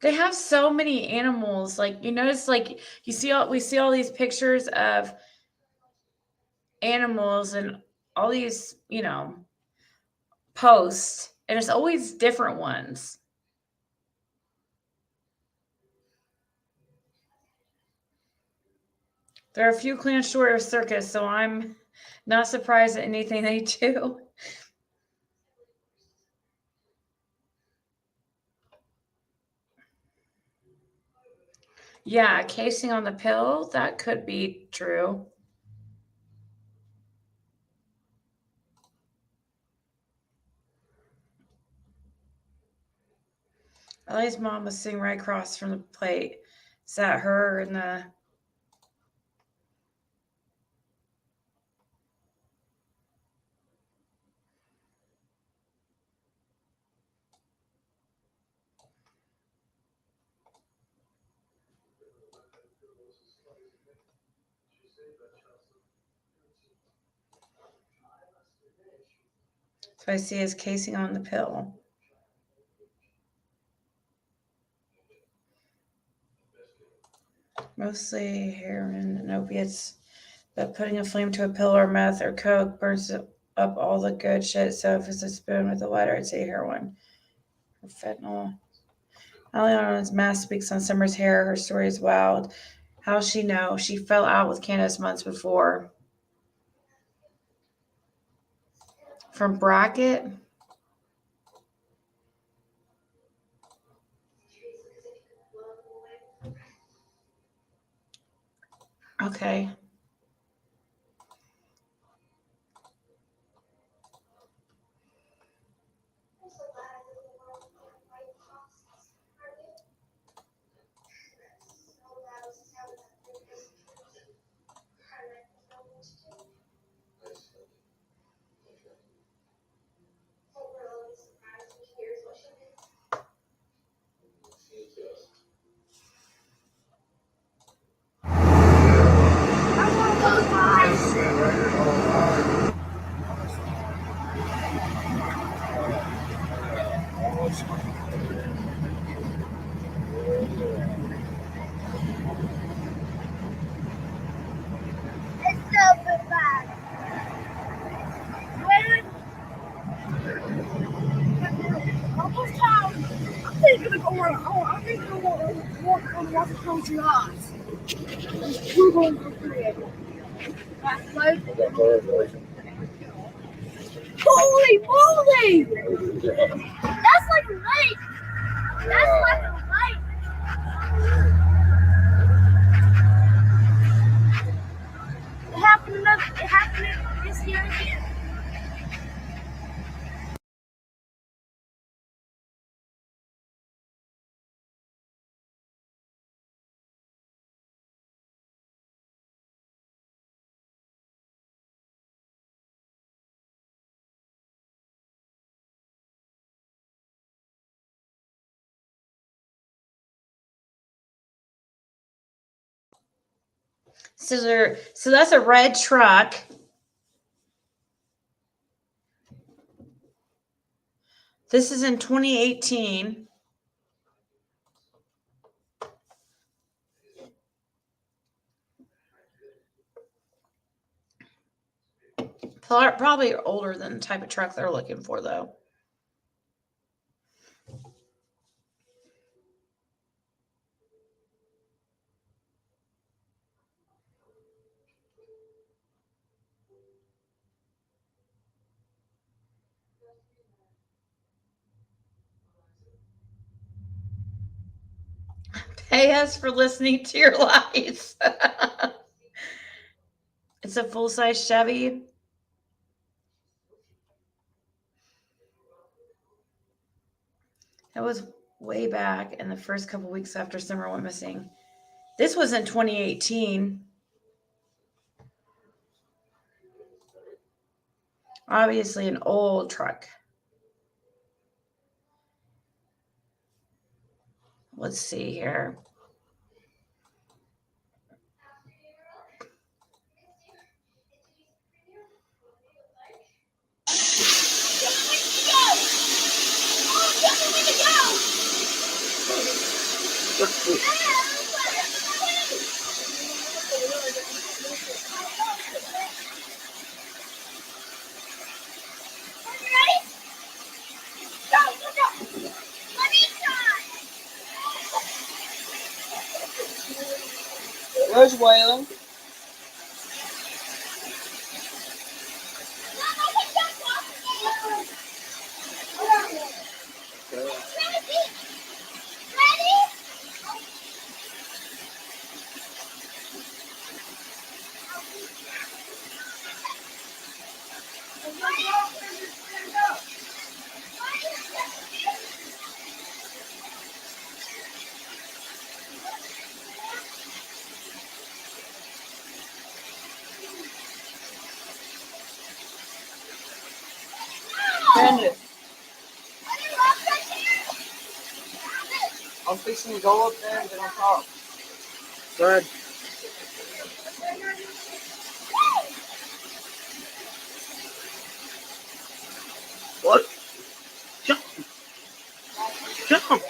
They have so many animals. Like you notice, like we see all these pictures of animals and all these, you know, posts, and it's always different ones. There are a few clans short of circus, so I'm not surprised at anything they do. Yeah, casing on the pill, that could be true. Ellie's mom was sitting right across from the plate. Is that her and the... So I see his casing on the pill. Mostly heroin and opiates, but putting a flame to a pill or meth or coke burns up all the good shit. So if it's a spoon with a lighter, I'd say heroin or fentanyl. Aliana's mask speaks on Summer's hair. Her story is wild. How's she know? She fell out with Candace months before. From Bracket? Okay. Close your eyes. We're going for free. Holy moly! That's like a lake. That's like a lake. It happened this year again. So that's a red truck. This is in 2018. Probably older than the type of truck they're looking for, though. Pay us for listening to your lies. It's a full-size Chevy. That was way back in the first couple weeks after Summer went missing. This was in 2018. Obviously an old truck. Let's see here. Where's Waylon? Bandit. I'm fixing to go up there and get on top. Good. What? Jump! Jump!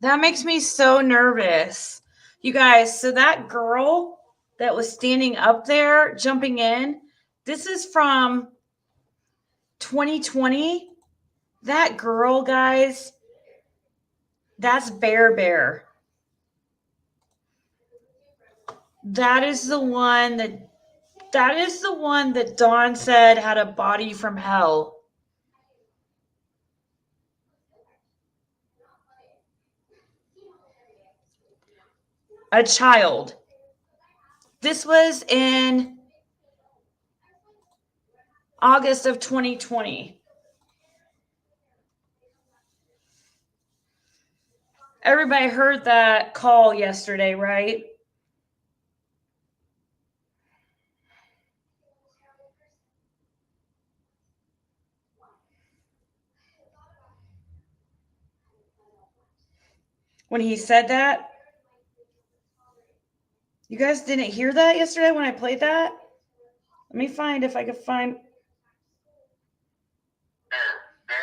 That makes me so nervous. You guys, so that girl that was standing up there jumping in, this is from 2020. That girl, guys, that's Bear. That is the one that Dawn said had a body from hell. A child. This was in August of 2020. Everybody heard that call yesterday, right? When he said that? You guys didn't hear that yesterday when I played that? Let me find if I could find. Now, Bear,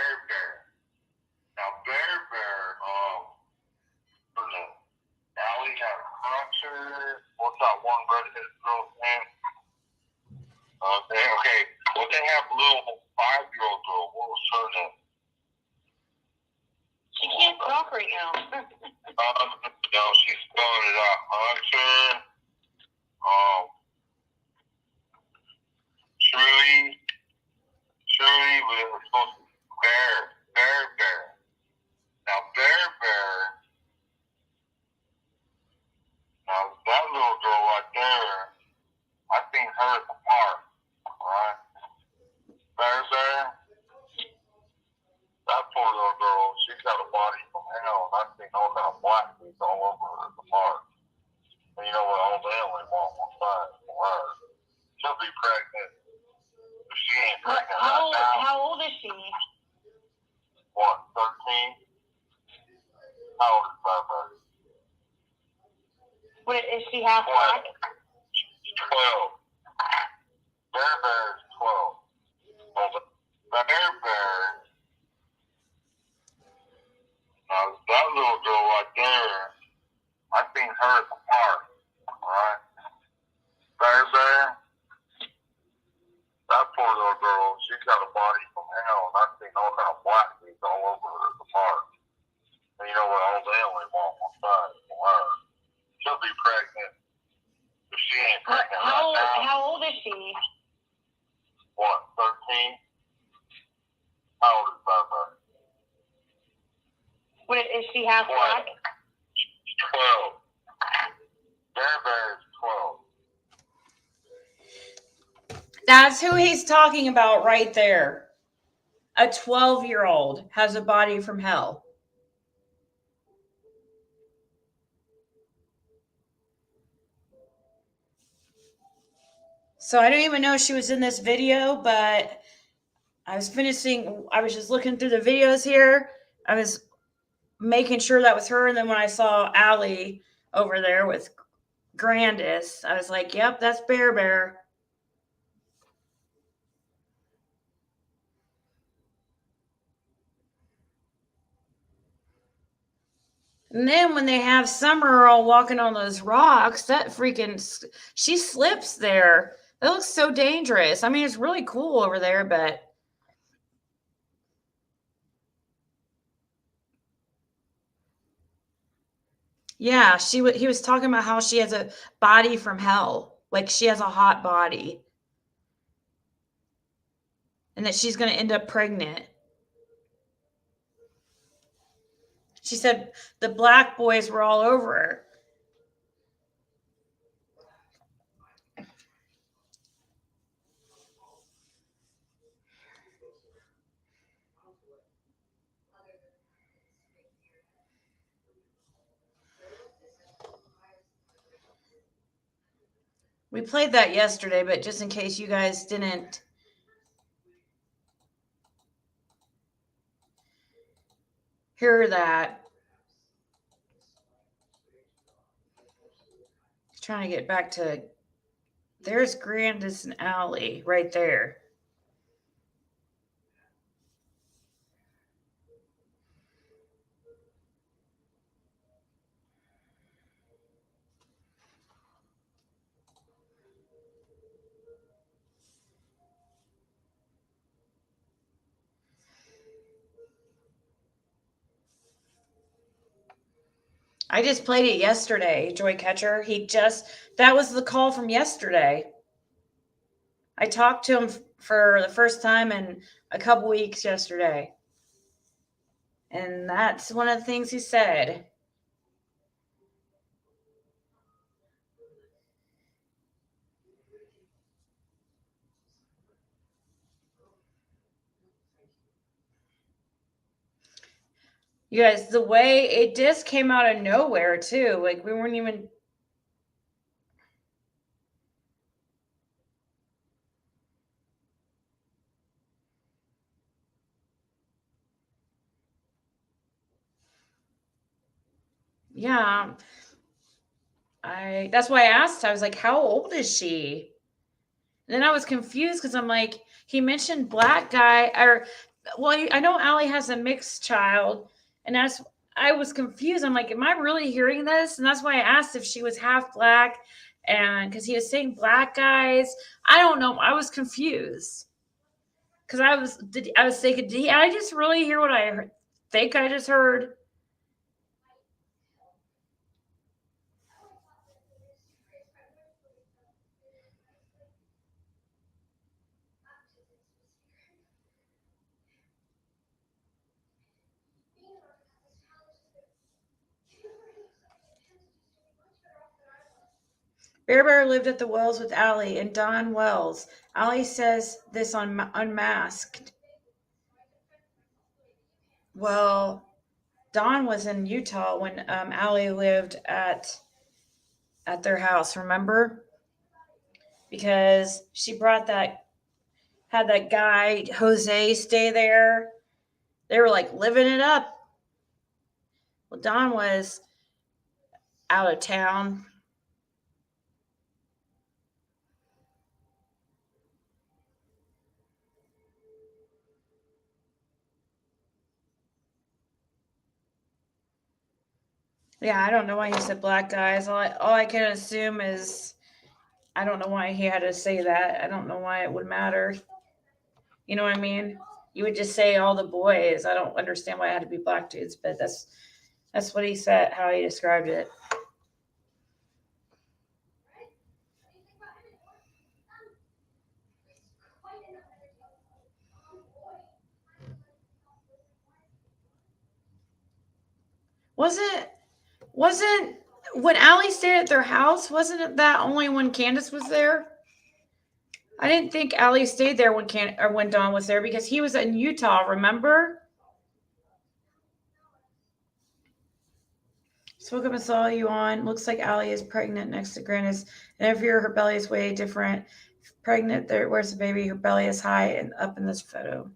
Allie had a cruncher. What's that one redheaded girl's name? Okay. Well, they have a little 5-year-old girl. What was her name? She can't talk right now. No, she's spelling it out. Hunter. Shirley was supposed to be Bear. Now, Bear. Now, that little girl right there, I seen her at the park. Alright? Bear. That poor little girl, she's got a body from hell. I seen all that black things all over her. half black? 12. Bear Bear is 12. Well, the Bear Bear, that little girl right there, I seen her at the park, right? Bear Bear, that poor little girl, she's got a body from hell, and I've seen all kind of black things all over her at the park. And you know what? All they only want one side for her. She'll be pregnant. If she ain't pregnant How old is she? What, 13? How old is Barbara? What, is she half black? 12. Bear Bear is 12. That's who he's talking about right there. A 12-year-old has a body from hell. So I didn't even know she was in this video, but I was just looking through the videos here. I was making sure that was her. And then when I saw Allie over there with Grandis, I was like, yep, that's Bear Bear. And then when they have Summer all walking on those rocks, that freaking, she slips there. That looks so dangerous. I mean, it's really cool over there, but yeah, he was talking about how she has a body from hell. Like she has a hot body. And that she's going to end up pregnant. She said the black boys were all over her. We played that yesterday, but just in case you guys didn't hear that. Trying to get back to, there's Grandis and Allie right there. I just played it yesterday, Joy Catcher. That was the call from yesterday. I talked to him for the first time in a couple weeks yesterday. And that's one of the things he said. You guys, the way it just came out of nowhere too. Like we weren't even. Yeah. That's why I asked. I was like, how old is she? And then I was confused because I'm like, he mentioned black guy I know Allie has a mixed child, and I was confused. I'm like, am I really hearing this? And that's why I asked if she was half black, and because he was saying black guys. I don't know. I was confused because I was thinking, did I just really hear what I think I just heard? Bear Bear lived at the Wells with Allie and Don Wells. Allie says this on Unmasked. Well, Don was in Utah when Allie lived at their house, remember? Because she had that guy, Jose, stay there. They were like living it up. Well, Don was out of town. Yeah, I don't know why he said black guys. All I can assume is I don't know why he had to say that. I don't know why it would matter. You know what I mean? You would just say all the boys. I don't understand why it had to be black dudes, but that's what he said, how he described it. Wasn't when Allie stayed at their house, wasn't it that only when Candace was there? I didn't think Allie stayed there when Dawn was there because he was in Utah, remember? Spoke up and saw you on. Looks like Allie is pregnant next to Grandis. And if her belly is way different. Pregnant, there. Where's the baby? Her belly is high and up in this photo.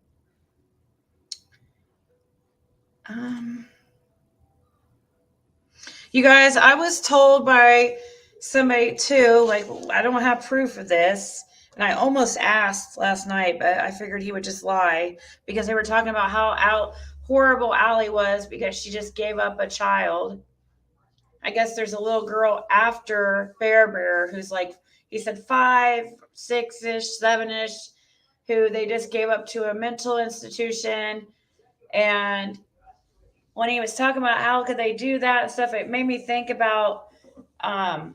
You guys, I was told by somebody too, like, I don't have proof of this. And I almost asked last night, but I figured he would just lie because they were talking about how horrible Allie was because she just gave up a child. I guess there's a little girl after Bear who's like, he said 5, 6-ish, 7-ish, who they just gave up to a mental institution. And when he was talking about how could they do that and stuff, it made me think about, I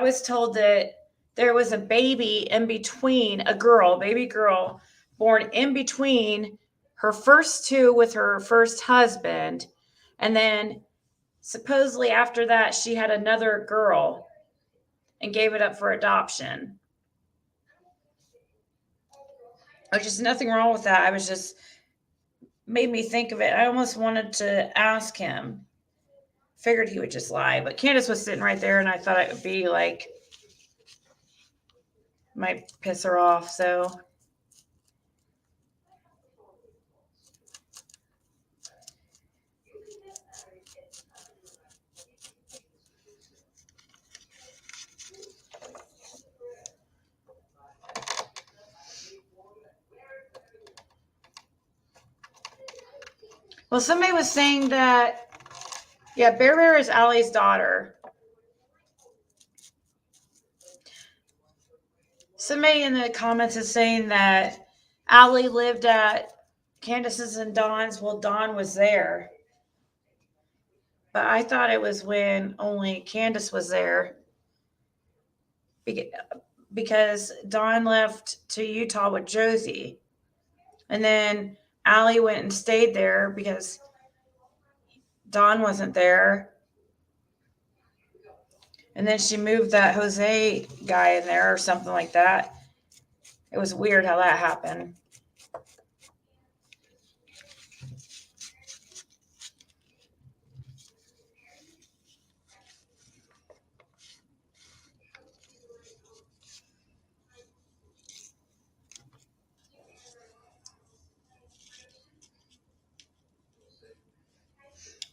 was told that there was a baby in between, baby girl, born in between her first two with her first husband. And then supposedly after that, she had another girl and gave it up for adoption. There's just nothing wrong with that. I was just made me think of it. I almost wanted to ask him. Figured he would just lie. But Candace was sitting right there, and I thought it would be like, might piss her off. So well, somebody was saying that, yeah, Bear is Allie's daughter. Somebody in the comments is saying that Allie lived at Candace's and Dawn's. Well, Dawn was there. But I thought it was when only Candace was there. Because Dawn left to Utah with Josie. And then Allie went and stayed there because Dawn wasn't there. And then she moved that Jose guy in there or something like that. It was weird how that happened.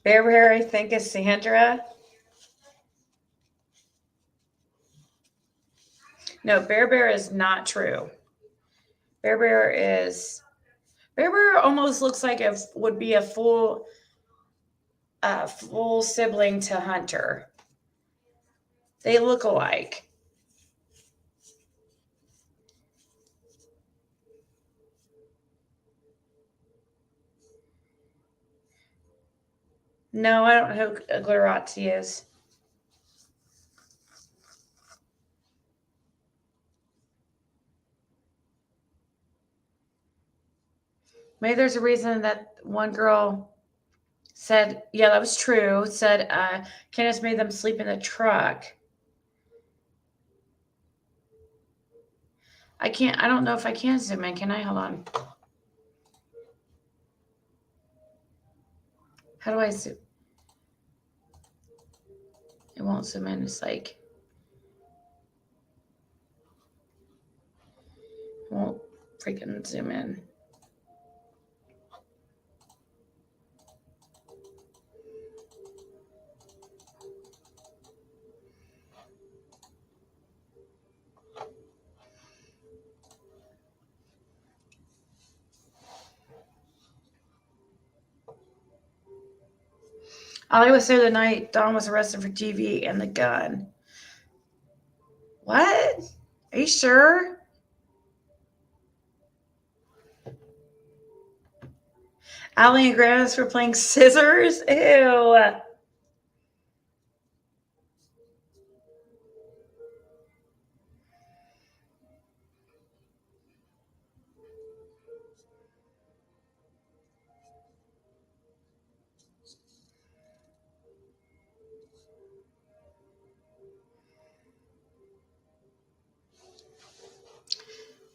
Bear, I think, is Sandra. No, Bear is not true. Bear almost looks like it would be a full sibling to Hunter. They look alike. No, I don't know who Glorati is. Maybe there's a reason that one girl said, yeah, that was true, said Candace made them sleep in the truck. I don't know if I can zoom in. Can I? Hold on. How do I zoom? It won't zoom in. It's like, it won't freaking zoom in. Ollie was there the night Don was arrested for TV and the gun. What? Are you sure? Allie and Grandis were playing scissors? Ew.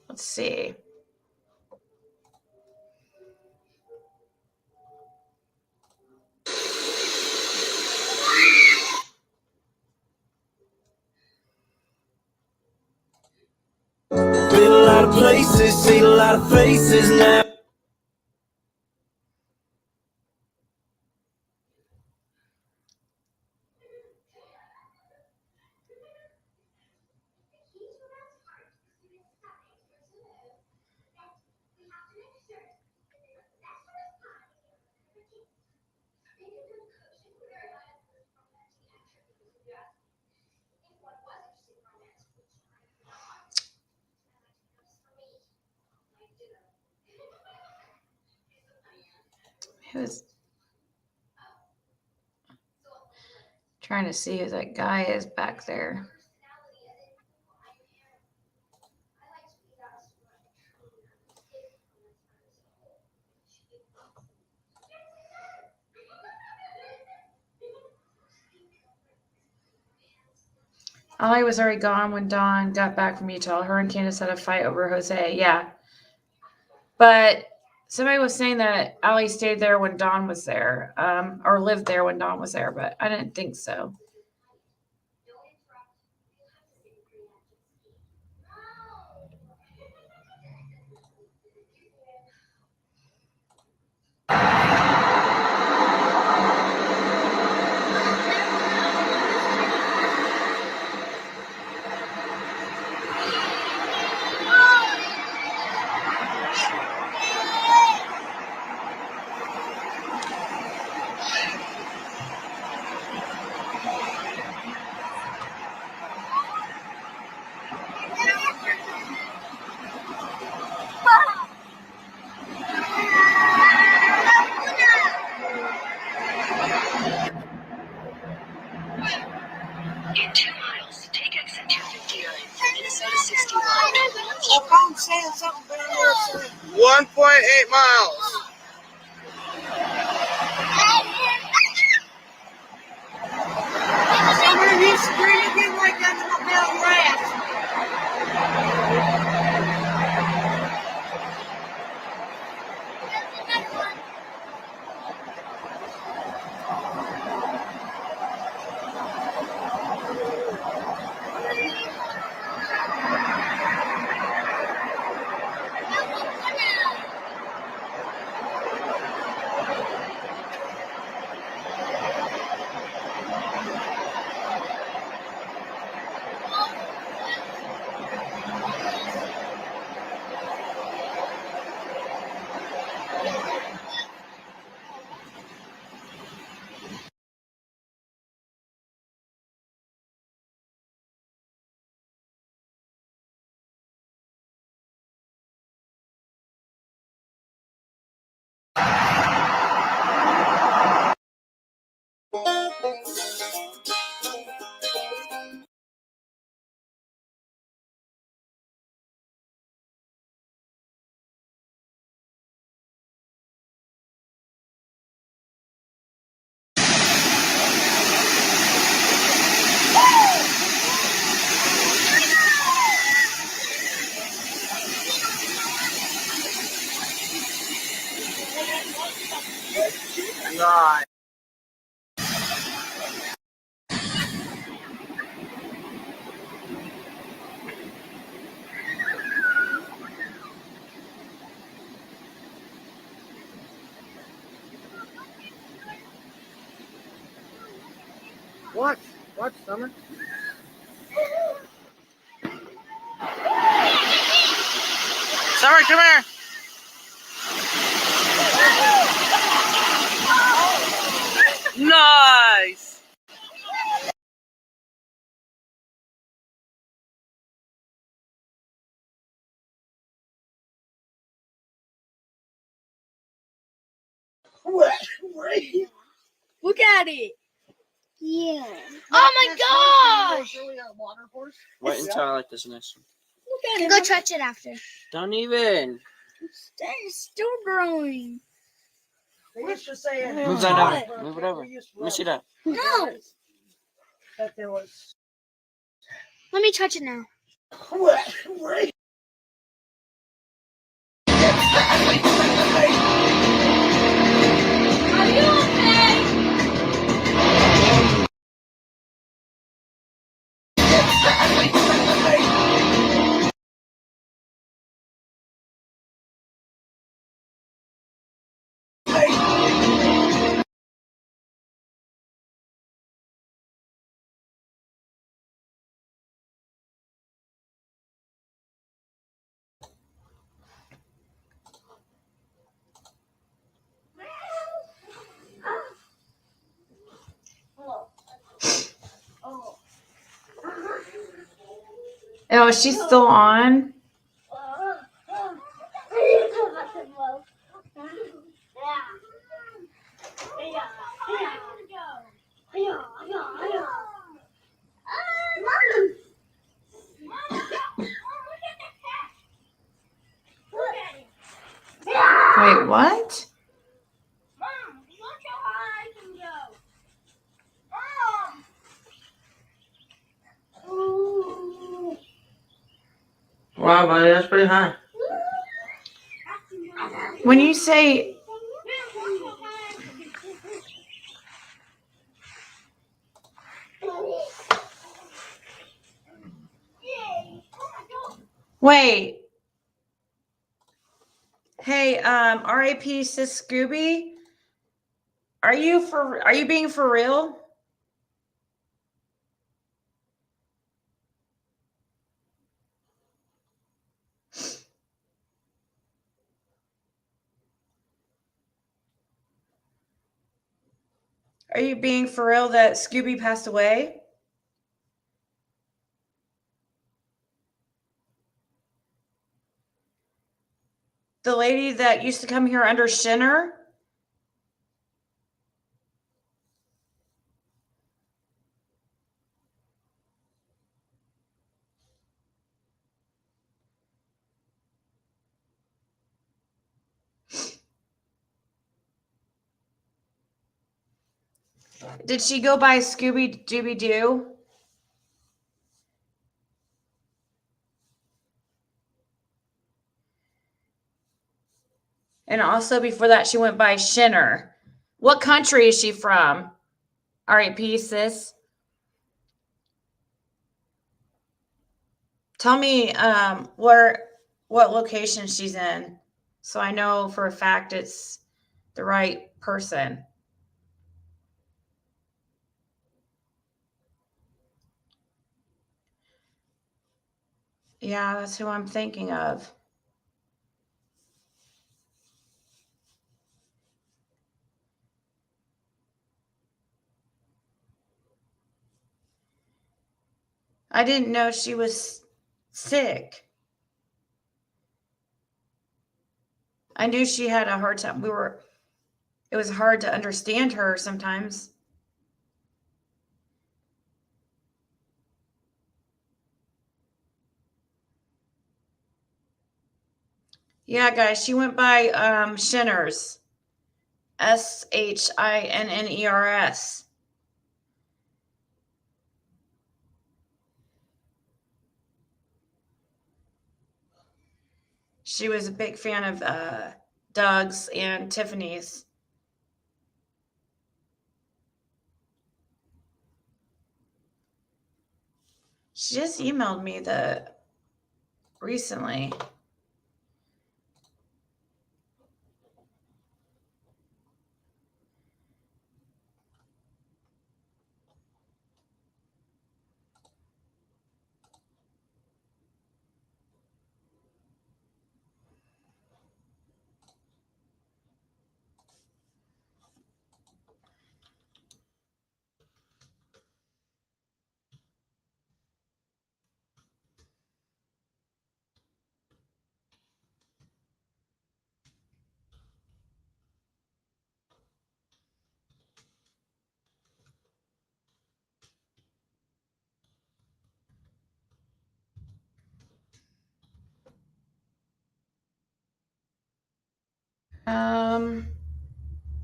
Let's see. Been a lot of places, seen a lot of faces now. Who's trying to see who that guy is back there? Ollie was already gone when Dawn got back from Utah. Her and Candace had a fight over Jose. Yeah. But somebody was saying that Ollie stayed there when Dawn was there, or lived there when Dawn was there, but I didn't think so. In 2 miles, take exit 259 for Minnesota 61. My phone's saying something down there. 1.8 miles. Somebody needs to bring it in like that in the bell raft. God. Watch, Summer. Summer, come here. No. Look at it. Yeah. Oh my gosh! Wait until I like this next one. Look at it. Go touch it after. Don't even. It's still growing. Move that over. Move it over. Let me see that. No. Let me touch it now. Are you okay? Oh, she's still on? Wait, what? Wow, buddy, that's pretty high. When you say wait. Hey, RAP sis Scooby, are you being for real? Are you being for real that Scooby passed away? The lady that used to come here under Shinner? Did she go by Scooby Dooby Doo? And also before that, she went by Shinner. What country is she from? R.A.P. sis. Tell me what location she's in, so I know for a fact it's the right person. Yeah, that's who I'm thinking of. I didn't know she was sick. I knew she had a hard time. It was hard to understand her sometimes. Yeah, guys, she went by Shinners. Shinners. She was a big fan of Doug's and Tiffany's. She just emailed me recently.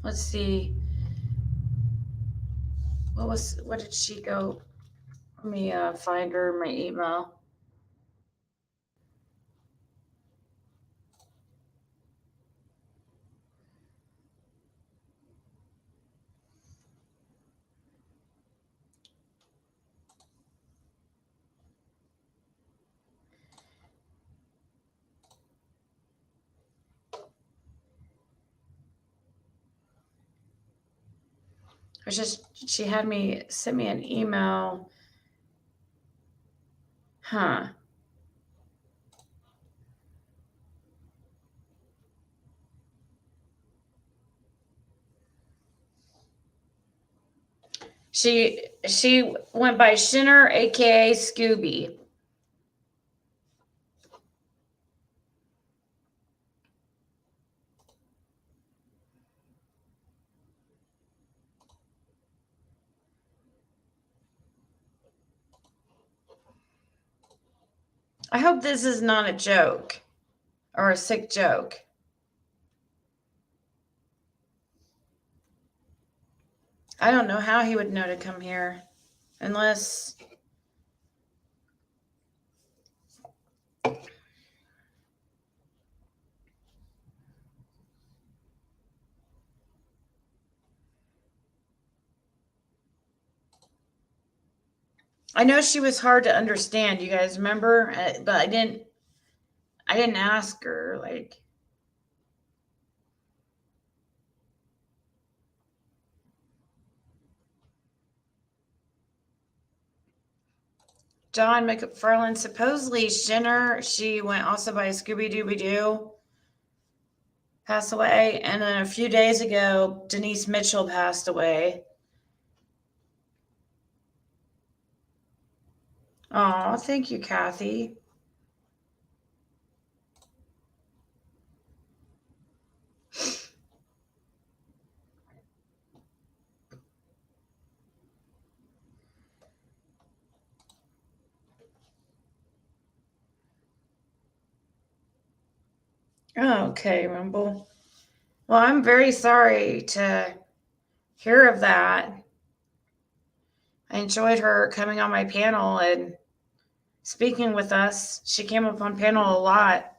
Let's see. What did she go? Let me find her in my email. It was just, she had me send me an email. Huh. She went by Shinner, aka Scooby. I hope this is not a joke or a sick joke. I don't know how he would know to come here unless. I know she was hard to understand. You guys remember? But I didn't ask her like. John McFarlane, supposedly Shinner, she went also by Scooby Dooby Doo, passed away. And then a few days ago, Denise Mitchell passed away. Oh, thank you, Kathy. Okay, Rumble. Well, I'm very sorry to hear of that. I enjoyed her coming on my panel and speaking with us. She came up on panel a lot.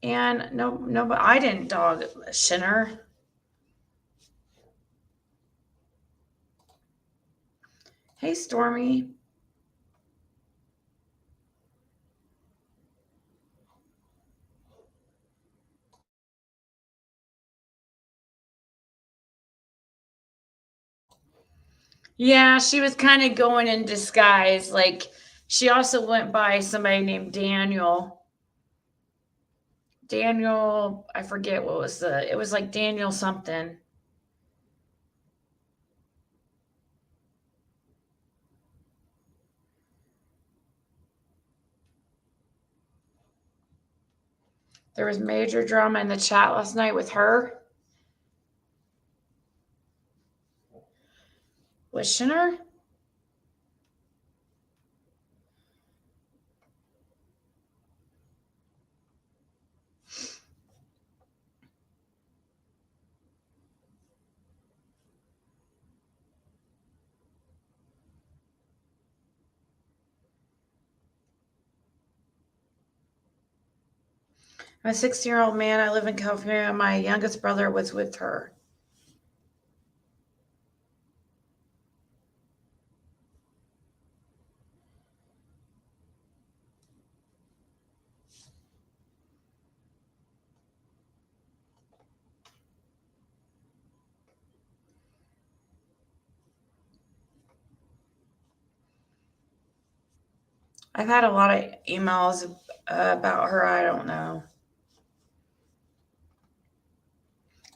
And no, but I didn't dog Shinner. Hey, Stormy. Yeah, she was kind of going in disguise. Like, she also went by somebody named Daniel. Daniel, I forget what was it was like Daniel something. There was major drama in the chat last night with her. With Shinner? I'm a 16-year-old man. I live in California. My youngest brother was with her. I've had a lot of emails about her. I don't know.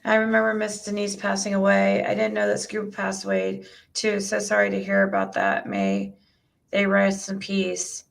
I remember Miss Denise passing away. I didn't know that Scoop passed away too. So sorry to hear about that. May they rest in peace.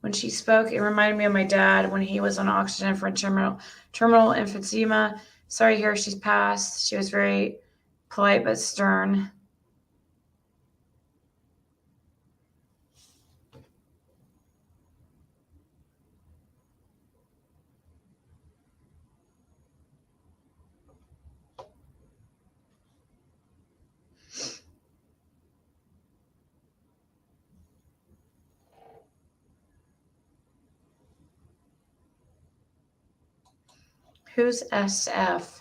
When she spoke, it reminded me of my dad when he was on oxygen for terminal emphysema. Sorry to hear she's passed. She was very polite but stern. Who's SF?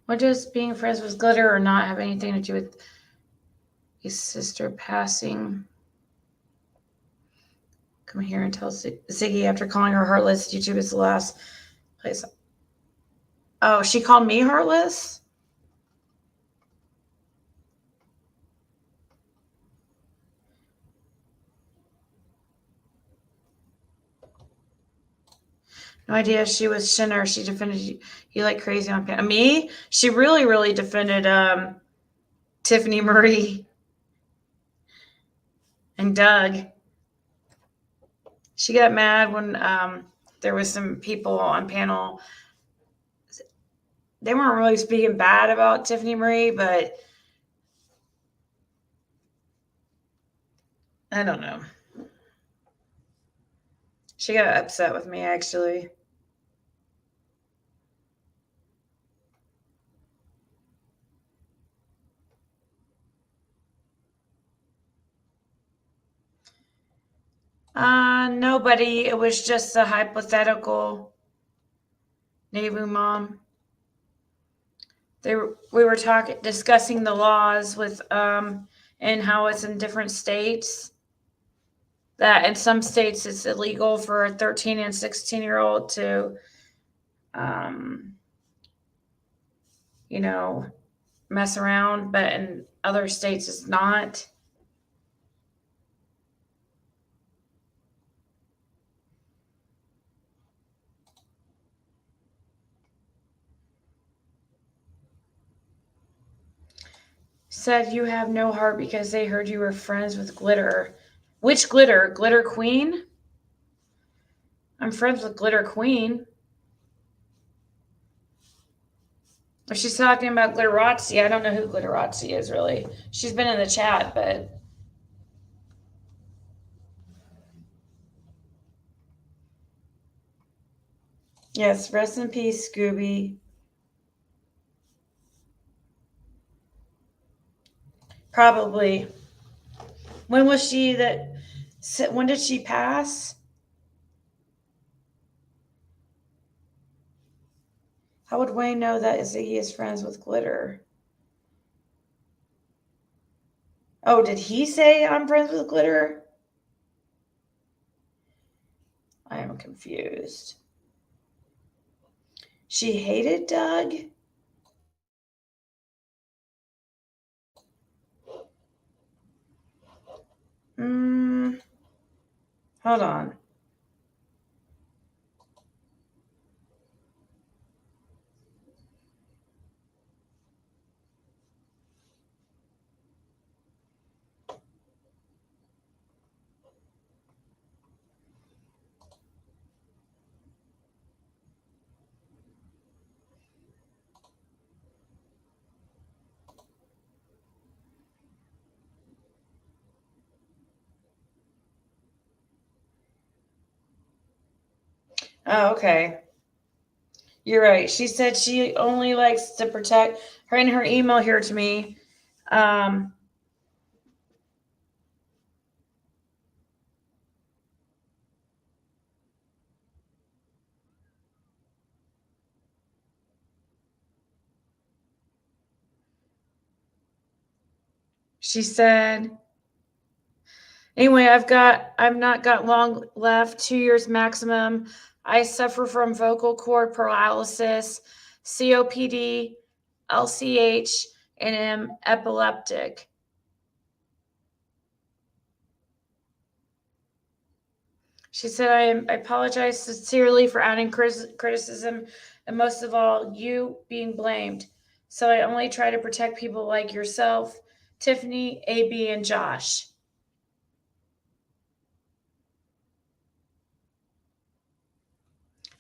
What does being friends with glitter or not have anything to do with his sister passing? Come here and tell Ziggy after calling her heartless. YouTube is the last place. Oh, she called me heartless? No idea. She was Shinner. She defended you like crazy on panel. Me? She really, really defended Tiffany Marie and Doug. She got mad when there was some people on panel. They weren't really speaking bad about Tiffany Marie, but I don't know. She got upset with me, actually. Nobody. It was just a hypothetical. Neighbor mom. We were discussing the laws with and how it's in different states. That in some states it's illegal for a 13 and 16-year-old to, mess around, but in other states it's not. Said you have no heart because they heard you were friends with Glitter. Which Glitter? Glitter Queen? I'm friends with Glitter Queen. If she's talking about Glitterazzi, I don't know who Glitterazzi is, really. She's been in the chat, but... Yes, rest in peace, Scooby. Probably. When was she that... When did she pass? How would Wayne know that Ziggy is friends with Glitter? Oh, did he say I'm friends with Glitter? I am confused. She hated Doug? Hold on. Oh, okay. You're right. She said she only likes to protect her in her email here to me. She said, anyway, I've not got long left, 2 years maximum. I suffer from vocal cord paralysis, COPD, LCH, and am epileptic. She said, I apologize sincerely for adding criticism and most of all, you being blamed. So I only try to protect people like yourself, Tiffany, AB, and Josh.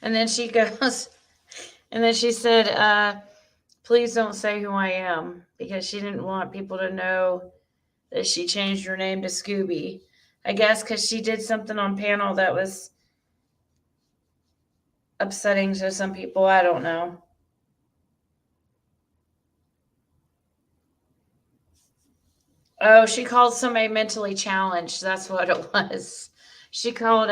And then she goes, and then she said, please don't say who I am, because she didn't want people to know that she changed her name to Scooby. I guess because she did something on panel that was upsetting to some people. I don't know. Oh, she called somebody mentally challenged. That's what it was. She called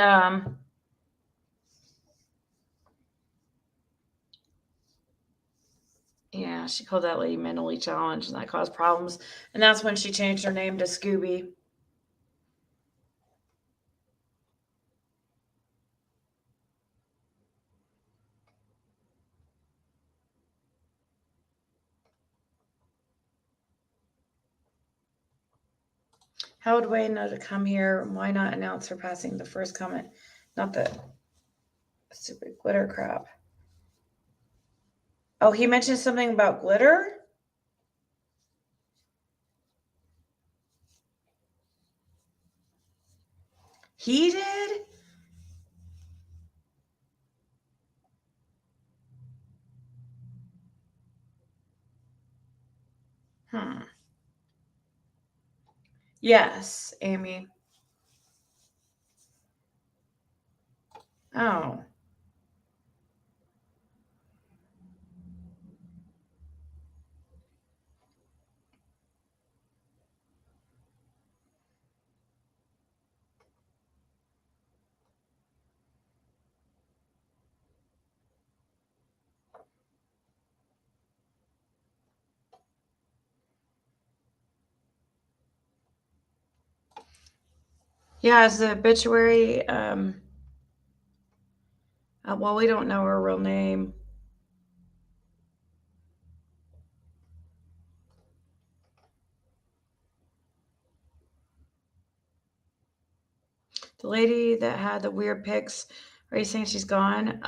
yeah, she called that lady mentally challenged, and that caused problems. And that's when she changed her name to Scooby. How would Wayne know to come here? Why not announce her passing the first comment? Not the stupid glitter crap. Oh, he mentioned something about glitter? He did? Yes, Amy. Oh. Yeah, is the obituary, well, we don't know her real name. The lady that had the weird pics, are you saying she's gone?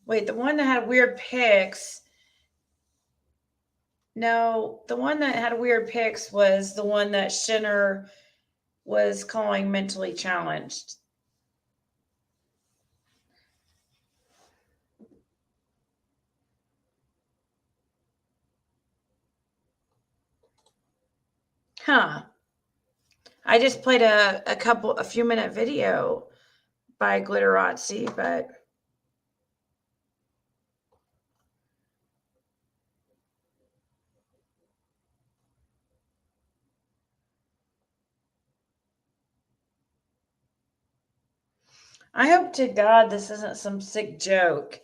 Wait, the one that had weird pics. No, the one that had weird pics was the one that Shinner was calling mentally challenged. Huh. I just played a few minute video by Glitterazzi, but I hope to God this isn't some sick joke.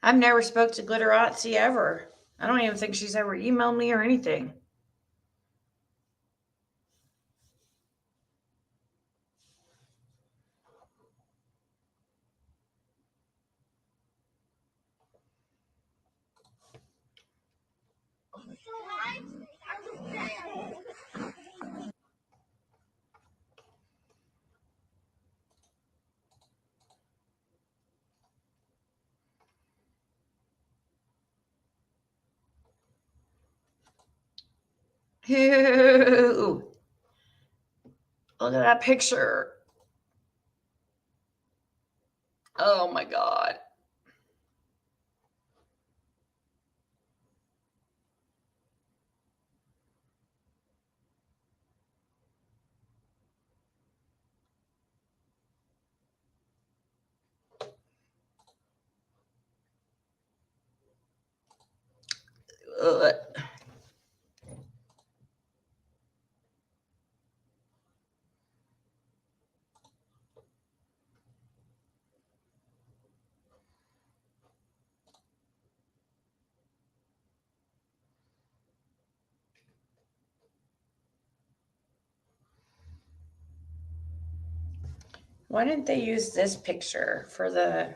I've never spoke to Glitterazzi ever. I don't even think she's ever emailed me or anything. Ew. Look at that picture. Oh my God. Ugh. Why didn't they use this picture for the...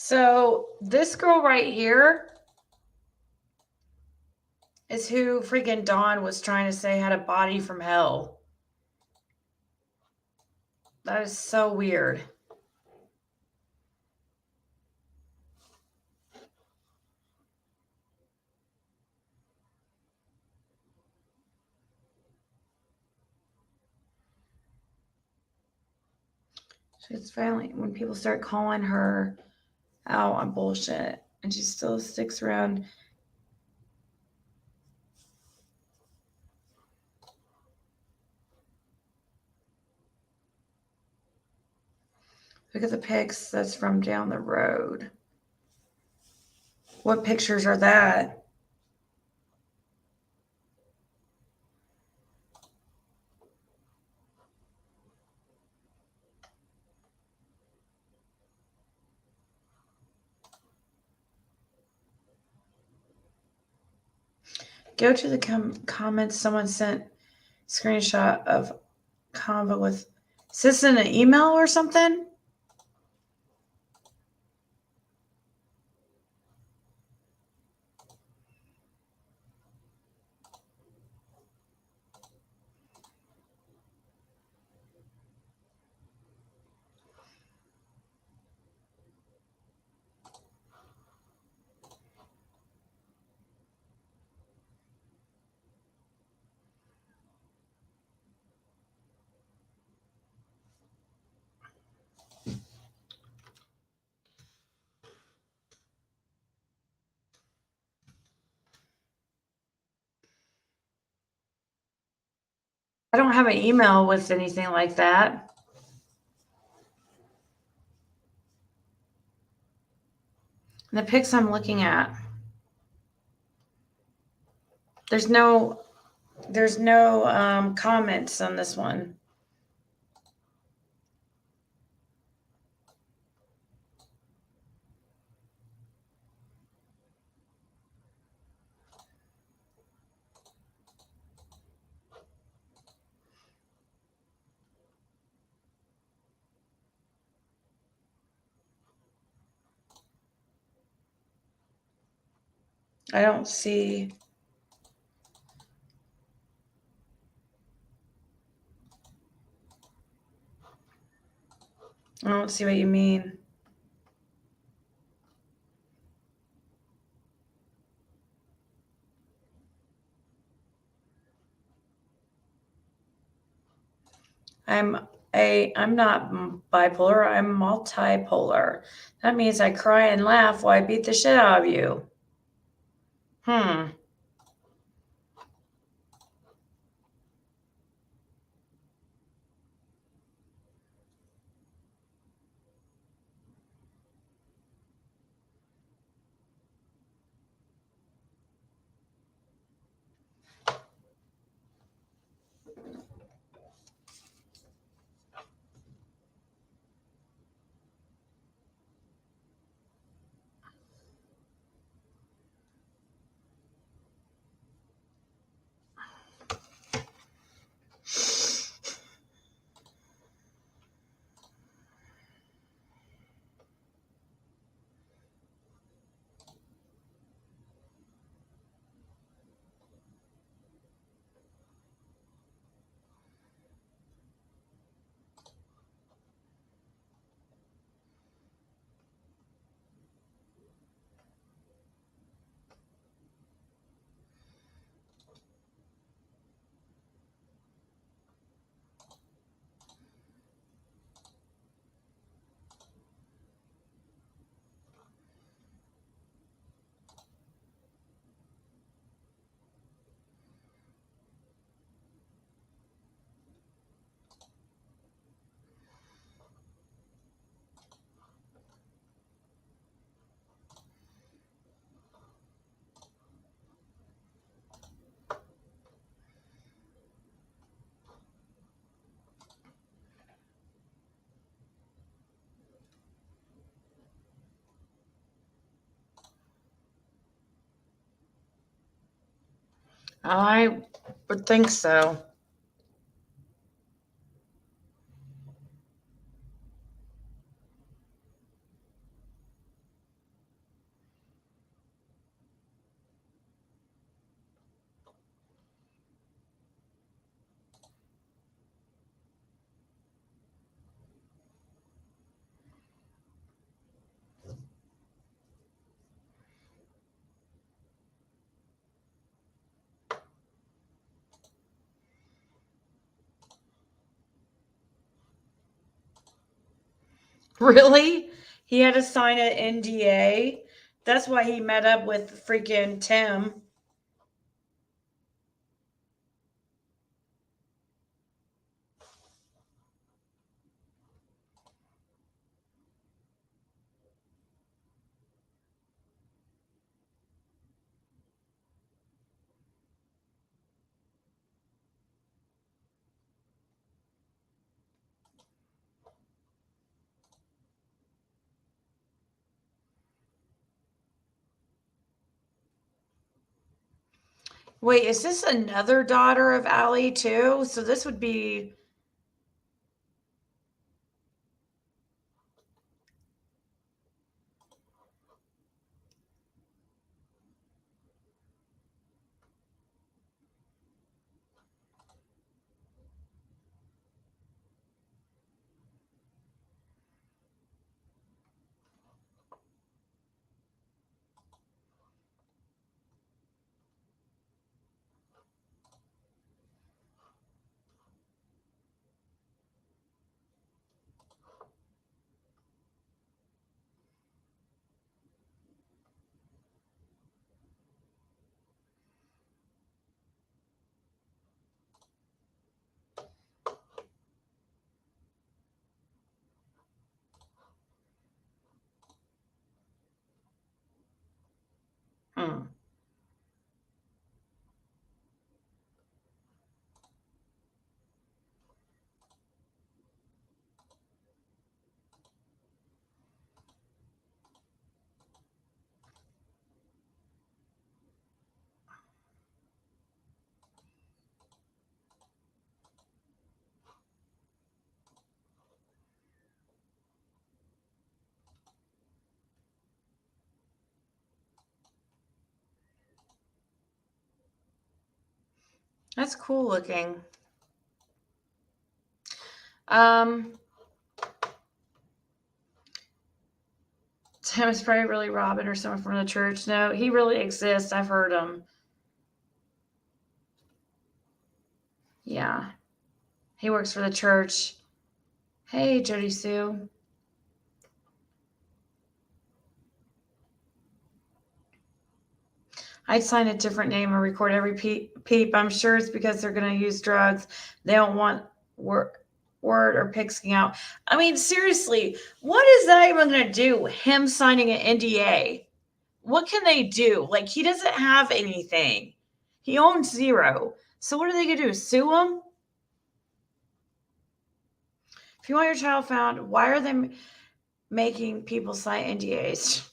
So this girl right here is who freaking Dawn was trying to say had a body from hell. That is so weird. She's finally, when people start calling her out on bullshit, and she still sticks around. Look at the pics that's from down the road. What pictures are that? Go to the comments. Someone sent screenshot of convo with, is this in an email or something? I don't have an email with anything like that. The pics I'm looking at, there's no comments on this one. I don't see. I don't see what you mean. I'm not bipolar. I'm multipolar. That means I cry and laugh while I beat the shit out of you. I would think so. Really? He had to sign an NDA? That's why he met up with freaking Tim. Wait, is this another daughter of Allie too? So this would be. Hmm. That's cool looking. Tim is probably really Robin or someone from the church. No, he really exists. I've heard him. Yeah. He works for the church. Hey, Jody Sue. I'd sign a different name and record every peep. I'm sure it's because they're going to use drugs. They don't want word or pixing out. I mean, seriously, what is that even going to do? Him signing an NDA. What can they do? Like, he doesn't have anything. He owns zero. So what are they going to do? Sue him? If you want your child found, why are they making people sign NDAs?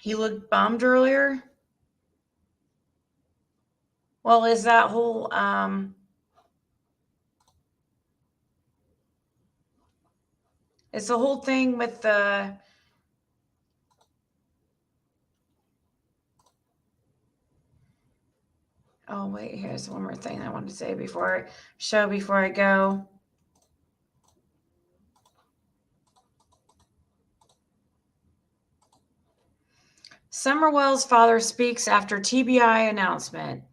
He looked bummed earlier. Well, is that whole it's the whole thing with the oh wait, here's one more thing I wanted to say before I go. Summerwell's father speaks after TBI announcement.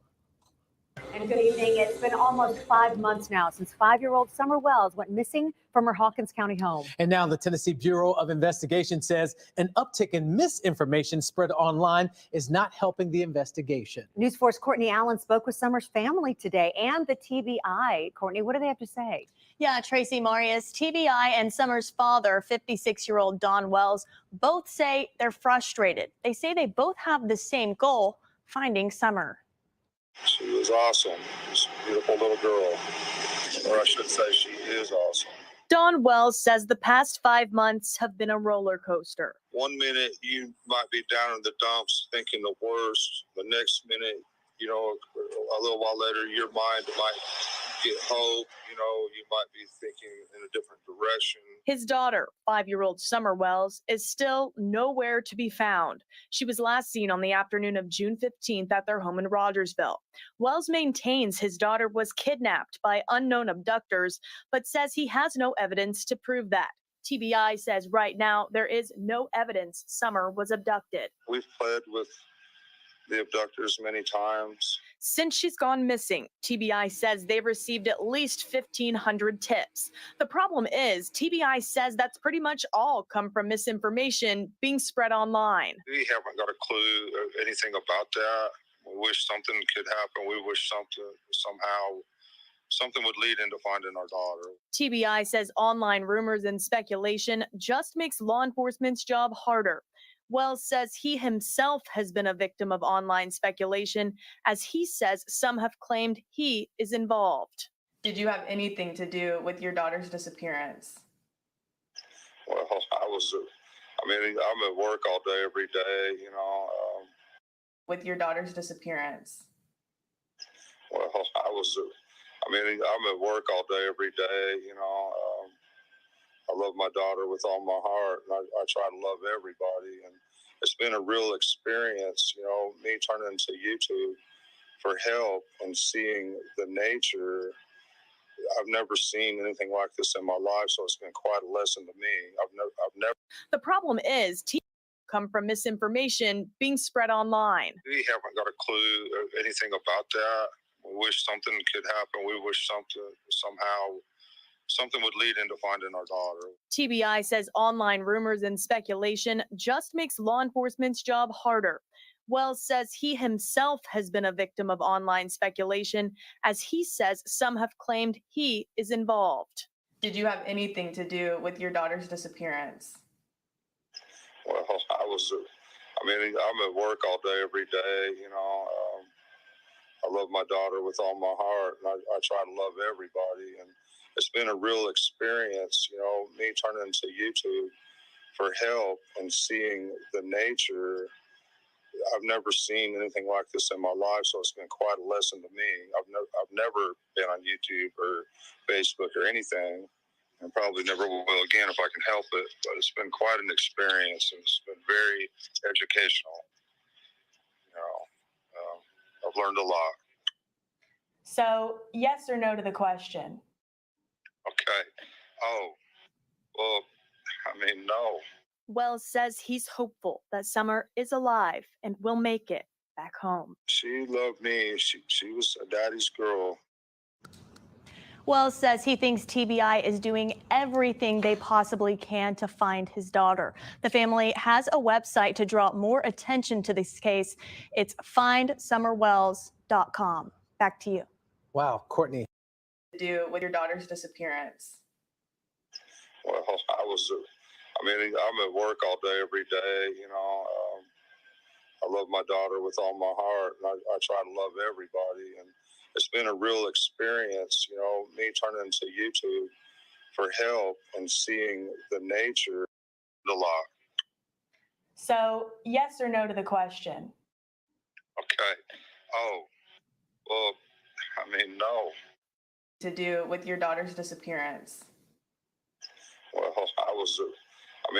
And good evening. It's been almost 5 months now since 5-year-old Summer Wells went missing from her Hawkins County home. And now the Tennessee Bureau of Investigation says an uptick in misinformation spread online is not helping the investigation. News 4's Courtney Allen spoke with Summer's family today and the TBI. Courtney, what do they have to say? Yeah, Tracy Marius, TBI and Summer's father, 56-year-old Don Wells, both say they're frustrated. They say they both have the same goal, finding Summer. She was awesome. She's a beautiful little girl. Or I should say she is awesome. Dawn Wells says the past 5 months have been a roller coaster. 1 minute you might be down in the dumps thinking the worst. The next minute, you know, a little while later, your mind might get hope. You know, you might be thinking in a different direction. His daughter, 5-year-old Summer Wells, is still nowhere to be found. She was last seen on the afternoon of June 15th at their home in Rogersville. Wells maintains his daughter was kidnapped by unknown abductors, but says he has no evidence to prove that. TBI says right now there is no evidence Summer was abducted. We've pled with the abductors many times. Since she's gone missing, TBI says they've received at least 1,500 tips. The problem is, TBI says that's pretty much all come from misinformation being spread online. We haven't got a clue or anything about that. We wish something could happen. We wish something would lead into finding our daughter. TBI says online rumors and speculation just makes law enforcement's job harder. Wells says he himself has been a victim of online speculation, as he says some have claimed he is involved. Did you have anything to do with your daughter's disappearance? Well, I'm at work all day, every day, you know. With your daughter's disappearance? Well, I'm at work all day, every day, you know. I love my daughter with all my heart, and I try to love everybody. And it's been a real experience, you know, me turning to YouTube for help and seeing the nature. I've never seen anything like this in my life, so it's been quite a lesson to me. I've never. The problem is, come from misinformation being spread online. We haven't got a clue or anything about that. We wish something could happen. We wish something would lead into finding our daughter. TBI says online rumors and speculation just makes law enforcement's job harder. Wells says he himself has been a victim of online speculation, as he says some have claimed he is involved. Did you have anything to do with your daughter's disappearance? Well, I'm at work all day, every day, you know. I love my daughter with all my heart, and I try to love everybody. And it's been a real experience, you know, me turning to YouTube for help and seeing the nature. I've never seen anything like this in my life, so it's been quite a lesson to me. I've never been on YouTube or Facebook or anything, and probably never will again if I can help it. But it's been quite an experience, and it's been very educational. You know, I've learned a lot. So, yes or no to the question? Okay. Oh, well, no. Wells says he's hopeful that Summer is alive and will make it back home. She loved me. She was a daddy's girl. Wells says he thinks TBI is doing everything they possibly can to find his daughter. The family has a website to draw more attention to this case. It's findsummerwells.com. Back to you. Wow, Courtney. Do with your daughter's disappearance? Well, I'm at work all day, every day, you know. I love my daughter with all my heart, and I try to love everybody. And it's been a real experience, you know, me turning to YouTube for help and seeing the nature a lot. So, yes or no to the question? Okay. Oh, well, no. To do with your daughter's disappearance? Well, I'm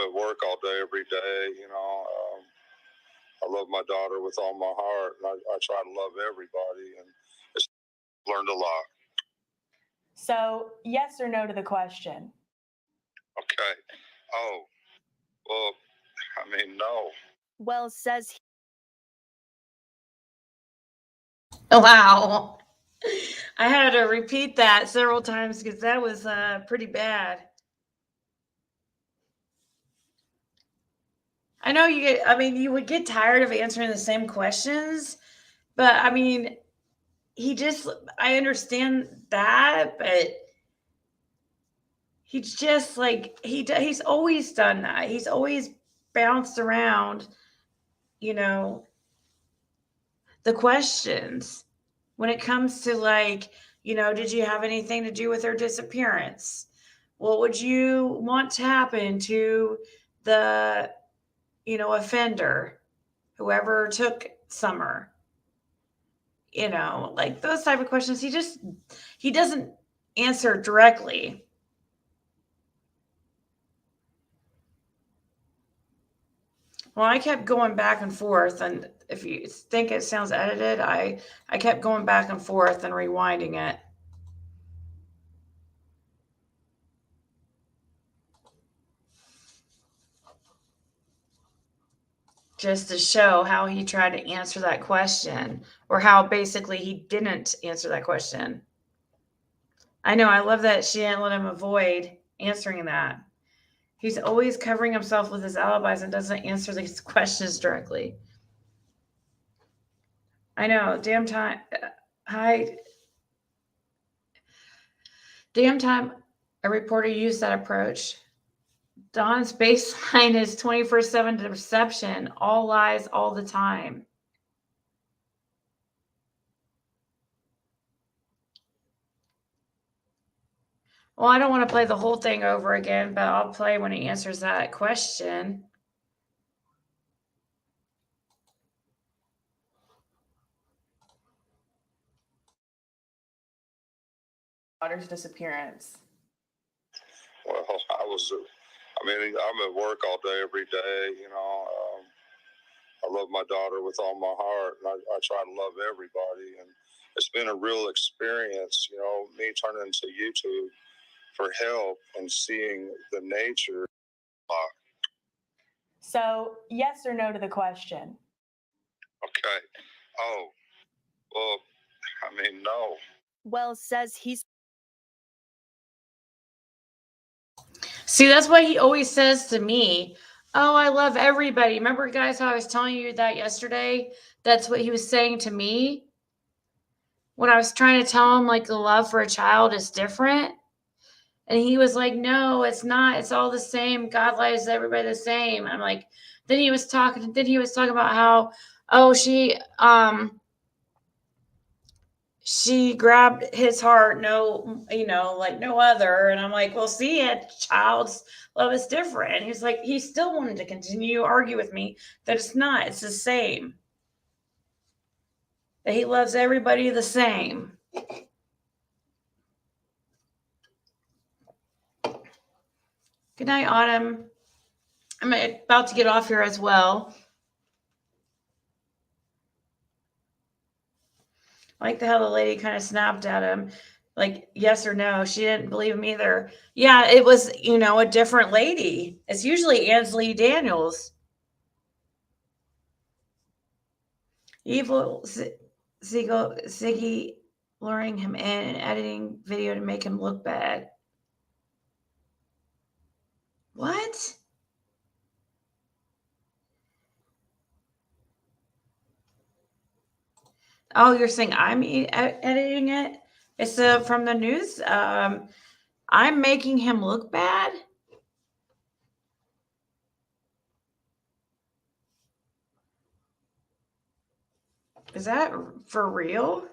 at work all day, every day, you know. I love my daughter with all my heart, and I try to love everybody, and it's learned a lot. So, yes or no to the question? Okay. Oh, well, no. Wells says Wow. I had to repeat that several times because that was pretty bad. I know you would get tired of answering the same questions, but I understand that, but he's just like, he's always done that. He's always bounced around, you know, the questions when it comes to, like, did you have anything to do with her disappearance? What would you want to happen to the, offender, whoever took Summer? Like those type of questions. He doesn't answer directly. Well, I kept going back and forth, and if you think it sounds edited, I kept going back and forth and rewinding it. Just to show how he tried to answer that question, or how basically he didn't answer that question. I know, I love that she didn't let him avoid answering that. He's always covering himself with his alibis and doesn't answer these questions directly. I know, damn time a reporter used that approach. Don's baseline is 24/7 deception, all lies all the time. Well, I don't want to play the whole thing over again, but I'll play when he answers that question. Daughter's disappearance. Well, I'm at work all day, every day, I love my daughter with all my heart, and I try to love everybody. And it's been a real experience, me turning to YouTube for help and seeing the nature. So, yes or no to the question? Okay. Oh, well, no. Wells says he's... See, that's what he always says to me. Oh, I love everybody. Remember, guys, how I was telling you that yesterday? That's what he was saying to me when I was trying to tell him, like, the love for a child is different. And he was like, no, it's not. It's all the same. God loves everybody the same. I'm like, then he was talking about how, oh, she grabbed his heart, like no other. And I'm like, well, see, a child's love is different. And he's like, he still wanted to continue to argue with me that it's not, it's the same. That he loves everybody the same. Good night, Autumn. I'm about to get off here as well. I like how the lady kind of snapped at him, like, yes or no. She didn't believe him either. Yeah, it was, a different lady. It's usually Ansley Daniels. Evil Ziggy luring him in and editing video to make him look bad. What? Oh, you're saying I'm editing it? It's from the news. I'm making him look bad? Is that for real?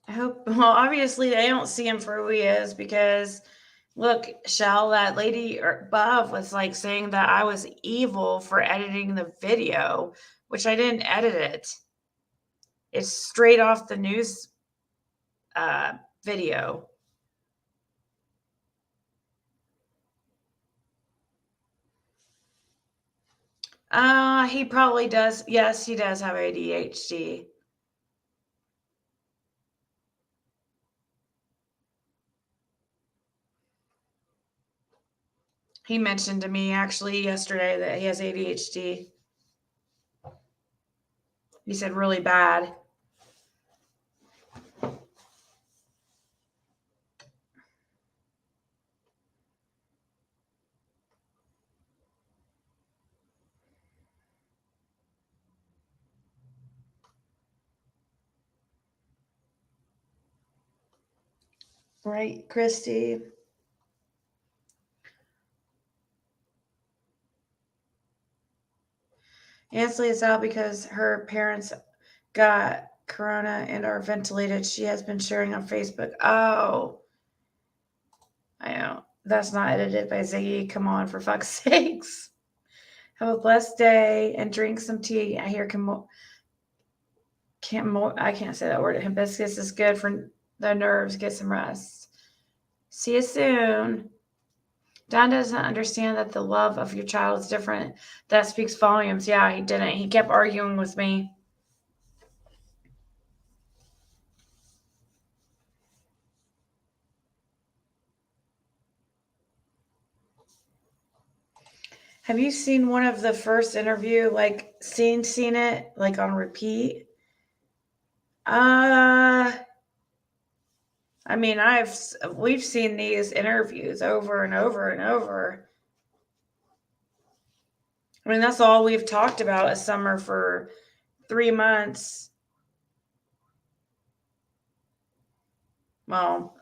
I hope, well, obviously they don't see him for who he is, because look, Shell, that lady above was like saying that I was evil for editing the video, which I didn't edit it. It's straight off the news video. He probably does. Yes, he does have ADHD. He mentioned to me actually yesterday that he has ADHD. He said really bad. Right, Christy? Ansley is out because her parents got corona and are ventilated. She has been sharing on Facebook. Oh, I know. That's not edited by Ziggy. Come on, for fuck's sakes. Have a blessed day and drink some tea. I hear I can't say that word. Hibiscus is good for the nerves. Get some rest. See you soon. Don doesn't understand that the love of your child is different. That speaks volumes. Yeah, he didn't. He kept arguing with me. Have you seen one of the first interview, like seen it, like on repeat? I mean, we've seen these interviews over and over and over. I mean, that's all we've talked about is Summer for 3 months. Well,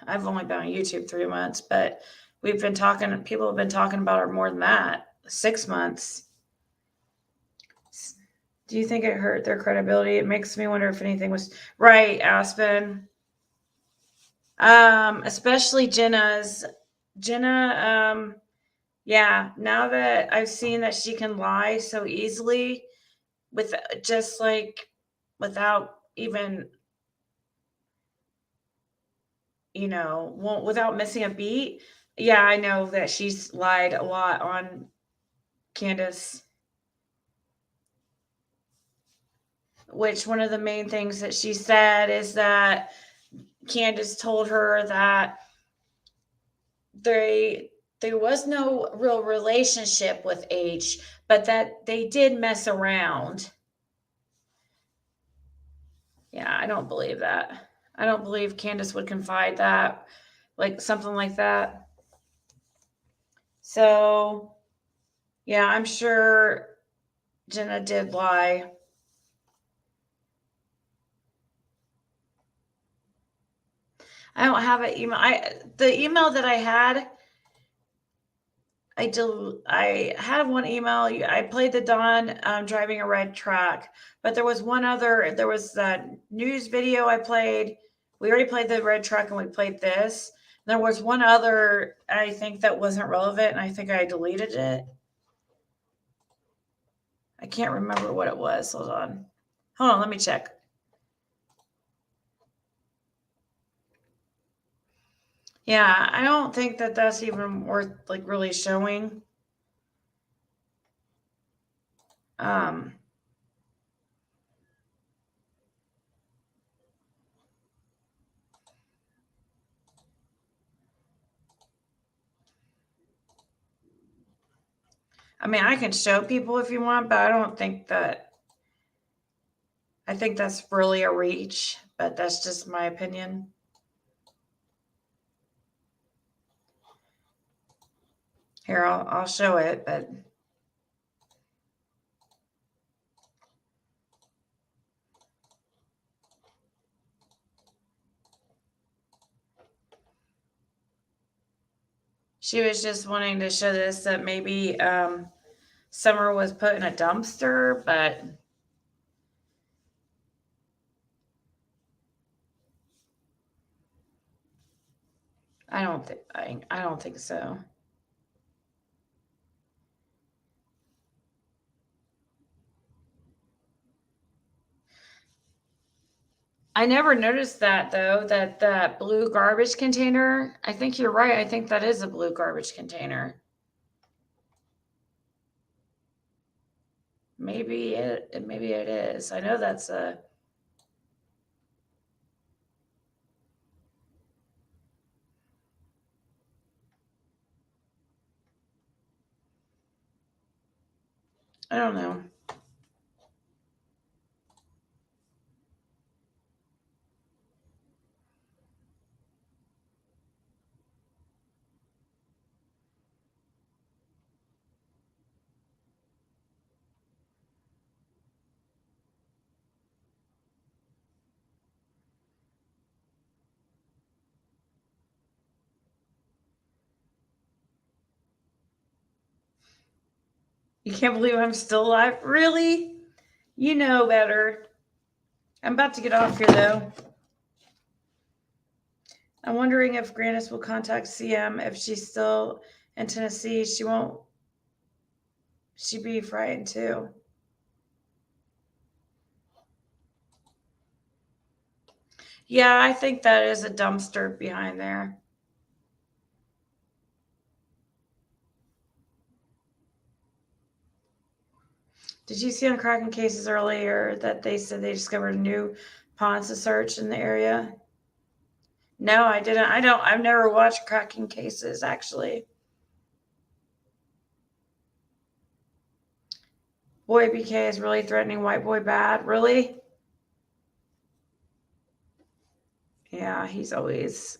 I've only been on YouTube 3 months, but people have been talking about her more than that, 6 months. Do you think it hurt their credibility? It makes me wonder if anything was right, Aspen. Especially Jenna's. Jenna, yeah, now that I've seen that she can lie so easily with just like without even, without missing a beat. Yeah, I know that she's lied a lot on Candace. Which one of the main things that she said is that Candace told her that there was no real relationship with H, but that they did mess around. Yeah, I don't believe that. I don't believe Candace would confide that, like something like that. So, yeah, I'm sure Jenna did lie. I don't have an email. The email that I had, I had one email. I played the Dawn driving a red truck, but there was one other. There was that news video I played. We already played the red truck and we played this. There was one other, I think, that wasn't relevant, and I think I deleted it. I can't remember what it was. Hold on, let me check. Yeah, I don't think that that's even worth like really showing. I mean, I can show people if you want, but I don't think that. I think that's really a reach, but that's just my opinion. Here, I'll show it, but she was just wanting to show this that maybe Summer was put in a dumpster, but I don't think so. I never noticed that though, that blue garbage container. I think you're right. I think that is a blue garbage container. Maybe it is. I know that's a. I don't know. You can't believe I'm still alive? Really? You know better. I'm about to get off here, though. I'm wondering if Grandis will contact CM if she's still in Tennessee. She won't. She'd be frightened, too. Yeah, I think that is a dumpster behind there. Did you see on Kraken Cases earlier that they said they discovered new ponds to search in the area? No, I didn't. I've never watched Kraken Cases, actually. Boy BK is really threatening white boy bad. Really? Yeah, he's always...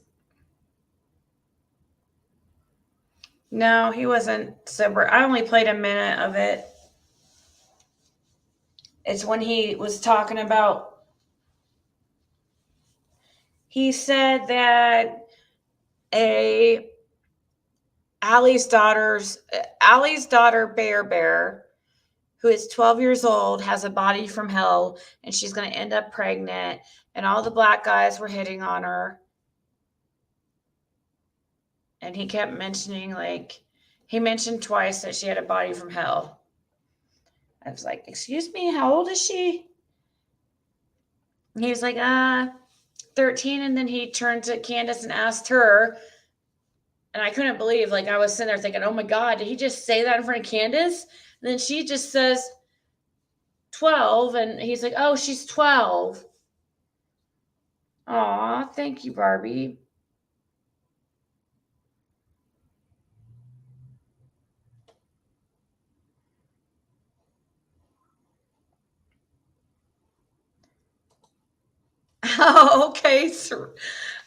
No, he wasn't sober. I only played a minute of it. It's when he was talking about... He said that Allie's daughter, Bear, who is 12 years old, has a body from hell, and she's going to end up pregnant, and all the black guys were hitting on her. And he kept mentioning, like, he mentioned twice that she had a body from hell. I was like, excuse me, how old is she? And he was like, 13. And then he turned to Candace and asked her. And I couldn't believe, like, I was sitting there thinking, oh my God, did he just say that in front of Candace? And then she just says 12. And he's like, oh, she's 12. Aw, thank you, Barbie. Oh, okay. So,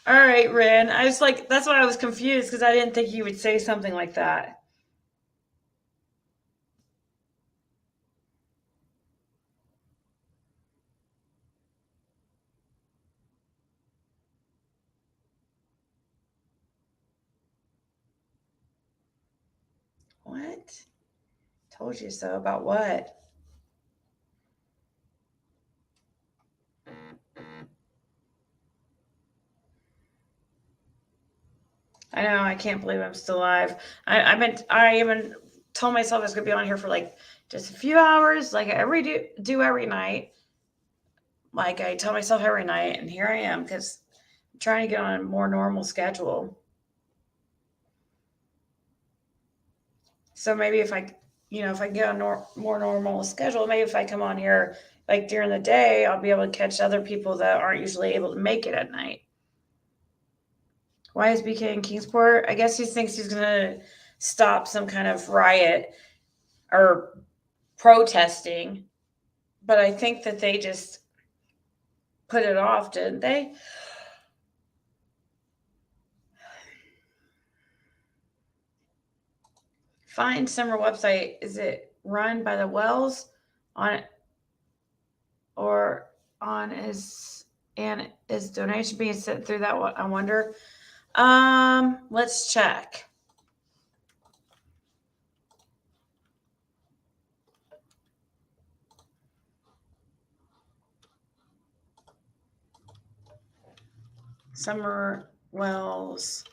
all right, Ren. I was like, that's why I was confused, because I didn't think you would say something like that. What? Told you so. About what? I know. I can't believe I'm still alive. I even told myself I was gonna be on here for like just a few hours, like I do every night. Like I tell myself every night, and here I am, because I'm trying to get on a more normal schedule. So maybe if I get on more normal schedule, maybe if I come on here like during the day, I'll be able to catch other people that aren't usually able to make it at night. Why is BK in Kingsport? I guess he thinks he's going to stop some kind of riot or protesting. But I think that they just put it off, didn't they? Find Summer website. Is it run by the Wells on it, or on is donation being sent through that? I wonder. Let's check. Summer Wells.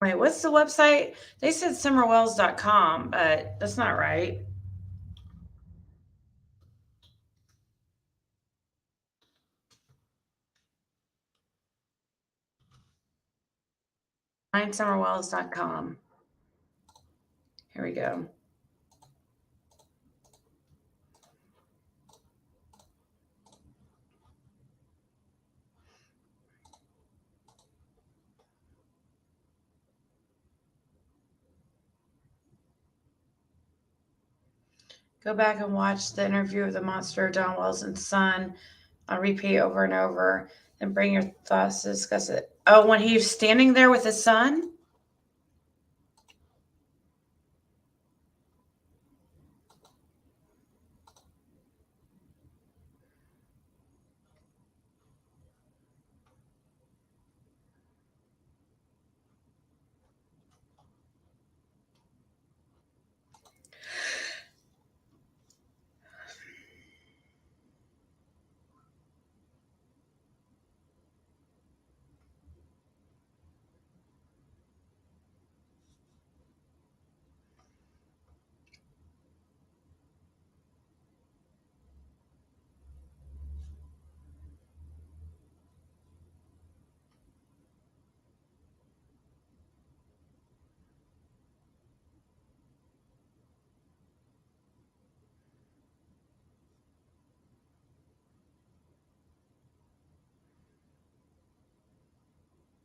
Wait, what's the website? They said summerwells.com, but that's not right. Find summerwells.com. Here we go. Go back and watch the interview of the monster Don Wells and son on repeat over and over, and bring your thoughts to discuss it. Oh, when he's standing there with his son?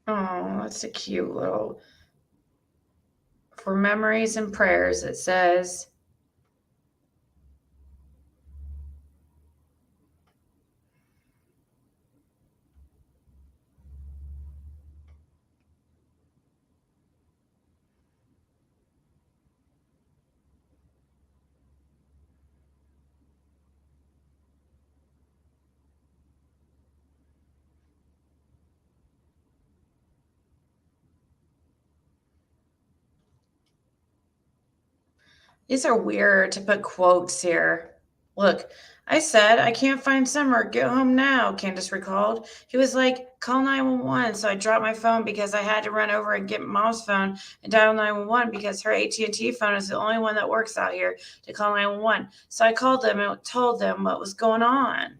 Oh, that's a cute little. For memories and prayers, it says. These are weird to put quotes here. Look, I said, I can't find Summer. Get home now, Candace recalled. He was like, call 911. So I dropped my phone because I had to run over and get Mom's phone and dial 911 because her AT&T phone is the only one that works out here to call 911. So I called them and told them what was going on.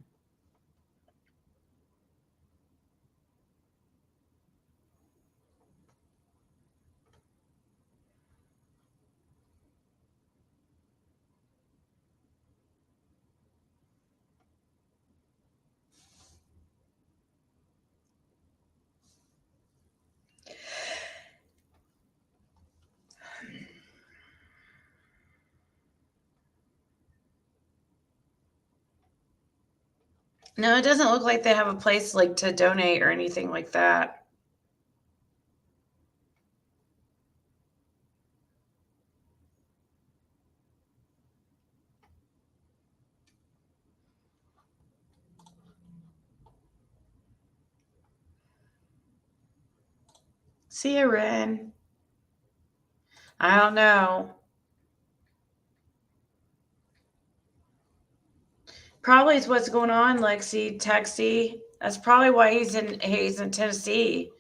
No, it doesn't look like they have a place like to donate or anything like that. See you, Ren. I don't know. Probably is what's going on, Lexi, Texie. That's probably why he's in Tennessee.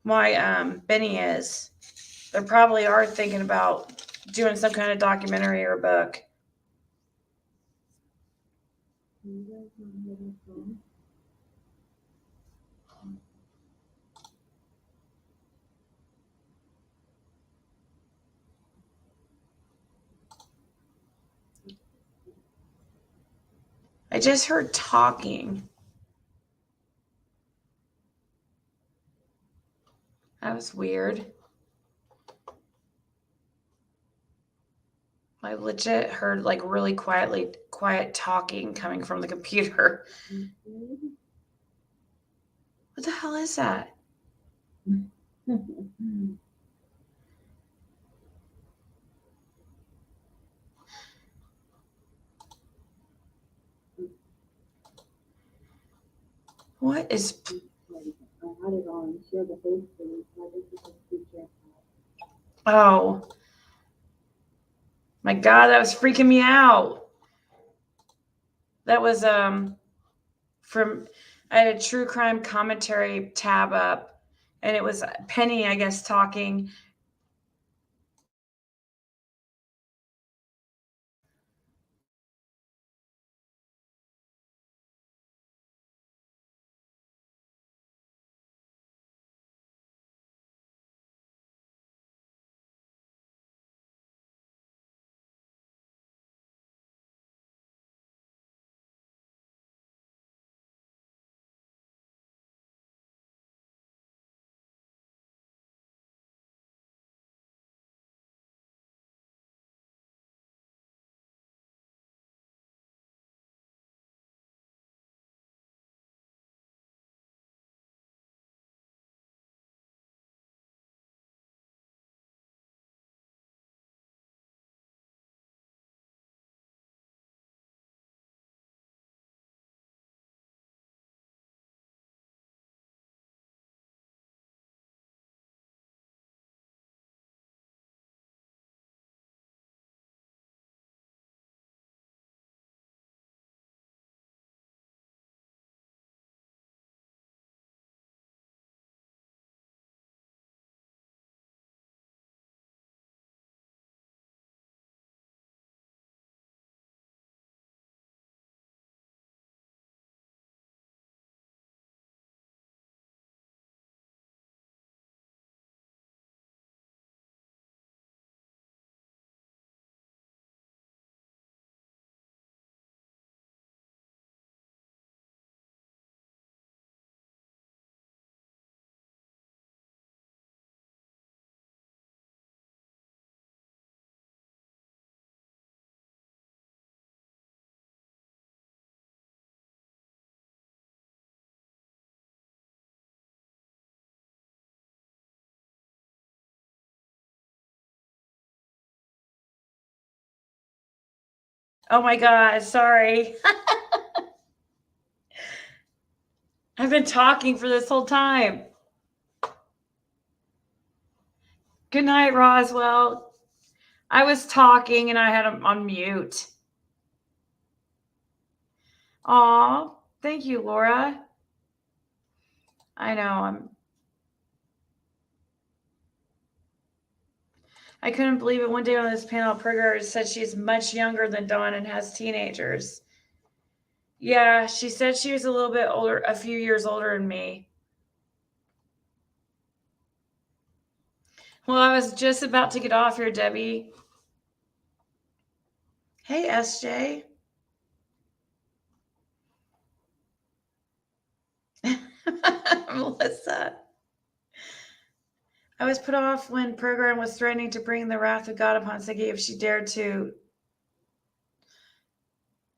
Why Benny is. They probably are thinking about doing some kind of documentary or book. I just heard talking. That was weird. I legit heard like really quiet talking coming from the computer. What the hell is that? What is? Oh my God, that was freaking me out. That was from I had a true crime commentary tab up, and it was Penny, I guess, talking. Oh my God, sorry. I've been talking for this whole time. Good night, Roswell. I was talking and I had him on mute. Aw, thank you, Laura. I know, I couldn't believe it. One day on this panel, Perger said she's much younger than Dawn and has teenagers. Yeah, she said she was a little bit older, a few years older than me. Well, I was just about to get off here, Debbie. Hey, SJ. Melissa. I was put off when Program was threatening to bring the wrath of God upon Ziggy if she dared to.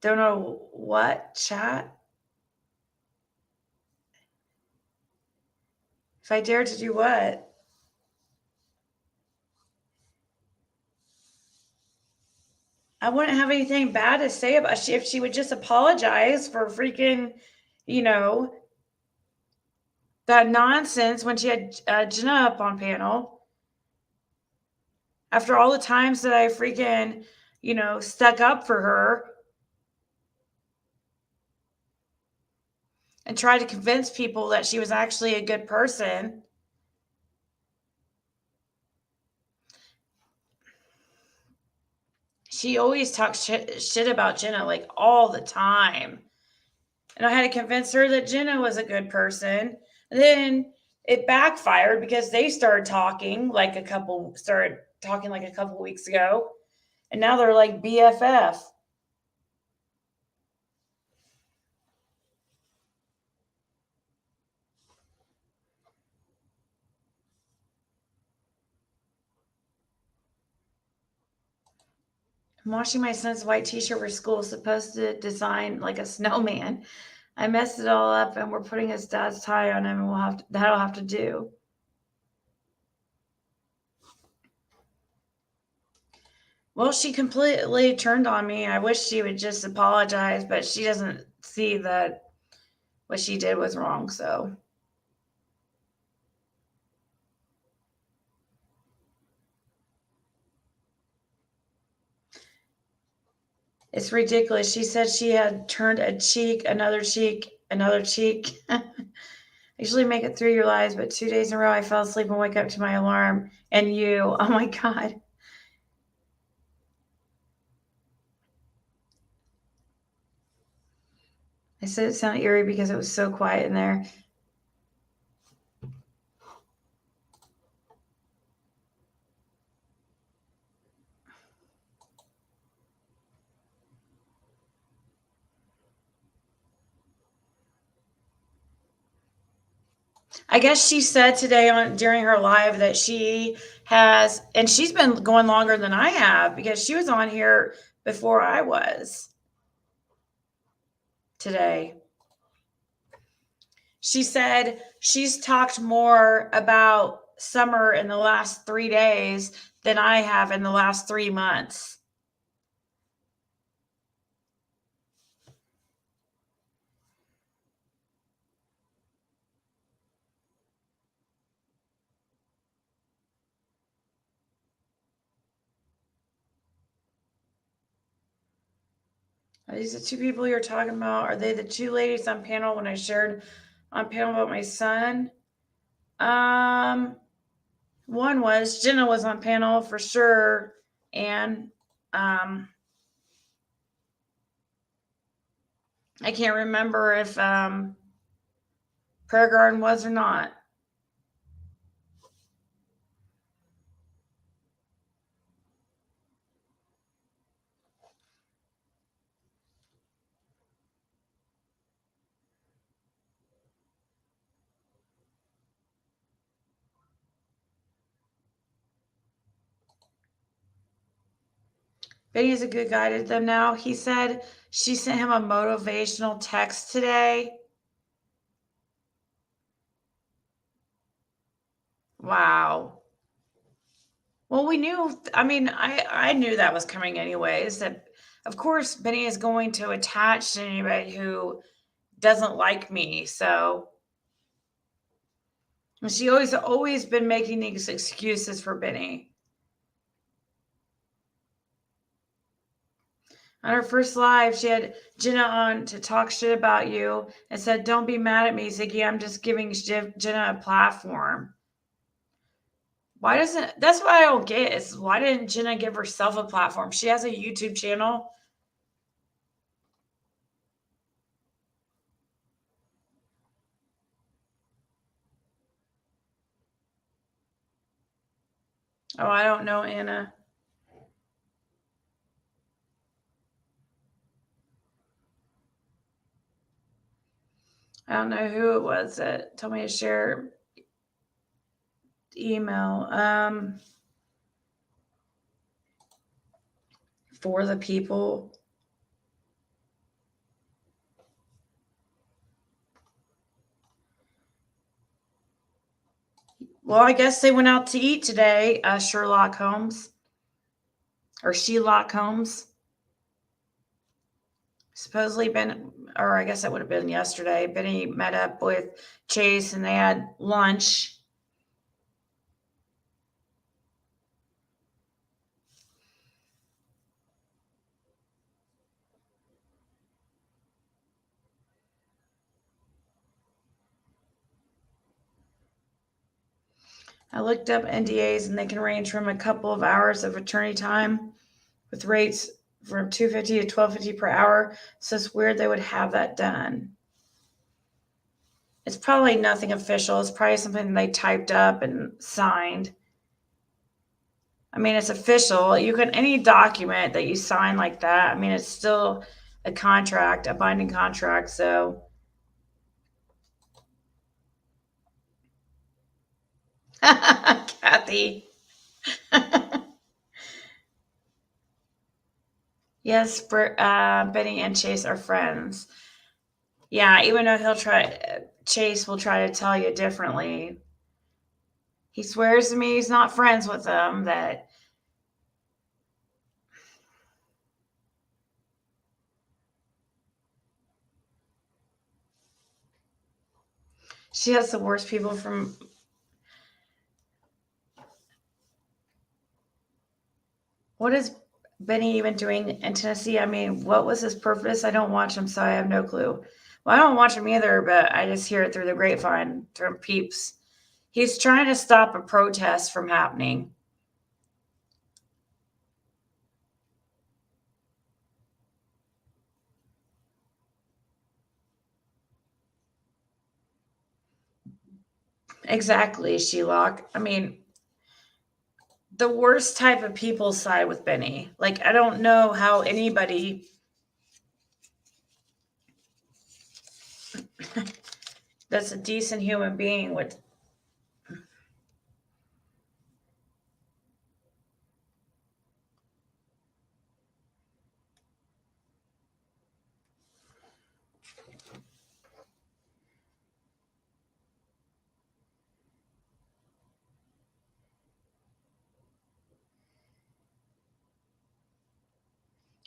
Don't know what, chat? If I dared to do what? I wouldn't have anything bad to say about if she would just apologize for freaking, you know, that nonsense when she had Jenna up on panel. After all the times that I freaking, you know, stuck up for her and tried to convince people that she was actually a good person. She always talks shit about Jenna, like all the time. And I had to convince her that Jenna was a good person. And then it backfired because they started talking like a couple weeks ago. And now they're like BFF. I'm washing my son's white t-shirt for school, supposed to design like a snowman. I messed it all up and we're putting his dad's tie on him and that'll have to do. Well, she completely turned on me. I wish she would just apologize, but she doesn't see that what she did was wrong, so. It's ridiculous. She said she had turned a cheek, another cheek, another cheek. I usually make it through your lives, but 2 days in a row I fell asleep and wake up to my alarm and you. Oh my God. I said it sounded eerie because it was so quiet in there. I guess she said today during her live that she has, and she's been going longer than I have because she was on here before I was today. She said she's talked more about Summer in the last 3 days than I have in the last 3 months. Are these the 2 people you're talking about? Are they the 2 ladies on panel when I shared on panel about my son? One was Jenna was on panel for sure, and I can't remember if Prayer Garden was or not. Betty's a good guy to them now. He said she sent him a motivational text today. Wow. Well, we knew, I mean, I knew that was coming anyways. That Of course, Benny is going to attach to anybody who doesn't like me. So she always been making these excuses for Benny. On her first live, she had Jenna on to talk shit about you and said, "Don't be mad at me, Ziggy. I'm just giving Jenna a platform." That's what I don't get is why didn't Jenna give herself a platform? She has a YouTube channel. Oh, I don't know, Anna. I don't know who it was that told me to share email. For the people. Well, I guess they went out to eat today, Sherlock Holmes. Or Sherlock Holmes. Supposedly or I guess that would have been yesterday. Benny met up with Chase and they had lunch. I looked up NDAs and they can range from a couple of hours of attorney time with rates from $250 to $12.50 per hour. So it's weird they would have that done. It's probably nothing official. It's probably something they typed up and signed. I mean, it's official. Any document that you sign like that, I mean, it's still a contract, a binding contract. So Kathy. Yes, Benny and Chase are friends. Yeah, even though Chase will try to tell you differently. He swears to me he's not friends with them, that she has the worst people from. What is Benny even doing in Tennessee? I mean, what was his purpose? I don't watch him, so I have no clue. Well, I don't watch him either, but I just hear it through the grapevine from peeps. He's trying to stop a protest from happening. Exactly, Shelock. I mean, the worst type of people side with Benny. Like, I don't know how anybody that's a decent human being would.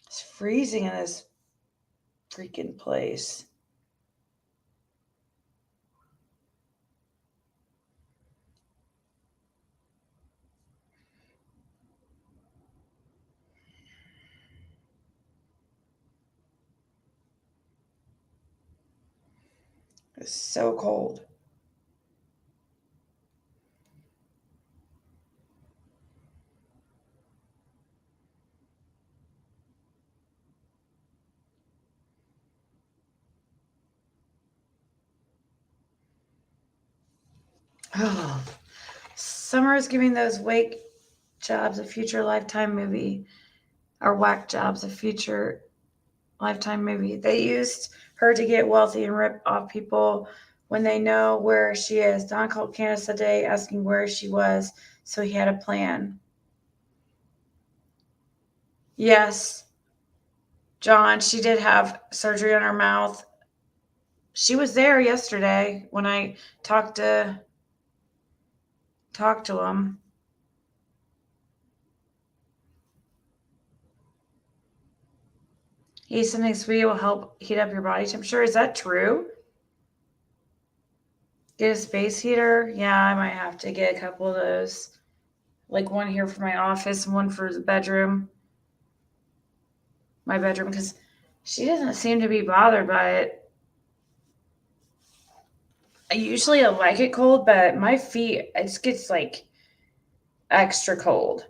It's freezing in this freaking place. It's so cold. Oh, Summer is giving those wake jobs a future Lifetime movie, or whack jobs a future Lifetime movie. They used her to get wealthy and rip off people when they know where she is. Don called Candace today asking where she was, so he had a plan. Yes, John, she did have surgery on her mouth. She was there yesterday when I talked to him. Eat something sweet will help heat up your body temperature. Is that true? Get a space heater? Yeah, I might have to get a couple of those. Like one here for my office and one for the bedroom. My bedroom, because she doesn't seem to be bothered by it. I usually like it cold, but my feet, it just gets like extra cold.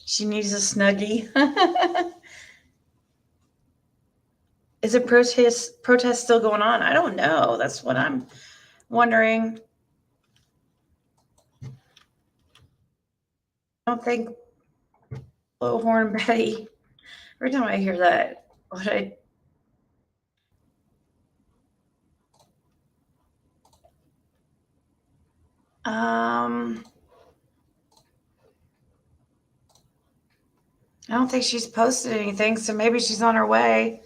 She needs a Snuggie. Is a protest still going on? I don't know. That's what I'm wondering. I don't think Low Horn Betty. Every time I hear that, what I don't think she's posted anything, so maybe she's on her way.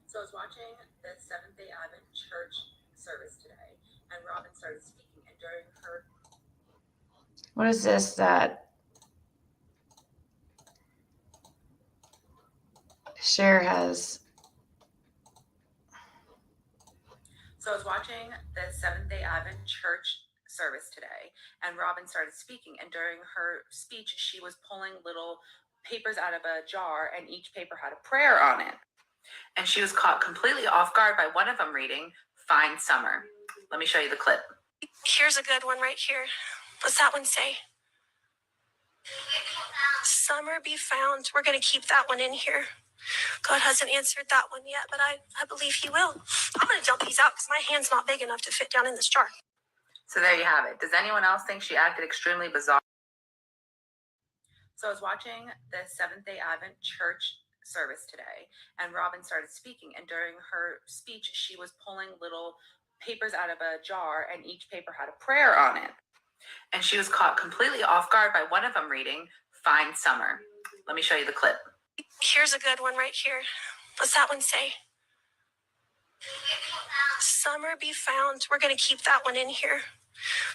So I was watching the Seventh-day Advent church service today, and Robin started speaking, and during her... What is this that Cher has? So I was watching the Seventh-day Advent church service today, and Robin started speaking, and during her speech, she was pulling little papers out of a jar, and each paper had a prayer on it. And she was caught completely off guard by one of them reading, "Fine Summer." Let me show you the clip. Here's a good one right here. What's that one say? Summer be found. We're going to keep that one in here. God hasn't answered that one yet, but I believe he will. I'm going to dump these out because my hand's not big enough to fit down in this jar. So there you have it. Does anyone else think she acted extremely bizarre? So I was watching the Seventh-day Advent church service today, and Robin started speaking, and during her speech, she was pulling little papers out of a jar, and each paper had a prayer on it. And she was caught completely off guard by one of them reading, "Fine Summer." Let me show you the clip. Here's a good one right here. What's that one say? Summer be found. We're going to keep that one in here.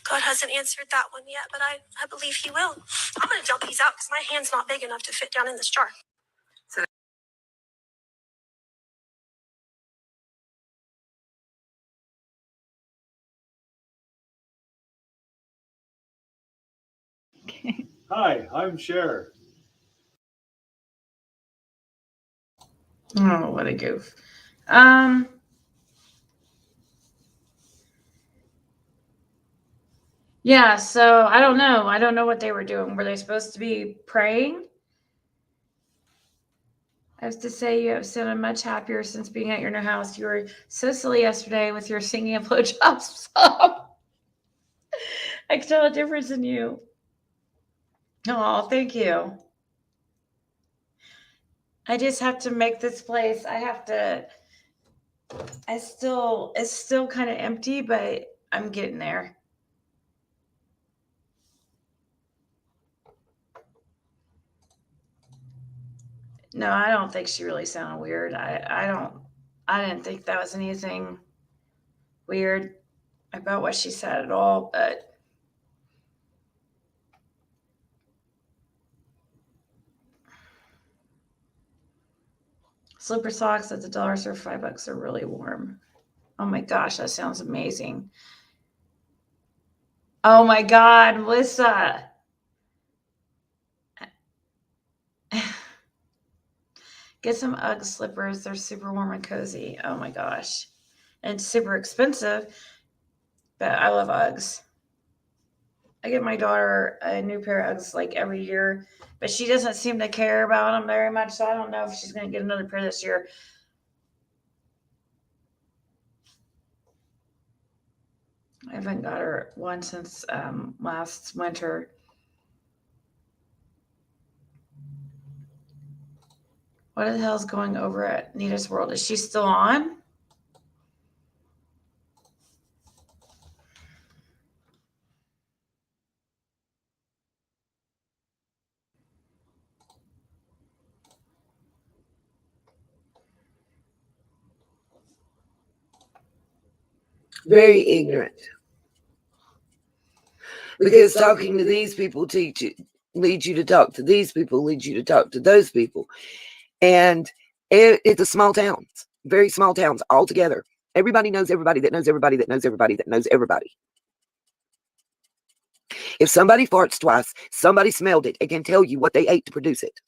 God hasn't answered that one yet, but I believe he will. I'm going to dump these out because my hand's not big enough to fit down in this jar. Hi, I'm Cher. Oh, what a goof. Yeah, so I don't know. I don't know what they were doing. Were they supposed to be praying? I have to say, you have sounded much happier since being at your new house. You were so silly yesterday with your singing a blowjob song. I can tell a difference in you. Oh, thank you. I just have to make this place. It's still kind of empty, but I'm getting there. No, I don't think she really sounded weird. I didn't think that was anything weird about what she said at all, but slipper socks at the dollar store for $5 are really warm. Oh my gosh, that sounds amazing. Oh my God, Melissa. Get some UGG slippers. They're super warm and cozy. Oh my gosh. And it's super expensive, but I love UGGs. I get my daughter a new pair of UGGs like every year, but she doesn't seem to care about them very much, so I don't know if she's going to get another pair this year. I haven't got her one since last winter. What the hell is going over at Nita's World? Is she still on? Very ignorant. Because talking to these people leads you to talk to these people, leads you to talk to those people. And it's a small towns, very small towns all together. Everybody knows everybody that knows everybody that knows everybody that knows everybody. If somebody farts twice, somebody smelled it and can tell you what they ate to produce it.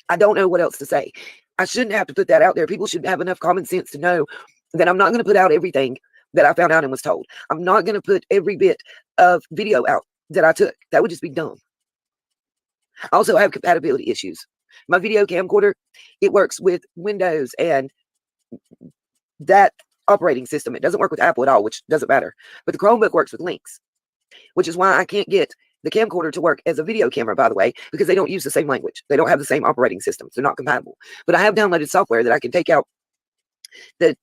I don't know what else to say. I shouldn't have to put that out there. People should have enough common sense to know that I'm not going to put out everything that I found out and was told. I'm not going to put every bit of video out that I took. That would just be dumb. I also have compatibility issues. My video camcorder, it works with Windows and that operating system. It doesn't work with Apple at all, which doesn't matter. But the Chromebook works with links, which is why I can't get the camcorder to work as a video camera, by the way, because they don't use the same language. They don't have the same operating systems. They're not compatible. But I have downloaded software that I can take out the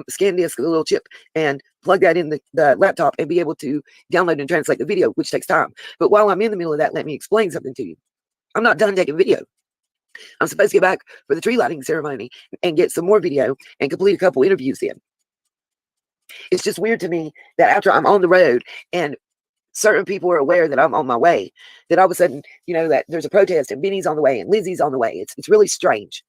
scan disk, the little chip, and plug that in the laptop and be able to download and translate the video, which takes time. But while I'm in the middle of that, let me explain something to you. I'm not done taking video. I'm supposed to get back for the tree lighting ceremony and get some more video and complete a couple interviews in. It's just weird to me that after I'm on the road and certain people are aware that I'm on my way, that all of a sudden, that there's a protest and Benny's on the way and Lizzie's on the way. It's really strange.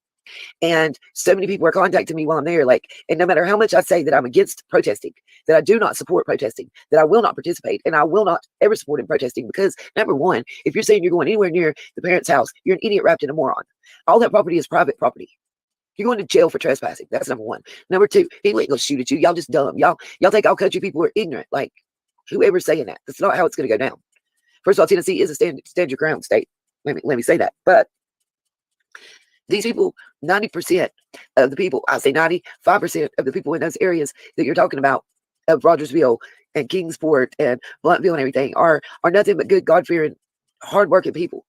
And so many people are contacting me while I'm there. And no matter how much I say that I'm against protesting, that I do not support protesting, that I will not participate, and I will not ever support in protesting, because number one, if you're saying you're going anywhere near the parents' house, you're an idiot wrapped in a moron. All that property is private property. You're going to jail for trespassing. That's number one. Number two, people ain't gonna shoot at you. Y'all just dumb. Y'all think all country people are ignorant. Whoever's saying that, that's not how it's going to go down. First of all, Tennessee is a stand your ground state. Let me say that. But these people, 90% of the people, I say 95% of the people in those areas that you're talking about, of Rogersville and Kingsport and Bluntville and everything, are nothing but good, God-fearing, hard-working people.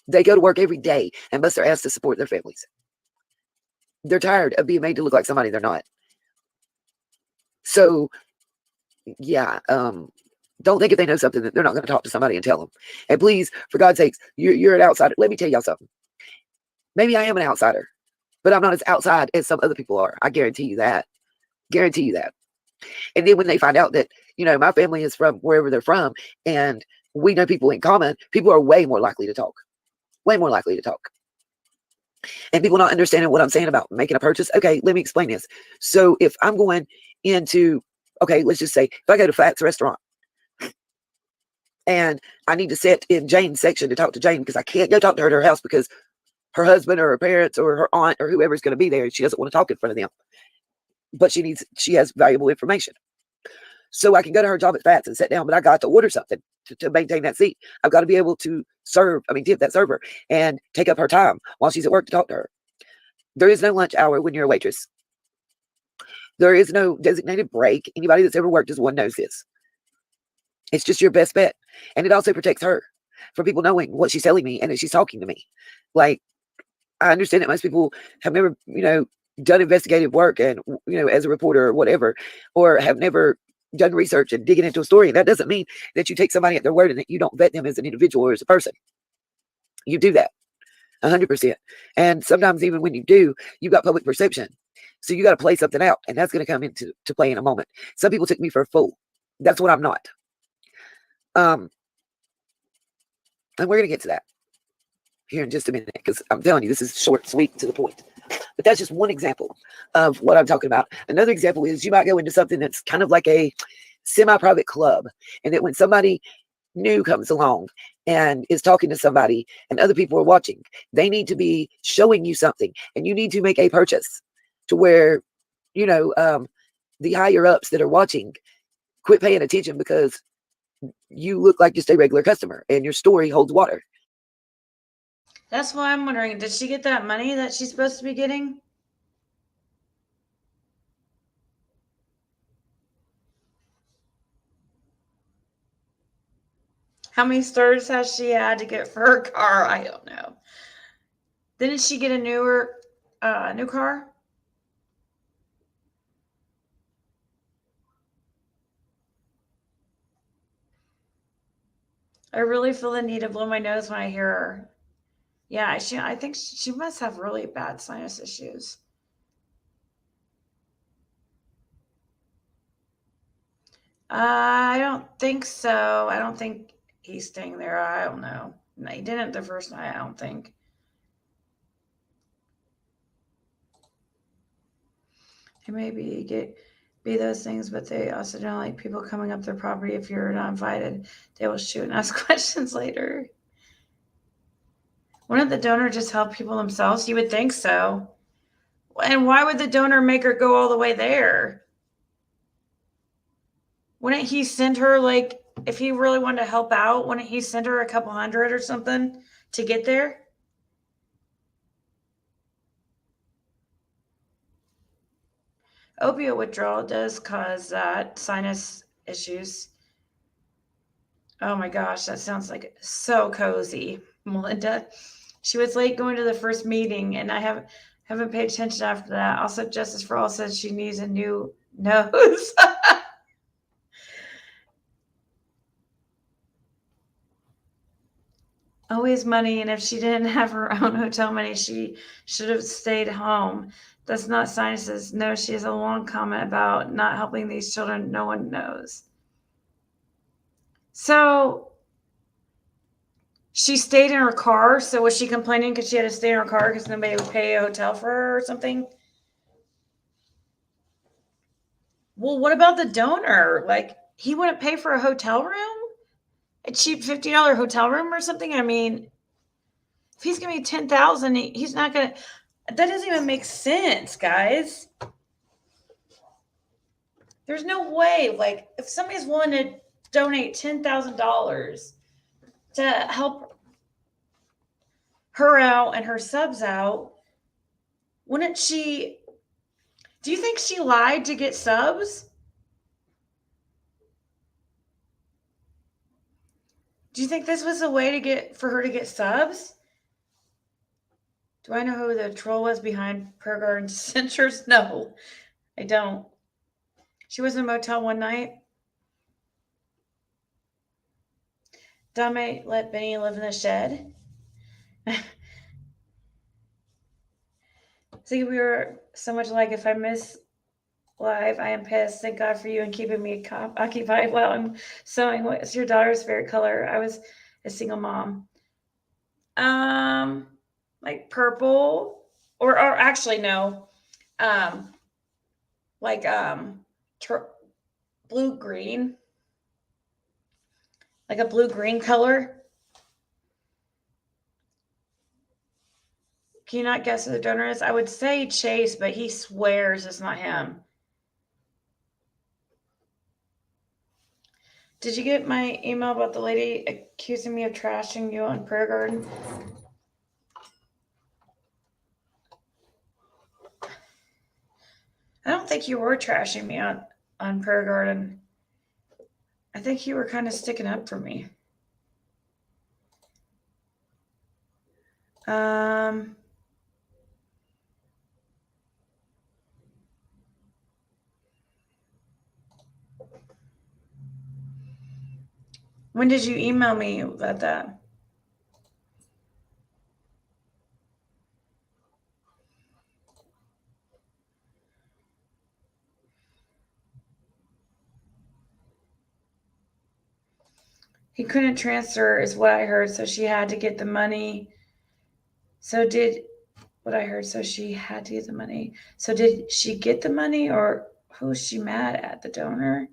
They go to work every day and bust their ass to support their families. They're tired of being made to look like somebody they're not. So, yeah, don't think if they know something that they're not going to talk to somebody and tell them. And please, for God's sakes, you're an outsider. Let me tell y'all something. Maybe I am an outsider, but I'm not as outside as some other people are. I guarantee you that. Guarantee you that. And then when they find out that, my family is from wherever they're from and we know people in common, people are way more likely to talk. Way more likely to talk. And people not understanding what I'm saying about making a purchase. Okay, let me explain this. So if I'm going into, let's just say, if I go to Fat's restaurant and I need to sit in Jane's section to talk to Jane because I can't go talk to her at her house because her husband or her parents or her aunt or whoever's going to be there, she doesn't want to talk in front of them. But she has valuable information. So I can go to her job at Fat's and sit down, but I got to order something to maintain that seat. I've got to be able to tip that server and take up her time while she's at work to talk to her. There is no lunch hour when you're a waitress. There is no designated break. Anybody that's ever worked as one knows this. It's just your best bet. And it also protects her from people knowing what she's telling me and that she's talking to me. I understand that most people have never, done investigative work and, as a reporter or whatever, or have never done research and digging into a story. And that doesn't mean that you take somebody at their word and that you don't vet them as an individual or as a person. You do that 100%. And sometimes even when you do, you've got public perception. So you got to play something out, and that's going to come into play in a moment. Some people took me for a fool. That's what I'm not. And we're going to get to that here in just a minute, because I'm telling you, this is short, sweet, to the point. But that's just one example of what I'm talking about. Another example is you might go into something that's kind of like a semi-private club, and that when somebody new comes along and is talking to somebody and other people are watching, they need to be showing you something, and you need to make a purchase to where, the higher ups that are watching quit paying attention because you look like just a regular customer and your story holds water. That's why I'm wondering, did she get that money that she's supposed to be getting? How many stars has she had to get for her car? I don't know. Didn't she get a new car? I really feel the need to blow my nose when I hear her. Yeah, I think she must have really bad sinus issues. I don't think so. I don't think he's staying there. I don't know. No, he didn't the first night, I don't think. It may be those things, but they also don't like people coming up their property. If you're not invited, they will shoot and ask questions later. Wouldn't the donor just help people themselves? You would think so. And why would the donor make her go all the way there? Wouldn't he send her, like, if he really wanted to help out, wouldn't he send her a couple hundred or something to get there? Opioid withdrawal does cause sinus issues. Oh my gosh, that sounds like so cozy, Melinda. She was late going to the first meeting, and I haven't paid attention after that. Also, Justice for All says she needs a new nose. Always money, and if she didn't have her own hotel money, she should have stayed home. That's not sinuses. No, she has a long comment about not helping these children. No one knows. So she stayed in her car. So was she complaining because she had to stay in her car because nobody would pay a hotel for her or something? Well, what about the donor? Like, he wouldn't pay for a hotel room? A cheap $50 hotel room or something? I mean, if he's giving me $10,000, he's not going to. That doesn't even make sense, guys. There's no way. Like, if somebody's willing to donate $10,000 to help her out and her subs out, wouldn't she? Do you think she lied to get subs? Do you think this was a way for her to get subs? Do I know who the troll was behind Prayer Garden censors? No, I don't. She was in a motel one night. Dame let Benny live in the shed. See, we were so much alike. If I miss live, I am pissed. Thank God for you and keeping me occupied while I'm sewing. What's your daughter's favorite color? I was a single mom. Like purple, or actually no, like blue green, like a blue green color. Can you not guess who the donor is? I would say Chase, but he swears it's not him. Did you get my email about the lady accusing me of trashing you on Prayer Garden? I don't think you were trashing me on Prayer Garden. I think you were kind of sticking up for me. When did you email me about that? He couldn't transfer is what I heard, so she had to get the money. So did she had to get the money. So did she get the money, or who is she mad at? The donor?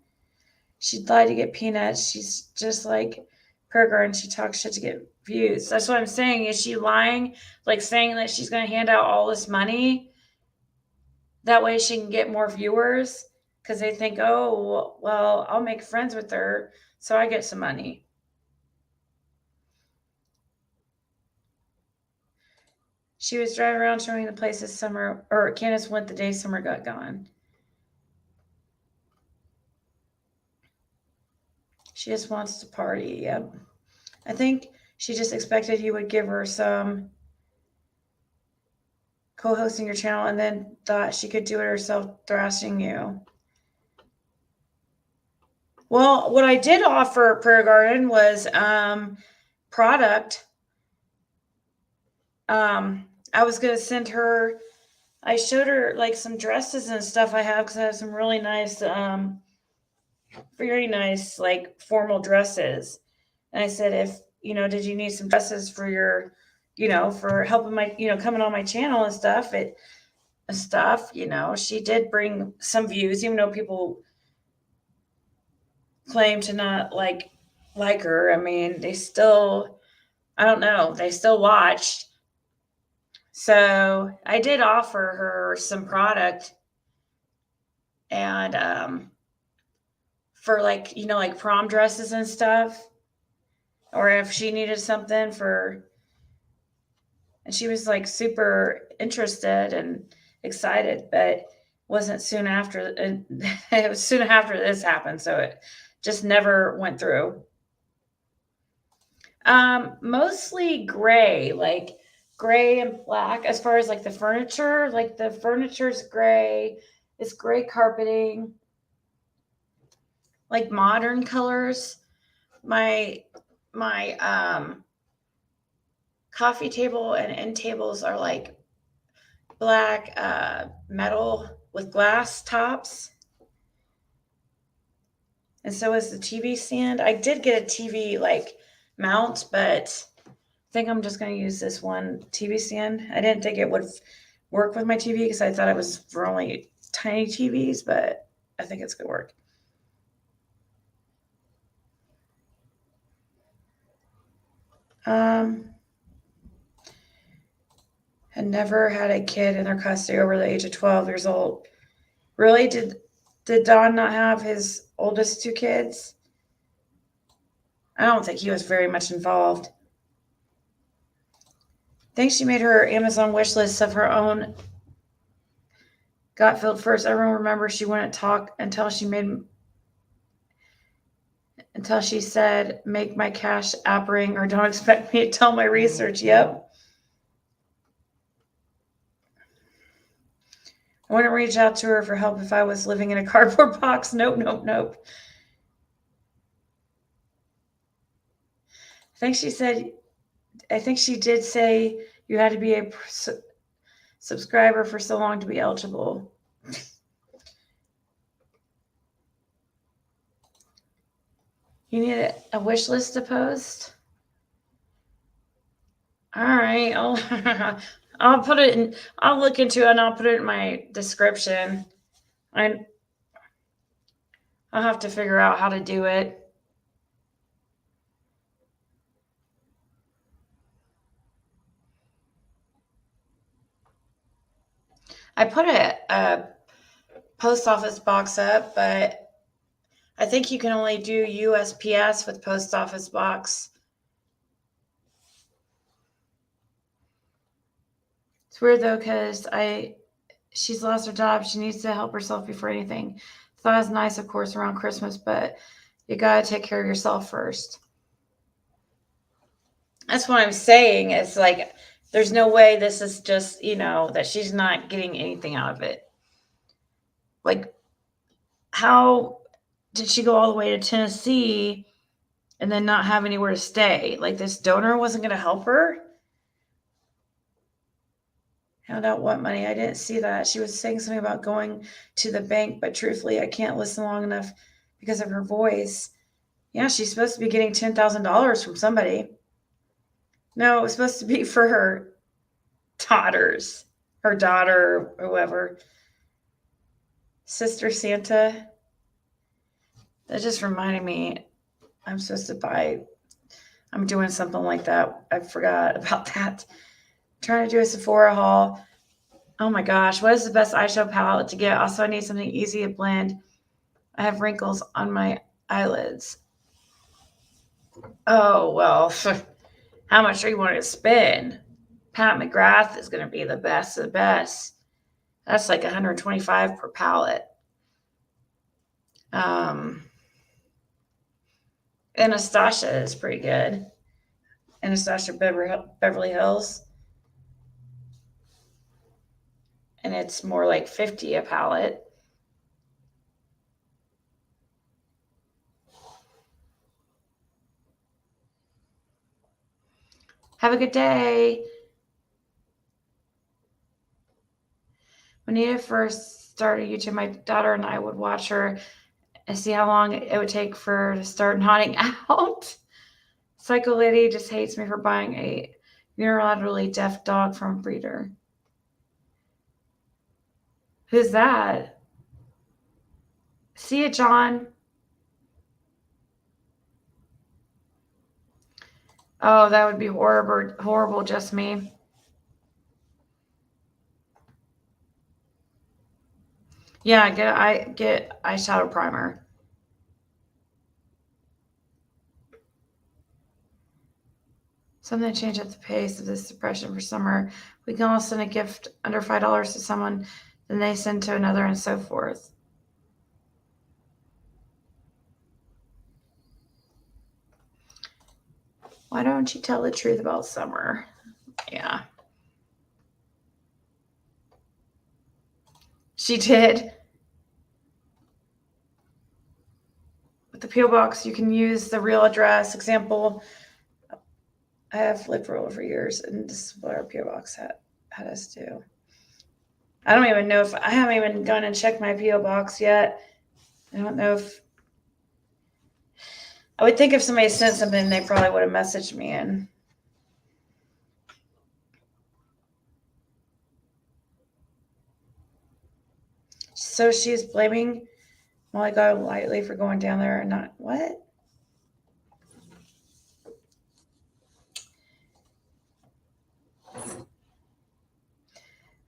She lied to get peanuts. She's just like Prayer Garden. She talks shit to get views. That's what I'm saying. Is she lying? Like saying that she's going to hand out all this money? That way she can get more viewers? Because they think, oh, well, I'll make friends with her, so I get some money. She was driving around showing the place this summer, or Candace went the day summer got gone. She just wants to party. Yep. I think she just expected you would give her some co-hosting your channel and then thought she could do it herself, thrashing you. Well, what I did offer Prayer Garden was product. I was going to send her, I showed her like some dresses and stuff I have because I have some really nice very nice, like formal dresses. And I said, if, did you need some dresses for your, for helping my, coming on my channel and stuff, she did bring some views, even though people claim to not like her. I mean, they still, I don't know, they still watched. So I did offer her some product, and for like, like prom dresses and stuff, or if she needed something for, and she was like super interested and excited, but wasn't soon after, and it was soon after this happened, so it just never went through. Mostly gray, like gray and black. As far as like the furniture's gray. It's gray carpeting, like modern colors. My coffee table and end tables are like black metal with glass tops. And so is the TV stand. I did get a TV like mount, but I think I'm just going to use this one TV stand. I didn't think it would work with my TV because I thought it was for only tiny TVs, but I think it's going to work. Had never had a kid in their custody over the age of 12 years old. Really? Did Don not have his oldest two kids? I don't think he was very much involved. I think she made her Amazon wish list of her own. Got filled first. Everyone remembers she wouldn't talk until she said, make my cash app ring or don't expect me to tell my research. Yep. I wouldn't reach out to her for help if I was living in a cardboard box. Nope. I think she did say you had to be a subscriber for so long to be eligible. You need a wish list to post? All right. I'll put it in. I'll look into it and I'll put it in my description. I'll have to figure out how to do it. I put a post office box up, but I think you can only do USPS with post office box. It's weird though, because she's lost her job. She needs to help herself before anything. Thought it was nice, of course, around Christmas, but you gotta take care of yourself first. That's what I'm saying. It's like, there's no way this is just, that she's not getting anything out of it. Like, how did she go all the way to Tennessee and then not have anywhere to stay? Like, this donor wasn't going to help her? Hand out what money? I didn't see that. She was saying something about going to the bank, but truthfully, I can't listen long enough because of her voice. Yeah, she's supposed to be getting $10,000 from somebody. No, it was supposed to be for her daughters, her daughter, or whoever. Sister Santa. That just reminded me, I'm supposed to I'm doing something like that. I forgot about that. Trying to do a Sephora haul. Oh my gosh, what is the best eyeshadow palette to get? Also, I need something easy to blend. I have wrinkles on my eyelids. Oh, well, how much are you wanting to spend? Pat McGrath is going to be the best of the best. That's like $125 per palette. Anastasia is pretty good. Anastasia Beverly Hills. And it's more like $50 a palette. Have a good day. When Nita first started YouTube, my daughter and I would watch her and see how long it would take for her to start nodding out. Psycho lady just hates me for buying a unilaterally deaf dog from a breeder. Who's that? See it, John. Oh, that would be horrible, horrible, just me. Yeah, get eyeshadow primer. Something to change at the pace of this depression for summer. We can all send a gift under $5 to someone, then they send to another, and so forth. Why don't you tell the truth about summer? Yeah. She did. With the P.O. box, you can use the real address. Example, I have lived rural for years, and this is what our P.O. box had us do. I don't even know if I haven't even gone and checked my P.O. box yet. I don't know if I would think if somebody sent something, they probably would have messaged me in. So she's blaming Molly God lightly for going down there and not what?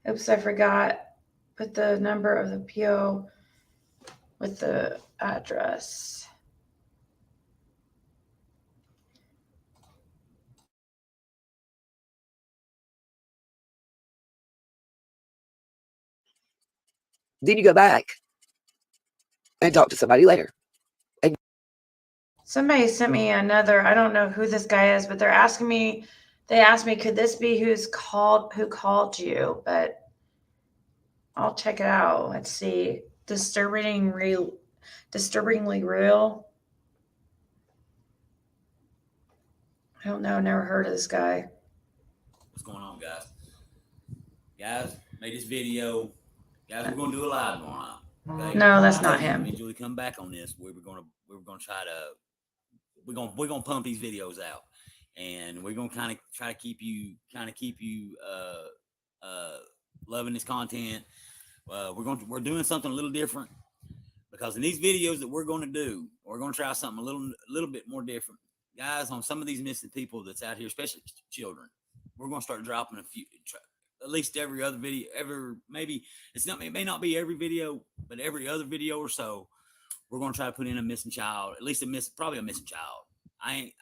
Oops, I forgot. Put the number of the PO with the address. Then you go back and talk to somebody later. And Somebody sent me another, I don't know who this guy is, but they asked me, could this be who called you? But I'll check it out. Let's see. Disturbingly real. I don't know. Never heard of this guy. What's going on, guys? Guys, made this video. Guys, we're gonna do a live tomorrow. Okay? No, that's not him. Me and Julie come back on this. We're gonna try to we're gonna pump these videos out, and we're gonna kind of try to keep you loving this content. We're doing something a little different because in these videos that we're gonna do, we're gonna try something a little bit more different, guys. On some of these missing people that's out here, especially children, we're gonna start dropping a few. At least every other video, it may not be every video, but every other video or so, we're gonna try to put in a missing child, at least probably a missing child. I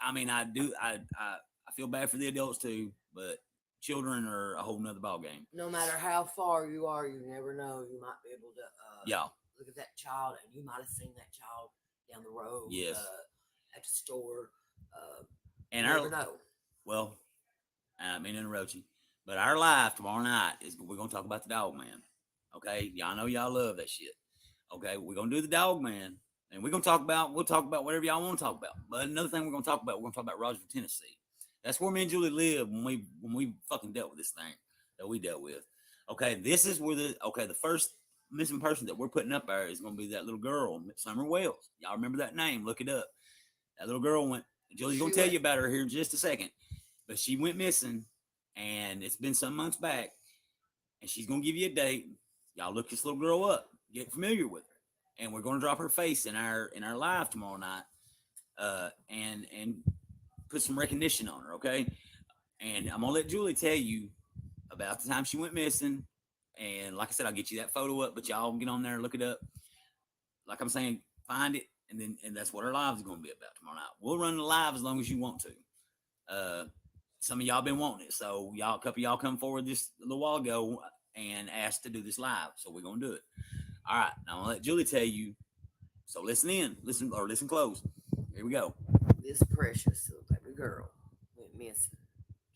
feel bad for the adults too, but children are a whole nother ball game. No matter how far you are, you never know. You might be able to look at that child, and you might have seen that child down the road. Yes. At the store. And you never know. Well, I mean, interrupt you. But our live tomorrow night we're gonna talk about the dog man. Okay, y'all know y'all love that shit. Okay, we're gonna do the dog man, and we'll talk about whatever y'all want to talk about. But another thing we're gonna talk about Rogersville, Tennessee. That's where me and Julie lived when we fucking dealt with this thing that we dealt with. Okay, this is where the first missing person that we're putting up there is gonna be that little girl, Summer Wells. Y'all remember that name? Look it up. That little girl went. Julie's gonna tell you about her here in just a second, but she went missing. And it's been some months back, and she's gonna give you a date. Y'all look this little girl up, get familiar with her, and we're gonna drop her face in our live tomorrow night, and put some recognition on her, okay? And I'm gonna let Julie tell you about the time she went missing, and like I said, I'll get you that photo up, but y'all get on there and look it up. Like I'm saying, find it, and that's what our live is gonna be about tomorrow night. We'll run the live as long as you want to. Some of y'all been wanting it, so a couple of y'all come forward just a little while ago and asked to do this live, so we're gonna do it. All right, now I'm gonna let Julie tell you. So listen close. Here we go. This precious little baby girl went missing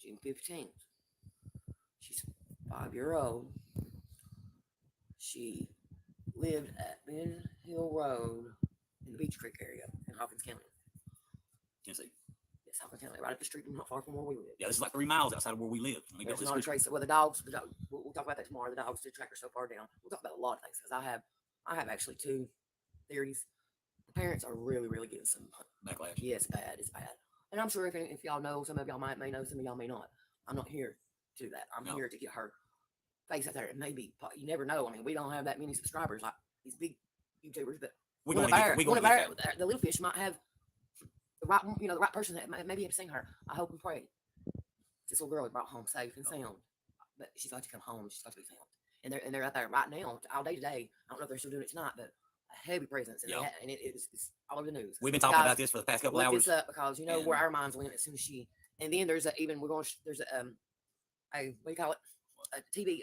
June 15th. She's 5-year-old. She lived at Ben Hill Road in the Beach Creek area in Hawkins County, Tennessee. Hawkins County, right up the street, not far from where we live. Yeah, this is like 3 miles outside of where we live. There's not a trace. Well, the dogs. We'll talk about that tomorrow. The dogs did track her so far down. We'll talk about a lot of things because I have actually 2 theories Parents are really getting some backlash. Yeah, it's bad. It's bad. And I'm sure if y'all know, some of y'all may know, some of y'all may not. I'm not here to do that. I'm here to get her face out there. And maybe you never know. I mean, we don't have that many subscribers like these big YouTubers, but the little fish might have the right, the right person that maybe have seen her. I hope and pray this little girl is brought home safe and sound. But she's got to come home. She's got to be found. And they're out there right now, all day today. I don't know if they're still doing it tonight, but a heavy presence, and it's all over the news. We've been talking about this for the past couple hours. Look this up because where our minds went as soon as she. And then there's there's a what do you call it? A TV.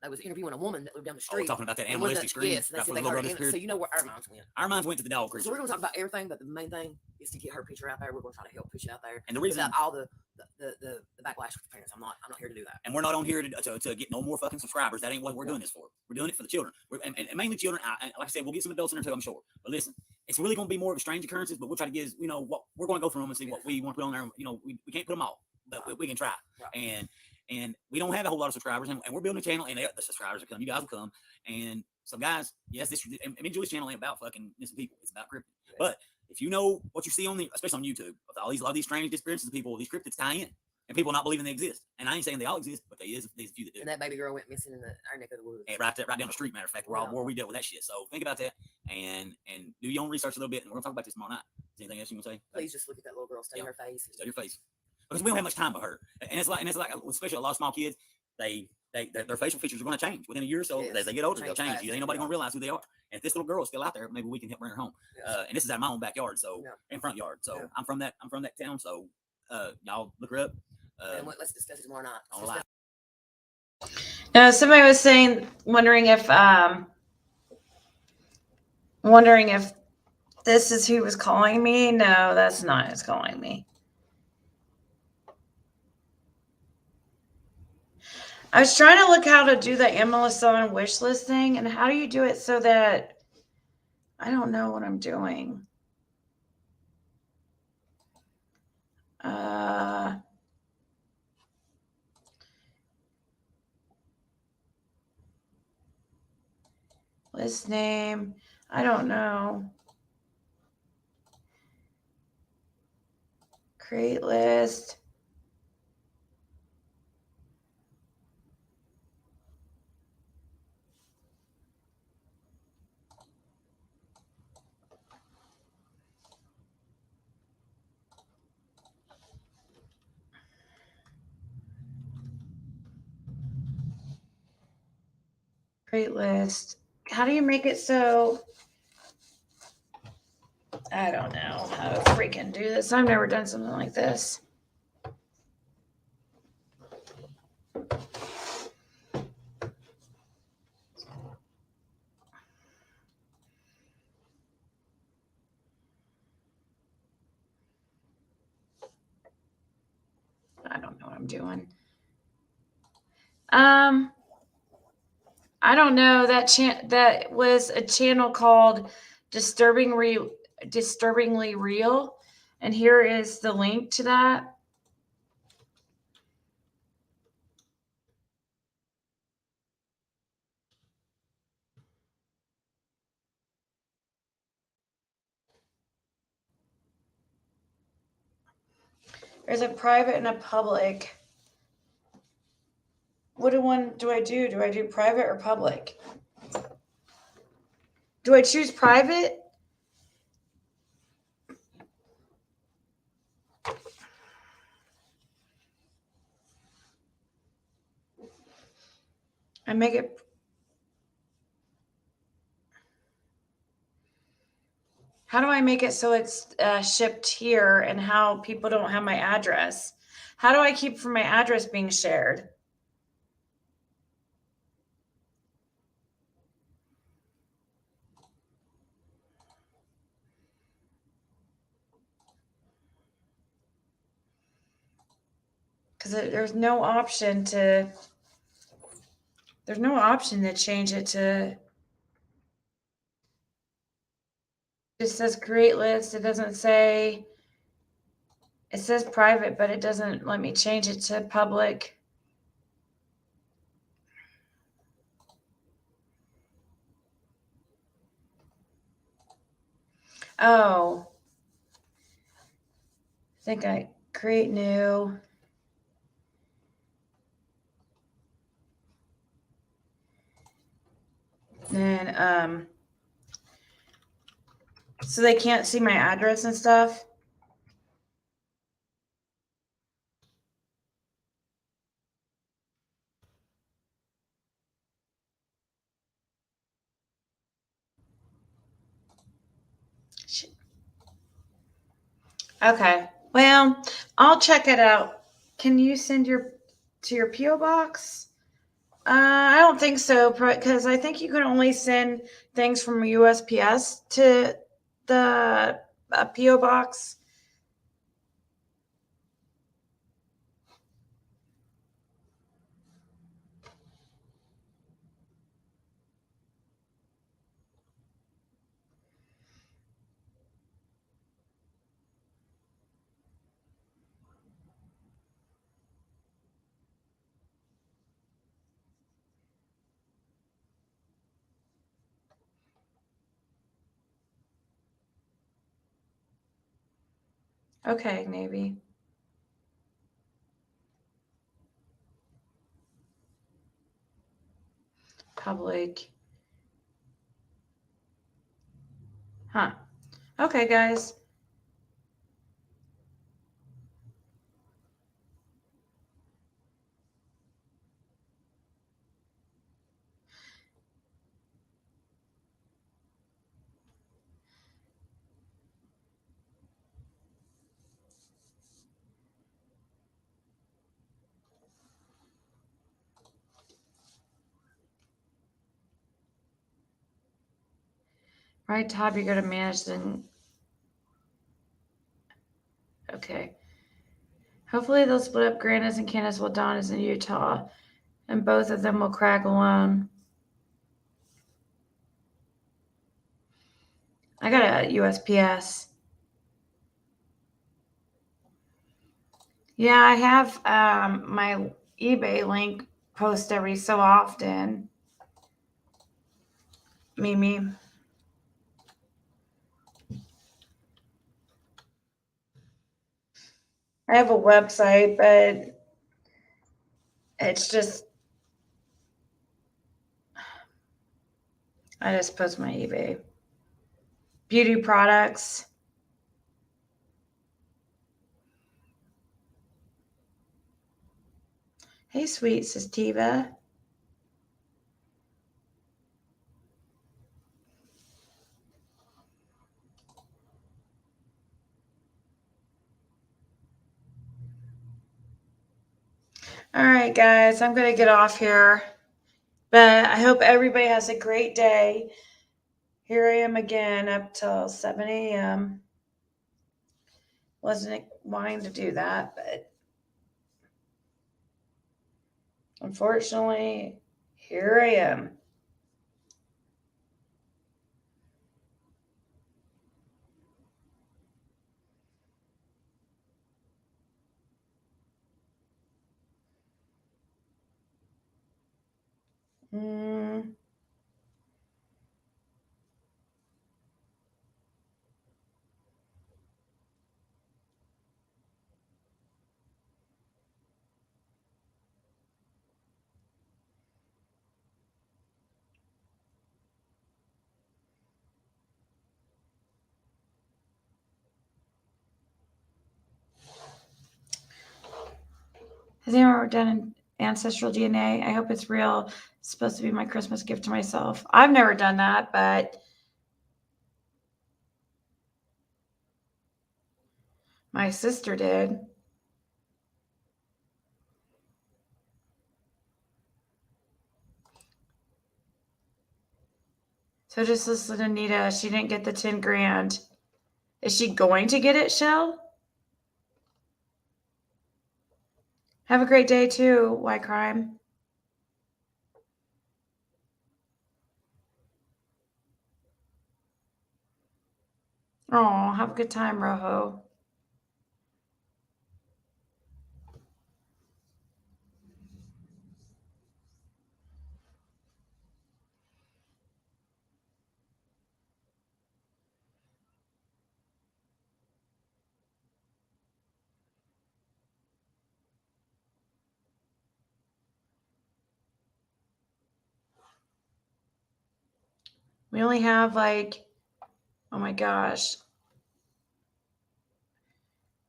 I was interviewing a woman that lived down the street. Talking about that animalistic screen. Yes, that's what they heard. So where our minds went. Our minds went to the dog creature. So we're going to talk about everything, but the main thing is to get her picture out there. We're going to try to help push it out there. And the reason without all the backlash with the parents, I'm not here to do that. And we're not on here to get no more fucking subscribers. That ain't what we're doing this for. We're doing it for the children. And mainly children. Like I said, we'll get some adults in there too, I'm sure. But listen, it's really going to be more of a strange occurrences. But we'll try to get what we're going to go through them and see what we want to put on there. We can't put them all, but we can try. Right. And we don't have a whole lot of subscribers, and we're building a channel, and the subscribers will come. You guys will come. And so, guys, yes, Julie's channel ain't about fucking missing people. It's about cryptid. Yeah. But if you know what you see especially on YouTube, all these strange disappearances of people, these cryptids tie in, and people not believing they exist. And I ain't saying they all exist, but there's a few that do. And that baby girl went missing in our neck of the woods. And right down the street, matter of fact, where we dealt with that shit. So think about that, and do your own research a little bit, and we're gonna talk about this tomorrow night. Is anything else you want to say? Please just look at that little girl, study her face. Study your face. Because we don't have much time for her, and it's like especially a lot of small kids, their facial features are going to change within a year or so. As they get older, they'll change. Ain't nobody going to realize who they are. And if this little girl is still out there, maybe we can help bring her home. And this is out my own backyard, in front yard. So I'm from that town. So y'all look her up. And let's discuss it tomorrow night. Online. No, somebody was wondering if this is who was calling me. No, that's not who's calling me. I was trying to look how to do the Amazon wish listing, and how do you do it so that I don't know what I'm doing. List name. I don't know. Create list. Create list. How do you make it so? I don't know how to freaking do this. I've never done something like this. I don't know what I'm doing. I don't know. That was a channel called Disturbingly Real, and here is the link to that. There's a private and a public. What one do I do? Do I do private or public? Do I choose private? I make it. How do I make it so it's shipped here, and how people don't have my address? How do I keep from my address being shared? Because there's no option to change it to. It says create list. It doesn't say. It says private, but it doesn't let me change it to public. Oh. I think I create new. Then, so they can't see my address and stuff. Okay. Well, I'll check it out. Can you send to your PO box? I don't think so, because I think you can only send things from USPS to the PO box. Okay, maybe. Public. Huh. Okay, guys. Right tab, you're going to manage the. Okay. Hopefully they'll split up Grandis and Candace while Dawn is in Utah, and both of them will crack alone. I got a USPS. Yeah, I have my eBay link post every so often. Mimi. I have a website, but it's just I just post my eBay. Beauty products. Hey, sweet Sativa. All right, guys, I'm going to get off here. But I hope everybody has a great day. Here I am again up till 7 a.m. Wasn't wanting to do that, but unfortunately, here I am. Has anyone ever done ancestral DNA? I hope it's real. It's supposed to be my Christmas gift to myself. I've never done that, but my sister did. So just listen to Nita. She didn't get the 10 grand. Is she going to get it, Shell? Have a great day too, White Crime. Oh, have a good time, Rojo. We only have like, oh my gosh,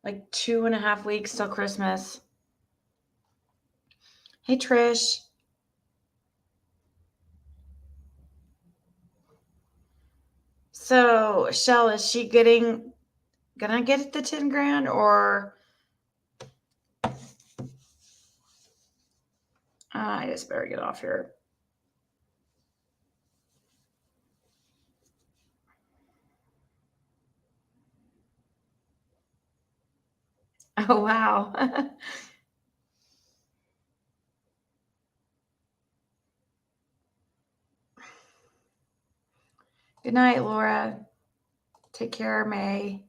like 2.5 weeks till Christmas. Hey, Trish. So, Shell, is she gonna get the 10 grand or? I just better get off here. Oh, wow. Good night, Laura. Take care, May.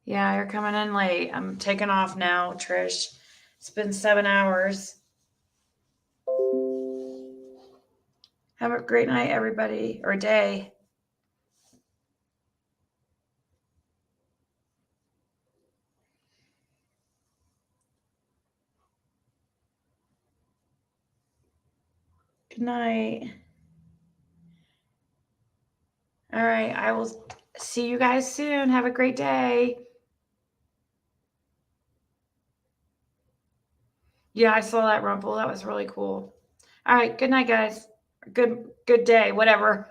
Yeah, you're coming in late. I'm taking off now, Trish. It's been 7 hours. Have a great night, everybody, or day. Good night. All right, I will see you guys soon. Have a great day. Yeah, I saw that rumple. That was really cool. All right, good night, guys. Good day, whatever.